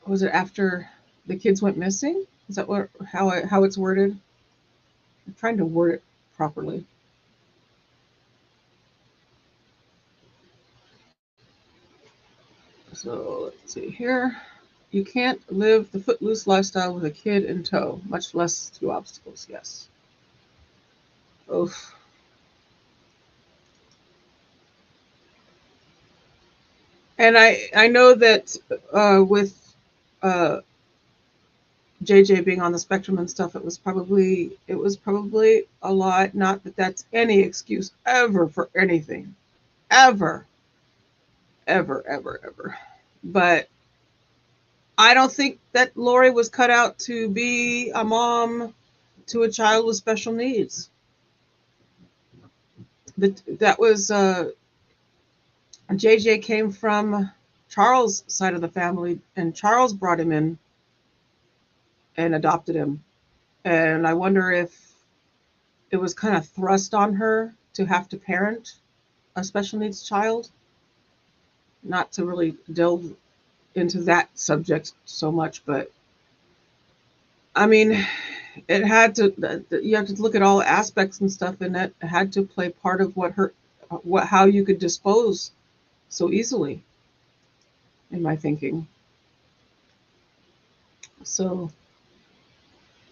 Speaker 1: was it after the kids went missing? Is that how it's worded? I'm trying to word it properly. So let's see here. You can't live the footloose lifestyle with a kid in tow, much less through obstacles. Yes. Oof. And I know that with uh, JJ being on the spectrum and stuff, it was probably a lot. Not that that's any excuse ever for anything, ever, ever, ever, ever. But I don't think that Lori was cut out to be a mom to a child with special needs. That was JJ came from Charles' side of the family, and Charles brought him in and adopted him. And I wonder if it was kind of thrust on her to have to parent a special needs child. Not to really delve into that subject so much, but I mean, it had to. You have to look at all aspects and stuff, and that had to play part of how you could dispose so easily, in my thinking. So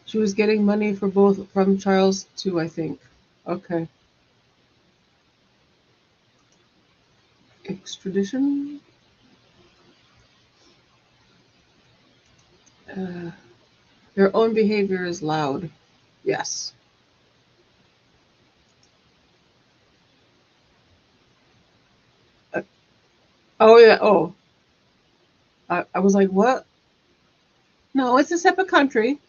Speaker 1: she was getting money for both from Charles too, I think. Okay. Extradition. Their own behavior is loud. Yes. Oh yeah. Oh, I was like, what? No, it's a separate country.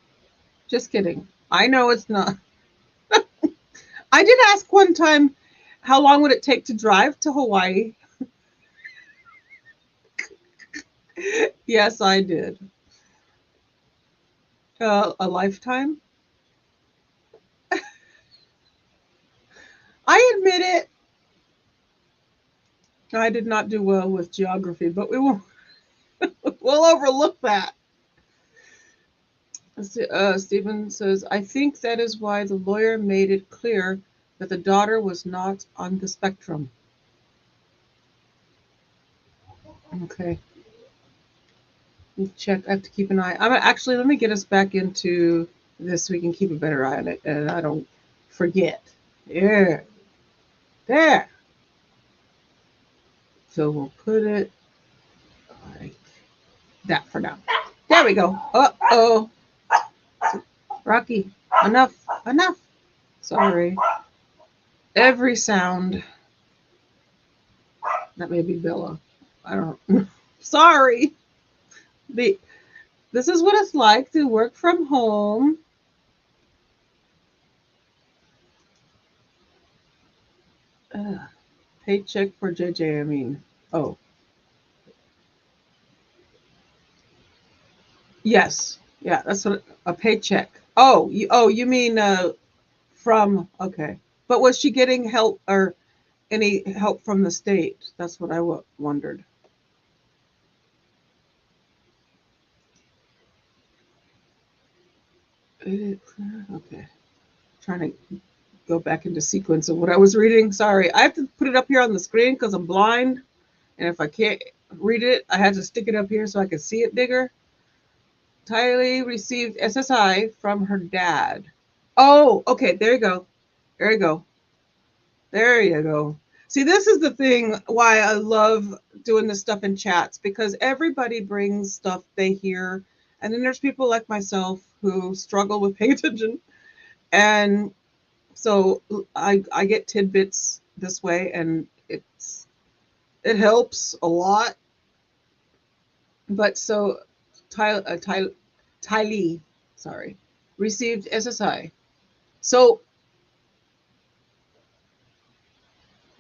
Speaker 1: Just kidding. I know it's not. I did ask one time, how long would it take to drive to Hawaii? Yes, I did. A lifetime. I admit it. I did not do well with geography, but we'll overlook that. Stephen says, I think that is why the lawyer made it clear that the daughter was not on the spectrum. Okay. Check. I have to keep an eye. Let me get us back into this so we can keep a better eye on it and I don't forget. Yeah. There. So we'll put it like that for now. There we go. Uh-oh. Rocky, enough. Sorry. Every sound. That may be Bella. I don't. Sorry. This is what it's like to work from home. Paycheck for JJ. I mean, oh, yes, yeah. That's what a paycheck. Oh, you mean from okay. But was she getting help or any help from the state? That's what I wondered. Okay, trying to go back into sequence of what I was reading. Sorry, I have to put it up here on the screen because I'm blind, and if I can't read it, I had to stick it up here so I could see it bigger. Tylee received SSI from her dad. Oh, okay, there you go. There you go. There you go. See, this is the thing why I love doing this stuff in chats because everybody brings stuff they hear. And then there's people like myself who struggle with paying attention. And so I get tidbits this way and it helps a lot. But so Tylee, sorry, received SSI. So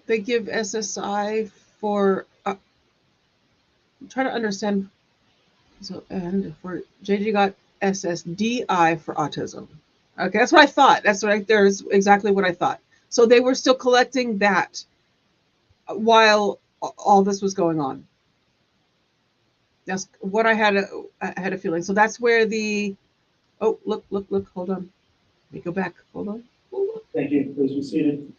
Speaker 1: they give SSI for I'm trying to understand. So and for JJ got SSDI for autism. Okay, that's what I thought. There's exactly what I thought. So they were still collecting that while all this was going on. That's what I had a feeling. So that's where the look, hold on. Let me go back. Hold on.
Speaker 2: Thank you. Please be seated.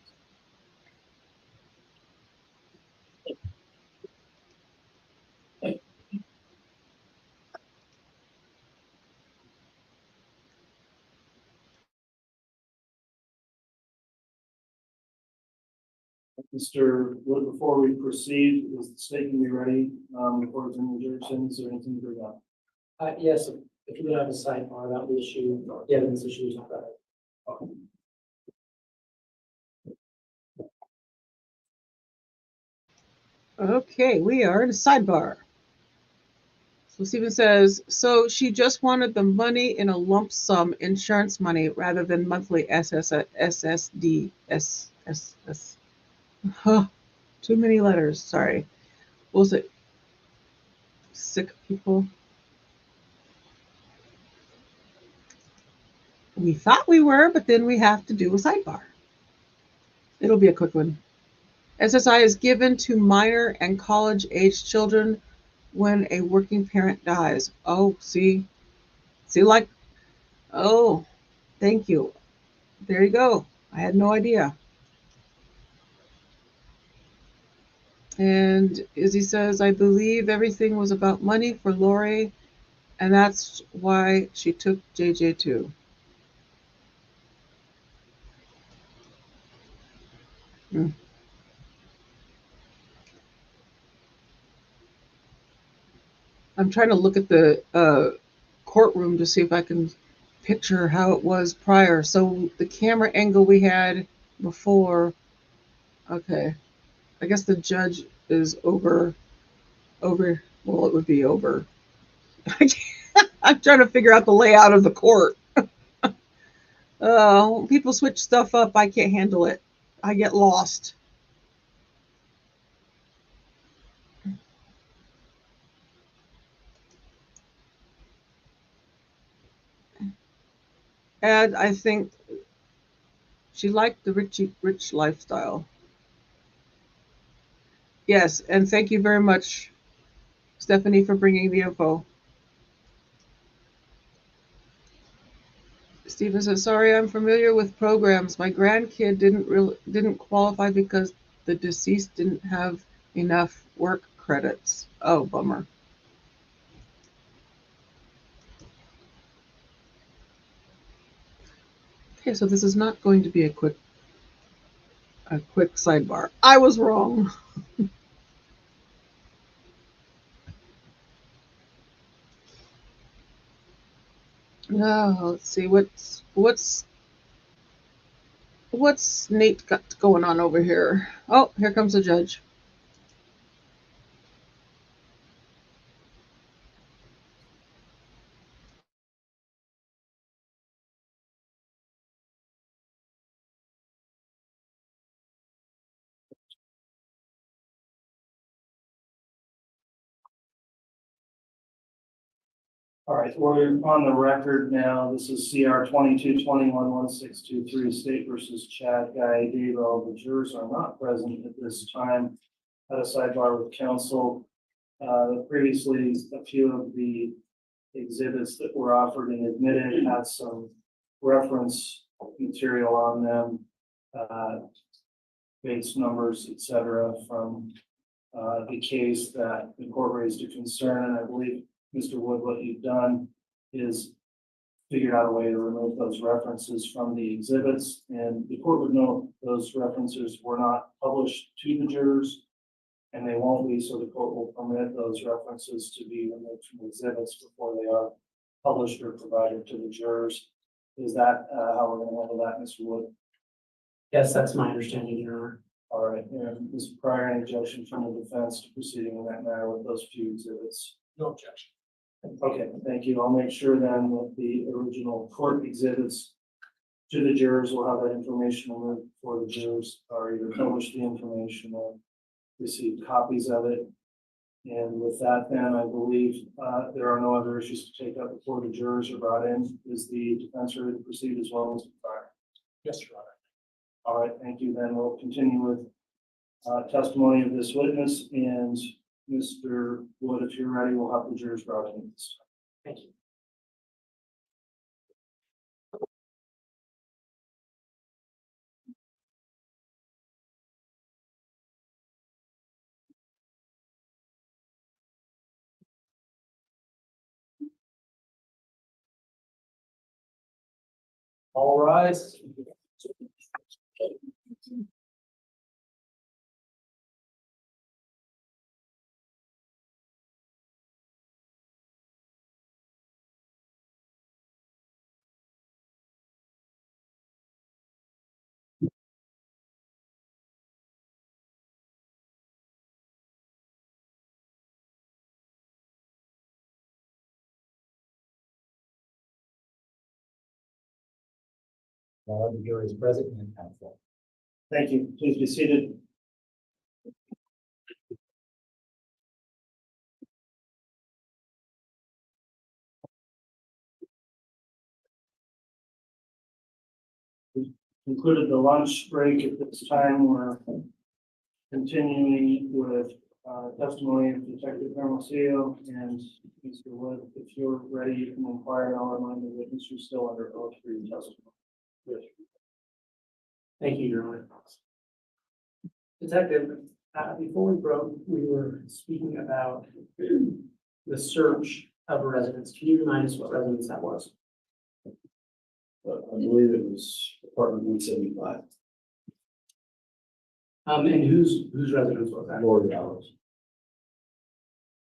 Speaker 2: Mr. Wood, before we proceed, is the statement be ready? Before it's in the jurisdiction, is there anything to bring up?
Speaker 5: Yes, If you could have a sidebar about the issue, the evidence issue we talked about.
Speaker 1: Okay, we are in a sidebar. So Stephen says, so she just wanted the money in a lump sum insurance money rather than monthly SSD. Huh, too many letters, sorry. What was it? Sick people. We thought we were, but then we have to do a sidebar. It'll be a quick one. SSI is given to minor and college-age children when a working parent dies. Oh, see, like, oh, thank you. There you go. I had no idea. And Izzy says, I believe everything was about money for Lori, and that's why she took JJ too. Hmm. I'm trying to look at the courtroom to see if I can picture how it was prior. So the camera angle we had before, okay. I guess the judge is over, well, it would be over. I'm trying to figure out the layout of the court. When people switch stuff up, I can't handle it. I get lost. And I think she liked the rich lifestyle. Yes, and thank you very much, Stephanie, for bringing the info. Stephen says, sorry, I'm familiar with programs. My grandkid didn't qualify because the deceased didn't have enough work credits. Oh, bummer. Okay, so this is not going to be a quick sidebar. I was wrong. Let's see what's Nate got going on over here. Oh, here comes the judge.
Speaker 2: All right, we're on the record now. This is CR 22211623, State versus Chad Guy Daybell. The jurors are not present at this time. Had a sidebar with counsel. Previously, a few of the exhibits that were offered and admitted had some reference material on them, base numbers, etc., from the case that the court raised a concern. And I believe, Mr. Wood, what you've done is figured out a way to remove those references from the exhibits. And the court would know those references were not published to the jurors, and they won't be, so the court will permit those references to be removed from the exhibits before they are published or provided to the jurors. Is that how we're going to handle that, Mr. Wood?
Speaker 5: Yes, that's my understanding, Your Honor.
Speaker 2: All right, and Mr. Pryor, any objection from the defense to proceeding in that manner with those few exhibits?
Speaker 7: No objection.
Speaker 2: Okay, thank you. I'll make sure then that the original court exhibits to the jurors will have that information removed before the jurors are either published the information or receive copies of it. And with that, then I believe there are no other issues to take up before the jurors are brought in. Is the defense ready to proceed as well, Mr. Pryor?
Speaker 7: Yes, Your Honor.
Speaker 2: All right, thank you. Then we'll continue with testimony of this witness, and Mr. Wood, if you're ready, we'll have the jurors brought in this time.
Speaker 5: Thank you. All rise.
Speaker 9: The jury is present and counsel.
Speaker 2: Thank you. Please be seated. We concluded the lunch break. At this time, we're continuing with testimony of Detective Hermosillo and Mr. Wood. If you're ready, you can inquire. I'll remind the witness you're still under oath for your testimony. Yes.
Speaker 5: Thank you, Your Honor. Detective, before we broke, we were speaking about the search of a residence. Can you remind us what residence that was?
Speaker 8: I believe it was apartment 175.
Speaker 5: And whose residence was that?
Speaker 8: Lord Vallow.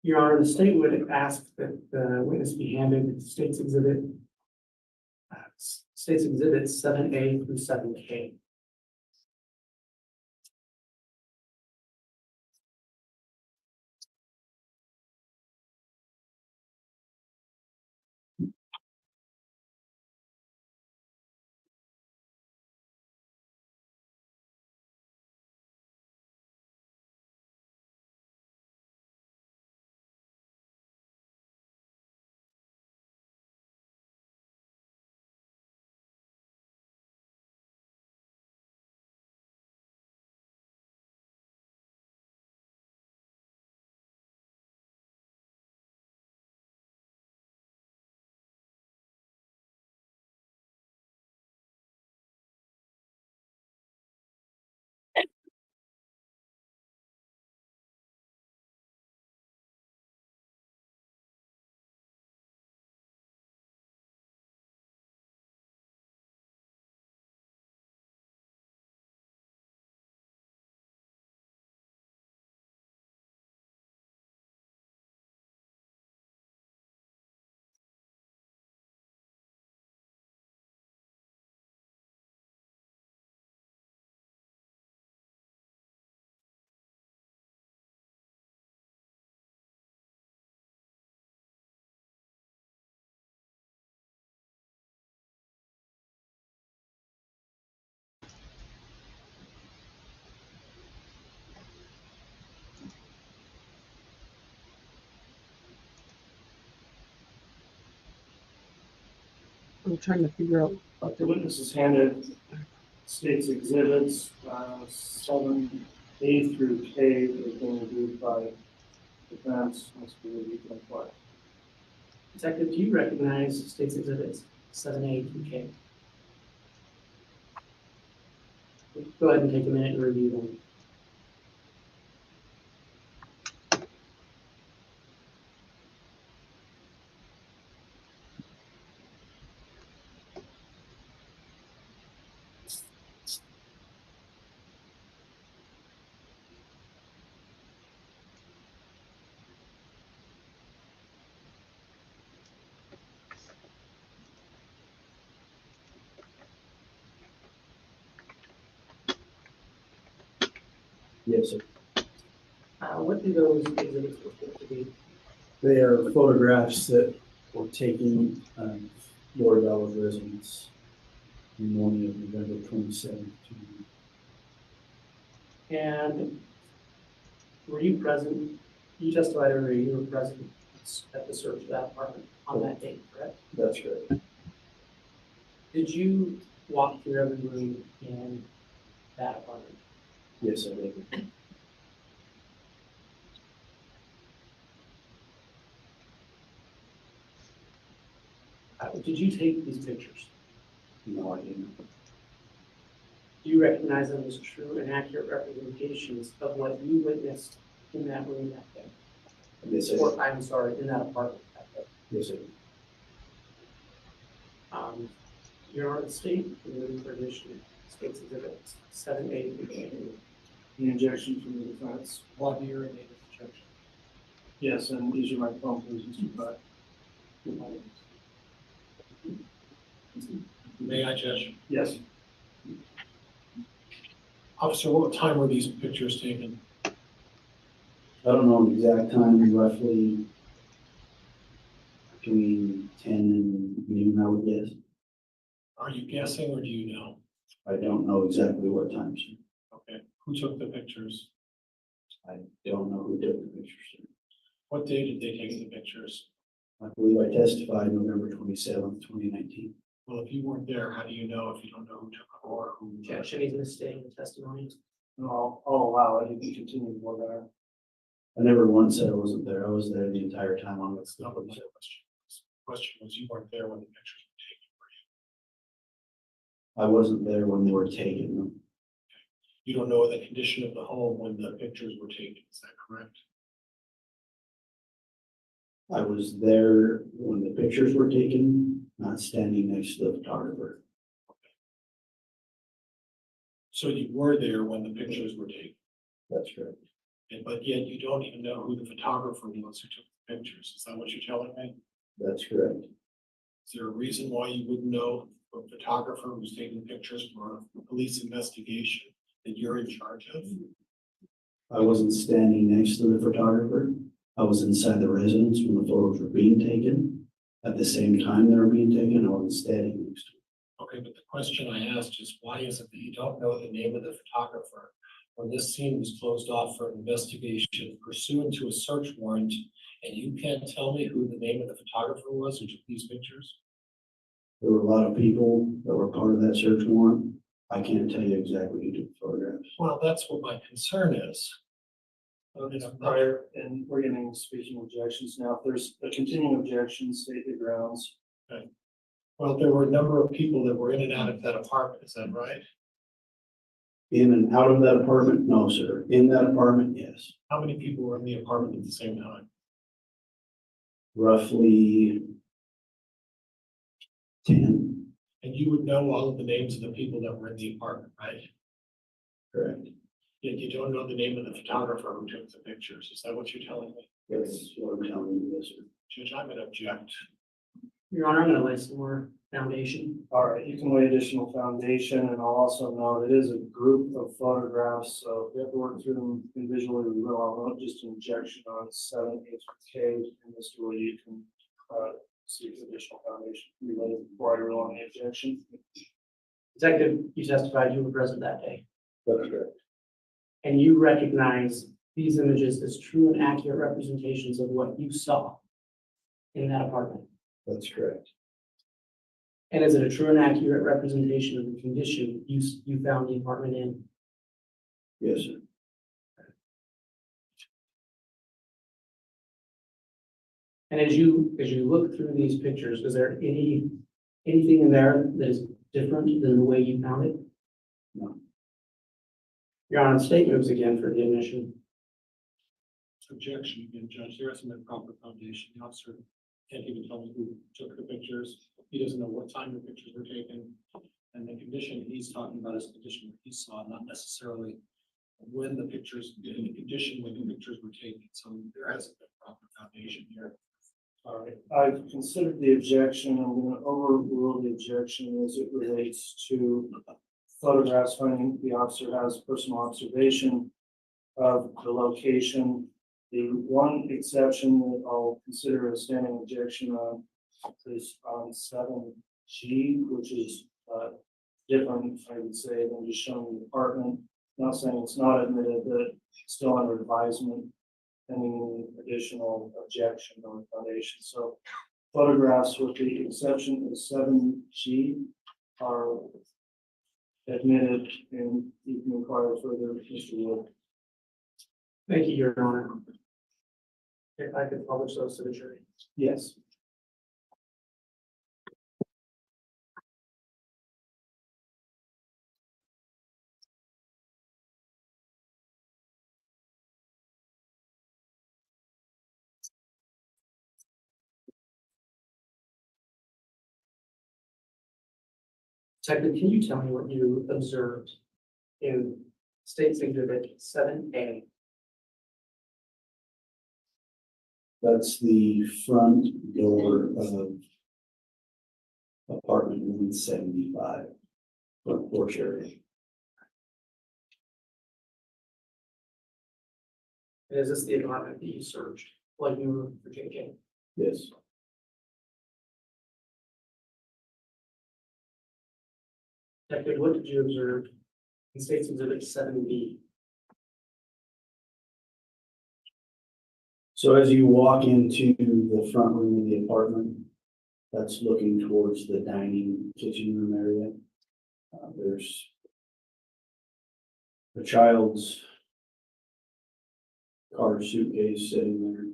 Speaker 5: Your Honor, the state would ask that the witness be handed state's exhibits 7A through 7K.
Speaker 1: I'm trying to figure out.
Speaker 2: The witness is handed state's exhibits 7A through K that have been reviewed by defense. Must be reviewed by court.
Speaker 5: Detective, do you recognize state's exhibits 7A through K? Go ahead and take a minute and review them.
Speaker 8: Yes, sir.
Speaker 5: What do those exhibits report to be?
Speaker 8: They are photographs that were taken of Lord Vallow's residence in the morning of November 27th.
Speaker 5: And were you present? You testified earlier you were present at the search of that apartment on that date, correct?
Speaker 8: That's right.
Speaker 5: Did you walk through every room in that apartment?
Speaker 8: Yes, I did.
Speaker 5: Did you take these pictures?
Speaker 8: No, I didn't.
Speaker 5: Do you recognize them as true and accurate representations of what you witnessed in that room that day?
Speaker 8: Yes, I did.
Speaker 5: Or, I'm sorry, in that apartment that day?
Speaker 8: Yes, I did.
Speaker 5: Your Honor, the state in the addition states exhibits 7A through K.
Speaker 2: The injection from the defense.
Speaker 7: What year and date of injection?
Speaker 2: Yes, and use your microphone, please, Mr. Pratt.
Speaker 7: May I judge?
Speaker 2: Yes.
Speaker 7: Officer, what time were these pictures taken?
Speaker 8: I don't know the exact time, roughly between 10 and noon, I would guess.
Speaker 4: Are you guessing or do you know?
Speaker 8: I don't know exactly what time, sir.
Speaker 4: Okay, who took the pictures?
Speaker 8: I don't know who took the pictures, sir.
Speaker 4: What day did they take the pictures?
Speaker 8: I believe I testified November 27th, 2019.
Speaker 4: Well, if you weren't there, how do you know if you don't know who took it or who?
Speaker 5: Objection, he's misstating the testimony.
Speaker 2: No, I'll allow it. You can continue to go there.
Speaker 8: I never once said I wasn't there. I was there the entire time on
Speaker 4: That's not what my question was. Question was you weren't there when the pictures were taken, were
Speaker 8: I wasn't there when they were taking them.
Speaker 4: you? You don't know the condition of the home when the pictures were taken, is that correct?
Speaker 8: I was there when the pictures were taken, not standing next to the photographer.
Speaker 4: So you were there when the pictures were taken,
Speaker 8: That's correct.
Speaker 4: but yet you don't even know who the photographer was who took the pictures. Is that what you're telling me?
Speaker 8: That's correct.
Speaker 4: Is there a reason why you wouldn't know a photographer who's taking pictures for a police investigation that you're in charge of?
Speaker 8: I wasn't standing next to the photographer. I was inside the residence when the photos were being taken. At the same time they were being taken, I wasn't standing next to him.
Speaker 4: Okay, but the question I asked is why is it that you don't know the name of the photographer when this scene was closed off for investigation pursuant to a search warrant, and you can't tell me who the name of the photographer was who took these pictures?
Speaker 8: There were a lot of people that were part of that search warrant. I can't tell you exactly who took the photographs.
Speaker 4: Well, that's what my concern is.
Speaker 2: It's prior, and we're getting speaking objections now. If there's a continuing objection, state the grounds.
Speaker 4: Well, there were a number of people that were in and out of that apartment, is that right?
Speaker 8: In and out of that apartment? No, sir. In that apartment, yes.
Speaker 4: How many people were in the apartment at the same time?
Speaker 8: Roughly 10.
Speaker 4: And you would know all of the names of the people that were in the apartment, right?
Speaker 8: Correct.
Speaker 4: Yet you don't know the name of the photographer who took the pictures. Is that what you're telling me?
Speaker 8: That's what I'm telling you, yes, sir.
Speaker 4: Judge, I'm gonna object.
Speaker 5: Your Honor, I'm gonna lay some more foundation.
Speaker 2: All right, you can lay additional foundation, and I'll also note it is a group of photographs, so if you have to work through them individually, we will. I'll note just an objection on 7K, and Mr. Wood, you can seek additional foundation related before I rule on the objection.
Speaker 5: Detective, you testified you were present that day,
Speaker 8: That's correct.
Speaker 5: and you recognize these images as true and accurate representations of what you saw in that apartment.
Speaker 8: That's correct.
Speaker 5: And is it a true and accurate representation of the condition you found the apartment in?
Speaker 8: Yes, sir.
Speaker 5: And as you look through these pictures, is there anything in there that is different than the way you found it?
Speaker 8: No.
Speaker 5: Your Honor, state moves again for the admission.
Speaker 4: Objection again, Judge. There isn't a proper foundation. The officer can't even tell me who took the pictures. He doesn't know what time the pictures were taken. And the condition he's talking about is the condition that he saw, not necessarily when the pictures, in the condition when the pictures were taken. So there hasn't been proper foundation here.
Speaker 2: All right, I've considered the objection. I'm going to overrule the objection as it relates to photographs finding the officer has personal observation of the location. The one exception that I'll consider a standing objection on is on 7G, which is different, I would say, than just showing the apartment. Not saying it's not admitted, but still under advisement, any additional objection or foundation. So photographs with the exception of 7G are admitted, and you can inquire further, Mr. Wood.
Speaker 5: Thank you, Your Honor. If I could publish those to the jury.
Speaker 2: Yes.
Speaker 5: Detective, can you tell me what you observed in State's Exhibit 7A?
Speaker 8: That's the front door of apartment 175, front porch area.
Speaker 5: And is this the apartment that you searched while you were for JJ?
Speaker 8: Yes.
Speaker 5: Detective, what did you observe in State's Exhibit 7B?
Speaker 8: So as you walk into the front room of the apartment, that's looking towards the dining kitchen room area. There's a child's car suitcase sitting there.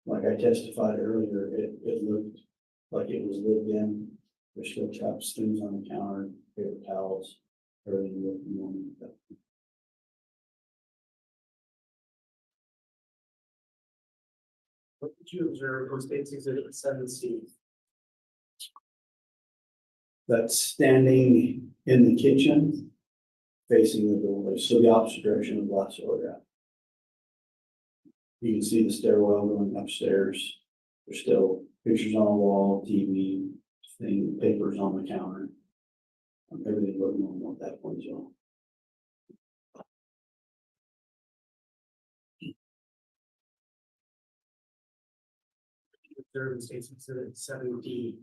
Speaker 8: Like I testified earlier, it looked like it was lived in. There's still cups, things on the counter, paper towels, everything looked normal.
Speaker 5: What did you observe in State's Exhibit 7C?
Speaker 8: That's standing in the kitchen, facing the doorway, so the opposite direction of the glass door. You can see the stairwell going upstairs. There's still pictures on the wall, TV, papers on the counter. Everything looked normal at that point as well.
Speaker 5: Observe in State's Exhibit 7D.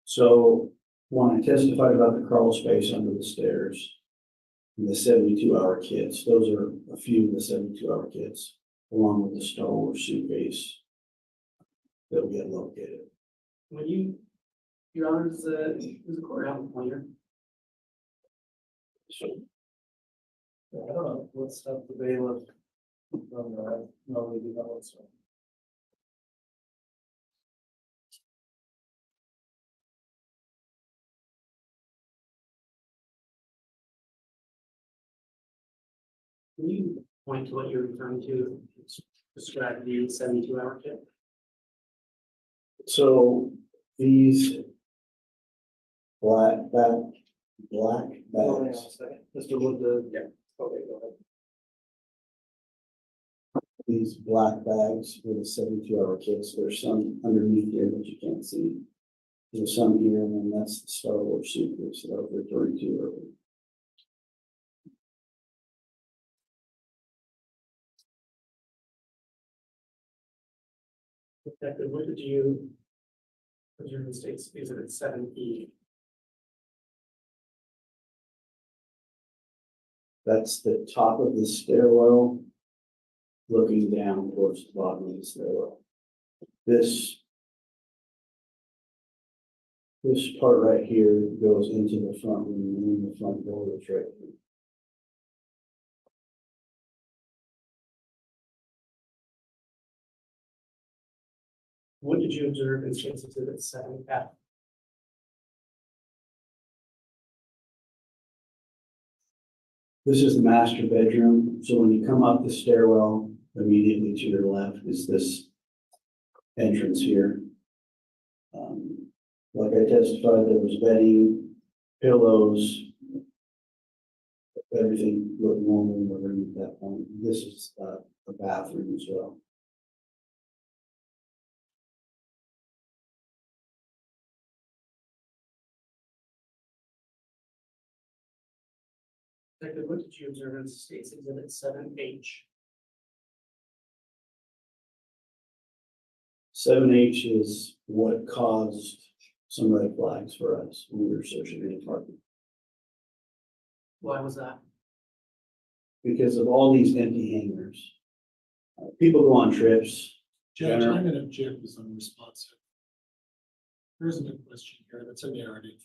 Speaker 8: So when I testified about the crawl space under the stairs, and the 72-hour kits, those are a few of the 72-hour kits, along with the Stroll or suitcase that will get located.
Speaker 5: When you, Your Honor, is the court out pointer?
Speaker 2: I don't know, let's have the bailiff from the, no, we do not, so.
Speaker 5: Can you point to what you're referring to, describe the 72-hour kit?
Speaker 8: So these black bags,
Speaker 2: Mr. Wood, yeah, okay, go ahead.
Speaker 8: these black bags with the 72-hour kits, there's some underneath here that you can't see. There's some here, and then that's the Star Wars suitcase that I was referring to earlier.
Speaker 5: Detective, what did you observe in State's Exhibit 7E?
Speaker 8: That's the top of the stairwell, looking down towards the bottom of the stairwell. This part right here goes into the front room, and then the front door is right here.
Speaker 5: What did you observe in State's Exhibit 7F?
Speaker 8: This is the master bedroom. So when you come up the stairwell, immediately to your left is this entrance here. Like I testified, there was bedding, pillows, everything looked normal in the room at that point. This is a bathroom as well.
Speaker 5: Detective, what did you observe in State's Exhibit 7H?
Speaker 8: 7H is what caused some red flags for us when we were searching the apartment.
Speaker 5: Why was that?
Speaker 8: Because of all these empty hangers. People go on trips.
Speaker 7: Judge, I'm gonna object as unresponsive. There isn't a question here, that's a narrative.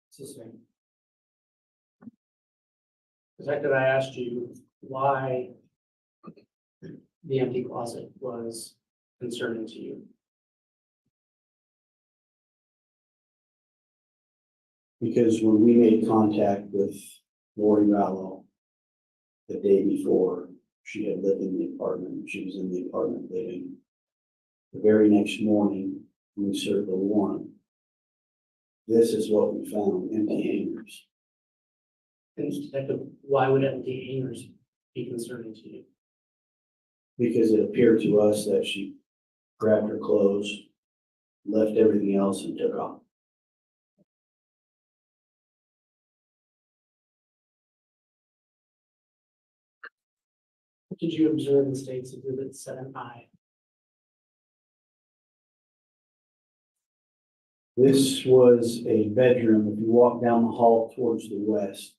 Speaker 5: It's the same. Detective, I asked you why the empty closet was concerning to you.
Speaker 8: Because when we made contact with Lori Vallow the day before, she had lived in the apartment, she was in the apartment living. The very next morning, we served the warrant. This is what we found, empty hangers.
Speaker 5: And Detective, why would empty hangers be concerning to you?
Speaker 8: Because it appeared to us that she grabbed her clothes, left everything else and took off.
Speaker 5: What did you observe in State's Exhibit 7I?
Speaker 8: This was a bedroom. If you walk down the hall towards the west,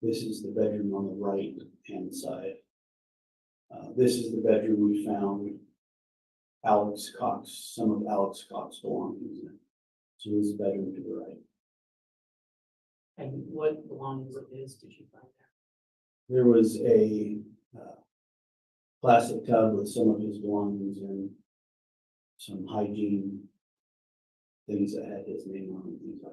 Speaker 8: this is the bedroom on the right-hand side. This is the bedroom we found Alex Cox, some of Alex Cox's belongings in. So this is the bedroom to the right.
Speaker 5: And what belongings of his did you find there?
Speaker 8: There was a plastic tub with some of his belongings in, some hygiene things that had his name on them, things like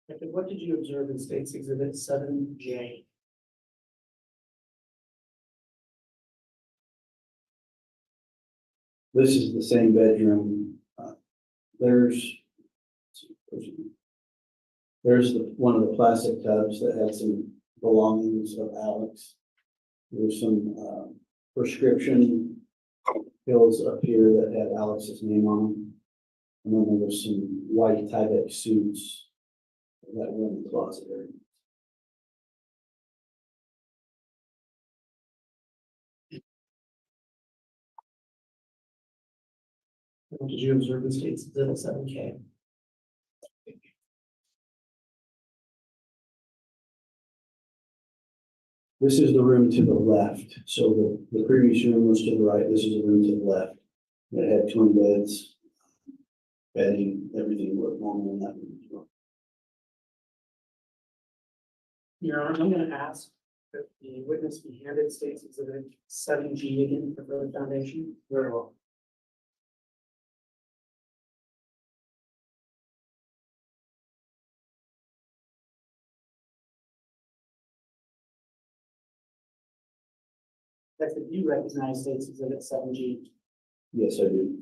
Speaker 5: Okay, what did you observe in State's Exhibit 7J?
Speaker 8: this is the same bedroom. There's one of the plastic tubs that had some belongings of Alex. There's some prescription pills up here that had Alex's name on them. And then there was some white Tyvek suits that were in the closet area.
Speaker 5: What did you observe in State's Exhibit 7K?
Speaker 8: This is the room to the left. So the previous room was to the right. This is the room to the left. It had twin beds, bedding, everything looked normal in that room as well.
Speaker 5: Your Honor, I'm going to ask that the witness be handed State's Exhibit 7G again for further foundation. Very well. That's if you recognize State's Exhibit 7G.
Speaker 8: Yes, I do.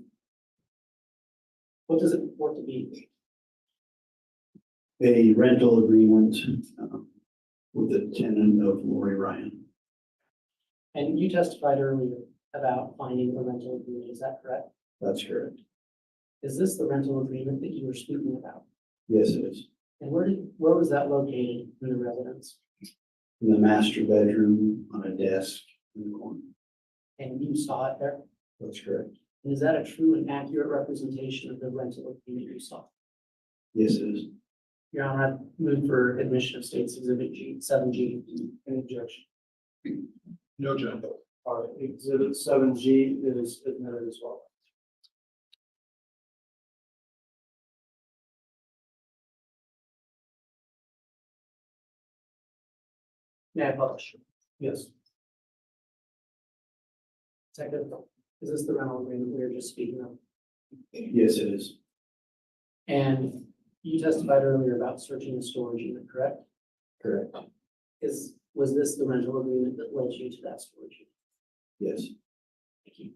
Speaker 5: What does it purport to be?
Speaker 8: A rental agreement with the tenant of Lori Ryan.
Speaker 5: And you testified earlier about finding the rental agreement, is that correct?
Speaker 8: That's correct.
Speaker 5: Is this the rental agreement that you were speaking about?
Speaker 8: Yes, it is.
Speaker 5: And where was that located in the residence?
Speaker 8: In the master bedroom on a desk in the corner.
Speaker 5: And you saw it there?
Speaker 8: That's correct.
Speaker 5: And is that a true and accurate representation of the rental agreement you saw?
Speaker 8: Yes, it is.
Speaker 5: Your Honor, I move for admission of State's Exhibit G, 7G. Any objection?
Speaker 7: No, John.
Speaker 2: All right, Exhibit 7G is admitted as well.
Speaker 5: May I publish?
Speaker 2: Yes.
Speaker 5: Second, is this the rental agreement we were just speaking of?
Speaker 8: Yes, it is.
Speaker 5: And you testified earlier about searching the storage unit, correct?
Speaker 8: Correct.
Speaker 5: Was this the rental agreement that led you to that storage unit?
Speaker 8: Yes.
Speaker 5: Thank you.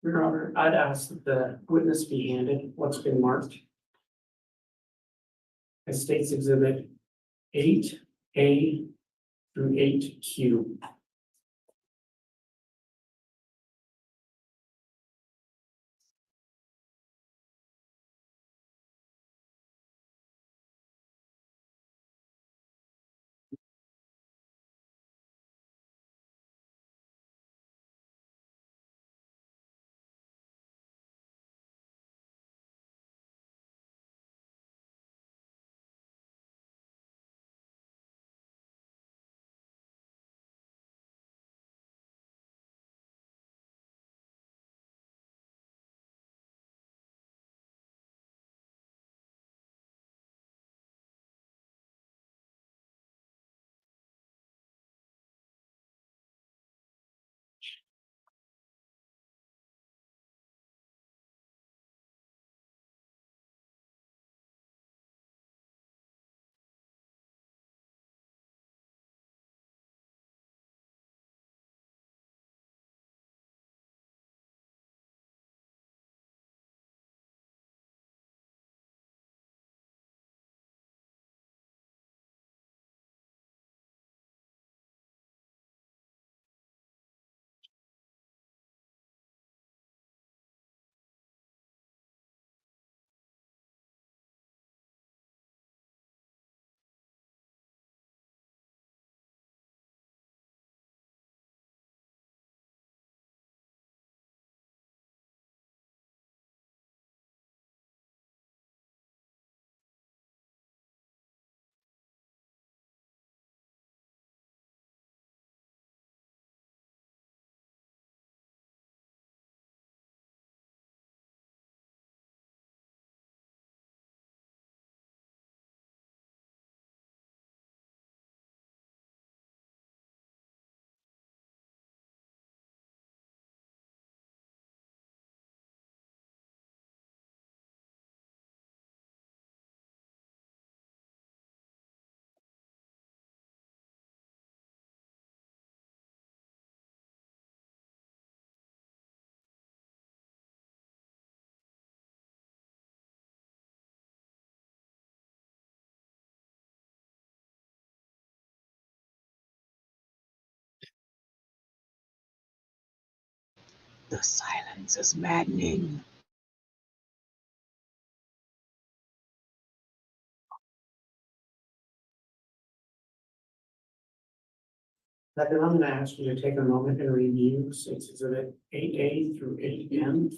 Speaker 5: Your Honor, I'd ask that the witness be handed what's been marked as State's Exhibit 8A through 8Q.
Speaker 1: The silence is maddening.
Speaker 5: Second, I'm gonna ask you to take a moment and review State's Exhibit 8A through 8M.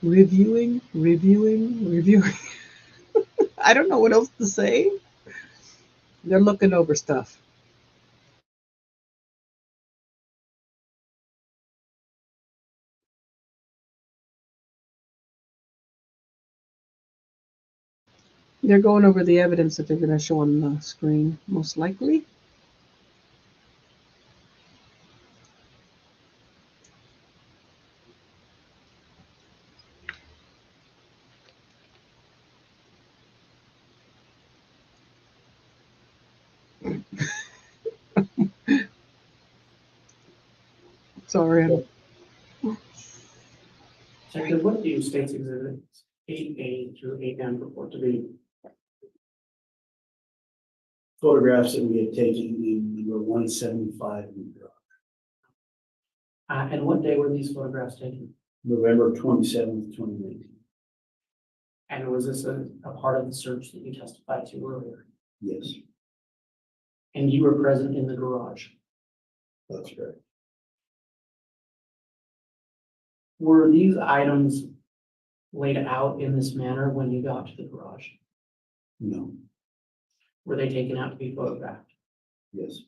Speaker 1: Reviewing. I don't know what else to say. They're looking over stuff. They're going over the evidence that they're going to show on the screen, most likely. Sorry.
Speaker 5: Second, what do State's Exhibits 8A through 8M report to be?
Speaker 8: Photographs that we had taken in number 175 in the garage.
Speaker 5: And what day were these photographs taken?
Speaker 8: November 27th, 2019.
Speaker 5: And was this a part of the search that you testified to earlier?
Speaker 8: Yes,
Speaker 5: And you were present in the garage?
Speaker 8: that's correct.
Speaker 5: Were these items laid out in this manner when you got to the garage?
Speaker 8: No,
Speaker 5: Were they taken out to be photographed?
Speaker 8: yes,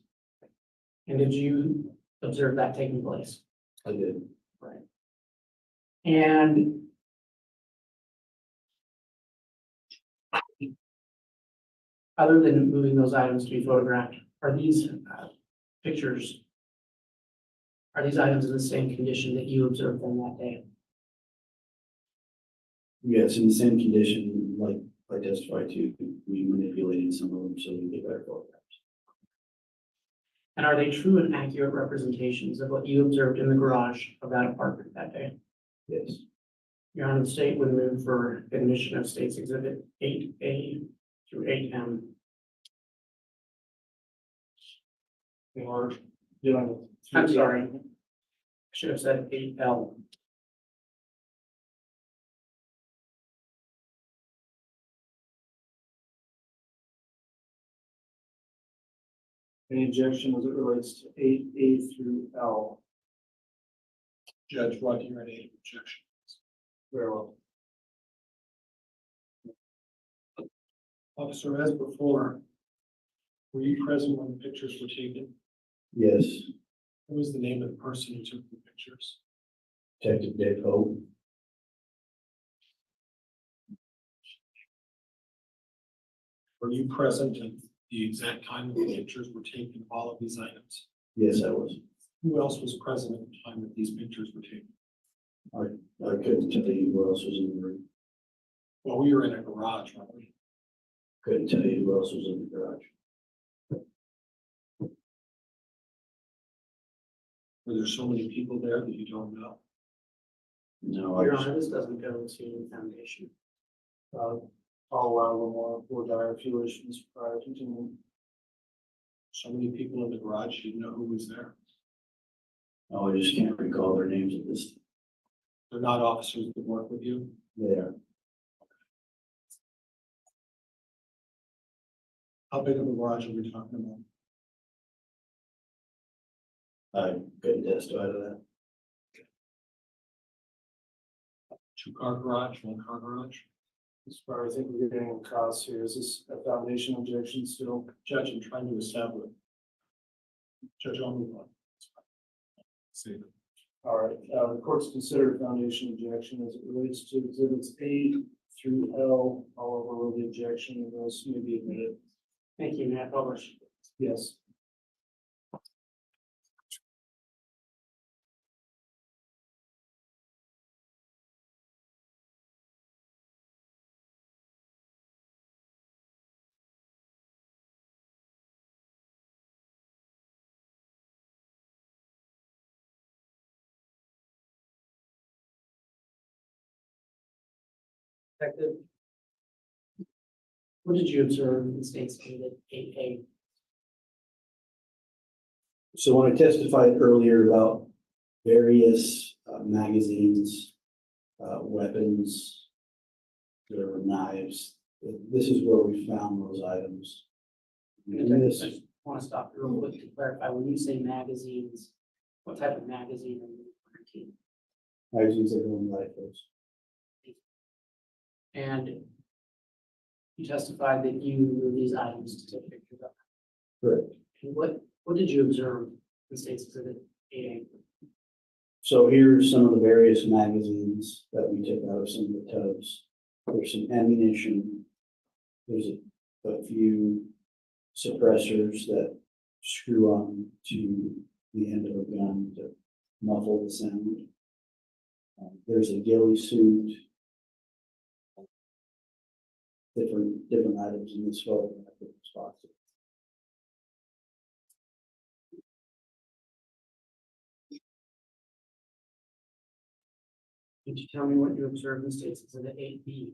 Speaker 5: And did you observe that taking place?
Speaker 8: I did.
Speaker 5: Right. And other than moving those items to be photographed, are these pictures, are these items in the same condition that you observed them that day?
Speaker 8: Yes, in the same condition, like I testified to, we manipulated some of them so we get better photographs.
Speaker 5: And are they true and accurate representations of what you observed in the garage of that apartment that day?
Speaker 8: Yes,
Speaker 5: Your Honor, the state would move for admission of State's Exhibit 8A through 8M.
Speaker 2: Or dealing with.
Speaker 5: I'm sorry. I should have said 8L.
Speaker 2: Any objection as it relates to 8A through L?
Speaker 7: Judge, what do you any objection?
Speaker 2: Very well.
Speaker 7: Officer, as before, were you present when the pictures were taken?
Speaker 8: yes,
Speaker 7: What was the name of the person who took the pictures?
Speaker 8: Detective Dave Hope.
Speaker 7: Were you present at the exact time that the pictures were taken of all of these items?
Speaker 8: Yes, I was.
Speaker 7: Who else was present at the time that these pictures were taken?
Speaker 8: I couldn't tell you who else was in the room.
Speaker 7: Well, we were in a garage, weren't we?
Speaker 8: Couldn't tell you who else was in the garage.
Speaker 7: Were there so many people there that you don't know?
Speaker 8: No,
Speaker 5: Your
Speaker 8: I
Speaker 5: Honor, this doesn't go to foundation.
Speaker 2: I'll allow a little more for articulations prior to continuing.
Speaker 7: So many people in the garage, you didn't know who was there.
Speaker 8: Oh, I just can't recall their names at this.
Speaker 7: They're not officers that work with you.
Speaker 8: They are.
Speaker 7: How big of a garage are we talking about?
Speaker 8: I couldn't testify to that.
Speaker 7: 2-car garage, 1-car garage?
Speaker 2: As far as I think we're getting across here, is this a foundation objection still?
Speaker 7: Judge, I'm trying to establish. Judge, I'll move on. See.
Speaker 2: All right, the court's considered foundation objection as it relates to exhibits A through L. I'll overrule the objection and those may be admitted.
Speaker 5: Thank you, Matt Publish.
Speaker 2: Yes.
Speaker 5: Detective? What did you observe in State's Exhibit 8A?
Speaker 8: So when I testified earlier about various magazines, weapons, there were knives, this is where we found those items. And
Speaker 5: I
Speaker 8: this,
Speaker 5: just want to stop you real quick to clarify, when you say magazines, what type of magazine are you referring to?
Speaker 8: magazines that go in rifles.
Speaker 5: And you testified that you knew these items to take pictures of.
Speaker 8: Correct.
Speaker 5: And what did you observe in State's Exhibit 8A?
Speaker 8: So here's some of the various magazines that we took out of some of the tubs. There's some ammunition. There's a few suppressors that screw on to the end of a gun to muffle the sound. There's a ghillie suit. Different items in this photo. Different spots.
Speaker 5: Could you tell me what you observed in State's Exhibit 8B?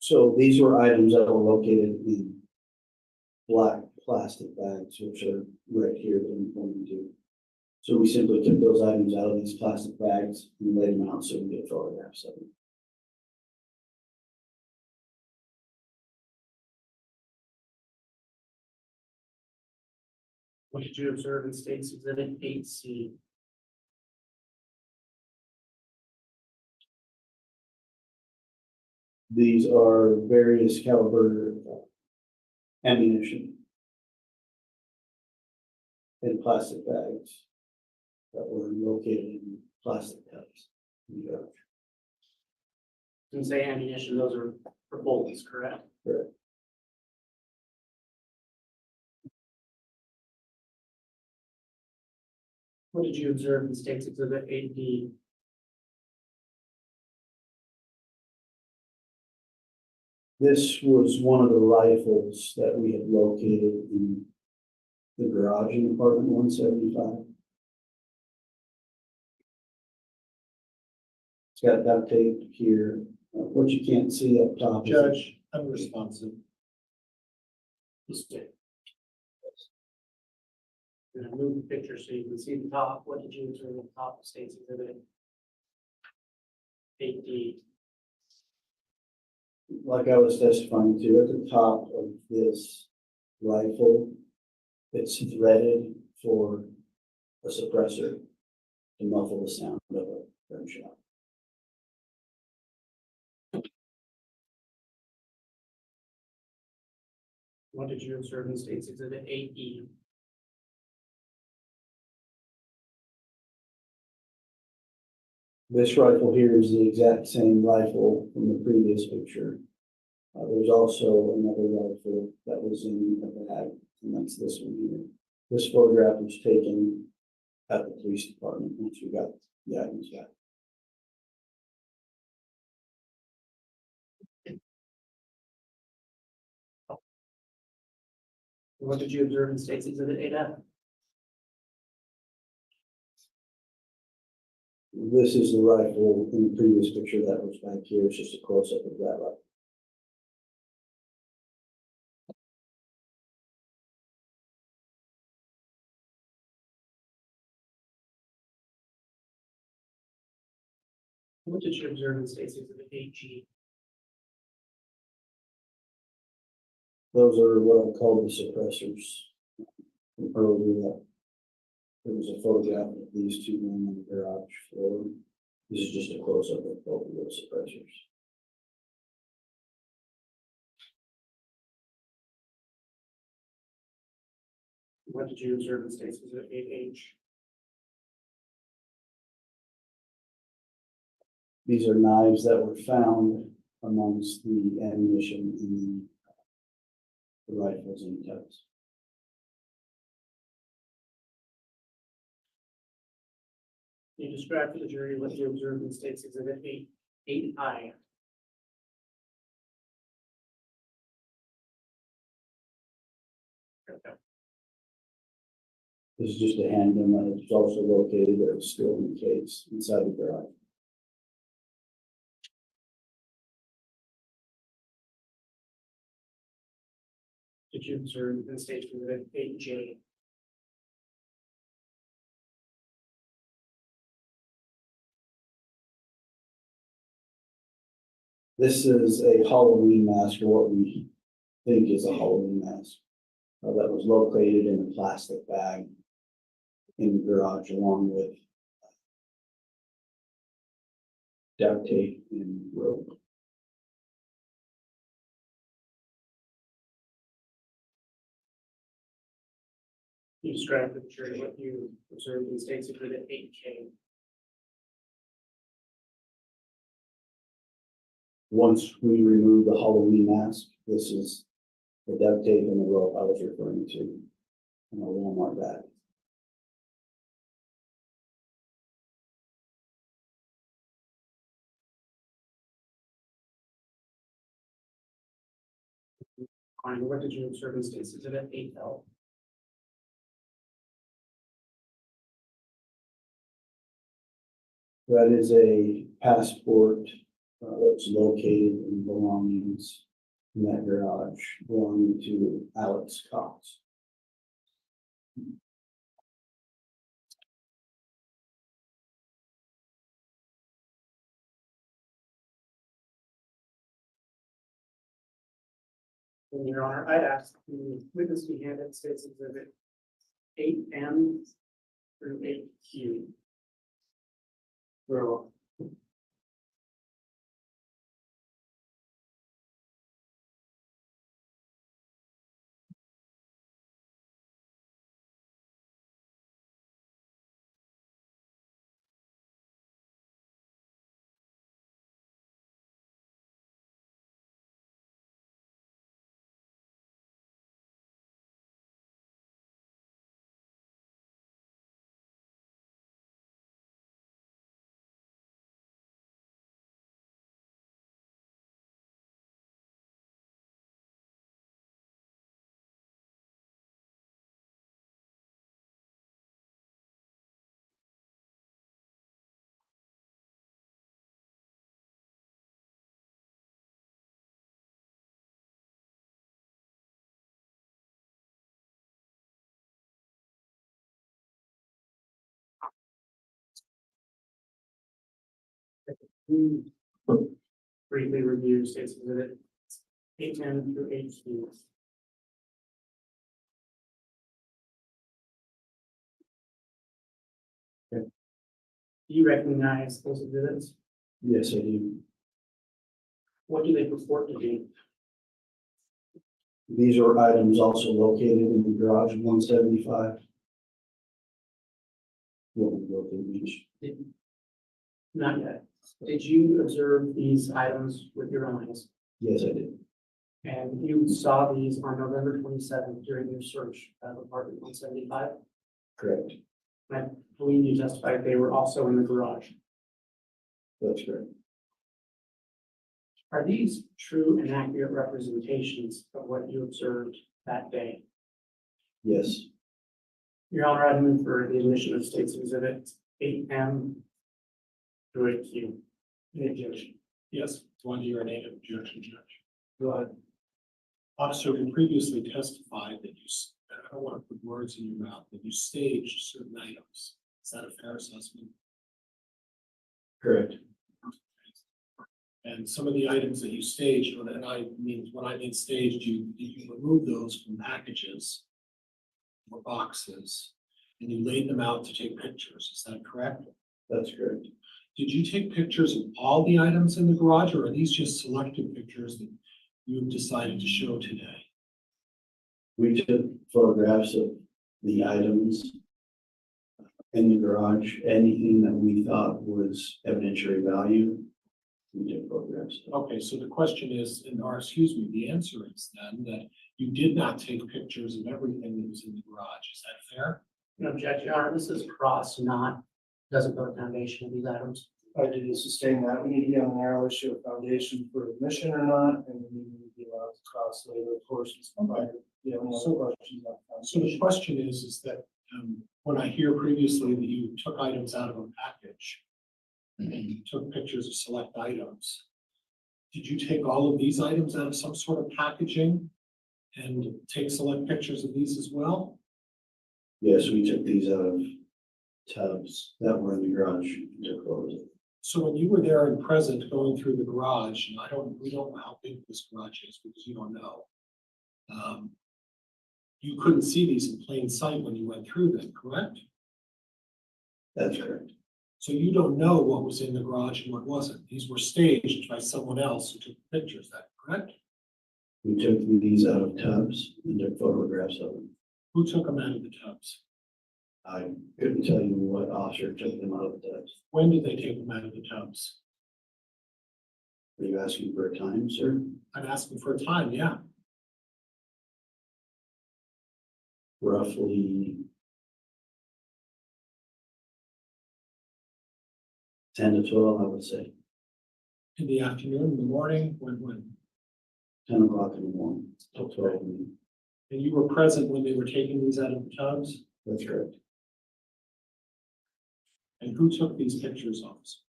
Speaker 8: So these were items that were located in black plastic bags, which are right here that I'm pointing to. So we simply took those items out of these plastic bags and laid them out so we get photographs of them.
Speaker 5: What did you observe in State's Exhibit 8C?
Speaker 8: These are various caliber ammunition in plastic bags that were located in plastic tubs.
Speaker 5: When you say ammunition, those are for bullets, correct?
Speaker 8: Correct.
Speaker 5: What did you observe in State's Exhibit 8D?
Speaker 8: This was one of the rifles that we had located in the garage in apartment 175. It's got duct tape here. What you can't see up top.
Speaker 7: Judge, unresponsive.
Speaker 5: This day. I'm gonna move the picture so you can see the top. What did you observe at the top of State's Exhibit 8D?
Speaker 8: Like I was testifying to, at the top of this rifle, it's threaded for a suppressor to muffle the sound of a gunshot.
Speaker 5: What did you observe in State's Exhibit 8E?
Speaker 8: This rifle here is the exact same rifle from the previous picture. There's also another rifle that was in a bag, and that's this one here. This photograph was taken at the police department once we got the items back.
Speaker 5: What did you observe in State's Exhibit 8F?
Speaker 8: This is the rifle in the previous picture that was back here. It's just a close-up of that rifle.
Speaker 5: What did you observe in State's Exhibit 8G?
Speaker 8: Those are what I call the suppressors. From earlier that there was a photograph of these two men on the garage floor. This is just a close-up of both of those suppressors.
Speaker 5: What did you observe in State's Exhibit 8H?
Speaker 8: These are knives that were found amongst the ammunition in the rifles and tubs.
Speaker 5: Can you describe to the jury what you observed in State's Exhibit 8I?
Speaker 8: This is just a handgun that is also located that is still in the case inside the garage.
Speaker 5: Did you observe in stage exhibit 8J?
Speaker 8: This is a Halloween mask, or what we think is a Halloween mask, that was located in a plastic bag in the garage along with duct tape and rope.
Speaker 5: You described the jury what you observed in stage exhibit 8K.
Speaker 8: Once we remove the Halloween mask, this is the duct tape and the rope I was referring to in a Walmart bag.
Speaker 5: And what did you observe in stage exhibit 8L?
Speaker 8: That is a passport that's located in belongings in that garage belonging to Alex Cox.
Speaker 5: In your honor, I'd ask the witness be handed states exhibit 8M through 8Q. Row. Briefly review states exhibit 8M through 8Q.
Speaker 8: Okay.
Speaker 5: Do you recognize those exhibits?
Speaker 8: Yes, I do.
Speaker 5: What do they purport to be?
Speaker 8: These are items also located in the garage 175. What we go through each.
Speaker 5: Not yet. Did you observe these items with your own eyes?
Speaker 8: Yes, I did.
Speaker 5: And you saw these on November 27th during your search of apartment 175?
Speaker 8: Correct.
Speaker 5: I believe you testified they were also in the garage.
Speaker 8: That's correct.
Speaker 5: Are these true and accurate representations of what you observed that day?
Speaker 8: Yes.
Speaker 5: Your Honor, I move for the admission of states exhibit 8M through 8Q. Any objection?
Speaker 7: Yes, one to your native objection, Judge.
Speaker 5: Go ahead.
Speaker 7: Officer, you previously testified that I don't want to put words in your mouth, that you staged certain items. Is that a fair assessment?
Speaker 8: Correct.
Speaker 7: And some of the items that you staged, when I mean staged, you remove those from packages or boxes, and you laid them out to take pictures. Is that correct?
Speaker 8: That's correct.
Speaker 7: Did you take pictures of all the items in the garage, or are these just selected pictures that you've decided to show today?
Speaker 8: We took photographs of the items in the garage, anything that we thought was evidentiary value. We took photographs of.
Speaker 7: Okay, so the question is, the answer is then that you did not take pictures of everything that was in the garage. Is that fair?
Speaker 5: No objection, Your Honor. This is cross, doesn't go to foundation of these items.
Speaker 2: I do sustain that. We need to get on the narrow issue of foundation for admission or not, and we need to be allowed to cross later, of course, it's provided. Yeah, no
Speaker 7: So-
Speaker 2: questions on
Speaker 7: So the
Speaker 2: foundation.
Speaker 7: question is that When I hear previously that you took items out of a package and you took pictures of select items, did you take all of these items out of some sort of packaging and take select pictures of these as well?
Speaker 8: Yes, we took these out of tubs that were in the garage and took photos of them.
Speaker 7: So when you were there and present going through the garage, and we don't know how big this garage is because you don't know. You couldn't see these in plain sight when you went through them, correct?
Speaker 8: That's correct.
Speaker 7: So you don't know what was in the garage and what wasn't. These were staged by someone else who took pictures, that correct?
Speaker 8: We took these out of tubs and took photographs of them.
Speaker 7: Who took them out of the tubs?
Speaker 8: I couldn't tell you what officer took them out of the tubs.
Speaker 7: When did they take them out of the tubs?
Speaker 8: Are you asking for a time, sir?
Speaker 7: I'm asking for a time, yeah.
Speaker 8: Roughly 10 to 12, I would say.
Speaker 7: In the afternoon, in the morning, when?
Speaker 8: 10 o'clock in the morning till 12 noon.
Speaker 7: And you were present when they were taking these out of the tubs?
Speaker 8: That's correct.
Speaker 7: And who took these pictures of us?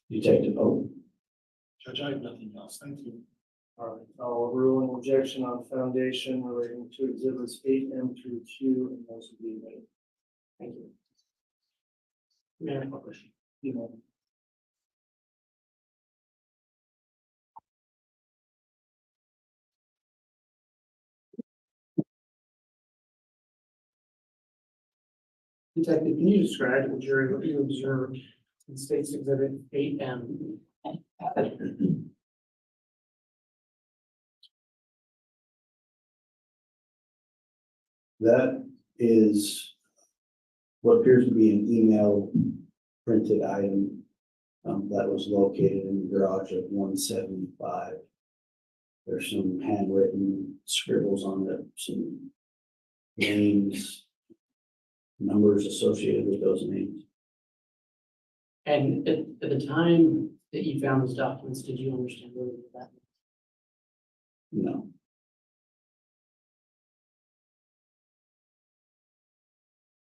Speaker 8: Detective O.
Speaker 7: Judge, I have nothing else. Thank you.
Speaker 2: All right, I'll rule an objection on foundation relating to exhibits 8M through Q, and those will be made. Thank you.
Speaker 5: Mayor, question.
Speaker 2: You know,
Speaker 5: Detective, can you describe to the jury what you observed in State's Exhibit 8M?
Speaker 8: That is what appears to be an email printed item that was located in the garage at 175. There's some handwritten scribbles on it, some names, numbers associated with those names.
Speaker 5: And at the time that you found those documents, did you understand what that meant?
Speaker 8: No,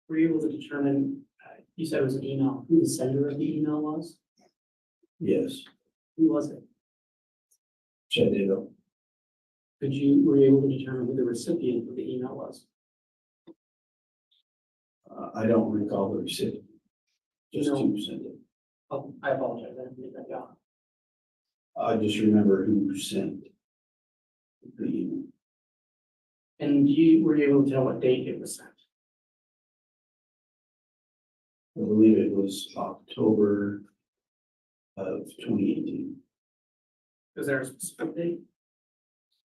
Speaker 5: Were you able to determine, you said it was an email, who the sender of the email was?
Speaker 8: yes,
Speaker 5: Who was it?
Speaker 8: Guy Daybell.
Speaker 5: Were you able to determine who the recipient of the email was?
Speaker 8: I don't recall the recipient. Just
Speaker 5: No.
Speaker 8: who sent it.
Speaker 5: Oh, I apologize, I didn't get that job.
Speaker 8: I just remember who sent the email.
Speaker 5: And were you able to tell what date it was sent?
Speaker 8: I believe it was October of 2018.
Speaker 5: Was there a specific date?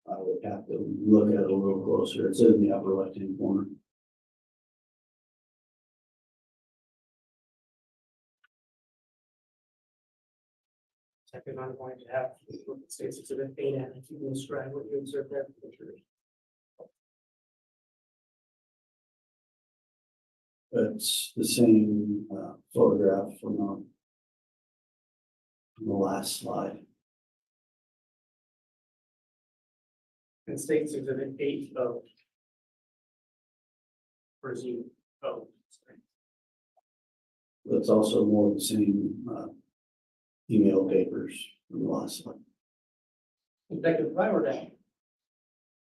Speaker 8: I would have to look at it a little closer. It's in the upper left-hand corner.
Speaker 5: Second, I'm going to have look at State's Exhibit 8M, if you can describe what you observed there for the jury.
Speaker 8: It's the same photograph from the last slide.
Speaker 5: And State's Exhibit 8 of. Presume, oh, sorry.
Speaker 8: That's also more of the same email papers from the last slide.
Speaker 5: Detective, if I were to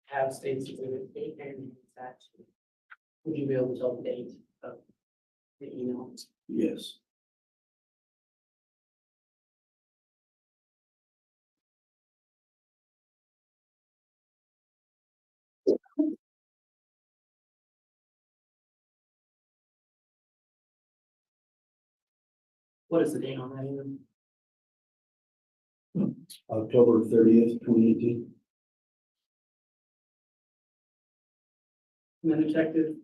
Speaker 5: have State's Exhibit 8 and that, would you be able to tell the date of the email?
Speaker 8: Yes.
Speaker 5: What is the date on that email?
Speaker 8: October 30th, 2018.
Speaker 5: And then Detective,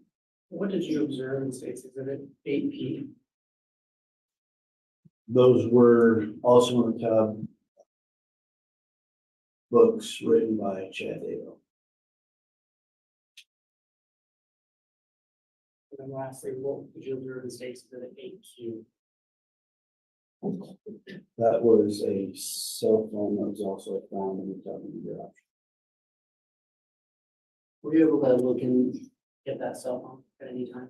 Speaker 5: what did you observe in State's Exhibit 8P?
Speaker 8: Those were also in the tub. Books written by Chad Daybell.
Speaker 5: And then lastly, what did you observe in State's Exhibit 8Q?
Speaker 8: That was a cell phone that was also found in the tub in the garage.
Speaker 5: Were you able to look and get that cell phone at any time?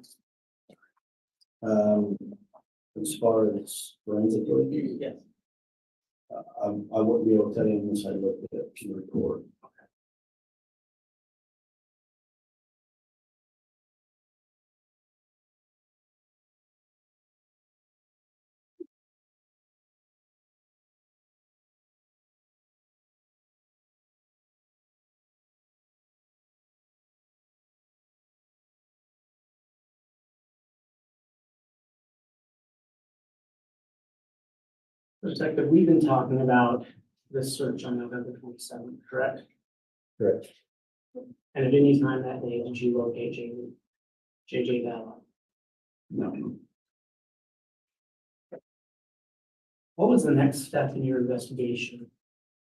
Speaker 8: As far as forensically,
Speaker 5: Yes.
Speaker 8: I wouldn't be able to tell you unless I looked at the report.
Speaker 5: Detective, we've been talking about this search on November 27th, correct?
Speaker 8: Correct.
Speaker 5: And at any time that day, did you locate JJ Vallow?
Speaker 8: No.
Speaker 5: What was the next step in your investigation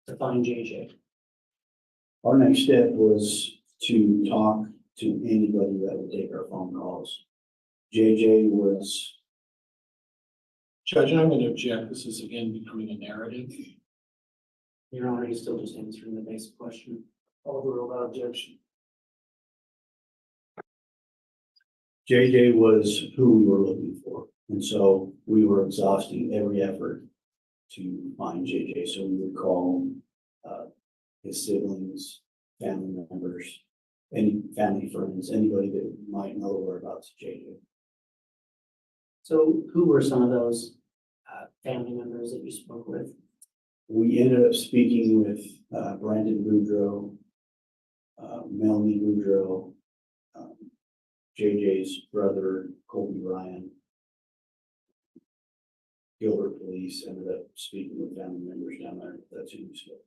Speaker 5: to find JJ?
Speaker 8: Our next step was to talk to anybody that would take our phone calls. JJ was,
Speaker 7: Judge, I'm going to object. This is again becoming a narrative.
Speaker 5: Your Honor, he's still just answering the basic question.
Speaker 2: All the rule without objection.
Speaker 8: JJ was who we were looking for. And so we were exhausting every effort to find JJ. So we would call his siblings, family members, any family friends, anybody that might know whereabouts of JJ.
Speaker 5: So who were some of those family members that you spoke with?
Speaker 8: We ended up speaking with Brandon Boudreaux, Melanie Boudreaux, JJ's brother, Colby Ryan. Gilbert Police ended up speaking with family members down there. That's who we spoke.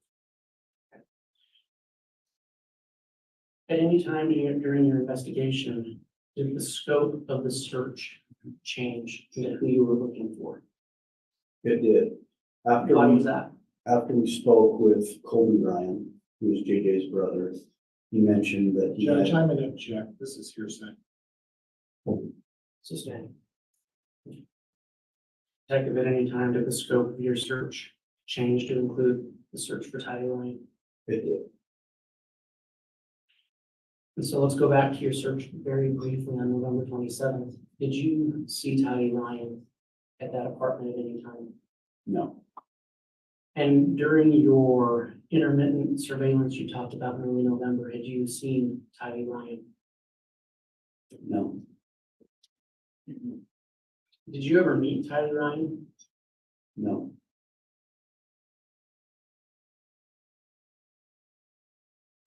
Speaker 5: At any time during your investigation, did the scope of the search change into who you were looking for?
Speaker 8: It did.
Speaker 5: Why was that?
Speaker 8: After we spoke with Colby Ryan, who is JJ's brother, he mentioned that he
Speaker 7: Judge,
Speaker 8: had,
Speaker 7: I'm going to object. This is hearsay.
Speaker 5: Sustained. Detective, at any time did the scope of your search change to include the search for Ty Lane?
Speaker 8: it did.
Speaker 5: And so let's go back to your search very briefly on November 27th. Did you see Ty Ryan at that apartment at any time?
Speaker 8: No,
Speaker 5: And during your intermittent surveillance you talked about in early November, had you seen Ty Ryan?
Speaker 8: no,
Speaker 5: Did you ever meet Ty Ryan?
Speaker 8: no,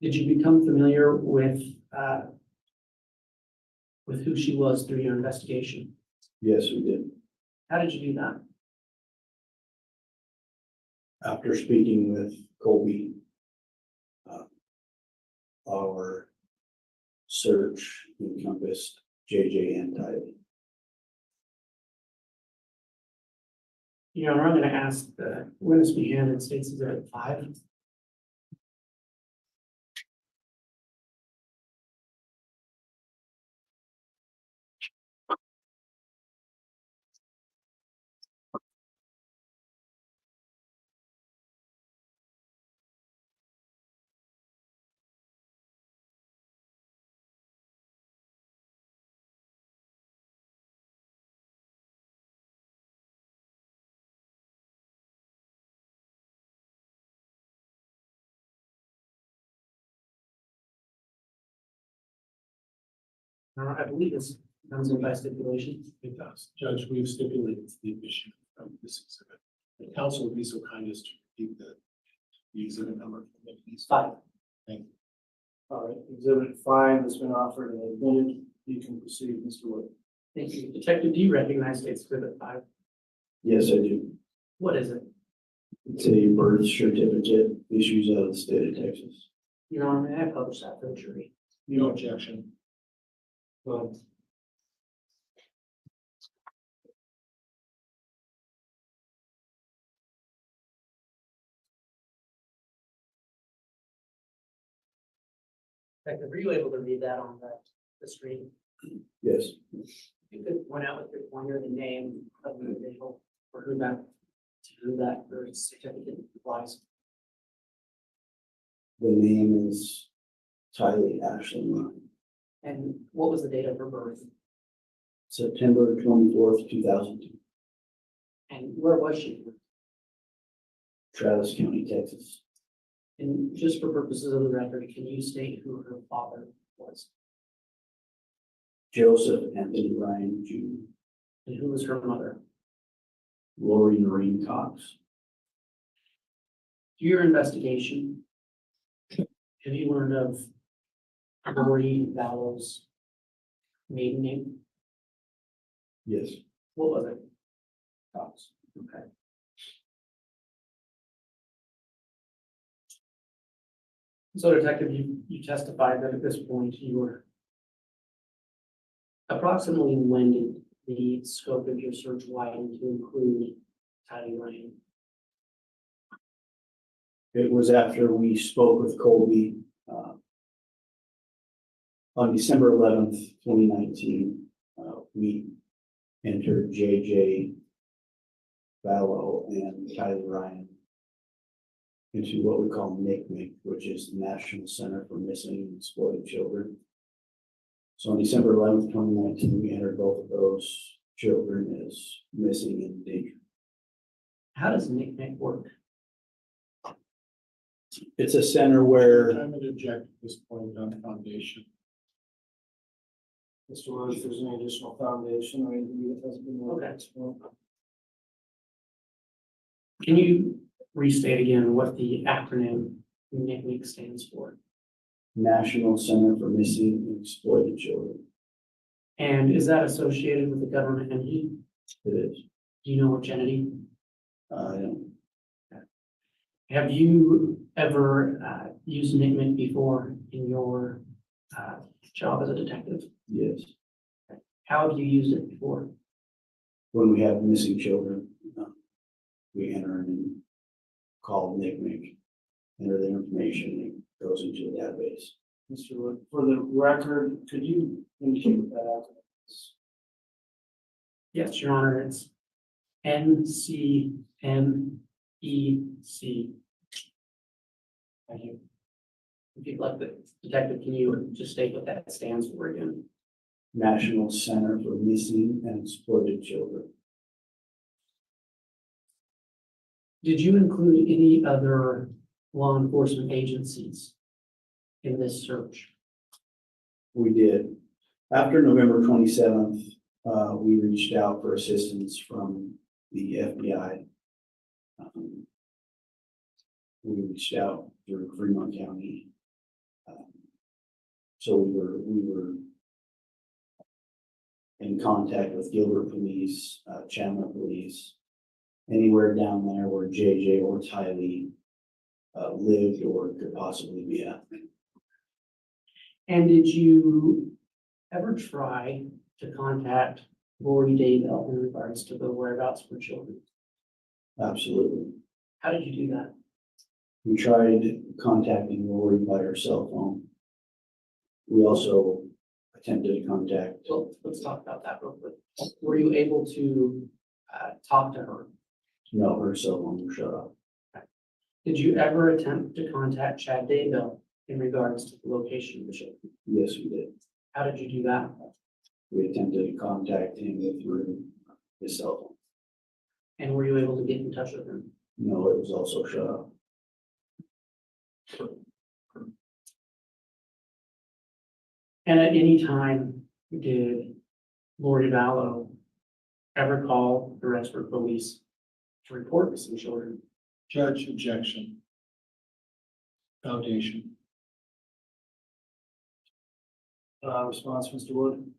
Speaker 5: Did you become familiar with who she was through your investigation?
Speaker 8: yes, we did.
Speaker 5: How did you do that?
Speaker 8: After speaking with Colby, our search encompassed JJ and Tyler.
Speaker 5: You know, I'm going to ask the witness be handed State's Exhibit 5. I believe this comes in by stipulation.
Speaker 7: It does. Judge, we've stipulated the admission of this exhibit. The council would be so kind as to repeat the exhibit number for me, please.
Speaker 5: 5.
Speaker 7: Thank you.
Speaker 2: All right, exhibit 5 has been offered and admitted. You can proceed, Mr. Wood.
Speaker 5: Thank you. Detective, do you recognize State's Exhibit 5?
Speaker 8: Yes, I do.
Speaker 5: What is it?
Speaker 8: It's a birth certificate issues out of the state of Texas.
Speaker 5: Your Honor, may I publish that for the jury?
Speaker 7: No objection.
Speaker 5: Well, Detective, were you able to read that on the screen?
Speaker 8: Yes,
Speaker 5: You could point out with your pointer the name of the individual or who that birth certificate applies.
Speaker 8: the name is Tylee Ashley Ryan,
Speaker 5: And what was the date of her birth?
Speaker 8: September 24th, 2002,
Speaker 5: And where was she?
Speaker 8: Travis County, Texas.
Speaker 5: And just for purposes of the record, can you state who her father was?
Speaker 8: Joseph Anthony Ryan Jr.,
Speaker 5: And who was her mother?
Speaker 8: Lori Noreen Cox.
Speaker 5: Through your investigation, have you learned of Lori Vallow's maiden name?
Speaker 8: Yes.
Speaker 5: What was it? Cox. Okay. So Detective, you testified that at this point you were approximately when did the scope of your search widen to include Tylee Ryan?
Speaker 8: It was after we spoke with Colby on December 11th, 2019. We entered JJ, Vallow, and Tylee Ryan into what we call NCMEC, which is the National Center for Missing and Exploited Children. So on December 11th, 2019, we entered both of those children as missing and endangered.
Speaker 5: How does NCMEC work?
Speaker 8: It's a center where
Speaker 7: I'm going to object at this point on the foundation.
Speaker 2: Mr. Rose, if there's any additional foundation or anything that hasn't been.
Speaker 5: Okay. Can you restate again what the acronym NCMEC stands for?
Speaker 8: National Center for Missing and Exploited Children.
Speaker 5: And is that associated with the government entity?
Speaker 8: It is.
Speaker 5: Do you know which entity?
Speaker 8: I don't.
Speaker 5: Have you ever used NCMEC before in your job as a detective?
Speaker 8: Yes.
Speaker 5: How have you used it before?
Speaker 8: When we have missing children, we enter and call NCMEC, enter the information, it goes into the database.
Speaker 2: Mr. Wood, for the record, could you indicate what that acronym is?
Speaker 5: Yes, Your Honor, it's NCMEC. Thank you. If you'd like the detective, can you just state what that stands for again?
Speaker 8: National Center for Missing and Exploited Children.
Speaker 5: Did you include any other law enforcement agencies in this search?
Speaker 8: We did. After November 27th, we reached out for assistance from the FBI. We reached out through Fremont County. So we were in contact with Gilbert Police, Chandler Police, anywhere down there where JJ or Tylee lived or could possibly be at.
Speaker 5: And did you ever try to contact Lori Daybell in regards to the whereabouts for children?
Speaker 8: Absolutely.
Speaker 5: How did you do that?
Speaker 8: We tried contacting Lori by her cell phone. We also attempted to contact.
Speaker 5: Well, let's talk about that real quick. Were you able to talk to her?
Speaker 8: No, her cell phone was shut off.
Speaker 5: Did you ever attempt to contact Chad Daybell in regards to the location of the children?
Speaker 8: Yes, we did.
Speaker 5: How did you do that?
Speaker 8: We attempted to contact him through his cell phone.
Speaker 5: And were you able to get in touch with him?
Speaker 8: No, it was also shut off.
Speaker 5: And at any time, did Lori Vallow ever call the Rexford police to report missing children?
Speaker 7: Judge, objection. Foundation.
Speaker 2: Response, Mr. Wood?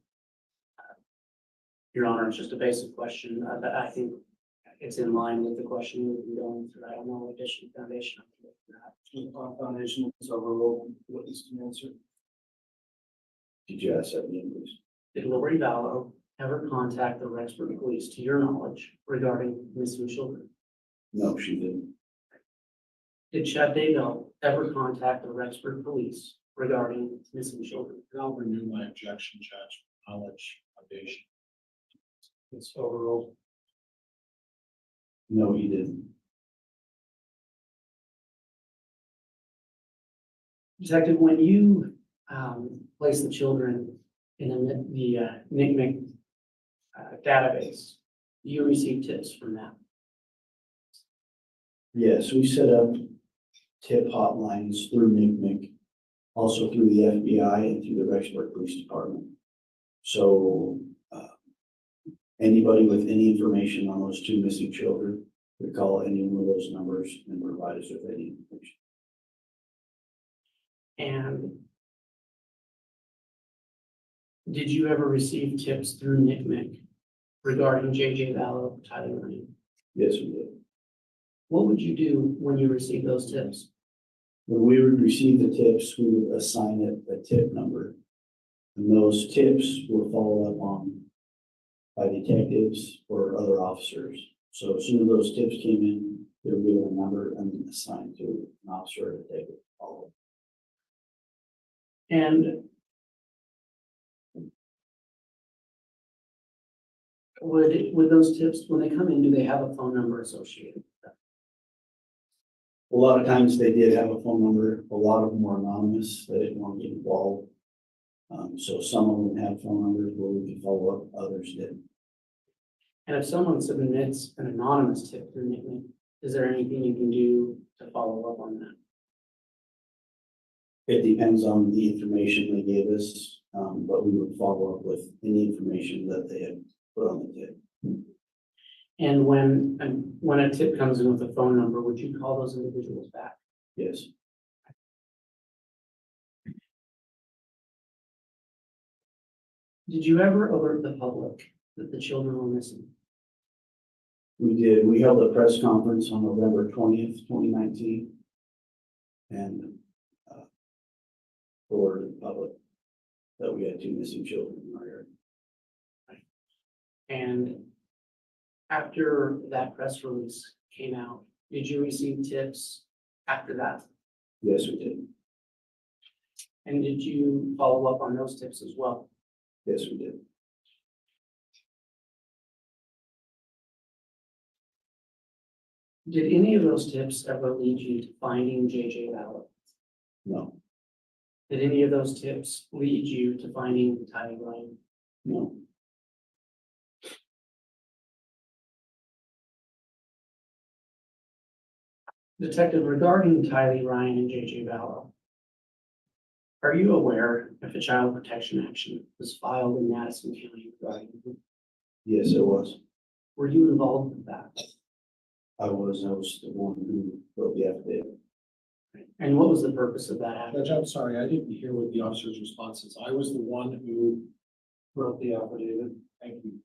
Speaker 5: Your Honor, it's just a basic question that I think it's in line with the question we've been going through. I don't know additional foundation.
Speaker 2: Foundation is overruled. What is the answer?
Speaker 8: Did you ask that again, please?
Speaker 5: Did Lori Vallow ever contact the Rexford police, to your knowledge, regarding missing children?
Speaker 8: No, she didn't.
Speaker 5: Did Chad Daybell ever contact the Rexford police regarding missing children?
Speaker 7: I'll renew my objection, Judge. Knowledge, foundation.
Speaker 2: It's overruled.
Speaker 8: No, he didn't.
Speaker 5: Detective, when you place the children in the NCMEC database. Do you receive tips from that?
Speaker 8: Yes, we set up tip hotlines through NCMEC, also through the FBI and through the Rexburg Police Department. So anybody with any information on those two missing children could call any one of those numbers and provide us with any information.
Speaker 5: And did you ever receive tips through NCMEC regarding JJ Vallow, Tyler Ryan?
Speaker 8: Yes, we did.
Speaker 5: What would you do when you received those tips?
Speaker 8: When we would receive the tips, we would assign it a tip number. And those tips were followed up on by detectives or other officers. So as soon as those tips came in, they were given a number and then assigned to an officer or detective to follow.
Speaker 5: And would those tips, when they come in, do they have a phone number associated with them?
Speaker 8: A lot of times they did have a phone number. A lot of them were anonymous. They didn't want to get involved. So some of them had phone numbers where we could follow up, others didn't.
Speaker 5: And if someone submits an anonymous tip through NCMEC, is there anything you can do to follow up on that?
Speaker 8: It depends on the information they gave us, but we would follow up with any information that they had put on the tip.
Speaker 5: And when a tip comes in with a phone number, would you call those individuals back?
Speaker 8: Yes.
Speaker 5: Did you ever alert the public that the children were missing?
Speaker 8: We did. We held a press conference on November 20th, 2019. And alerted the public that we had two missing children in our area.
Speaker 5: And after that press release came out, did you receive tips after that?
Speaker 8: Yes, we did.
Speaker 5: And did you follow up on those tips as well?
Speaker 8: Yes, we did.
Speaker 5: Did any of those tips ever lead you to finding JJ Vallow?
Speaker 8: No,
Speaker 5: Did any of those tips lead you to finding Tyler Ryan?
Speaker 8: no.
Speaker 5: Detective, regarding Tyler Ryan and JJ Vallow, are you aware if a child protection action was filed in Madison County regarding them?
Speaker 8: Yes, it was.
Speaker 5: Were you involved with that?
Speaker 8: I was the one who wrote the affidavit.
Speaker 5: And what was the purpose of that action?
Speaker 7: Judge, I'm sorry, I didn't hear what the officer's response is. I was the one who wrote the affidavit. Thank you.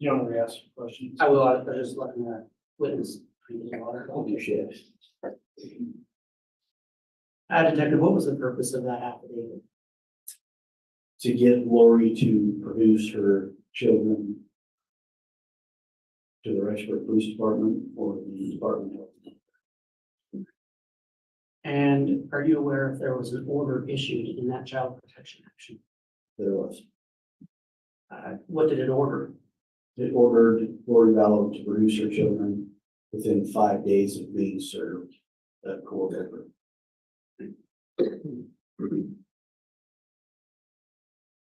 Speaker 2: You want me to ask you questions?
Speaker 5: I will, I just letting the witness drink the water.
Speaker 8: Holy shit.
Speaker 5: Detective, what was the purpose of that affidavit?
Speaker 8: To get Lori to produce her children to the Rexburg Police Department or the Department of Health.
Speaker 5: And are you aware if there was an order issued in that child protection action?
Speaker 8: There was.
Speaker 5: What did it order?
Speaker 8: It ordered Lori Vallow to produce her children within 5 days of being served at court order.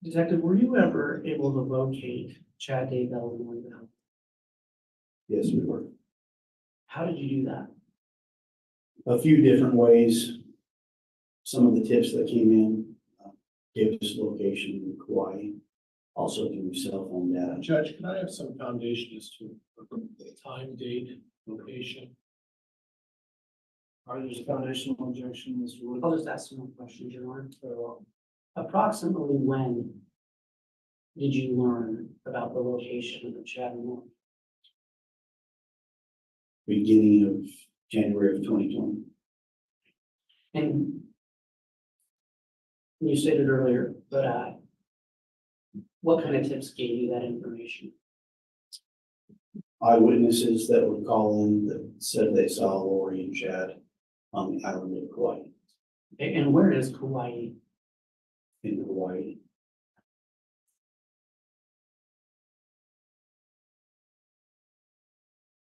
Speaker 5: Detective, were you ever able to locate Chad Daybell and Lori Vallow?
Speaker 8: Yes, we were.
Speaker 5: How did you do that?
Speaker 8: A few different ways. Some of the tips that came in gave us location in Kauai, also through cell phone data.
Speaker 7: Judge, can I have some foundation as to the time, date, location?
Speaker 2: Are there foundational objection, Mr. Wood?
Speaker 5: I'll just ask some more questions, Your Honor. Approximately when did you learn about the location of Chad and Lori?
Speaker 8: Beginning of January of 2020.
Speaker 5: And you stated earlier, but what kind of tips gave you that information?
Speaker 8: Eyewitnesses that would call in that said they saw Lori and Chad on the island of Kauai,
Speaker 5: And where is Kauai?
Speaker 8: in Hawaii.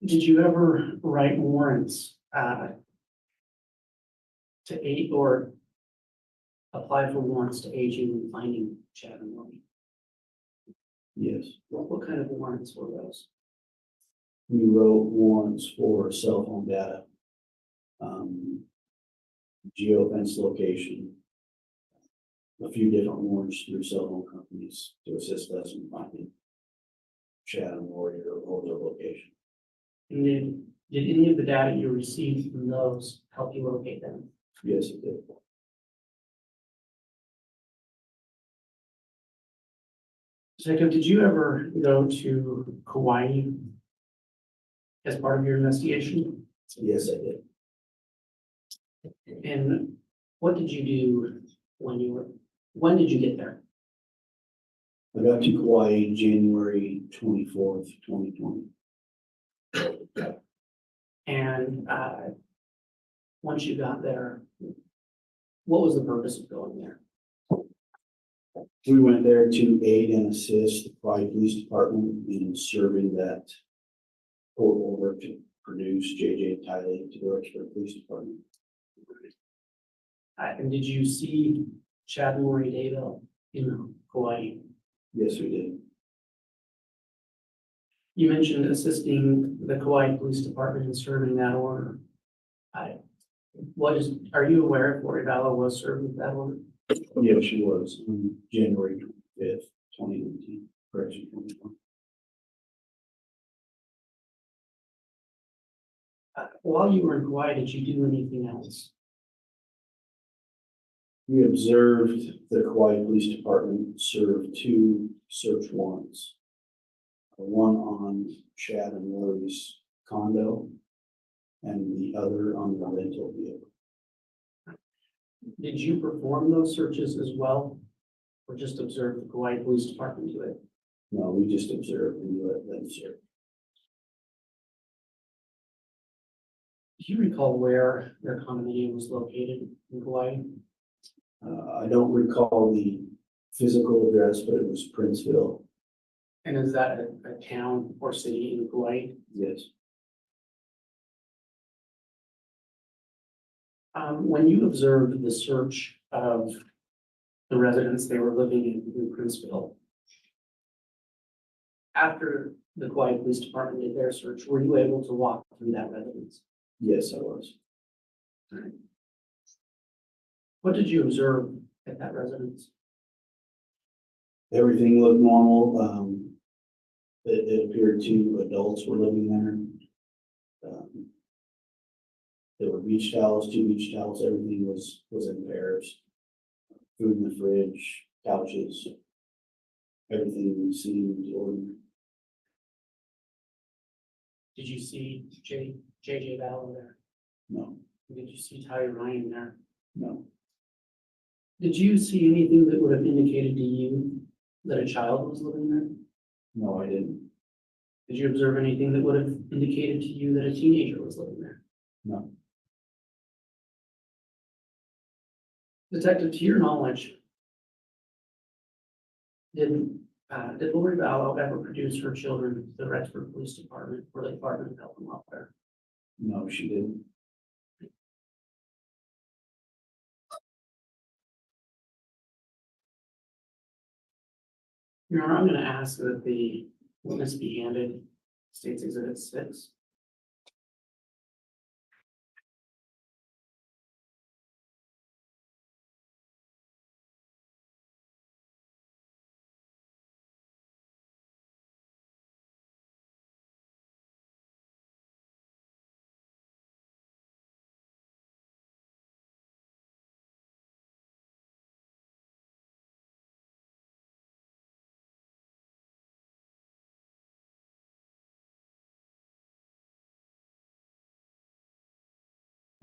Speaker 5: Did you ever write warrants to aid or apply for warrants to aid you in finding Chad and Lori?
Speaker 8: Yes.
Speaker 5: What kind of warrants were those?
Speaker 8: We wrote warrants for cell phone data, geofence location, a few different warrants through cell phone companies to assist us in finding Chad and Lori or their location.
Speaker 5: And did any of the data you received from those help you locate them?
Speaker 8: Yes, it did.
Speaker 5: Jacob, did you ever go to Kauai as part of your investigation?
Speaker 8: Yes, I did.
Speaker 5: And what did you do when did you get there?
Speaker 8: I got to Kauai January 24th, 2020.
Speaker 5: And once you got there, what was the purpose of going there?
Speaker 8: We went there to aid and assist the Kauai Police Department in serving that court order to produce J.J. Tyler to the Rexburg Police Department.
Speaker 5: And did you see Chad and Lori Daybell in Kauai?
Speaker 8: Yes, we did.
Speaker 5: You mentioned assisting the Kauai Police Department in serving that order. Are you aware if Lori Vallow was served with that order?
Speaker 8: Yeah, she was on January 25th, 2019, correction, 2020.
Speaker 5: While you were in Kauai, did you do anything else?
Speaker 8: We observed the Kauai Police Department serve 2 search warrants. One on Chad and Lori's condo and the other on the rental vehicle.
Speaker 5: Did you perform those searches as well? Or just observe the Kauai Police Department do it?
Speaker 8: No, we just observed and let them serve.
Speaker 5: Do you recall where their condominium was located in Kauai?
Speaker 8: I don't recall the physical address, but it was Princeville.
Speaker 5: And is that a town or city in Kauai?
Speaker 8: Yes.
Speaker 5: When you observed the search of the residents they were living in Princeville, after the Kauai Police Department did their search, were you able to walk through that residence?
Speaker 8: Yes, I was.
Speaker 5: What did you observe at that residence?
Speaker 8: Everything looked normal. It appeared 2 adults were living there. There were beach towels, 2 beach towels. Everything was in pairs. Food in the fridge, couches. Everything seemed ordinary.
Speaker 5: Did you see J.J. Vallow there?
Speaker 8: No,
Speaker 5: Did you see Ty Ryan there?
Speaker 8: no,
Speaker 5: Did you see anything that would have indicated to you that a child was living there?
Speaker 8: no, I didn't.
Speaker 5: Did you observe anything that would have indicated to you that a teenager was living there?
Speaker 8: No.
Speaker 5: Detective, to your knowledge, did Lori Vallow ever produce her children to the Rexburg Police Department or the Department of Health and Welfare?
Speaker 8: No, she didn't.
Speaker 5: Your Honor, I'm going to ask that the witness be handed State's Exhibit 6.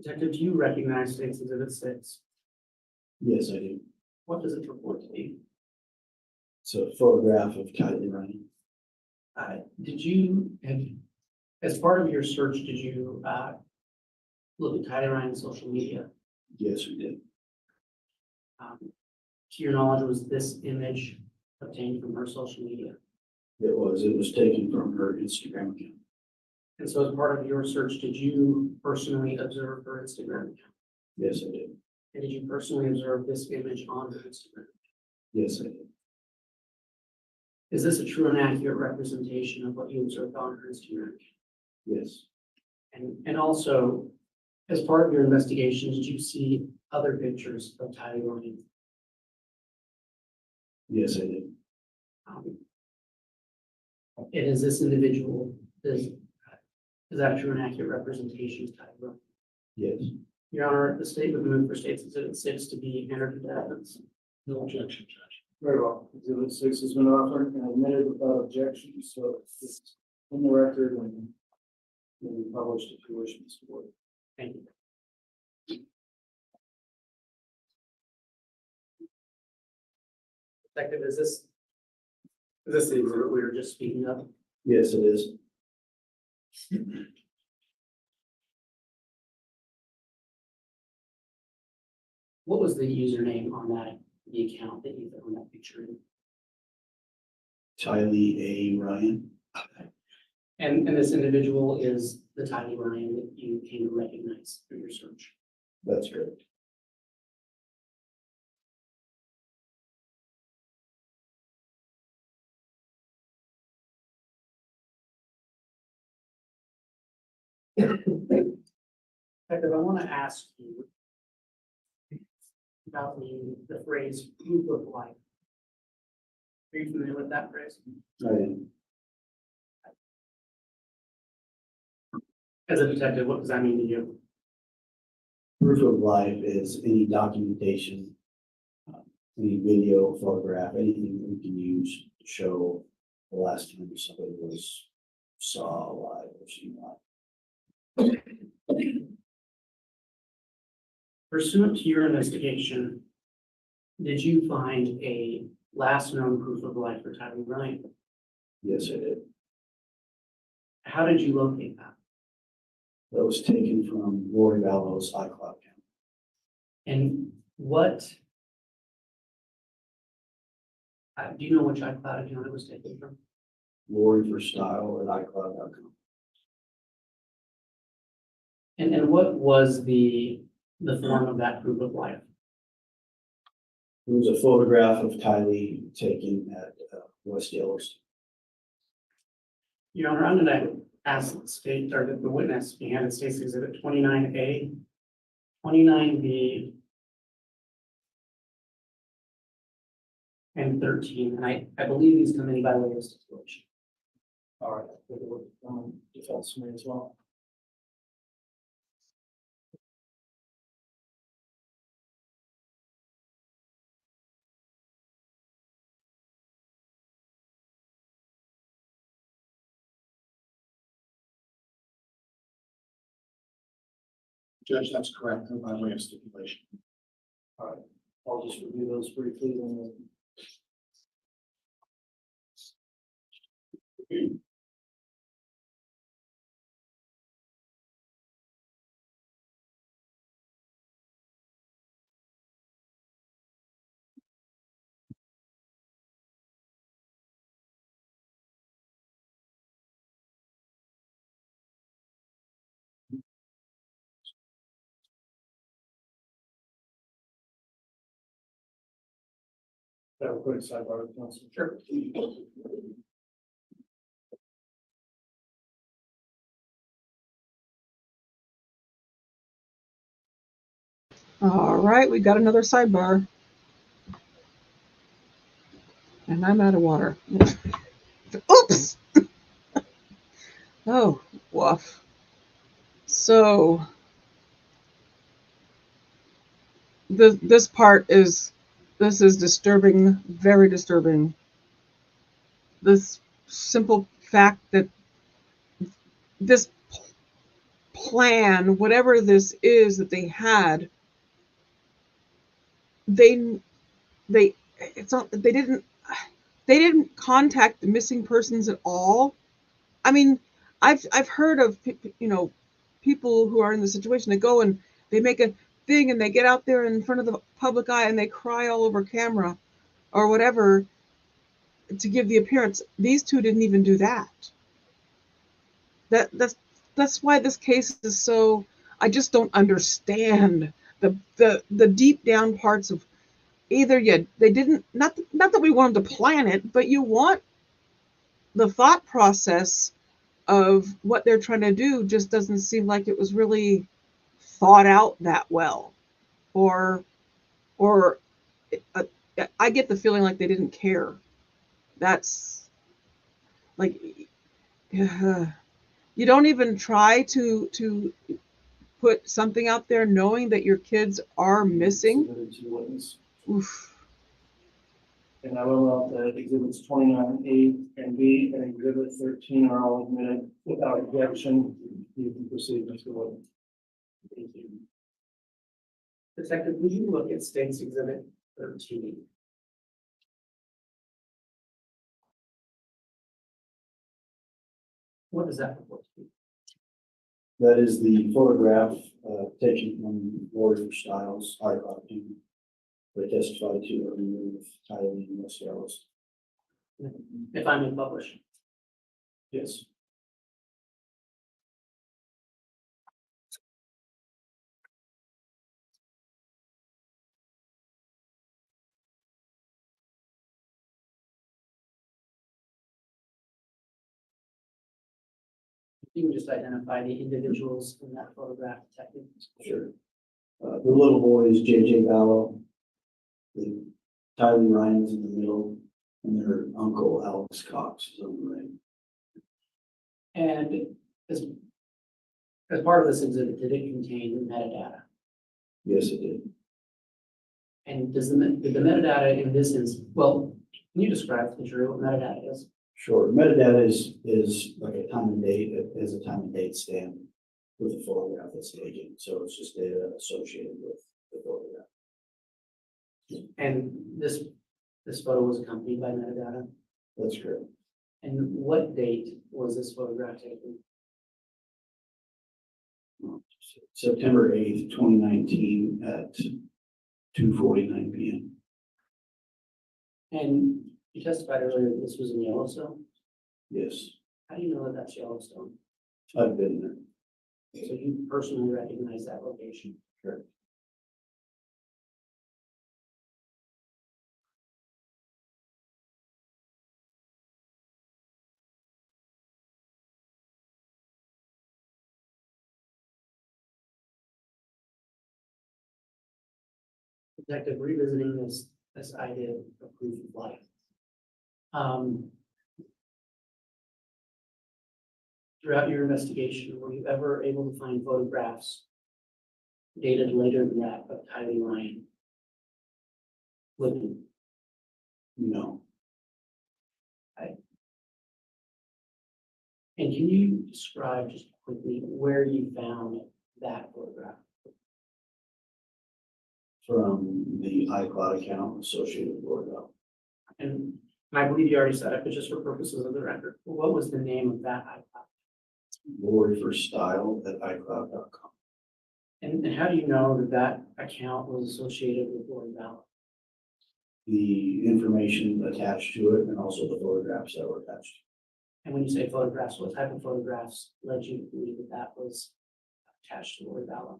Speaker 5: Detective, do you recognize State's Exhibit 6?
Speaker 8: Yes, I do.
Speaker 5: What does it purport to be?
Speaker 8: It's a photograph of Kylie Ryan.
Speaker 5: Did you, as part of your search, did you look at Tyler Ryan's social media?
Speaker 8: Yes, we did.
Speaker 5: To your knowledge, was this image obtained from her social media?
Speaker 8: It was taken from her Instagram account.
Speaker 5: And so as part of your search, did you personally observe her Instagram account?
Speaker 8: Yes, I did.
Speaker 5: And did you personally observe this image on Instagram?
Speaker 8: Yes, I did.
Speaker 5: Is this a true and accurate representation of what you observed on her Instagram?
Speaker 8: Yes,
Speaker 5: And also, as part of your investigation, did you see other pictures of Tylee Ryan?
Speaker 8: yes, I did.
Speaker 5: And is this individual, is that a true and accurate representation of Tylee Ryan?
Speaker 8: Yes,
Speaker 5: Your Honor, the statement moved for State's Exhibit 6 to be entered into evidence.
Speaker 7: No objection, Judge.
Speaker 2: Very well. Exhibit 6 has been offered and admitted without objection, so it's in the record and will be published if you wish, Mr. Ward.
Speaker 5: Thank you. Detective, is this the exhibit we were just speaking of?
Speaker 8: yes, it is.
Speaker 5: What was the username on the account that you found that picture in?
Speaker 8: Tylee A. Ryan.
Speaker 5: And this individual is the Tylee Ryan that you came to recognize through your search.
Speaker 8: That's correct.
Speaker 5: Detective, I want to ask you about the phrase proof of life. Are you familiar with that phrase?
Speaker 8: I am.
Speaker 5: As a detective, what does that mean to you?
Speaker 8: Proof of life is any documentation, any video, photograph, anything that we can use to show the last time somebody was saw alive or seen alive.
Speaker 5: Pursuant to your investigation, did you find a last known proof of life for Tylee Ryan?
Speaker 8: Yes, I did.
Speaker 5: How did you locate that?
Speaker 8: That was taken from Lori Vallow's iCloud account.
Speaker 5: And what? Do you know which iCloud account it was taken from?
Speaker 8: Lori for Style at iCloud.com.
Speaker 5: And what was the form of that proof of life?
Speaker 8: It was a photograph of Tylee taken at West Yellowstone.
Speaker 5: Your Honor, I'm going to ask the state or the witness behind State's Exhibit 29A, 29B, and 13. And I believe these come in by way of stipulation.
Speaker 2: All right, take a look at defense me as well.
Speaker 7: Judge, that's correct, they're by way of stipulation.
Speaker 2: All right, I'll just review those briefly and then. Have a quick sidebar with counsel.
Speaker 5: Sure.
Speaker 1: All right, we got another sidebar. And I'm out of water. Oops! Oh, woof. So, this part is, this is disturbing, very disturbing. This simple fact that this plan, whatever this is that they had, they it's not, they didn't contact the missing persons at all. I mean, I've heard of people who are in the situation. They go and they make a thing and they get out there in front of the public eye and they cry all over camera or whatever to give the appearance. These two didn't even do that. That's why this case is so, I just don't understand the deep down parts of either you they didn't not that we want them to plan it, but you want the thought process of what they're trying to do just doesn't seem like it was really thought out that well, or uh, I get the feeling like they didn't care. That's like you don't even try to put something out there knowing that your kids are missing.
Speaker 2: Submitted to witness.
Speaker 1: Oof.
Speaker 2: And I will note that exhibits 29A and B and exhibit 13 are all admitted without objection. You can proceed, Mr. Wood.
Speaker 5: Thank you. Detective, would you look at State's Exhibit 13? What does that report to be?
Speaker 8: That is the photograph taken from Lori Styles, iCloud, they testified to earlier with Tyler and West Dallas.
Speaker 5: If I'm in publish.
Speaker 8: Yes.
Speaker 5: You can just identify the individuals in that photograph, detective.
Speaker 8: Sure. The little boy is J.J. Vallow. The Tyler Ryan's in the middle, and their uncle Alex Cox is on the right.
Speaker 5: And as part of this exhibit, did it contain metadata?
Speaker 8: Yes, it did.
Speaker 5: And did the metadata in this instance, well, can you describe to the jury what metadata is?
Speaker 8: Sure. Metadata is like a time and date, it has a time and date stamp with the photograph that's taken. So it's just data associated with the photograph.
Speaker 5: And this photo was accompanied by metadata.
Speaker 8: That's correct.
Speaker 5: And what date was this photograph taken?
Speaker 8: September 8th, 2019 at 2:49 p.m.
Speaker 5: And you testified earlier that this was in Yellowstone.
Speaker 8: Yes,
Speaker 5: How do you know that that's Yellowstone?
Speaker 8: I've been there.
Speaker 5: So you personally recognize that location?
Speaker 8: Correct.
Speaker 5: Detective, revisiting this idea of proof of life. Throughout your investigation, were you ever able to find photographs dated later than that of Tylee Ryan living?
Speaker 8: No.
Speaker 5: And can you describe just quickly where you found that photograph?
Speaker 8: From the iCloud account associated with Lordell.
Speaker 5: And I believe you already said it, but just for purposes of the record, what was the name of that iCloud?
Speaker 8: Lori for style at iCloud.com.
Speaker 5: And how do you know that that account was associated with Lori Vallow?
Speaker 8: The information attached to it and also the photographs that were attached.
Speaker 5: And when you say photographs, what type of photographs led you to believe that that was attached to Lori Vallow?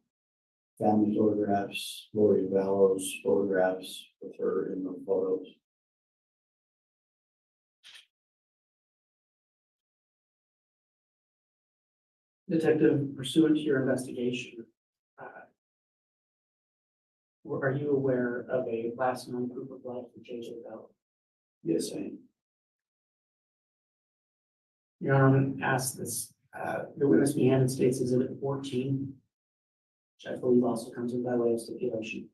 Speaker 8: Family photographs, Lori Vallow's photographs with her in the photos.
Speaker 5: Detective, pursuant to your investigation, are you aware of a last known proof of life for J.J. Bell?
Speaker 8: Yes, I am.
Speaker 5: Your Honor, ask this, the witness be handed State's Exhibit 14, which I believe also comes in by way of stipulation.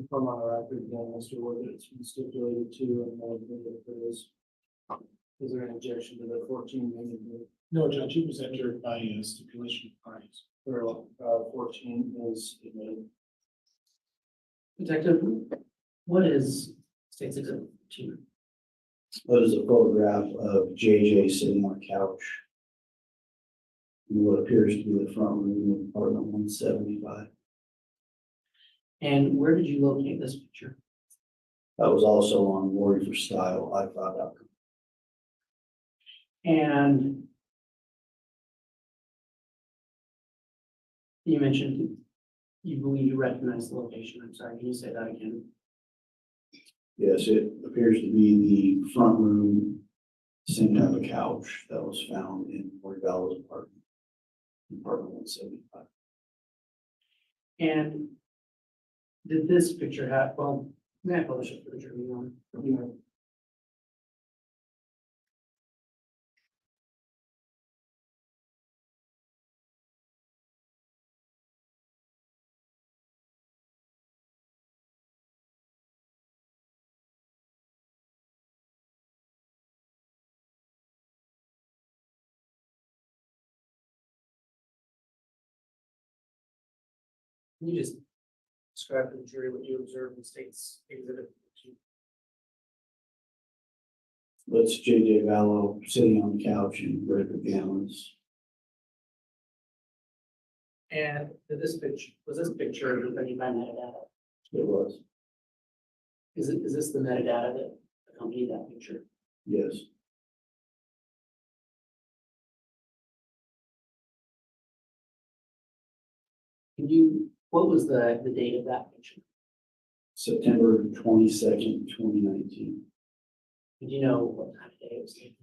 Speaker 2: From our record, again, Mr. Wood, it's been stipulated to and it is Is there an objection to the 14 minute?
Speaker 7: No, Judge, it was entered by a stipulation of parties.
Speaker 2: 14 is admitted.
Speaker 5: Detective, what is State's Exhibit 2?
Speaker 8: That is a photograph of JJ sitting on a couch in what appears to be the front room of apartment 175.
Speaker 5: And where did you locate this picture?
Speaker 8: That was also on Lori for Style, iCloud.com.
Speaker 5: And you mentioned you believe you recognize the location. I'm sorry, can you say that again?
Speaker 8: Yes, it appears to be the front room sitting on a couch that was found in Lori Vallow's apartment, apartment 175.
Speaker 5: And did this picture have, well, may I publish it for the jury on? Can you just describe to the jury what you observed in State's Exhibit 2?
Speaker 8: That's JJ Vallow sitting on the couch in red pajamas.
Speaker 5: And did this picture, was this picture accompanied by metadata?
Speaker 8: It was,
Speaker 5: Is this the metadata that accompanied that picture?
Speaker 8: yes.
Speaker 5: Can you, what was the date of that picture?
Speaker 8: September 22nd, 2019,
Speaker 5: Did you know what time of day it was taken?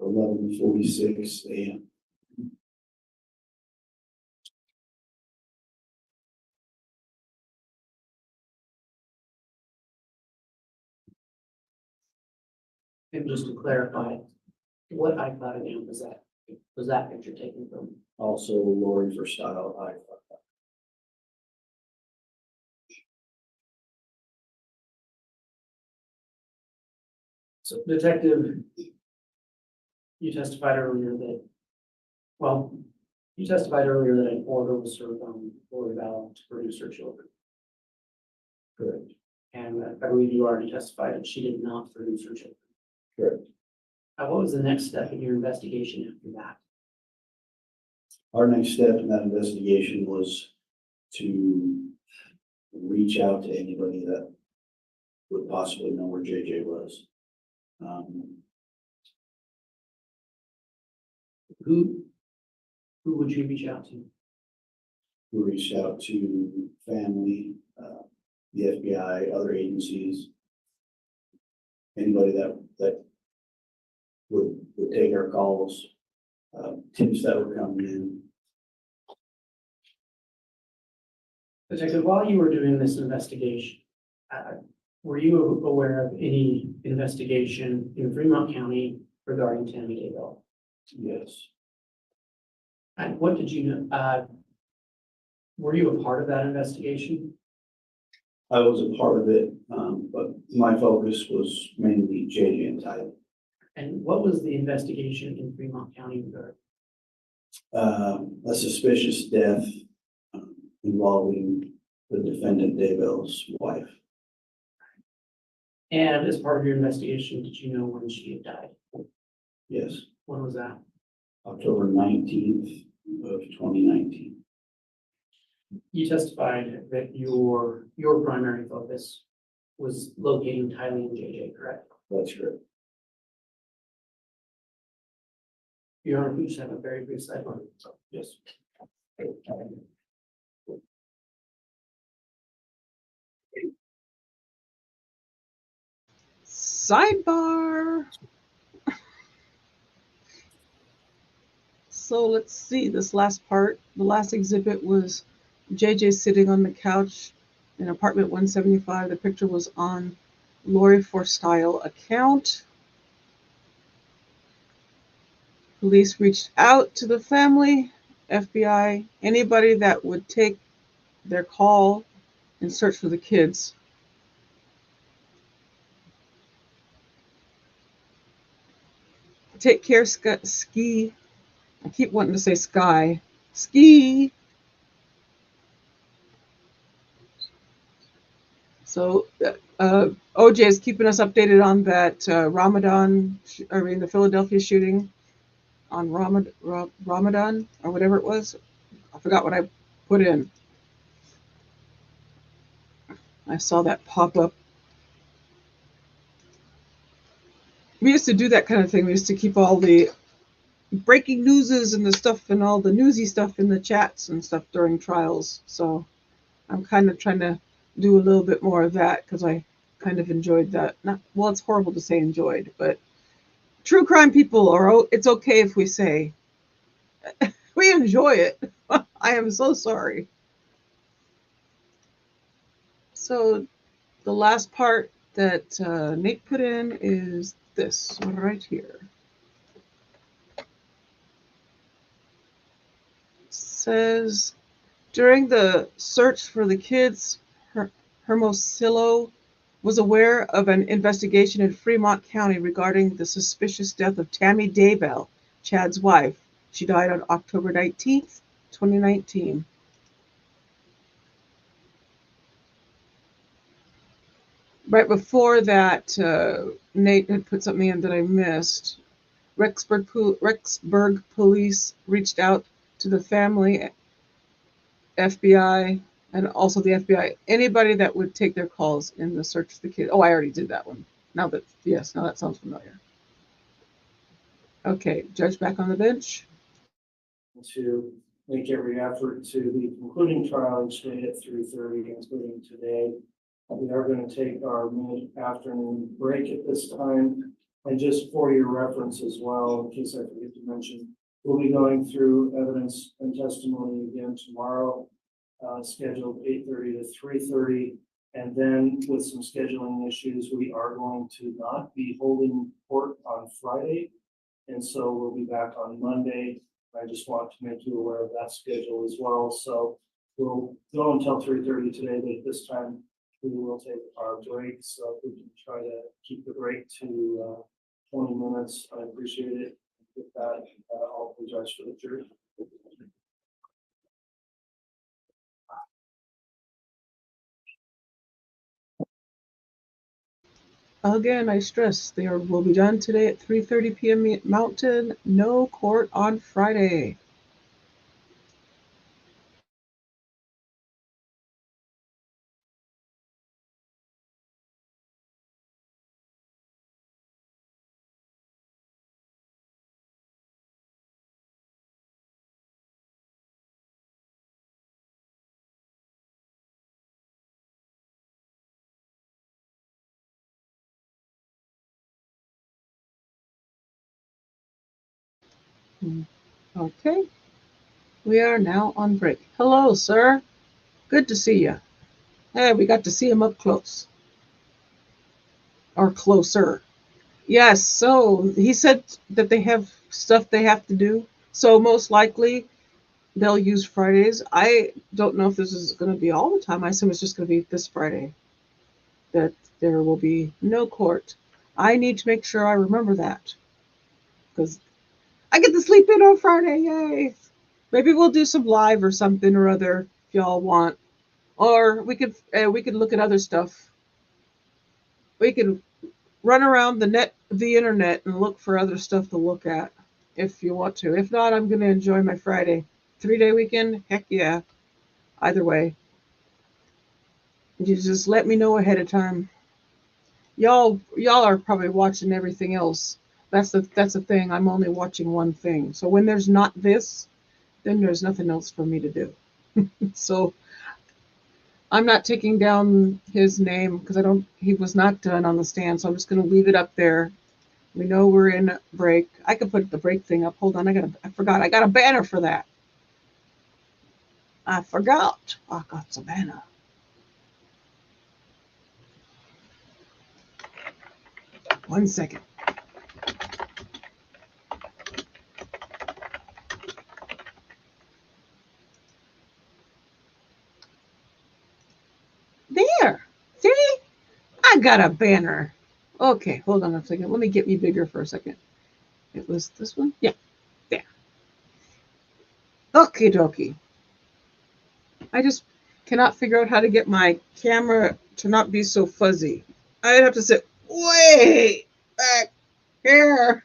Speaker 8: 11:46 a.m.
Speaker 5: And just to clarify, what iCloud account was that picture taken from?
Speaker 8: Also, Lori for Style, iCloud.
Speaker 5: So Detective, you testified earlier that, well, you testified earlier that an order was served on Lori Vallow to produce her children.
Speaker 8: Correct.
Speaker 5: And I believe you already testified that she did not produce her children.
Speaker 8: Correct.
Speaker 5: What was the next step in your investigation after that?
Speaker 8: Our next step in that investigation was to reach out to anybody that would possibly know where JJ was.
Speaker 5: Who would you reach out to?
Speaker 8: We reached out to family, the FBI, other agencies, anybody that would take our calls, tips that were coming in.
Speaker 5: Detective, while you were doing this investigation, were you aware of any investigation in Fremont County regarding Tammy Daybell?
Speaker 8: Yes,
Speaker 5: And what did you know? Were you a part of that investigation?
Speaker 8: I was a part of it, but my focus was mainly JJ and Tyler.
Speaker 5: And what was the investigation in Fremont County regarding?
Speaker 8: A suspicious death involving the defendant Daybell's wife.
Speaker 5: And as part of your investigation, did you know when she had died?
Speaker 8: Yes,
Speaker 5: When was that?
Speaker 8: October 19th of 2019.
Speaker 5: You testified that your primary focus was locating Tylee and JJ, correct?
Speaker 8: That's correct.
Speaker 5: Your Honor, we just have a very brief sidebar.
Speaker 8: Yes.
Speaker 1: Sidebar. So let's see, this last part, the last exhibit was JJ sitting on the couch in apartment 175. The picture was on Lori for Style account. Police reached out to the family, FBI, anybody that would take their call and search for the kids. Take care, Ski. I keep wanting to say Sky. Ski. So OJ is keeping us updated on that the Philadelphia shooting on Ramadan or whatever it was. I forgot what I put in. I saw that pop up. We used to do that kind of thing. We used to keep all the breaking newses and the stuff and all the newsy stuff in the chats and stuff during trials. So I'm kind of trying to do a little bit more of that because I kind of enjoyed that. It's horrible to say enjoyed, but true crime people it's okay if we say we enjoy it. I am so sorry. So the last part that Nate put in is this one right here. It says, during the search for the kids, Hermosillo was aware of an investigation in Fremont County regarding the suspicious death of Tammy Daybell, Chad's wife. She died on October 19th, 2019. Right before that, Nate had put something in that I missed. Rexburg police reached out to the family, FBI, and also the FBI. Anybody that would take their calls in the search for the kid. Oh, I already did that one. Now that sounds familiar. Okay, judge back on the bench.
Speaker 2: To make every effort to be concluding trial each day at 3:30, including today. We are going to take our mid-afternoon break at this time. And just for your reference as well, in case I forget to mention, we'll be going through evidence and testimony again tomorrow, scheduled 8:30 to 3:30. And then with some scheduling issues, we are going to not be holding court on Friday. And so we'll be back on Monday. I just want to make you aware of that schedule as well. So we'll go until 3:30 today, but at this time, we will take our break. So if we can try to keep the break to 20 minutes, I appreciate it. With that, I'll apologize for the jury.
Speaker 1: Again, I stress they will be done today at 3:30 p.m. Mountain. No court on Friday. Okay, we are now on break. Hello, sir. Good to see you. Hey, we got to see him up close. Or closer. Yes, so he said that they have stuff they have to do. So most likely they'll use Fridays. I don't know if this is going to be all the time. I assume it's just going to be this Friday that there will be no court. I need to make sure I remember that because I get to sleep in on Friday. Yay! Maybe we'll do some live or something or other if y'all want, or we could look at other stuff. We could run around the internet, and look for other stuff to look at if you want to. If not, I'm going to enjoy my Friday 3-day weekend. Heck yeah! Either way, you just let me know ahead of time. Y'all are probably watching everything else. That's the thing. I'm only watching one thing. So when there's not this, then there's nothing else for me to do. So I'm not taking down his name because he was not done on the stand. So I'm just going to leave it up there. We know we're in break. I could put the break thing up. Hold on. I forgot. I got a banner for that. I forgot. I got the banner. One second. There. See? I got a banner. Okay, hold on a second. Let me get me bigger for a second. It was this one? Yeah, there. Okie dokie. I just cannot figure out how to get my camera to not be so fuzzy. I'd have to sit way back here.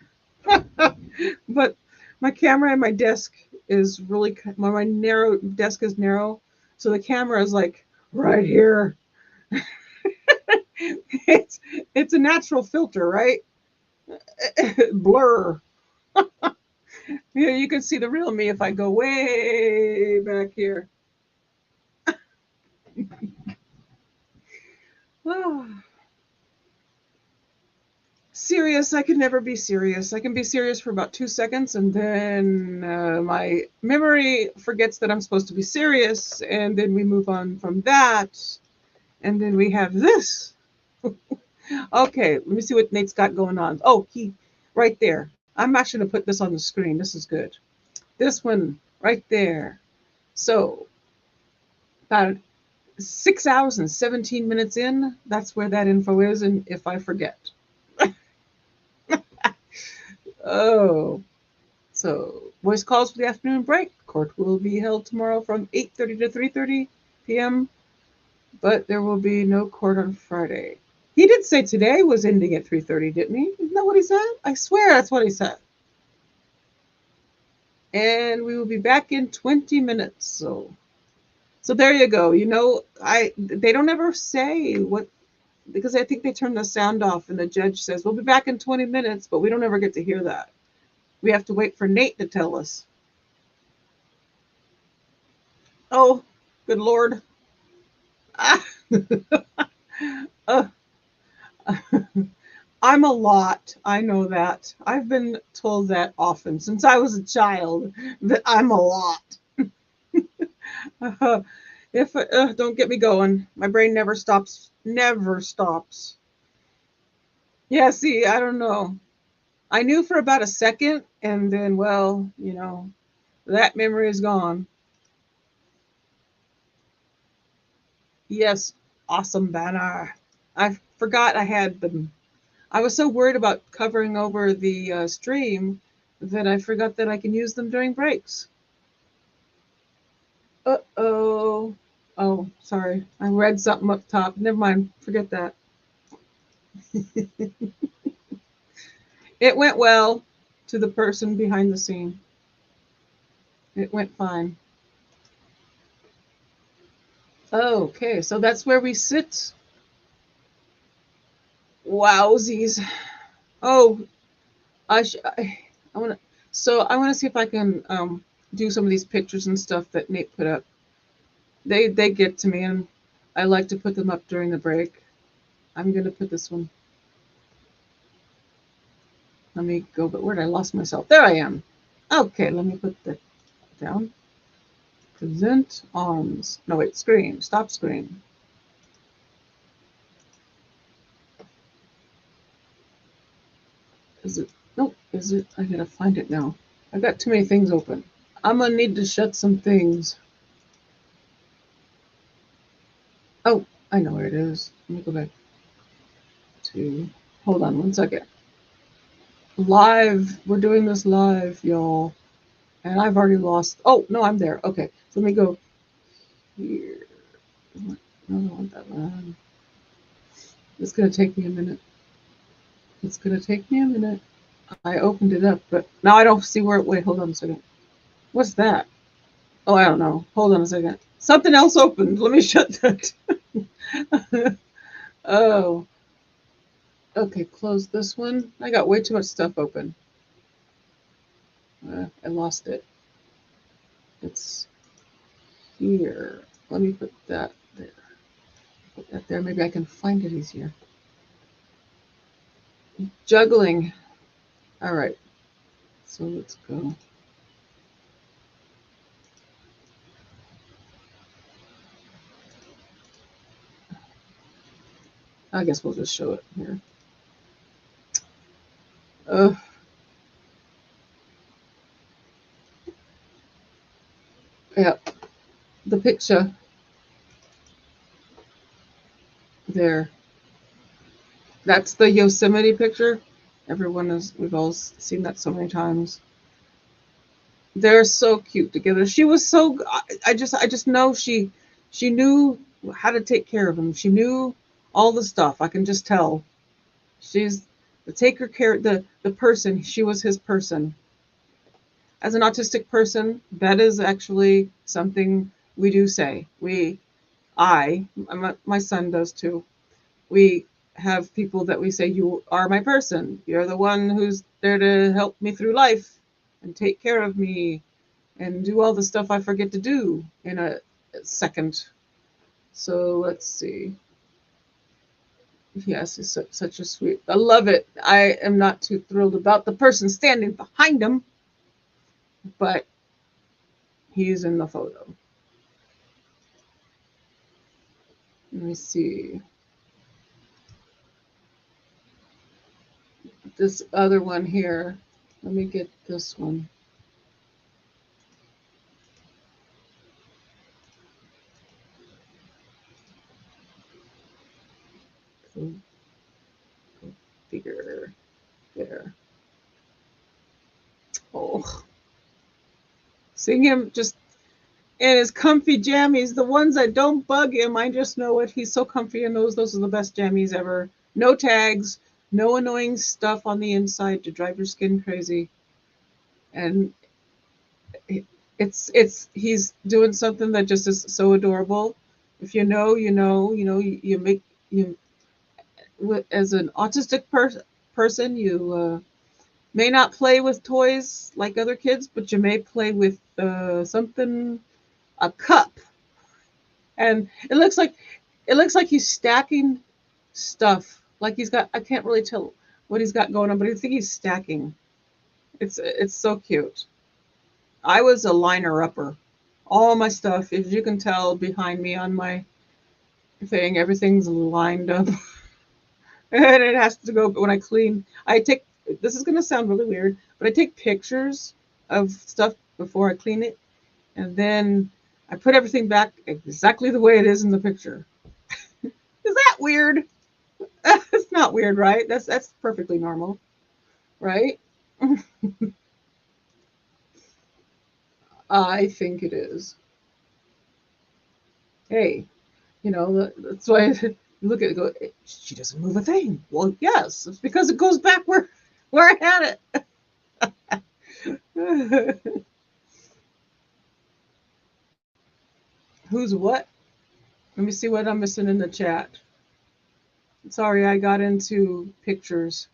Speaker 1: But my camera and my desk is really, my narrow desk is narrow. So the camera is like right here. it's it's a natural filter, right? Blur. You can see the real me if I go way back here. Serious, I can never be serious. I can be serious for about 2 seconds, and then my memory forgets that I'm supposed to be serious, and then we move on from that, and then we have this. Okay, let me see what Nate's got going on. Oh, he right there. I'm actually going to put this on the screen. This is good. This one right there. So about 6 hours and 17 minutes in, that's where that info is, and if I forget. Oh, so voice calls for the afternoon break. Court will be held tomorrow from 8:30 to 3:30 p.m., but there will be no court on Friday. He did say today was ending at 3:30, didn't he? Isn't that what he said? I swear that's what he said. And we will be back in 20 minutes. So there you go. They don't ever say what, because I think they turn the sound off and the judge says, we'll be back in 20 minutes, but we don't ever get to hear that. We have to wait for Nate to tell us. Oh, good Lord. uh, I'm a lot. I know that. I've been told that often since I was a child, that I'm a lot. If don't get me going. My brain never stops. Never stops. Yeah, see, I don't know. I knew for about a second, and then, well, that memory is gone. Yes, awesome banner. I forgot I had them. I was so worried about covering over the stream that I forgot that I can use them during breaks. Uh-oh. Oh, sorry. I read something up top. Never mind. Forget that. It went well to the person behind the scene. It went fine. Okay, so that's where we sit. Wowsies. Oh, I want to. So I want to see if I can do some of these pictures and stuff that Nate put up. They get to me, and I like to put them up during the break. I'm gonna put this one. Let me go. But where did I lost myself? There I am. Okay, let me put that down. Present arms. No wait, screen. Stop screen. Is it? Nope. Is it? I gotta find it now. I've got too many things open. I'm gonna need to shut some things. Oh, I know where it is. Let me go back to. Hold on 1 second. Live. We're doing this live, y'all. And I've already lost. Oh no, I'm there. Okay, so let me go here. No, I don't want that one. It's gonna take me a minute. It's gonna take me a minute. I opened it up, but now I don't see where it. Wait, hold on a second. What's that? Oh, I don't know. Hold on a second. Something else opened. Let me shut that. Oh, okay. Close this one. I got way too much stuff open. I lost it. It's here. Let me put that there. Put that there. Maybe I can find it easier. Juggling. All right. So let's go. I guess we'll just show it here. Yeah, the picture there. That's the Yosemite picture. we've all seen that so many times. They're so cute together. She was so, I just know she knew how to take care of him. She knew all the stuff. I can just tell. She's the taker care, the person. She was his person. As an autistic person, that is actually something we do say. My son does too. We have people that we say, you are my person. You're the one who's there to help me through life and take care of me and do all the stuff I forget to do in a second. So let's see. Yes, it's such a sweet. I love it. I am not too thrilled about the person standing behind him, but he's in the photo. Let me see. This other one here. Let me get this one. Bigger there. Oh, seeing him just in his comfy jammies, the ones that don't bug him, I just know it. He's so comfy in those are the best jammies ever. No tags, no annoying stuff on the inside to drive your skin crazy. And he's doing something that just is so adorable. If you know, you make you as an autistic person, you may not play with toys like other kids, but you may play with something, a cup, and it looks like he's stacking stuff. Like he's got, I can't really tell what he's got going on, but I think he's stacking. It's so cute. I was a liner upper. All my stuff, as you can tell behind me on my thing, everything's lined up. And it has to go, but when I clean, this is going to sound really weird, but I take pictures of stuff before I clean it, and then I put everything back exactly the way it is in the picture. Is that weird? It's not weird, right? That's perfectly normal, right? I think it is. Hey, that's why you look at it, go, she doesn't move a thing. Well, yes, it's because it goes back where I had it. Who's what? Let me see what I'm missing in the chat. Sorry, I got into pictures.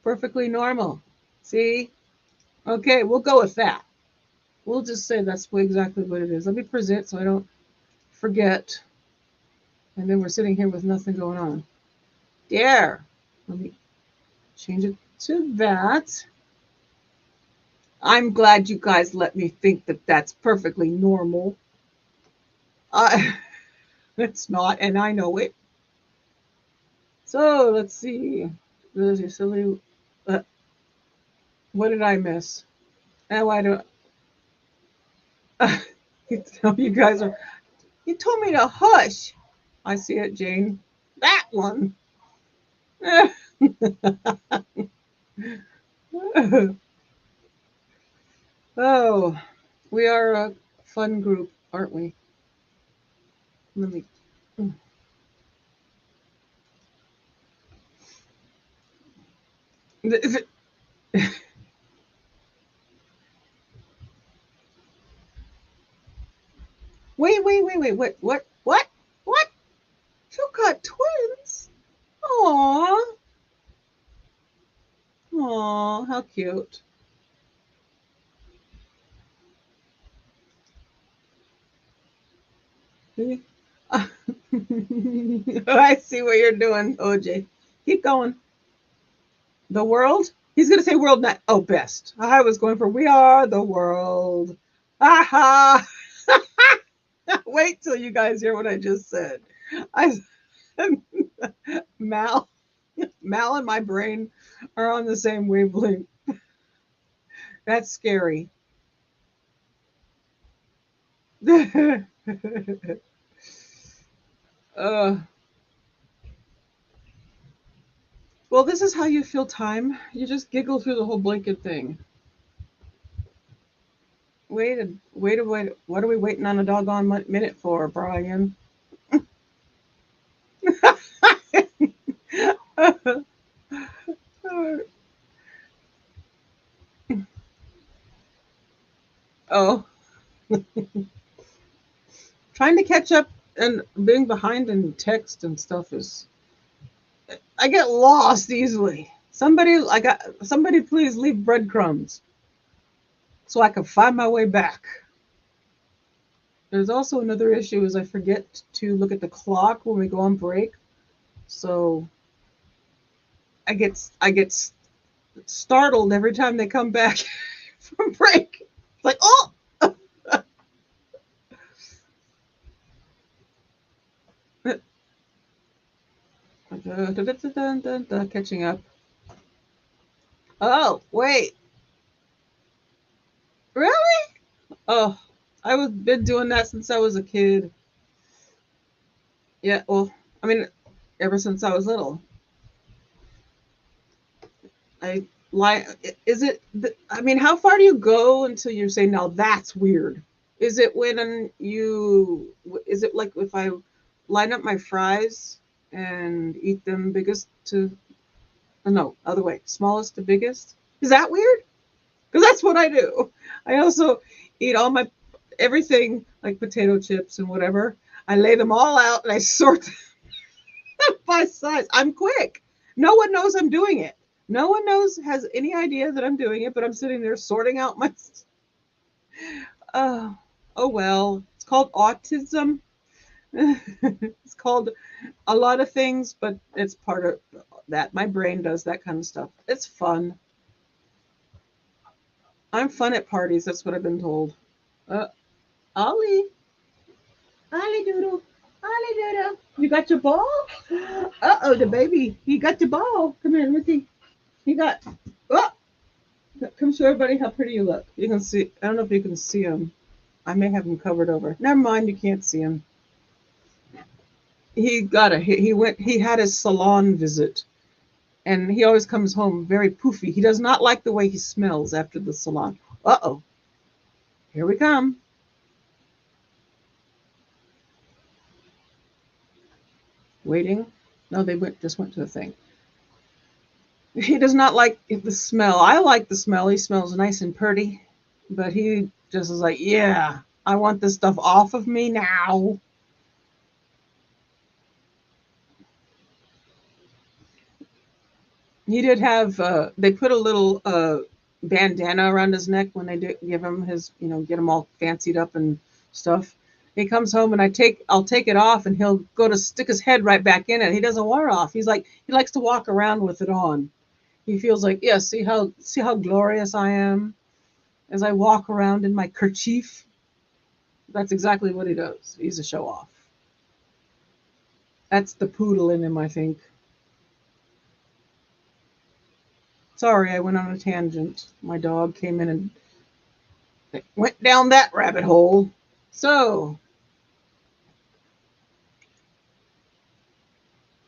Speaker 1: Perfectly normal. See? Okay, we'll go with that. We'll just say that's exactly what it is. Let me present so I don't forget. And then we're sitting here with nothing going on. There. Let me change it to that. I'm glad you guys let me think that that's perfectly normal. It's not, and I know it. So let's see. Silly. What did I miss? Oh, I don't. You guys are. You told me to hush. I see it, Jane. That one. Oh, we are a fun group, aren't we? Let me. Wait. What? You got twins? Aw. Aw, how cute. I see what you're doing, OJ. Keep going. The world? He's going to say world, not, oh, best. I was going for we are the world. Aha! Wait till you guys hear what I just said. I Mal, Mal and my brain are on the same wavelength. That's scary. uh, Well, this is how you fill time. You just giggle through the whole blanket thing. Wait. What are we waiting on a doggone minute for, Brian? Oh, trying to catch up and being behind in text and stuff is. I get lost easily. Somebody please leave breadcrumbs so I can find my way back. There's also another issue is I forget to look at the clock when we go on break. So I get startled every time they come back from break. It's like, oh, catching up. Oh, wait, really? Oh, I was been doing that since I was a kid. Yeah, well, I mean, ever since I was little. I like. Is it? I mean, how far do you go until you say, "Now that's weird"? Is it when you? Is it like if I line up my fries and eat them biggest to? No, other way, smallest to biggest. Is that weird? Because that's what I do. I also eat all my everything like potato chips and whatever. I lay them all out and I sort by size. I'm quick. No one knows I'm doing it. No one has any idea that I'm doing it, but I'm sitting there sorting out my. Uh, oh well, it's called autism. It's called a lot of things, but it's part of that. My brain does that kind of stuff. It's fun. I'm fun at parties. That's what I've been told. Uh, Ollie, Ollie Doodle, Ollie Doodle, you got your ball? Uh-oh, the baby, he got your ball. Come here, let me see. He got. Oh, come show everybody how pretty you look. You can see. I don't know if you can see him. I may have him covered over. Never mind, you can't see him. He had his salon visit, and he always comes home very poofy. He does not like the way he smells after the salon. Uh-oh, here we come. Waiting. No, they just went to the thing. He does not like the smell. I like the smell. He smells nice and pretty, but he just is like, yeah, I want this stuff off of me now. He did have. They put a little bandana around his neck when they give him his, get him all fancied up and stuff. He comes home and I'll take it off, and he'll go to stick his head right back in it. He doesn't wear it off. He's like, he likes to walk around with it on. He feels like, yeah, see how glorious I am as I walk around in my kerchief. That's exactly what he does. He's a show off. That's the poodle in him, I think. Sorry, I went on a tangent. My dog came in and went down that rabbit hole. So,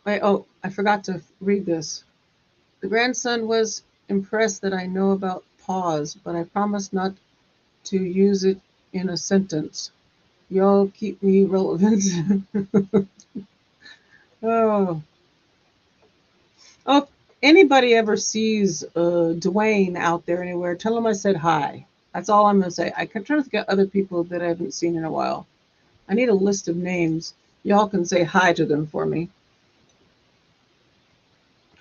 Speaker 1: I forgot to read this. The grandson was impressed that I know about pause, but I promise not to use it in a sentence. Y'all keep me relevant. Oh, oh, anybody ever sees Dwayne out there anywhere, tell him I said hi. That's all I'm going to say. I can try to get other people that I haven't seen in a while. I need a list of names. Y'all can say hi to them for me.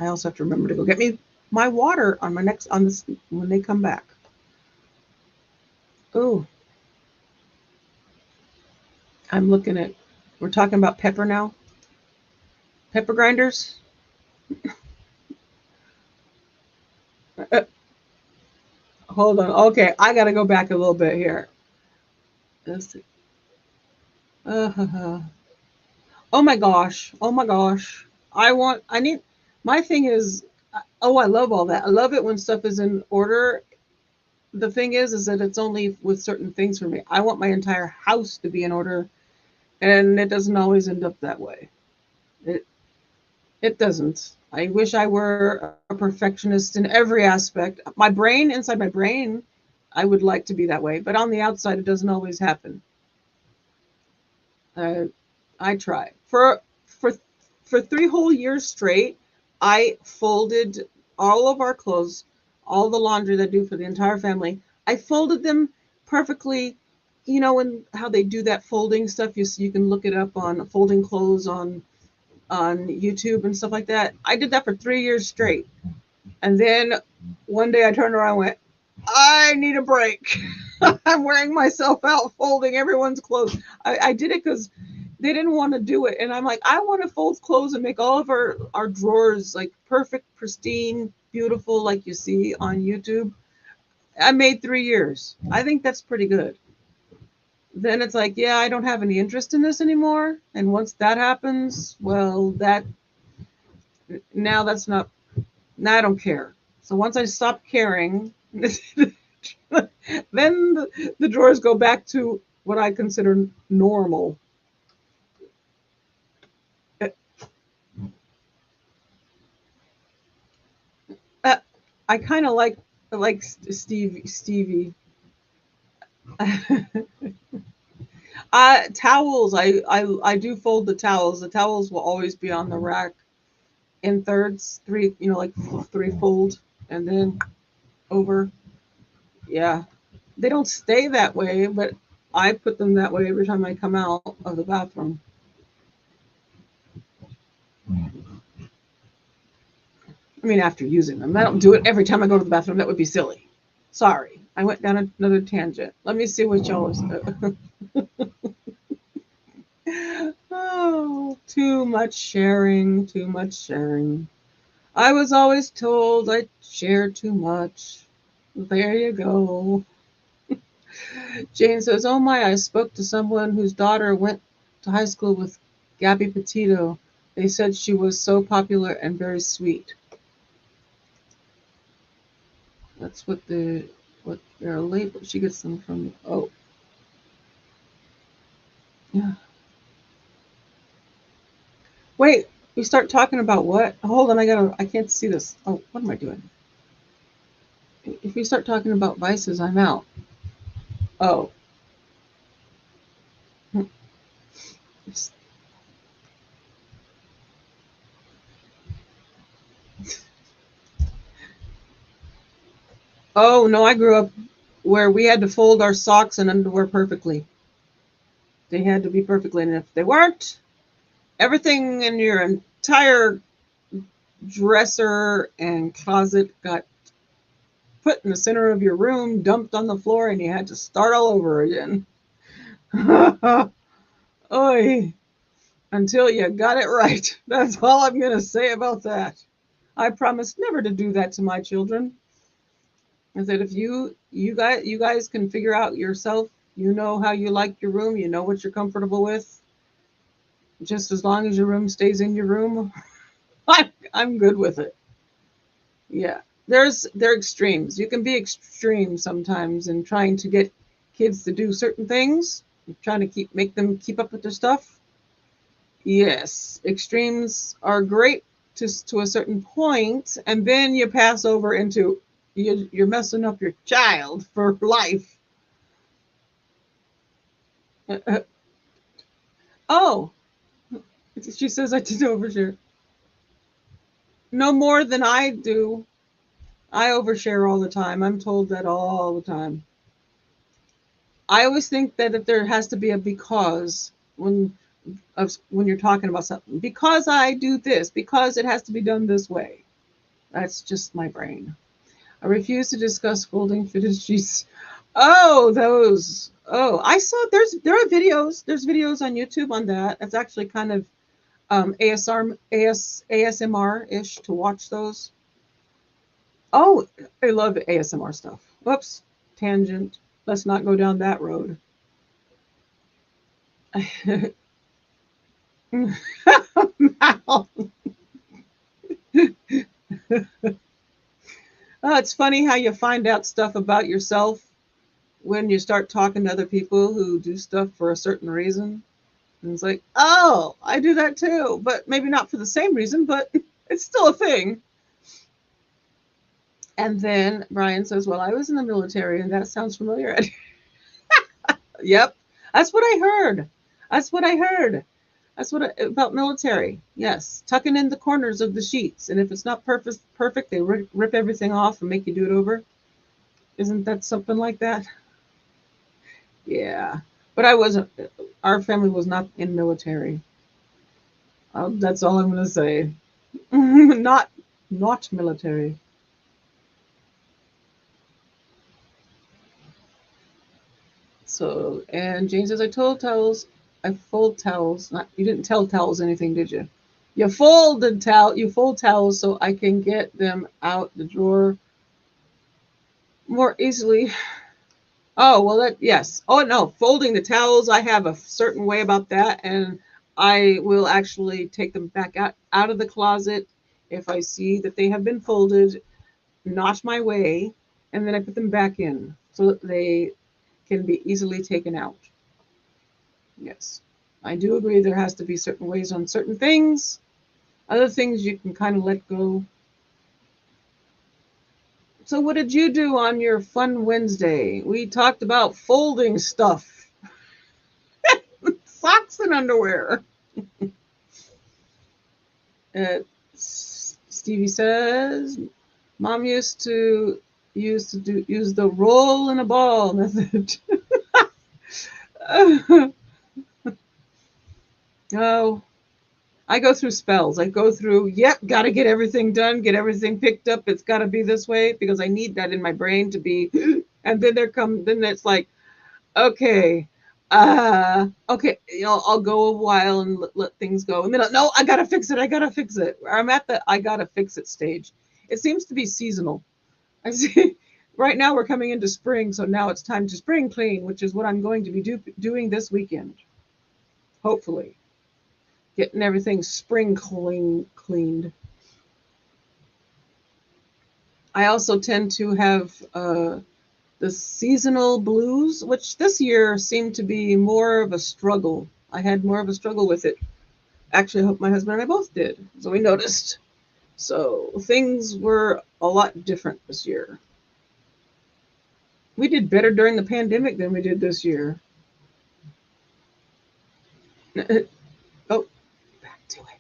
Speaker 1: I also have to remember to go get me my water on this when they come back. Oh, I'm looking at. We're talking about pepper now. Pepper grinders. Uh, hold on. Okay, I got to go back a little bit here. Let's see. Uh, oh my gosh. Oh my gosh. I need, my thing is, oh, I love all that. I love it when stuff is in order. The thing is that it's only with certain things for me. I want my entire house to be in order, and it doesn't always end up that way. It doesn't. I wish I were a perfectionist in every aspect. My brain, inside my brain, I would like to be that way, but on the outside, it doesn't always happen. Uh, I try. For 3 whole years straight, I folded all of our clothes, all the laundry that I do for the entire family. I folded them perfectly. You know, and how they do that folding stuff. You can look it up on folding clothes on YouTube and stuff like that. I did that for 3 years straight, and then one day I turned around and went, I need a break. I'm wearing myself out folding everyone's clothes. I did it because they didn't want to do it. And I'm like, I want to fold clothes and make all of our drawers like perfect, pristine, beautiful, like you see on YouTube. I made 3 years. I think that's pretty good. Then it's like, yeah, I don't have any interest in this anymore. And once that happens, well, now that's not, now I don't care. So once I stop caring, then the drawers go back to what I consider normal. Uh, I kind of like Stevie. Towels. I do fold the towels. The towels will always be on the rack in thirds, three. You know, like three fold and then over. Yeah, they don't stay that way, but I put them that way every time I come out of the bathroom. I mean, after using them. I don't do it every time I go to the bathroom. That would be silly. Sorry, I went down another tangent. Let me see what y'all was. Oh, too much sharing, too much sharing. I was always told I shared too much. There you go. Jane says, oh my, I spoke to someone whose daughter went to high school with Gabby Petito. They said she was so popular and very sweet. That's what they're labeled. She gets them from, oh, yeah. Wait, we start talking about what? Hold on, I can't see this. Oh, what am I doing? If we start talking about vices, I'm out. Oh. Oh, no, I grew up where we had to fold our socks and underwear perfectly. They had to be perfectly, and if they weren't, everything in your entire dresser and closet got put in the center of your room, dumped on the floor, and you had to start all over again. Oy, until you got it right. That's all I'm going to say about that. I promise never to do that to my children. I said, if you guys can figure out yourself, you know how you like your room, you know what you're comfortable with. Just as long as your room stays in your room, I'm good with it. Yeah, there are extremes. You can be extreme sometimes in trying to get kids to do certain things, trying to make them keep up with their stuff. Yes, extremes are great to a certain point, and then you pass over into you're messing up your child for life. Oh, she says I did overshare. No more than I do. I overshare all the time. I'm told that all the time. I always think that if there has to be a because when you're talking about something, because I do this, because it has to be done this way. That's just my brain. I refuse to discuss folding fitted sheets. Oh, those. Oh, I saw there are videos. There's videos on YouTube on that. It's actually kind of ASMR ish to watch those. Oh, I love ASMR stuff. Whoops, tangent. Let's not go down that road. Oh, it's funny how you find out stuff about yourself when you start talking to other people who do stuff for a certain reason. And it's like, oh, I do that too, but maybe not for the same reason, but It's still a thing. And then Brian says, well, I was in the military and that sounds familiar. Yep. That's what I heard. That's what I heard. About military. Yes. Tucking in the corners of the sheets. And if it's not perfect, they rip everything off and make you do it over. Isn't that something like that? Yeah. But I wasn't, our family was not in military. That's all I'm going to say. Not military. So, and Jane says, I fold towels. Not, you didn't tell towels anything, did you? You fold towels so I can get them out the drawer more easily. Oh, well, yes. Oh, no, folding the towels, I have a certain way about that, and I will actually take them back out of the closet if I see that they have been folded, not my way, and then I put them back in so that they can be easily taken out. Yes, I do agree there has to be certain ways on certain things. Other things you can kind of let go. So what did you do on your fun Wednesday? We talked about folding stuff. Socks and underwear. Stevie says, Mom used to use the roll in a ball method. Oh, I go through spells. I go through, yep, got to get everything done, get everything picked up. It's got to be this way because I need that in my brain to be. And then then it's like, okay, okay, I'll go a while and let things go. And then, no, I got to fix it. I got to fix it. I'm at the I got to fix it stage. It seems to be seasonal. I see. Right now we're coming into spring, so now it's time to spring clean, which is what I'm going to be doing this weekend. Hopefully, getting everything spring cleaned. I also tend to have the seasonal blues, which this year seemed to be more of a struggle. I had more of a struggle with it. Actually, I hope my husband and I both did, so we noticed. So things were a lot different this year. We did better during the pandemic than we did this year. Oh, back to it.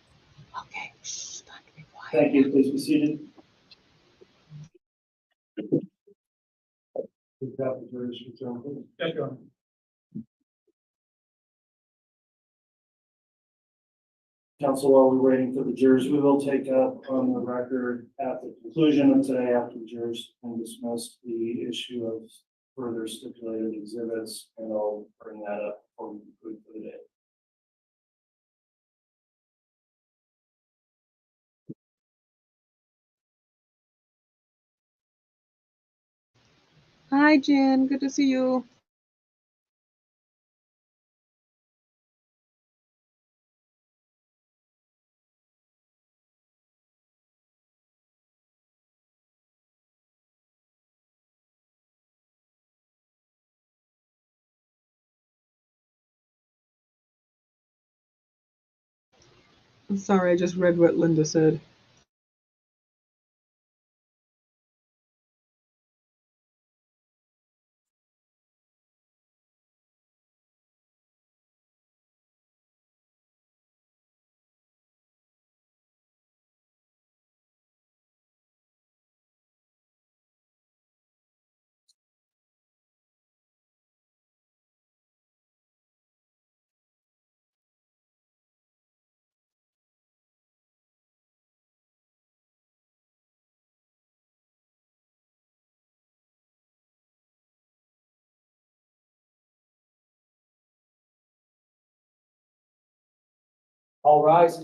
Speaker 1: Okay, shh, time to be quiet.
Speaker 2: Thank you. Please be seated. We've got the jurors return, please.
Speaker 7: Thank you.
Speaker 2: Council, while we're waiting for the jurors, we will take up on the record at the conclusion of today, after the jurors can dismiss the issue of further stipulated exhibits, and I'll bring that up before we conclude for the day.
Speaker 1: Hi, Jen. Good to see you. I'm sorry, I just read what Linda said.
Speaker 5: All rise.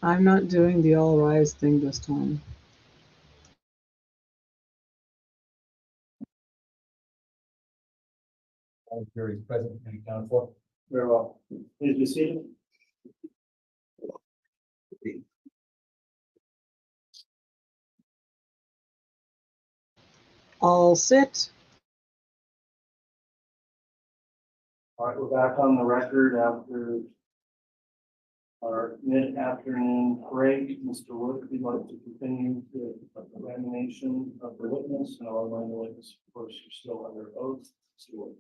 Speaker 1: I'm not doing the all rise thing this time.
Speaker 9: All juries present and accounted for.
Speaker 2: Very well. Please be seated.
Speaker 1: All sit.
Speaker 2: All right, we're back on the record after our mid-afternoon break. Mr. Wood, we'd like to continue the examination of the witness, and I'll remind the witness, of course, you're still under oath. Mr. Wood.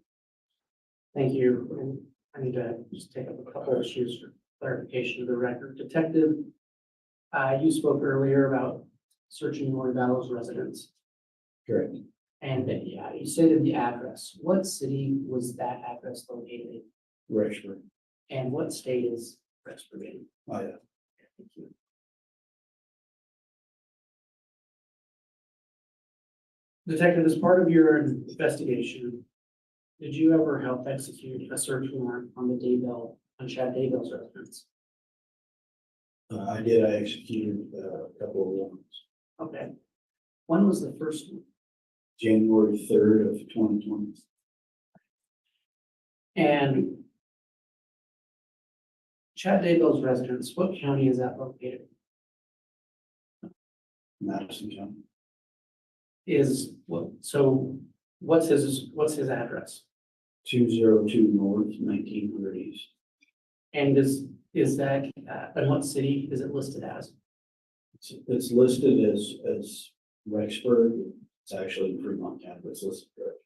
Speaker 5: Thank you. And I need to just take up a couple of issues for clarification of the record. Detective, you spoke earlier about searching Lori Vallow's residence.
Speaker 8: Correct.
Speaker 5: And yeah, you stated the address. What city was that address located in?
Speaker 8: Rexburg.
Speaker 5: And what state is Rexburg in?
Speaker 8: Oh, yeah.
Speaker 5: Thank you. Detective, as part of your investigation, did you ever help execute a search warrant on the Daybell, on Chad Daybell's residence?
Speaker 8: I did. I executed a couple of warrants.
Speaker 5: Okay. When was the first one?
Speaker 8: January 3rd of 2020.
Speaker 5: And Chad Daybell's residence, what county is that located?
Speaker 8: Madison County.
Speaker 5: Is what, so what's his address?
Speaker 8: 202 North, 1900 East.
Speaker 5: And is that, and what city is it listed as?
Speaker 8: It's listed as Rexburg. It's actually in Fremont County, but it's listed correct.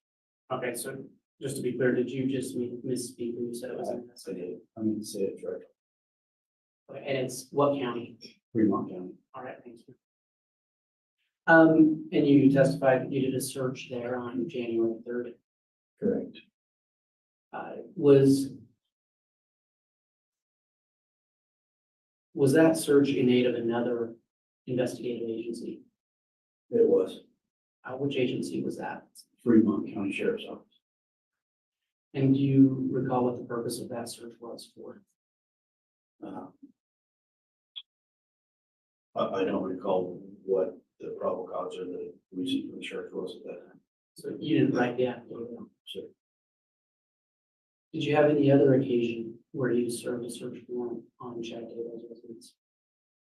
Speaker 5: Okay, so just to be clear, did you just misspeak when you said it was in that
Speaker 8: I
Speaker 5: city?
Speaker 8: did. I mean, say it right.
Speaker 5: Okay, and it's what county?
Speaker 8: Fremont County.
Speaker 5: All right, thank you. And you testified that you did a search there on January 3rd.
Speaker 8: Correct.
Speaker 5: Was that search in aid of another investigative agency?
Speaker 8: It was
Speaker 5: Which agency was that?
Speaker 8: Fremont County Sheriff's Office.
Speaker 5: And do you recall what the purpose of that search was for?
Speaker 8: I don't recall what the probable cause or the reason for the search was at that time.
Speaker 5: So you didn't write the affidavit.
Speaker 8: So,
Speaker 5: Did you have any other occasion where you served a search warrant on Chad Daybell's residence?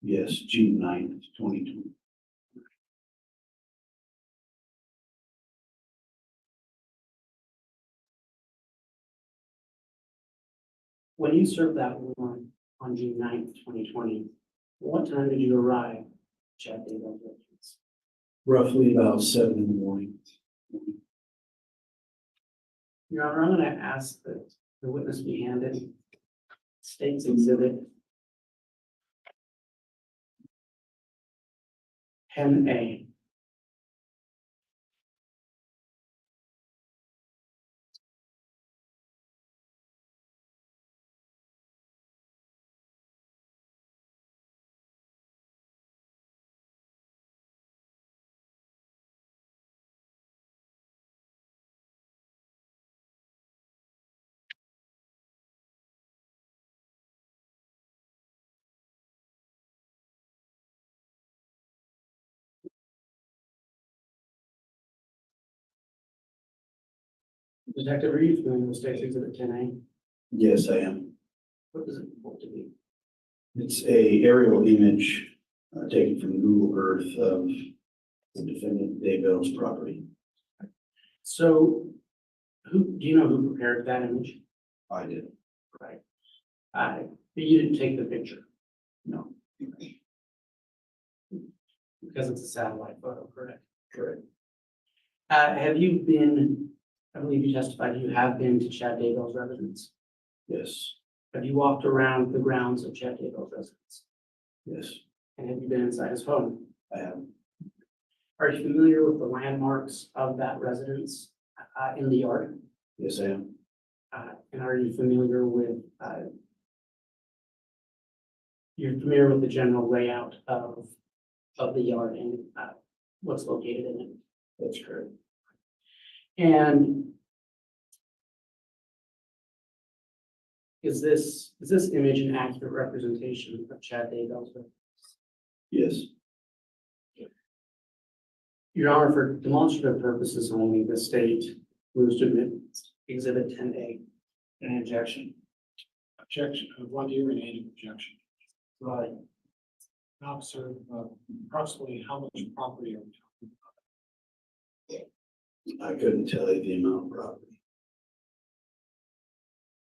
Speaker 8: yes, June 9th, 2020.
Speaker 5: When you served that warrant on June 9th, 2020, what time did you arrive at Chad Daybell's residence?
Speaker 8: Roughly about 7 in the morning.
Speaker 5: Your Honor, I'm going to ask that the witness be handed State's Exhibit 10A. Detective, are you familiar with State's Exhibit 10A?
Speaker 8: Yes, I am.
Speaker 5: What does it purport to be?
Speaker 8: It's a aerial image taken from Google Earth of the defendant Daybell's property.
Speaker 5: So, do you know who prepared that image?
Speaker 8: I did.
Speaker 5: Right. But you didn't take the picture
Speaker 8: No.
Speaker 5: because it's a satellite photo, correct?
Speaker 8: Correct.
Speaker 5: Have you been, I believe you testified you have been to Chad Daybell's residence.
Speaker 8: Yes.
Speaker 5: Have you walked around the grounds of Chad Daybell's residence?
Speaker 8: Yes.
Speaker 5: And have you been inside his home?
Speaker 8: I have.
Speaker 5: Are you familiar with the landmarks of that residence in the yard?
Speaker 8: Yes, I am.
Speaker 5: And are you familiar with the general layout of the yard and what's located in it?
Speaker 8: That's correct.
Speaker 5: And is this image an accurate representation of Chad Daybell's residence?
Speaker 8: Yes.
Speaker 5: Your Honor, for demonstrative purposes only, the state moves to admit Exhibit 10A.
Speaker 2: Any objection?
Speaker 7: objection, a 1 year remaining objection.
Speaker 2: Right.
Speaker 7: Officer, approximately how much property are we talking
Speaker 8: I couldn't tell you the amount of property.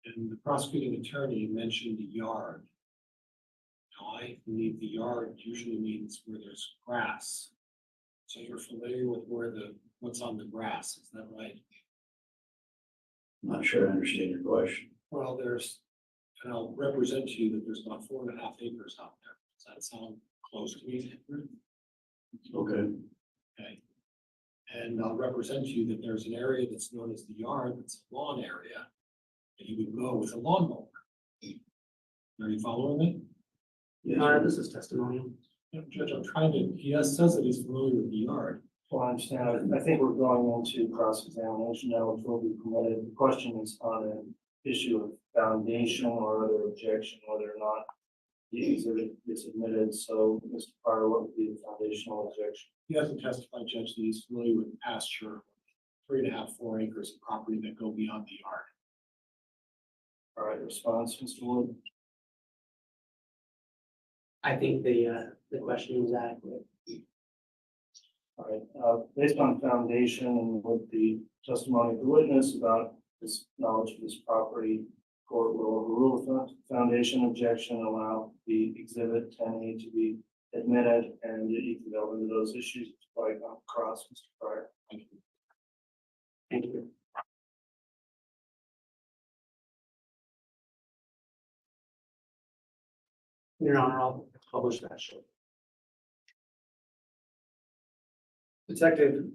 Speaker 7: about? And the prosecuting attorney mentioned the yard. Now, I believe the yard usually means where there's grass. So you're familiar with what's on the grass, is that right?
Speaker 8: I'm not sure I understand your question.
Speaker 7: Well, and I'll represent to you that there's about 4.5 acres out there. Does that sound close to me?
Speaker 8: Okay.
Speaker 7: Okay. And I'll represent to you that there's an area that's known as the yard, that's a lawn area, that you would mow with a lawnmower. Are you following me?
Speaker 8: Yes,
Speaker 5: This is testimonial.
Speaker 7: Judge, says that he's familiar with the yard.
Speaker 2: Well, I understand. I think we're going into cross-examination now, which will be permitted. The question is on an issue of foundation or other objection, whether or not the exhibit gets admitted. So, Mr. Pryor, what would be the foundational objection?
Speaker 7: He hasn't testified, Judge, that he's familiar with pasture, 3.5, 4 acres of property that go beyond the yard.
Speaker 2: All right, response, Mr. Wood?
Speaker 5: I think the question was adequate.
Speaker 2: All right, based on foundation and with the testimony of the witness about his knowledge of this property, court will overrule the foundation objection, allow the exhibit 10A to be admitted, and you can delve into those issues by cross, Mr. Pryor.
Speaker 5: Thank you. Thank you. Your Honor, I'll publish that shortly. Detective,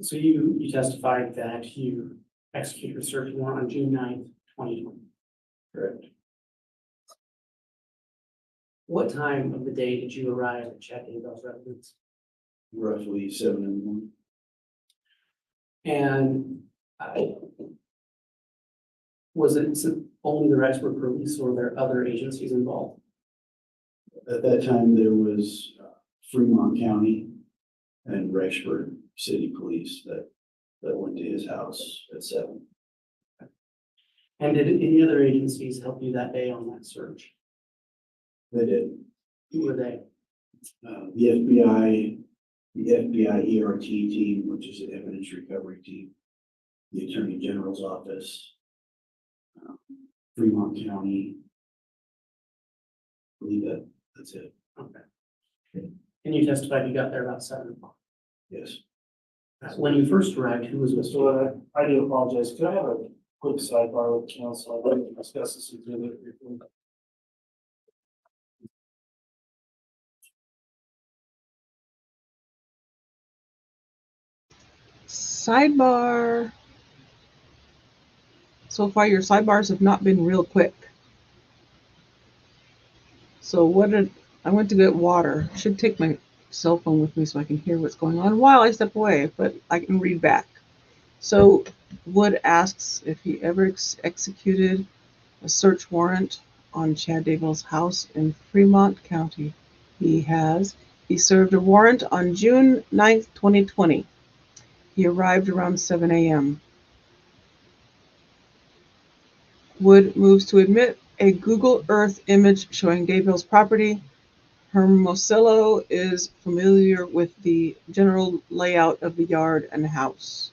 Speaker 5: so you testified that you executed a search warrant on June 9th, 2020.
Speaker 8: correct.
Speaker 5: What time of the day did you arrive at Chad Daybell's residence?
Speaker 8: Roughly 7 in the morning.
Speaker 5: And was it only the Rexburg Police or were there other agencies involved?
Speaker 8: At that time, there was Fremont County and Rexburg City Police that went to his house at 7.
Speaker 5: And did any other agencies help you that day on that search?
Speaker 8: They did.
Speaker 5: Who were they?
Speaker 8: The FBI ERT team, which is the evidence recovery team, the Attorney General's office, Fremont County. I believe that's it.
Speaker 5: Okay. And you testified you got there about 7 o'clock.
Speaker 8: Yes.
Speaker 5: When you first arrived, who was with you?
Speaker 2: So I do apologize. Could I have a quick sidebar with counsel? I'd like to discuss this exhibit briefly.
Speaker 1: Sidebar. So far, your sidebars have not been real quick. So I went to get water. Should take my cell phone with me so I can hear what's going on while I step away, but I can read back. So Wood asks if he ever executed a search warrant on Chad Daybell's house in Fremont County. He has. He served a warrant on June 9th, 2020. He arrived around 7 a.m. Wood moves to admit a Google Earth image showing Daybell's property. Hermosillo is familiar with the general layout of the yard and house.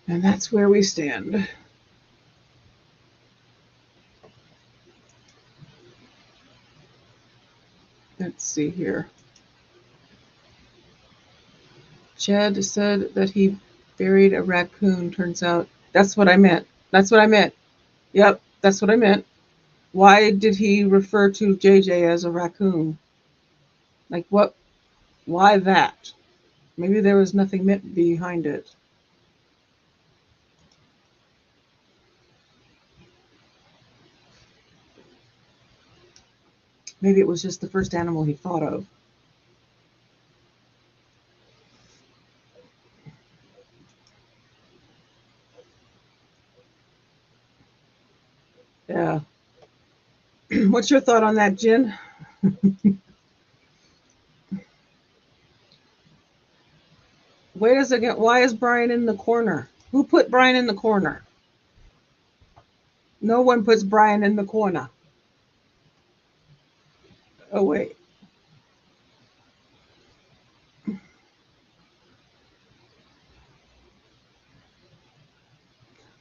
Speaker 1: And that's where we stand. Let's see here. Chad said that he buried a raccoon. Turns out that's what I meant. That's what I meant. Yep, that's what I meant. Why did he refer to JJ as a raccoon? Like what? Why that? Maybe there was nothing meant behind it. Maybe it was just the first animal he thought of. Yeah. What's your thought on that, Jen? Wait a second. Why is Brian in the corner? Who put Brian in the corner? No one puts Brian in the corner. Oh, wait.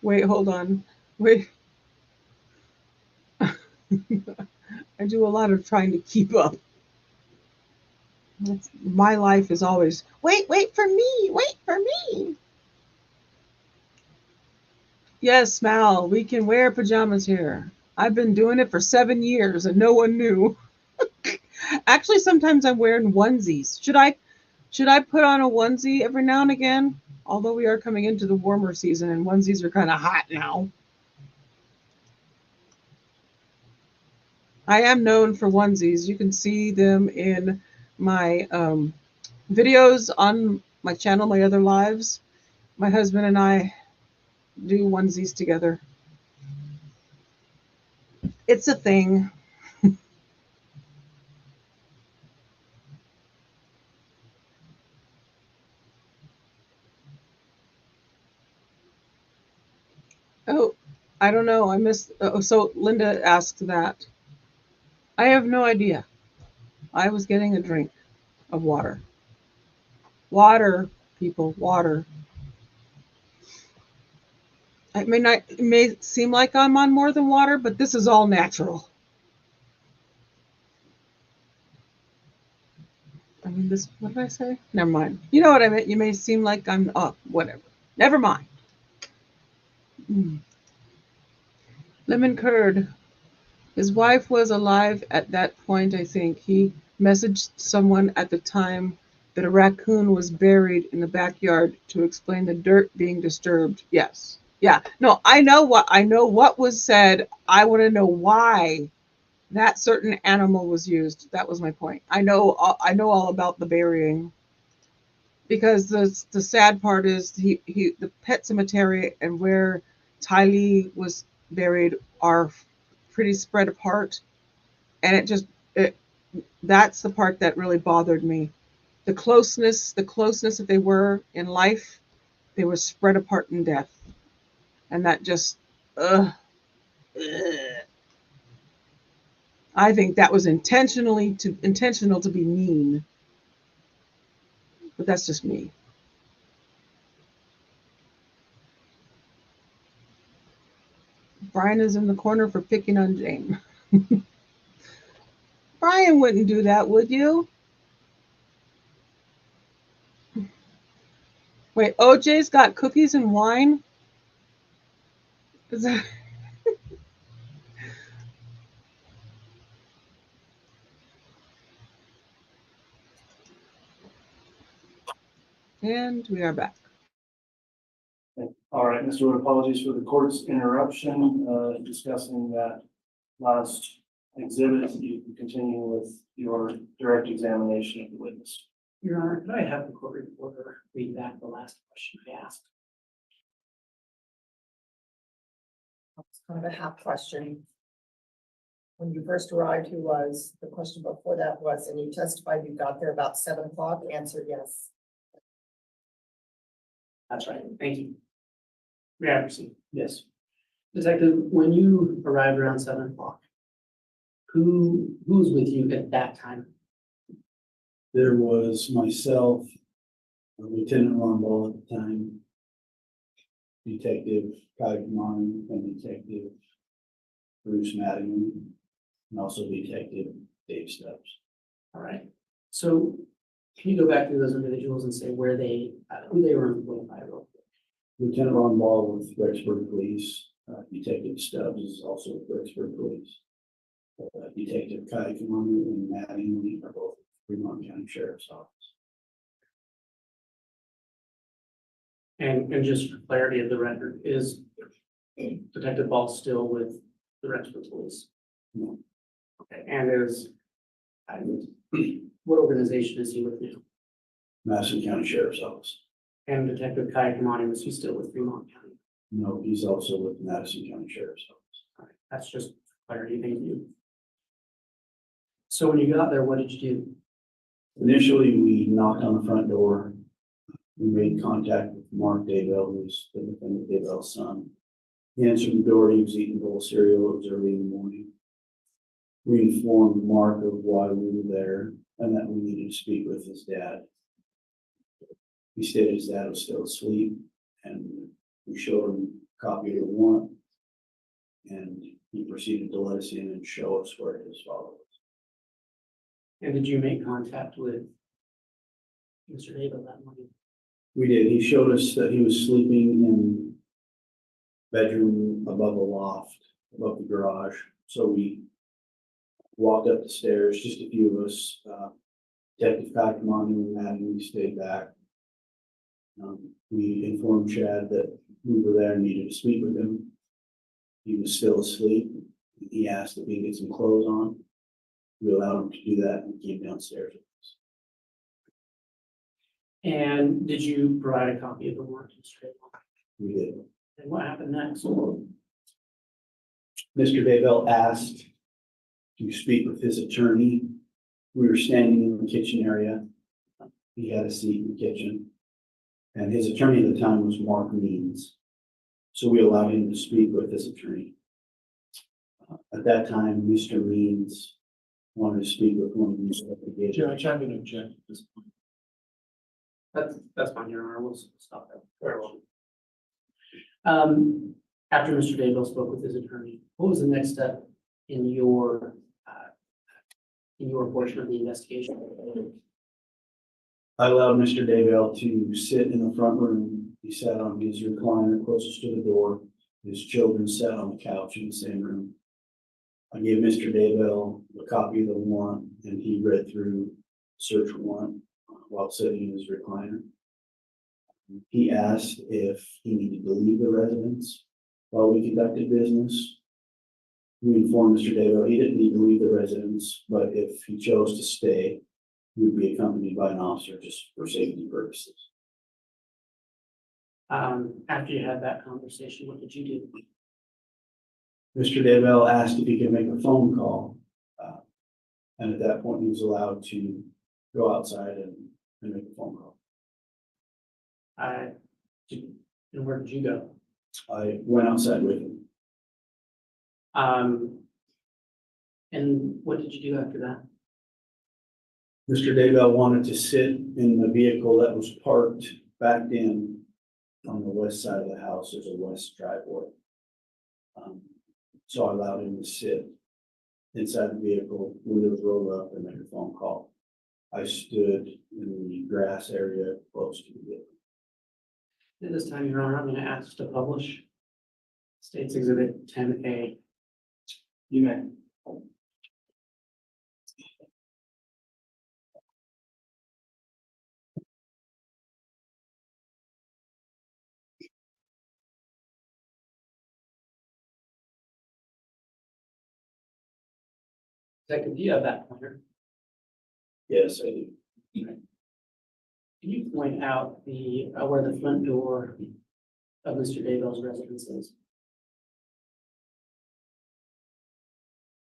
Speaker 1: Wait, hold on. Wait. I do a lot of trying to keep up. My life is always, wait for me, wait for me. Yes, Mal, we can wear pajamas here. I've been doing it for 7 years and no one knew. Actually, sometimes I'm wearing onesies. Should I put on a onesie every now and again? Although we are coming into the warmer season and onesies are kind of hot now. I am known for onesies. You can see them in my videos on my channel, my other lives. My husband and I do onesies together. It's a thing. Oh, I don't know. I missed. Oh, so Linda asked that. I have no idea. I was getting a drink of water. Water, people, water. It may seem like I'm on more than water, but this is all natural. I mean, this, what did I say? Never mind. You know what I meant. You may seem like I'm up, whatever. Never mind. Lemon curd. His wife was alive at that point, I think. He messaged someone at the time that a raccoon was buried in the backyard to explain the dirt being disturbed. Yes. Yeah. No, I know what was said. I want to know why that certain animal was used. That was my point. I know all about the burying. Because the sad part is the pet cemetery and where Tylee was buried are pretty spread apart, and that's the part that really bothered me. The closeness that they were in life, they were spread apart in death, and that just ugh. I think that was intentional to be mean, but that's just me. Brian is in the corner for picking on Jane. Brian wouldn't do that, would you? Wait, OJ's got cookies and wine? Is that... And we are back.
Speaker 2: All right, Mr. Wood, apologies for the court's interruption, discussing that last exhibit. You can continue with your direct examination of the witness.
Speaker 5: Your Honor, could I have the court reporter read back the last question I asked?
Speaker 10: It's kind of a half question. When you first arrived, who was, the question before that was, and you testified you got there about 7 o'clock, answer yes.
Speaker 5: That's right. Thank you. Yes. Detective, when you arrived around 7 o'clock, who was with you at that time?
Speaker 8: There was myself, Lieutenant Ronball at the time, Detective Guy Daybell, and Detective Bruce Madigan, and also Detective Dave Stubbs.
Speaker 5: All right. So can you go back to those individuals and say who they were employed by real quick?
Speaker 8: Lieutenant Ronball with Rexburg Police, Detective Stubbs is also with Rexburg Police. Detective Guy Daybell and Madigan are both Fremont County Sheriff's Office.
Speaker 5: And just for clarity of the record, is Detective Ball still with the Rexburg Police?
Speaker 8: No.
Speaker 5: Okay, what organization is he with now?
Speaker 8: Madison County Sheriff's Office.
Speaker 5: And Detective Kai Kamani, was he still with Fremont County?
Speaker 8: No, he's also with Madison County Sheriff's Office.
Speaker 5: All right, that's just clarity, thank you. So when you got there, what did you do?
Speaker 8: Initially, we knocked on the front door. We made contact with Mark Daybell, who's the defendant Daybell's son. He answered the door, he was eating a bowl of cereal, it was early in the morning. We informed Mark of why we were there and that we needed to speak with his dad. He stated his dad was still asleep, and we showed him a copy of the warrant. And he proceeded to let us in and show us where his father was.
Speaker 5: And did you make contact with Mr. Daybell that morning?
Speaker 8: We did, he showed us that he was sleeping in bedroom above the loft, above the garage. So we walked up the stairs, just a few of us, Detective Kakamani and Matt, and we stayed back. We informed Chad that we were there and needed to speak with him. He was still asleep. He asked if we could get some clothes on. We allowed him to do that and came downstairs.
Speaker 5: And did you provide a copy of the warrant to Mr. Daybell?
Speaker 8: We did.
Speaker 5: And what happened next?
Speaker 8: Mr. Daybell asked to speak with his attorney. We were standing in the kitchen area. He had a seat in the kitchen. And his attorney at the time was Mark Means. So we allowed him to speak with his attorney. At that time, Mr. Means wanted to speak with one of the investigators.
Speaker 7: Judge, I'm gonna object at this point.
Speaker 5: That's fine, Your Honor, we'll stop that. Very well. After Mr. Daybell spoke with his attorney, what was the next step in your portion of the investigation?
Speaker 8: I allowed Mr. Daybell to sit in the front room. He sat on his recliner closest to the door. His children sat on the couch in the same room. I gave Mr. Daybell a copy of the warrant, and he read through the search warrant while sitting in his recliner. He asked if he needed to leave the residence while we conducted business. We informed Mr. Daybell he didn't need to leave the residence, but if he chose to stay, he would be accompanied by an officer just for safety purposes.
Speaker 5: After you had that conversation, what did you do?
Speaker 8: Mr. Daybell asked if he could make a phone call. And at that point, he was allowed to go outside and make a phone call.
Speaker 5: And where did you go?
Speaker 8: I went outside with him.
Speaker 5: And what did you do after that?
Speaker 8: Mr. Daybell wanted to sit in the vehicle that was parked backed in on the west side of the house. There's a west driveway. So I allowed him to sit inside the vehicle, windows rolled up, and make a phone call. I stood in the grass area close to the vehicle.
Speaker 5: At this time, Your Honor, I'm going to ask to publish State's Exhibit 10A.
Speaker 2: You may.
Speaker 5: Detective, do you have that pointer?
Speaker 8: Yes, I do.
Speaker 5: Can you point out where the front door of Mr. Daybell's residence is?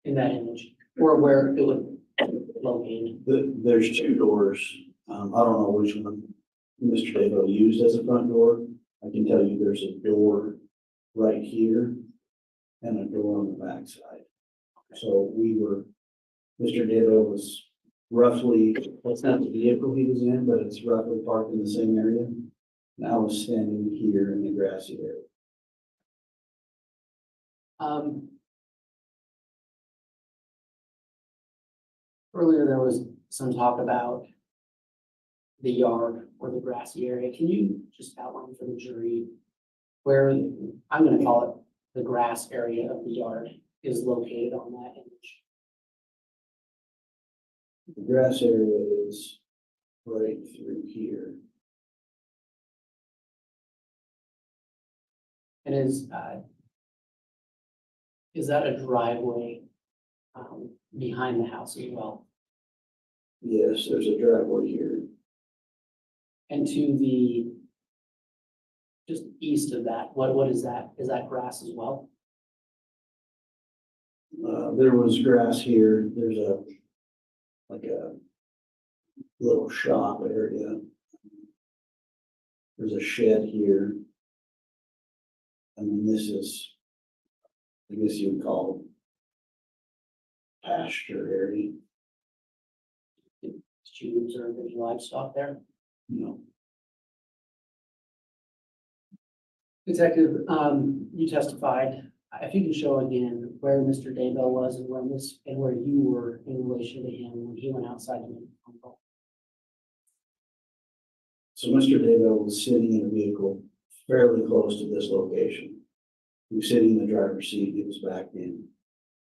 Speaker 5: In that image, or where it would locate?
Speaker 8: There's two doors. I don't know which one Mr. Daybell used as a front door. I can tell you there's a door right here and a door on the back side. So Mr. Daybell was roughly, that's not the vehicle he was in, but it's roughly parked in the same area. And I was standing here in the grassy area.
Speaker 5: Earlier, there was some talk about the yard or the grassy area. Can you just outline for the jury where, I'm going to call it the grass area of the yard, is located on that image?
Speaker 8: The grass area is right through here.
Speaker 5: And is that a driveway behind the house as well?
Speaker 8: Yes, there's a driveway here.
Speaker 5: And to the just east of that, what is that? Is that grass as well?
Speaker 8: There was grass here. There's a little shop area. There's a shed here. And then this is, I guess you would call pasture area,
Speaker 5: Did you observe any livestock there?
Speaker 8: you know.
Speaker 5: Detective, you testified, if you can show again where Mr. Daybell was and where you were in relation to him when he went outside to make a phone call.
Speaker 8: So Mr. Daybell was sitting in a vehicle fairly close to this location. He was sitting in the driver's seat, he was back in.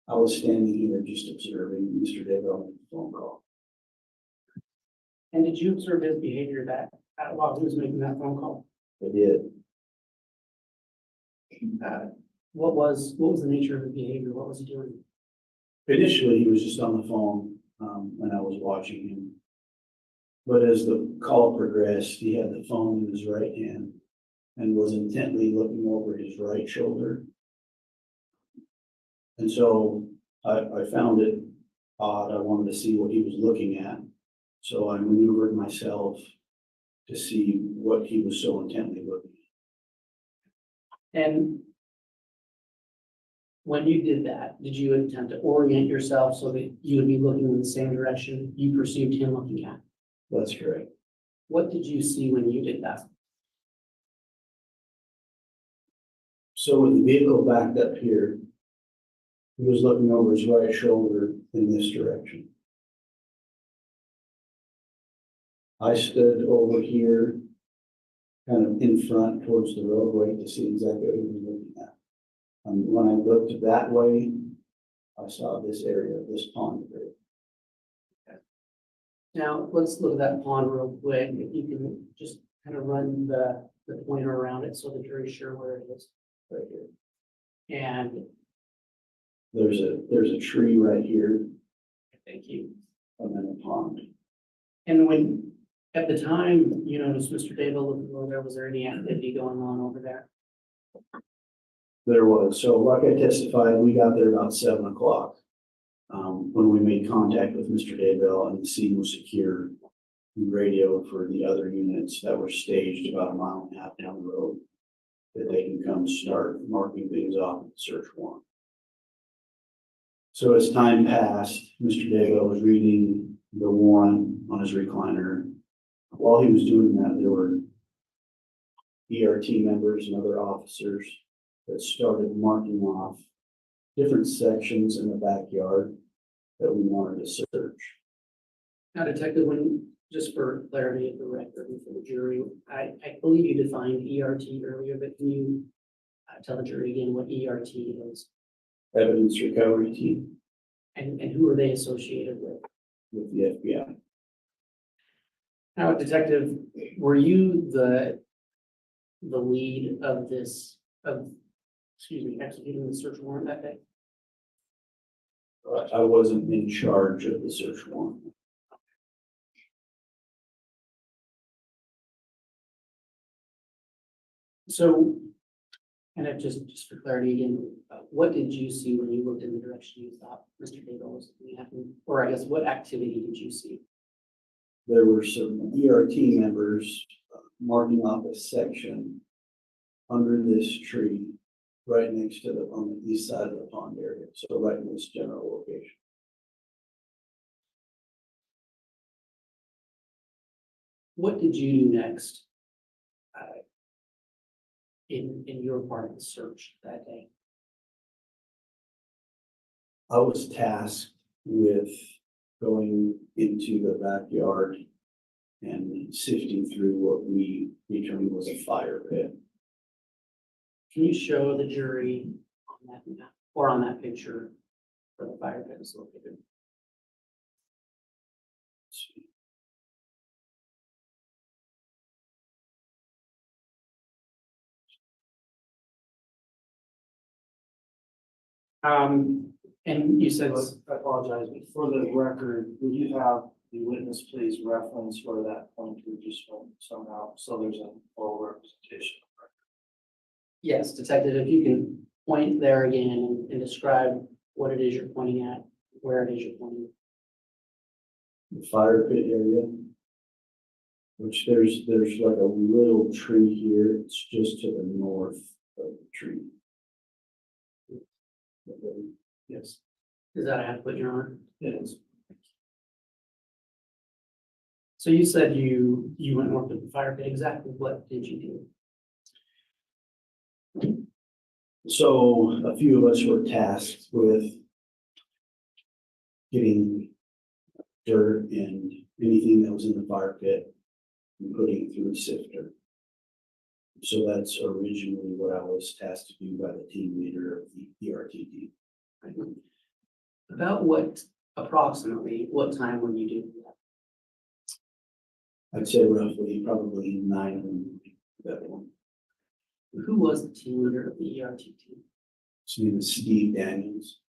Speaker 8: I was standing here just observing Mr. Daybell make the phone call.
Speaker 5: And did you observe his behavior while he was making that phone call?
Speaker 8: I did.
Speaker 5: What was the nature of the behavior? What was he doing?
Speaker 8: Initially, he was just on the phone, when I was watching him. But as the call progressed, he had the phone in his right hand and was intently looking over his right shoulder. And so I found it odd. I wanted to see what he was looking at. So I maneuvered myself to see what he was so intently looking at.
Speaker 5: And when you did that, did you attempt to orient yourself so that you would be looking in the same direction you perceived him looking at?
Speaker 8: That's correct.
Speaker 5: What did you see when you did that?
Speaker 8: So with the vehicle backed up here, he was looking over his right shoulder in this direction. I stood over here, kind of in front towards the roadway to see exactly what he was looking at. And when I looked that way, I saw this area, this pond area.
Speaker 5: Now, let's look at that pond real quick. If you can just kind of run the pointer around it so the jury's sure where it is.
Speaker 8: Right here.
Speaker 5: And
Speaker 8: There's a tree right here
Speaker 5: thank you.
Speaker 8: and then a pond.
Speaker 5: And when, at the time, you noticed Mr. Daybell looking over there, was there any activity going on over there?
Speaker 8: There was, so like I testified, we got there about 7 o'clock. When we made contact with Mr. Daybell and the scene was secure, we radioed for the other units that were staged about 1.5 miles down the road that they can come start marking things off in the search warrant. So as time passed, Mr. Daybell was reading the warrant on his recliner. While he was doing that, there were ERT members and other officers that started marking off different sections in the backyard that we wanted to search.
Speaker 5: Now, Detective, just for clarity of the record and for the jury, I believe you defined ERT earlier, but can you tell the jury again what ERT is?
Speaker 8: Evidence recovery team
Speaker 5: And who are they associated with?
Speaker 8: with the FBI.
Speaker 5: Now, Detective, were you the lead of executing the search warrant that day?
Speaker 8: I wasn't in charge of the search warrant.
Speaker 5: So, and just for clarity again, what did you see when you looked in the direction you thought Mr. Daybell was looking at? Or I guess, what activity did you see?
Speaker 8: There were some ERT members marking off a section under this tree right next to on the east side of the pond area. So right in this general location.
Speaker 5: What did you do next in your part of the search that day?
Speaker 8: I was tasked with going into the backyard and sifting through what we determined was a fire pit.
Speaker 5: Can you show the jury on that map or on that picture where the fire pit is located? And you said,
Speaker 2: I apologize, but for the record, would you have the witness please reference where that pointer just went somehow, so there's a full representation?
Speaker 5: yes, Detective, if you can point there again and describe what it is you're pointing at, where it is you're pointing.
Speaker 8: The fire pit area, which there's like a little tree here. It's just to the north of the tree.
Speaker 5: Yes. Is that adequate, Your Honor?
Speaker 8: It is.
Speaker 5: So you said you went north of the fire pit. Exactly what did you do?
Speaker 8: So a few of us were tasked with getting dirt and anything that was in the fire pit and putting it through a sifter. So that's originally what I was tasked to do by the team leader of the ERT team.
Speaker 5: About approximately what time were you doing that?
Speaker 8: I'd say roughly probably 9 of them that one.
Speaker 5: Who was the team leader of the ERT team?
Speaker 8: His name is Steve Daniels.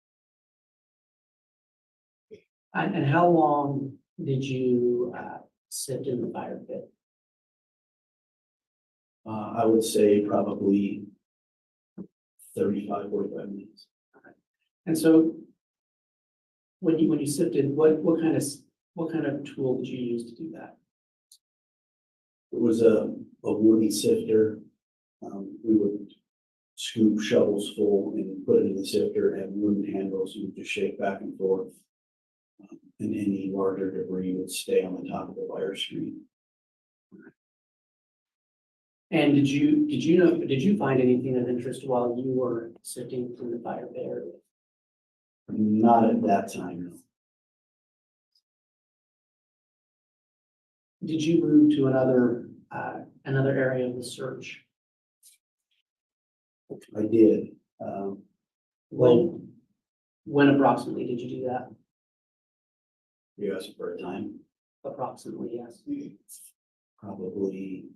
Speaker 5: And how long did you sit in the fire pit?
Speaker 8: I would say probably 35, 45 minutes.
Speaker 5: And so when you sifted, what kind of tool did you use to do that?
Speaker 8: It was a wooden sifter. We would scoop shovels full and put it in the sifter, and wooden handles. You would just shake back and forth. And any larger debris would stay on the top of the wire screen.
Speaker 5: And did you find anything of interest while you were sifting through the fire pit area?
Speaker 8: Not at that time, no.
Speaker 5: Did you move to another area of the search?
Speaker 8: I did.
Speaker 5: When approximately did you do that?
Speaker 8: You asked for a time,
Speaker 5: Approximately, yes.
Speaker 8: probably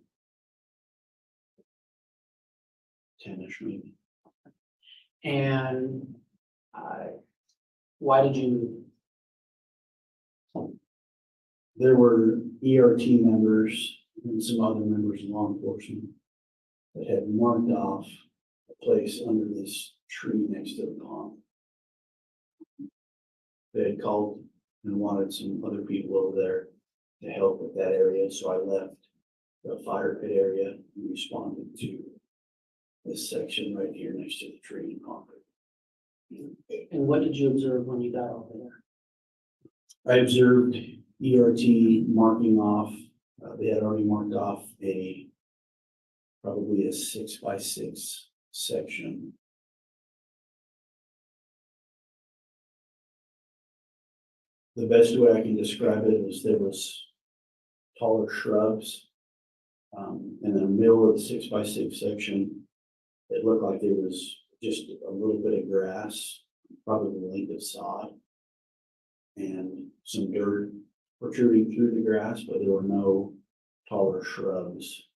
Speaker 8: 10-ish maybe.
Speaker 5: And why did you move?
Speaker 8: There were ERT members and some other members of law enforcement that had marked off a place under this tree next to the pond. They had called and wanted some other people over there to help with that area, so I left the fire pit area and responded to this section right here next to the tree and concrete.
Speaker 5: And what did you observe when you got over there?
Speaker 8: I observed ERT marking off, they had already marked off probably a 6x6 section. The best way I can describe it is there was taller shrubs. In the middle of the 6x6 section, it looked like there was just a little bit of grass, probably the length of sod, and some dirt protruding through the grass, but there were no taller shrubs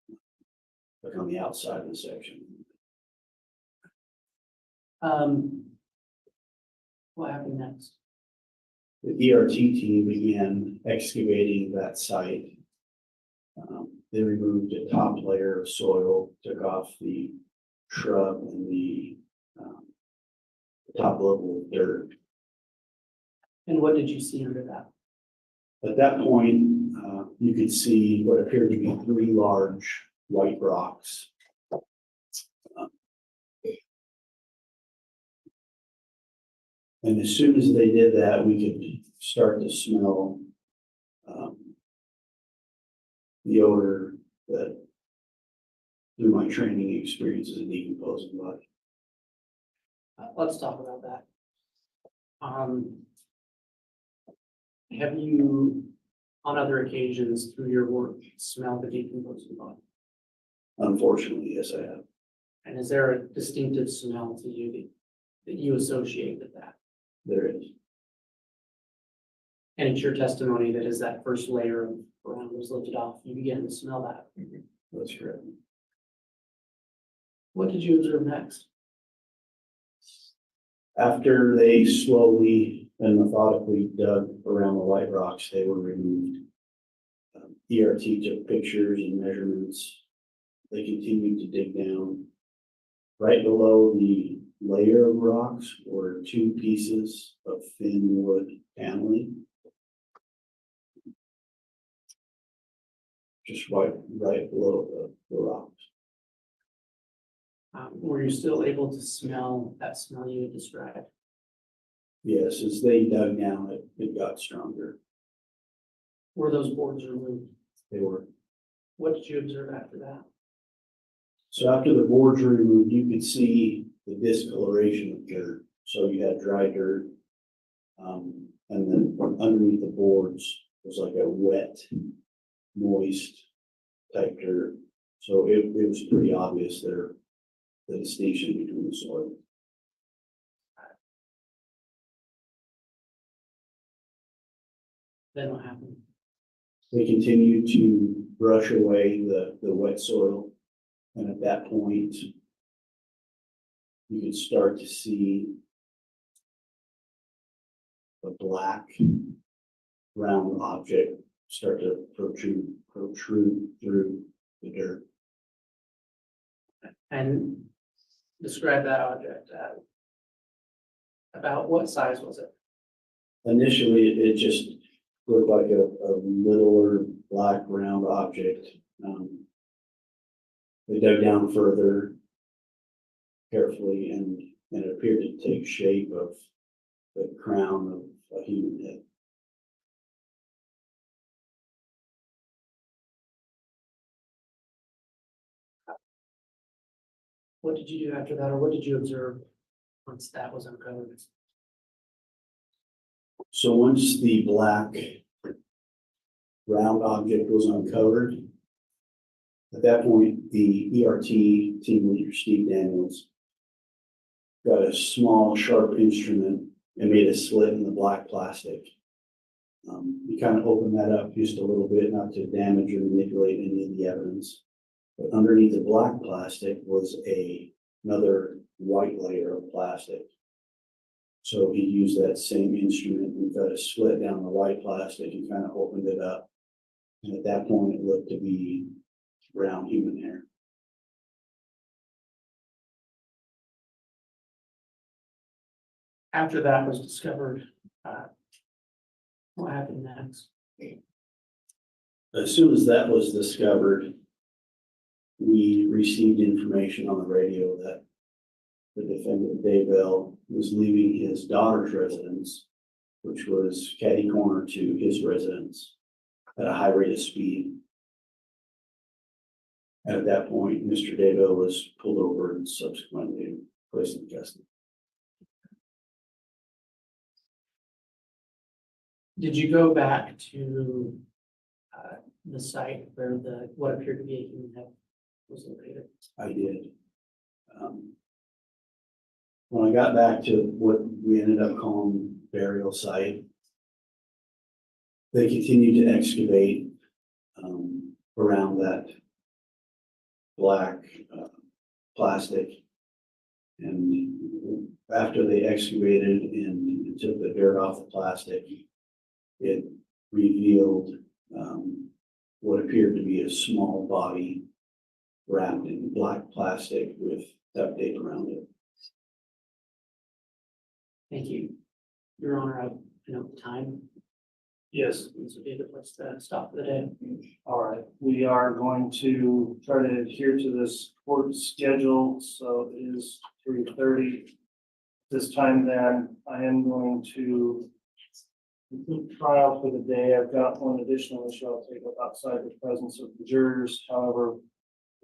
Speaker 8: like on the outside of the section.
Speaker 5: What happened next?
Speaker 8: The ERT team began excavating that site. They removed a top layer of soil, took off the shrub and the top level of dirt.
Speaker 5: And what did you see under that?
Speaker 8: At that point, you could see what appeared to be 3 large white rocks. And as soon as they did that, we could start to smell the odor that, through my training experiences in decomposing body.
Speaker 5: Let's talk about that. Have you, on other occasions through your work, smelled the decomposing body?
Speaker 8: Unfortunately, yes, I have.
Speaker 5: And is there a distinctive smell to you that you associate with that?
Speaker 8: There is.
Speaker 5: And it's your testimony that as that first layer of ground was lifted off, you began to smell that.
Speaker 8: That's correct.
Speaker 5: What did you observe next?
Speaker 8: After they slowly and methodically dug around the white rocks, they were removed. ERT took pictures and measurements. They continued to dig down. Right below the layer of rocks were 2 pieces of thin wood paneling. Just right below the rocks.
Speaker 5: Were you still able to smell that smell you had described?
Speaker 8: Yes, as they dug down, it got stronger.
Speaker 5: Were those boards removed?
Speaker 8: They were.
Speaker 5: What did you observe after that?
Speaker 8: So after the boards were removed, you could see the discoloration of dirt. So you had dry dirt. And then underneath the boards was like a wet, moist type dirt. So it was pretty obvious there, the distinction between the soil.
Speaker 5: Then what happened?
Speaker 8: They continued to brush away the wet soil. And at that point, you could start to see a black round object start to protrude through the dirt.
Speaker 5: And describe that object. About what size was it?
Speaker 8: Initially, it just looked like a littler black round object. They dug down further carefully and it appeared to take shape of the crown of a human head.
Speaker 5: What did you do after that, or what did you observe once that was uncovered?
Speaker 8: So once the black round object was uncovered, at that point, the ERT team leader, Steve Daniels, got a small, sharp instrument and made a slit in the black plastic. He kind of opened that up just a little bit, not to damage or manipulate any of the evidence. But underneath the black plastic was another white layer of plastic. So he used that same instrument and got a slit down the white plastic and kind of opened it up. And at that point, it looked to be brown human hair.
Speaker 5: After that was discovered, what happened next?
Speaker 8: As soon as that was discovered, we received information on the radio that the defendant Daybell was leaving his daughter's residence, which was catty corner to his residence, at a high rate of speed. And at that point, Mr. Daybell was pulled over and subsequently placed in custody.
Speaker 5: Did you go back to the site where what appeared to be a human head was located?
Speaker 8: I did. When I got back to what we ended up calling burial site, they continued to excavate around that black plastic. And after they excavated and took the dirt off the plastic, it revealed what appeared to be a small body wrapped in black plastic with duct tape around it.
Speaker 5: Thank you. Your Honor, I know the time.
Speaker 2: Yes.
Speaker 5: This would be a good place to stop for the day.
Speaker 2: All right, we are going to try to adhere to this court schedule, so it is 3:30. This time then, I am going to complete trial for the day. I've got one additional issue I'll take up outside the presence of the jurors. However,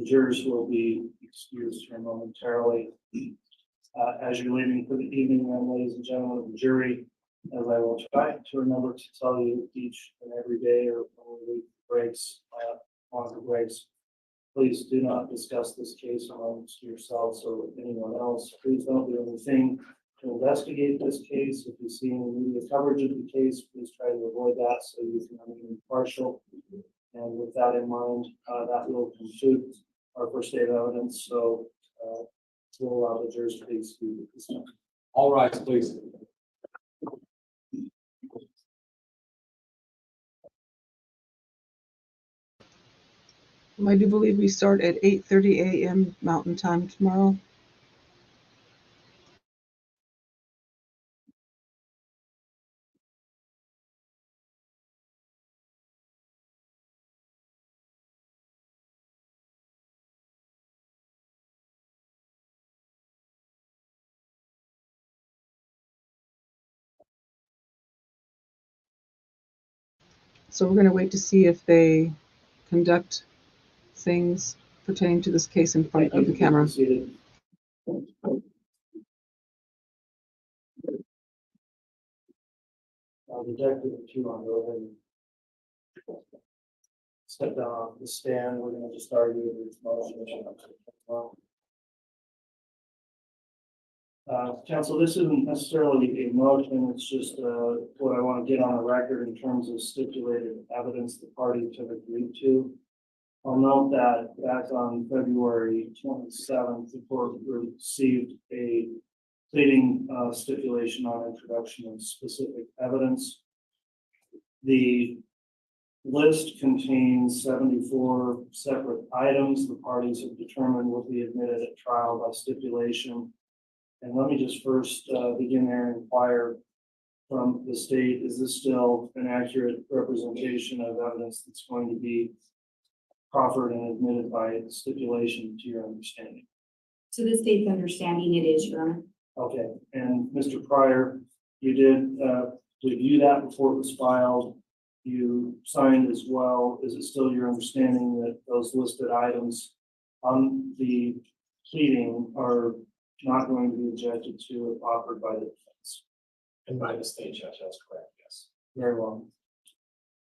Speaker 2: the jurors will be excused here momentarily. As you're leaving for the evening, then, ladies and gentlemen of the jury, as I will try to remember to tell you each and every day, or when we leave breaks, longer breaks, please do not discuss this case amongst yourselves or with anyone else. Please don't do anything to investigate this case. If you see any media coverage of the case, please try to avoid that so you can remain impartial. And with that in mind, that will conclude our first day of evidence. So we'll allow the jurors to be excused at this time.
Speaker 9: All rise, please.
Speaker 1: I do believe we start at 8:30 a.m. Mountain Time tomorrow. So we're going to wait to see if they conduct things pertaining to this case in front of the camera.
Speaker 2: Proceeded. Detective Tuan, go ahead and step down off the stand. We're going to just argue this motion. Council, this isn't necessarily a motion, it's just what I want to get on the record in terms of stipulated evidence the parties have agreed to. I'll note that back on February 27th, the court received a pleading stipulation on introduction of specific evidence. The list contains 74 separate items the parties have determined will be admitted at trial by stipulation. And let me just first begin there and inquire from the state, is this still an accurate representation of evidence that's going to be proffered and admitted by stipulation to your understanding?
Speaker 3: To the state's understanding, it is, Your Honor.
Speaker 2: Okay, and Mr. Pryor, you did review that before it was filed. You signed as well. Is it still your understanding that those listed items on the pleading are not going to be objected to if offered by the defense?
Speaker 4: And by the state judge, that's correct, yes.
Speaker 2: Very well.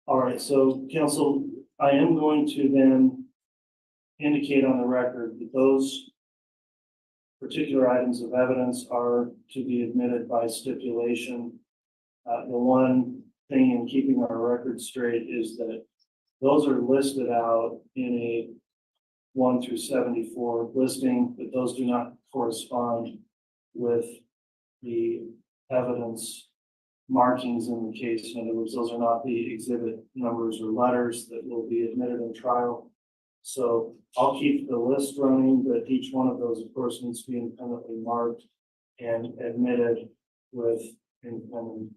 Speaker 2: All right, so counsel, I am going to then indicate on the record that those particular items of evidence are to be admitted by stipulation. The one thing in keeping our record straight is that those are listed out in a 1 through 74 listing, but those do not correspond with the evidence markings in the case. In other words, those are not the exhibit numbers or letters that will be admitted in trial. So I'll keep the list running, but each one of those, of course, needs to be independently marked and admitted with independent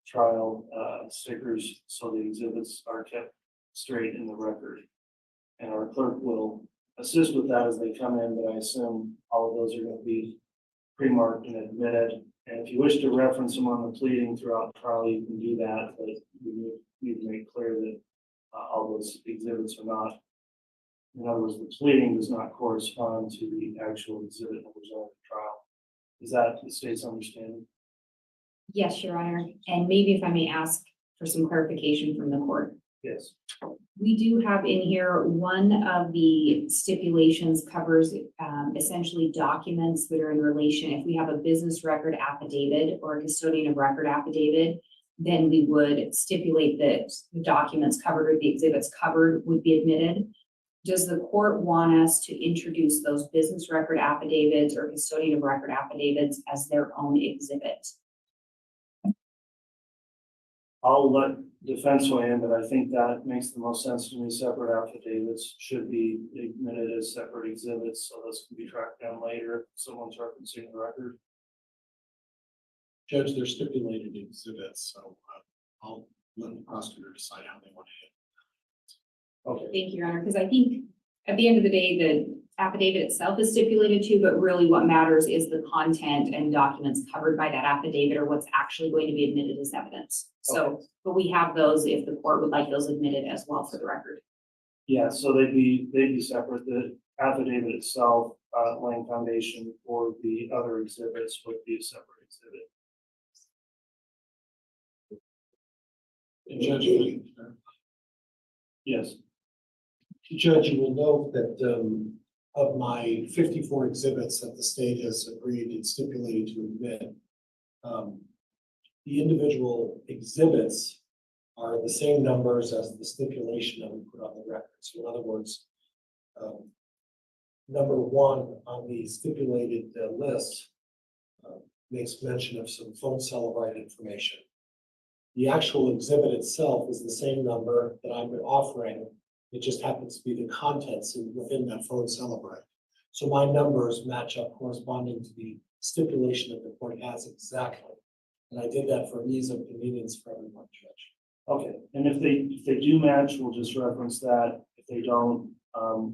Speaker 2: trial stickers so the exhibits are kept straight in the record. And our clerk will assist with that as they come in, but I assume all of those are going to be pre-marked and admitted. And if you wish to reference them on the pleading throughout the trial, you can do that, but you need to make clear that all those exhibits are not. In other words, the pleading does not correspond to the actual exhibit numbers on the trial. Is that the state's understanding?
Speaker 3: Yes, Your Honor. And maybe if I may ask for some clarification from the court.
Speaker 2: Yes.
Speaker 3: We do have in here, one of the stipulations covers essentially documents that are in relation. If we have a business record affidavit or a custodian of record affidavit, then we would stipulate that the documents covered or the exhibits covered would be admitted. Does the court want us to introduce those business record affidavits or custodian of record affidavits as their own exhibit?
Speaker 2: I'll let defense weigh in, but I think that makes the most sense to me. Separate affidavits should be admitted as separate exhibits, so those can be tracked down later if someone's referencing the record.
Speaker 7: Judge, they're stipulated exhibits, so I'll let the prosecutor decide how they want to hit.
Speaker 2: Okay.
Speaker 3: Thank you, Your Honor, because I think at the end of the day, the affidavit itself is stipulated to, but really what matters is the content and documents covered by that affidavit or what's actually going to be admitted as evidence. So, but we have those if the court would like those admitted as well for the record.
Speaker 2: Yeah, so they'd be separate. The affidavit itself, laying foundation for the other exhibits would be a separate exhibit.
Speaker 7: And Judge,
Speaker 2: Yes.
Speaker 4: Judge, you will note that of my 54 exhibits that the state has agreed and stipulated to admit, the individual exhibits are the same numbers as the stipulation that we put on the record. So in other words, number one on the stipulated list makes mention of some phone cell right information. The actual exhibit itself is the same number that I've been offering. It just happens to be the contents within that phone celebrate. So my numbers match up corresponding to the stipulation that the court has exactly. And I did that for ease of convenience for everyone, Judge.
Speaker 2: Okay, and if they do match, we'll just reference that. If they don't, I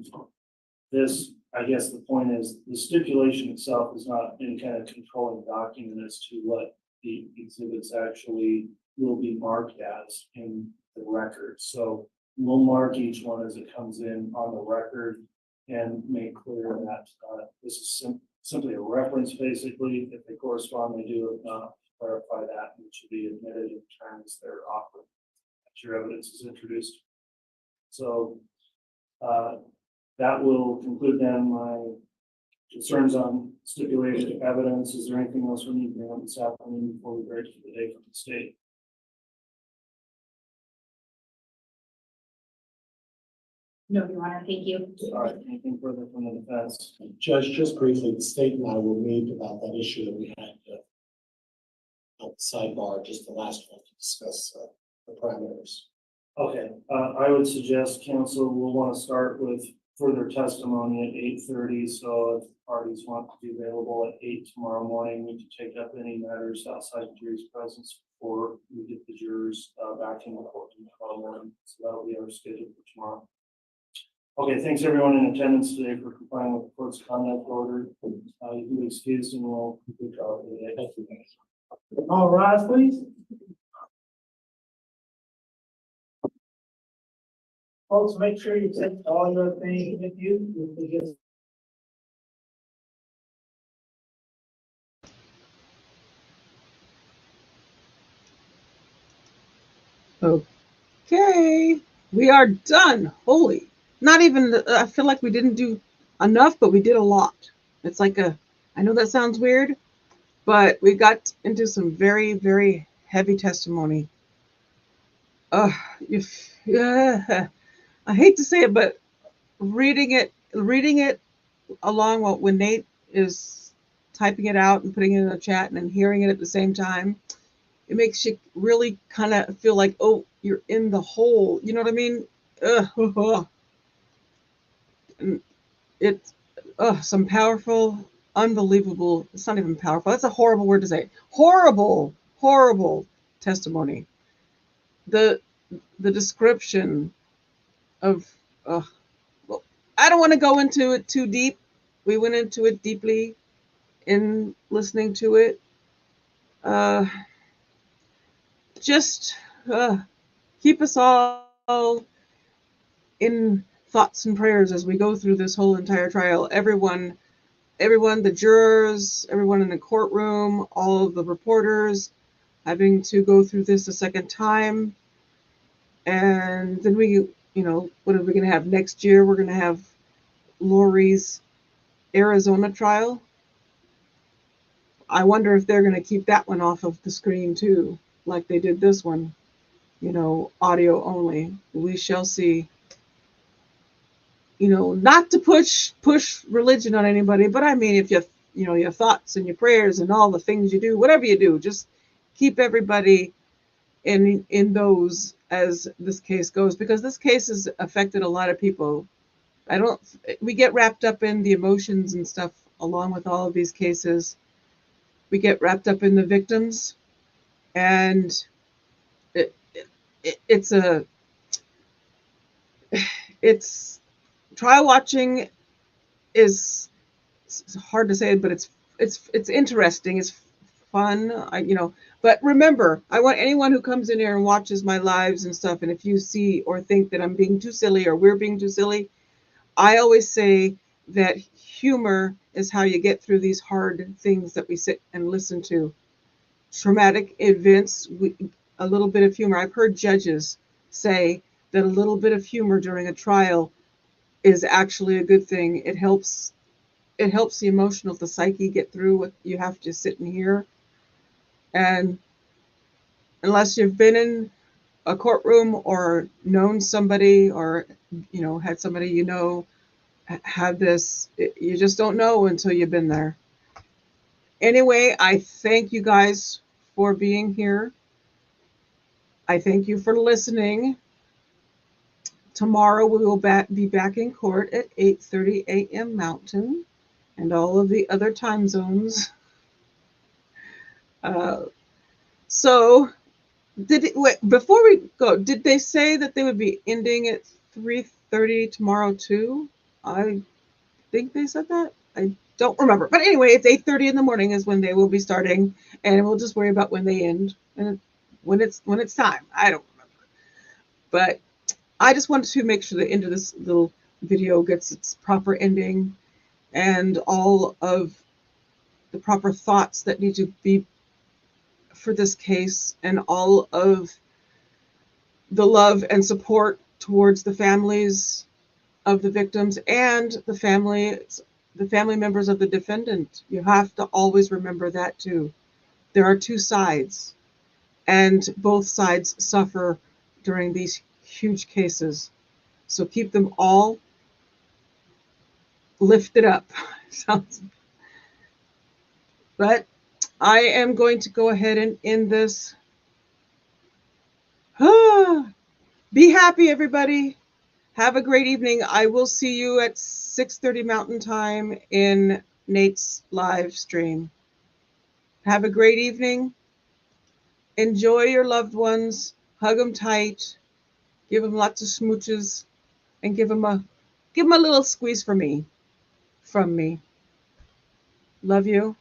Speaker 2: guess the point is the stipulation itself is not any kind of controlling document as to what the exhibits actually will be marked as in the record. So we'll mark each one as it comes in on the record and make clear that this is simply a reference, basically. If they correspond, they do. If not, clarify that, and it should be admitted in terms they're offered as your evidence is introduced. So that will conclude then my concerns on stipulated evidence. Is there anything else we need to bring up this afternoon before we break for the day from the state?
Speaker 3: No, Your Honor, thank you.
Speaker 2: All right, anything further from the defense?
Speaker 4: Judge, just briefly, the state and I will meet about that issue that we had at the sidebar, just the last one, to discuss the parameters.
Speaker 2: Okay, I would suggest council will want to start with further testimony at 8:30. So if parties want to be available at 8 tomorrow morning, we can take up any matters outside the jury's presence before we get the jurors back in the court tomorrow morning. So that'll be our schedule for tomorrow. Okay, thanks everyone in attendance today for complying with the court's conduct order. You can be excused and we'll complete our day. Thank you. All rise, please. Folks, make sure you take all your things with you.
Speaker 1: Okay, we are done. Holy, not even, I feel like we didn't do enough, but we did a lot. It's like I know that sounds weird, but we got into some very, very heavy testimony. I hate to say it, but reading it along when Nate is typing it out and putting it in the chat and then hearing it at the same time, it makes you really kind of feel like, oh, you're in the hole. You know what I mean? And it's some powerful, unbelievable. It's not even powerful. That's a horrible word to say. Horrible, horrible testimony. The description of, well, I don't want to go into it too deep. We went into it deeply in listening to it. Just keep us all in thoughts and prayers as we go through this whole entire trial. Everyone, the jurors, everyone in the courtroom, all of the reporters having to go through this a second time. And then what are we going to have next year? We're going to have Lori's Arizona trial. I wonder if they're going to keep that one off of the screen too, like they did this one, audio only. We shall see. Not to push religion on anybody, but I mean, if your thoughts and your prayers and all the things you do, whatever you do, just keep everybody in those as this case goes, because this case has affected a lot of people. We get wrapped up in the emotions and stuff along with all of these cases. We get wrapped up in the victims, and it's trial watching is, it's hard to say, but it's interesting. It's fun, but remember, I want anyone who comes in here and watches my lives and stuff, and if you see or think that I'm being too silly or we're being too silly, I always say that humor is how you get through these hard things that we sit and listen to. Traumatic events, a little bit of humor. I've heard judges say that a little bit of humor during a trial is actually a good thing. It helps the emotional, the psyche get through what you have to sit and hear. And unless you've been in a courtroom or known somebody or had somebody have this, you just don't know until you've been there. Anyway, I thank you guys for being here. I thank you for listening. Tomorrow we will be back in court at 8:30 a.m. Mountain and all of the other time zones. So before we go, did they say that they would be ending at 3:30 tomorrow too? I think they said that. I don't remember. But anyway, it's 8:30 in the morning is when they will be starting, and we'll just worry about when they end. And when it's time. I don't remember. But I just wanted to make sure the end of this little video gets its proper ending and all of the proper thoughts that need to be for this case, and all of the love and support towards the families of the victims and the family members of the defendant. You have to always remember that too. There are two sides, and both sides suffer during these huge cases. So keep them all lifted up. But I am going to go ahead and end this. Be happy, everybody. Have a great evening. I will see you at 6:30 Mountain Time in Nate's live stream. Have a great evening. Enjoy your loved ones. Hug them tight. Give them lots of smooches, and give them a little squeeze from me. Love you.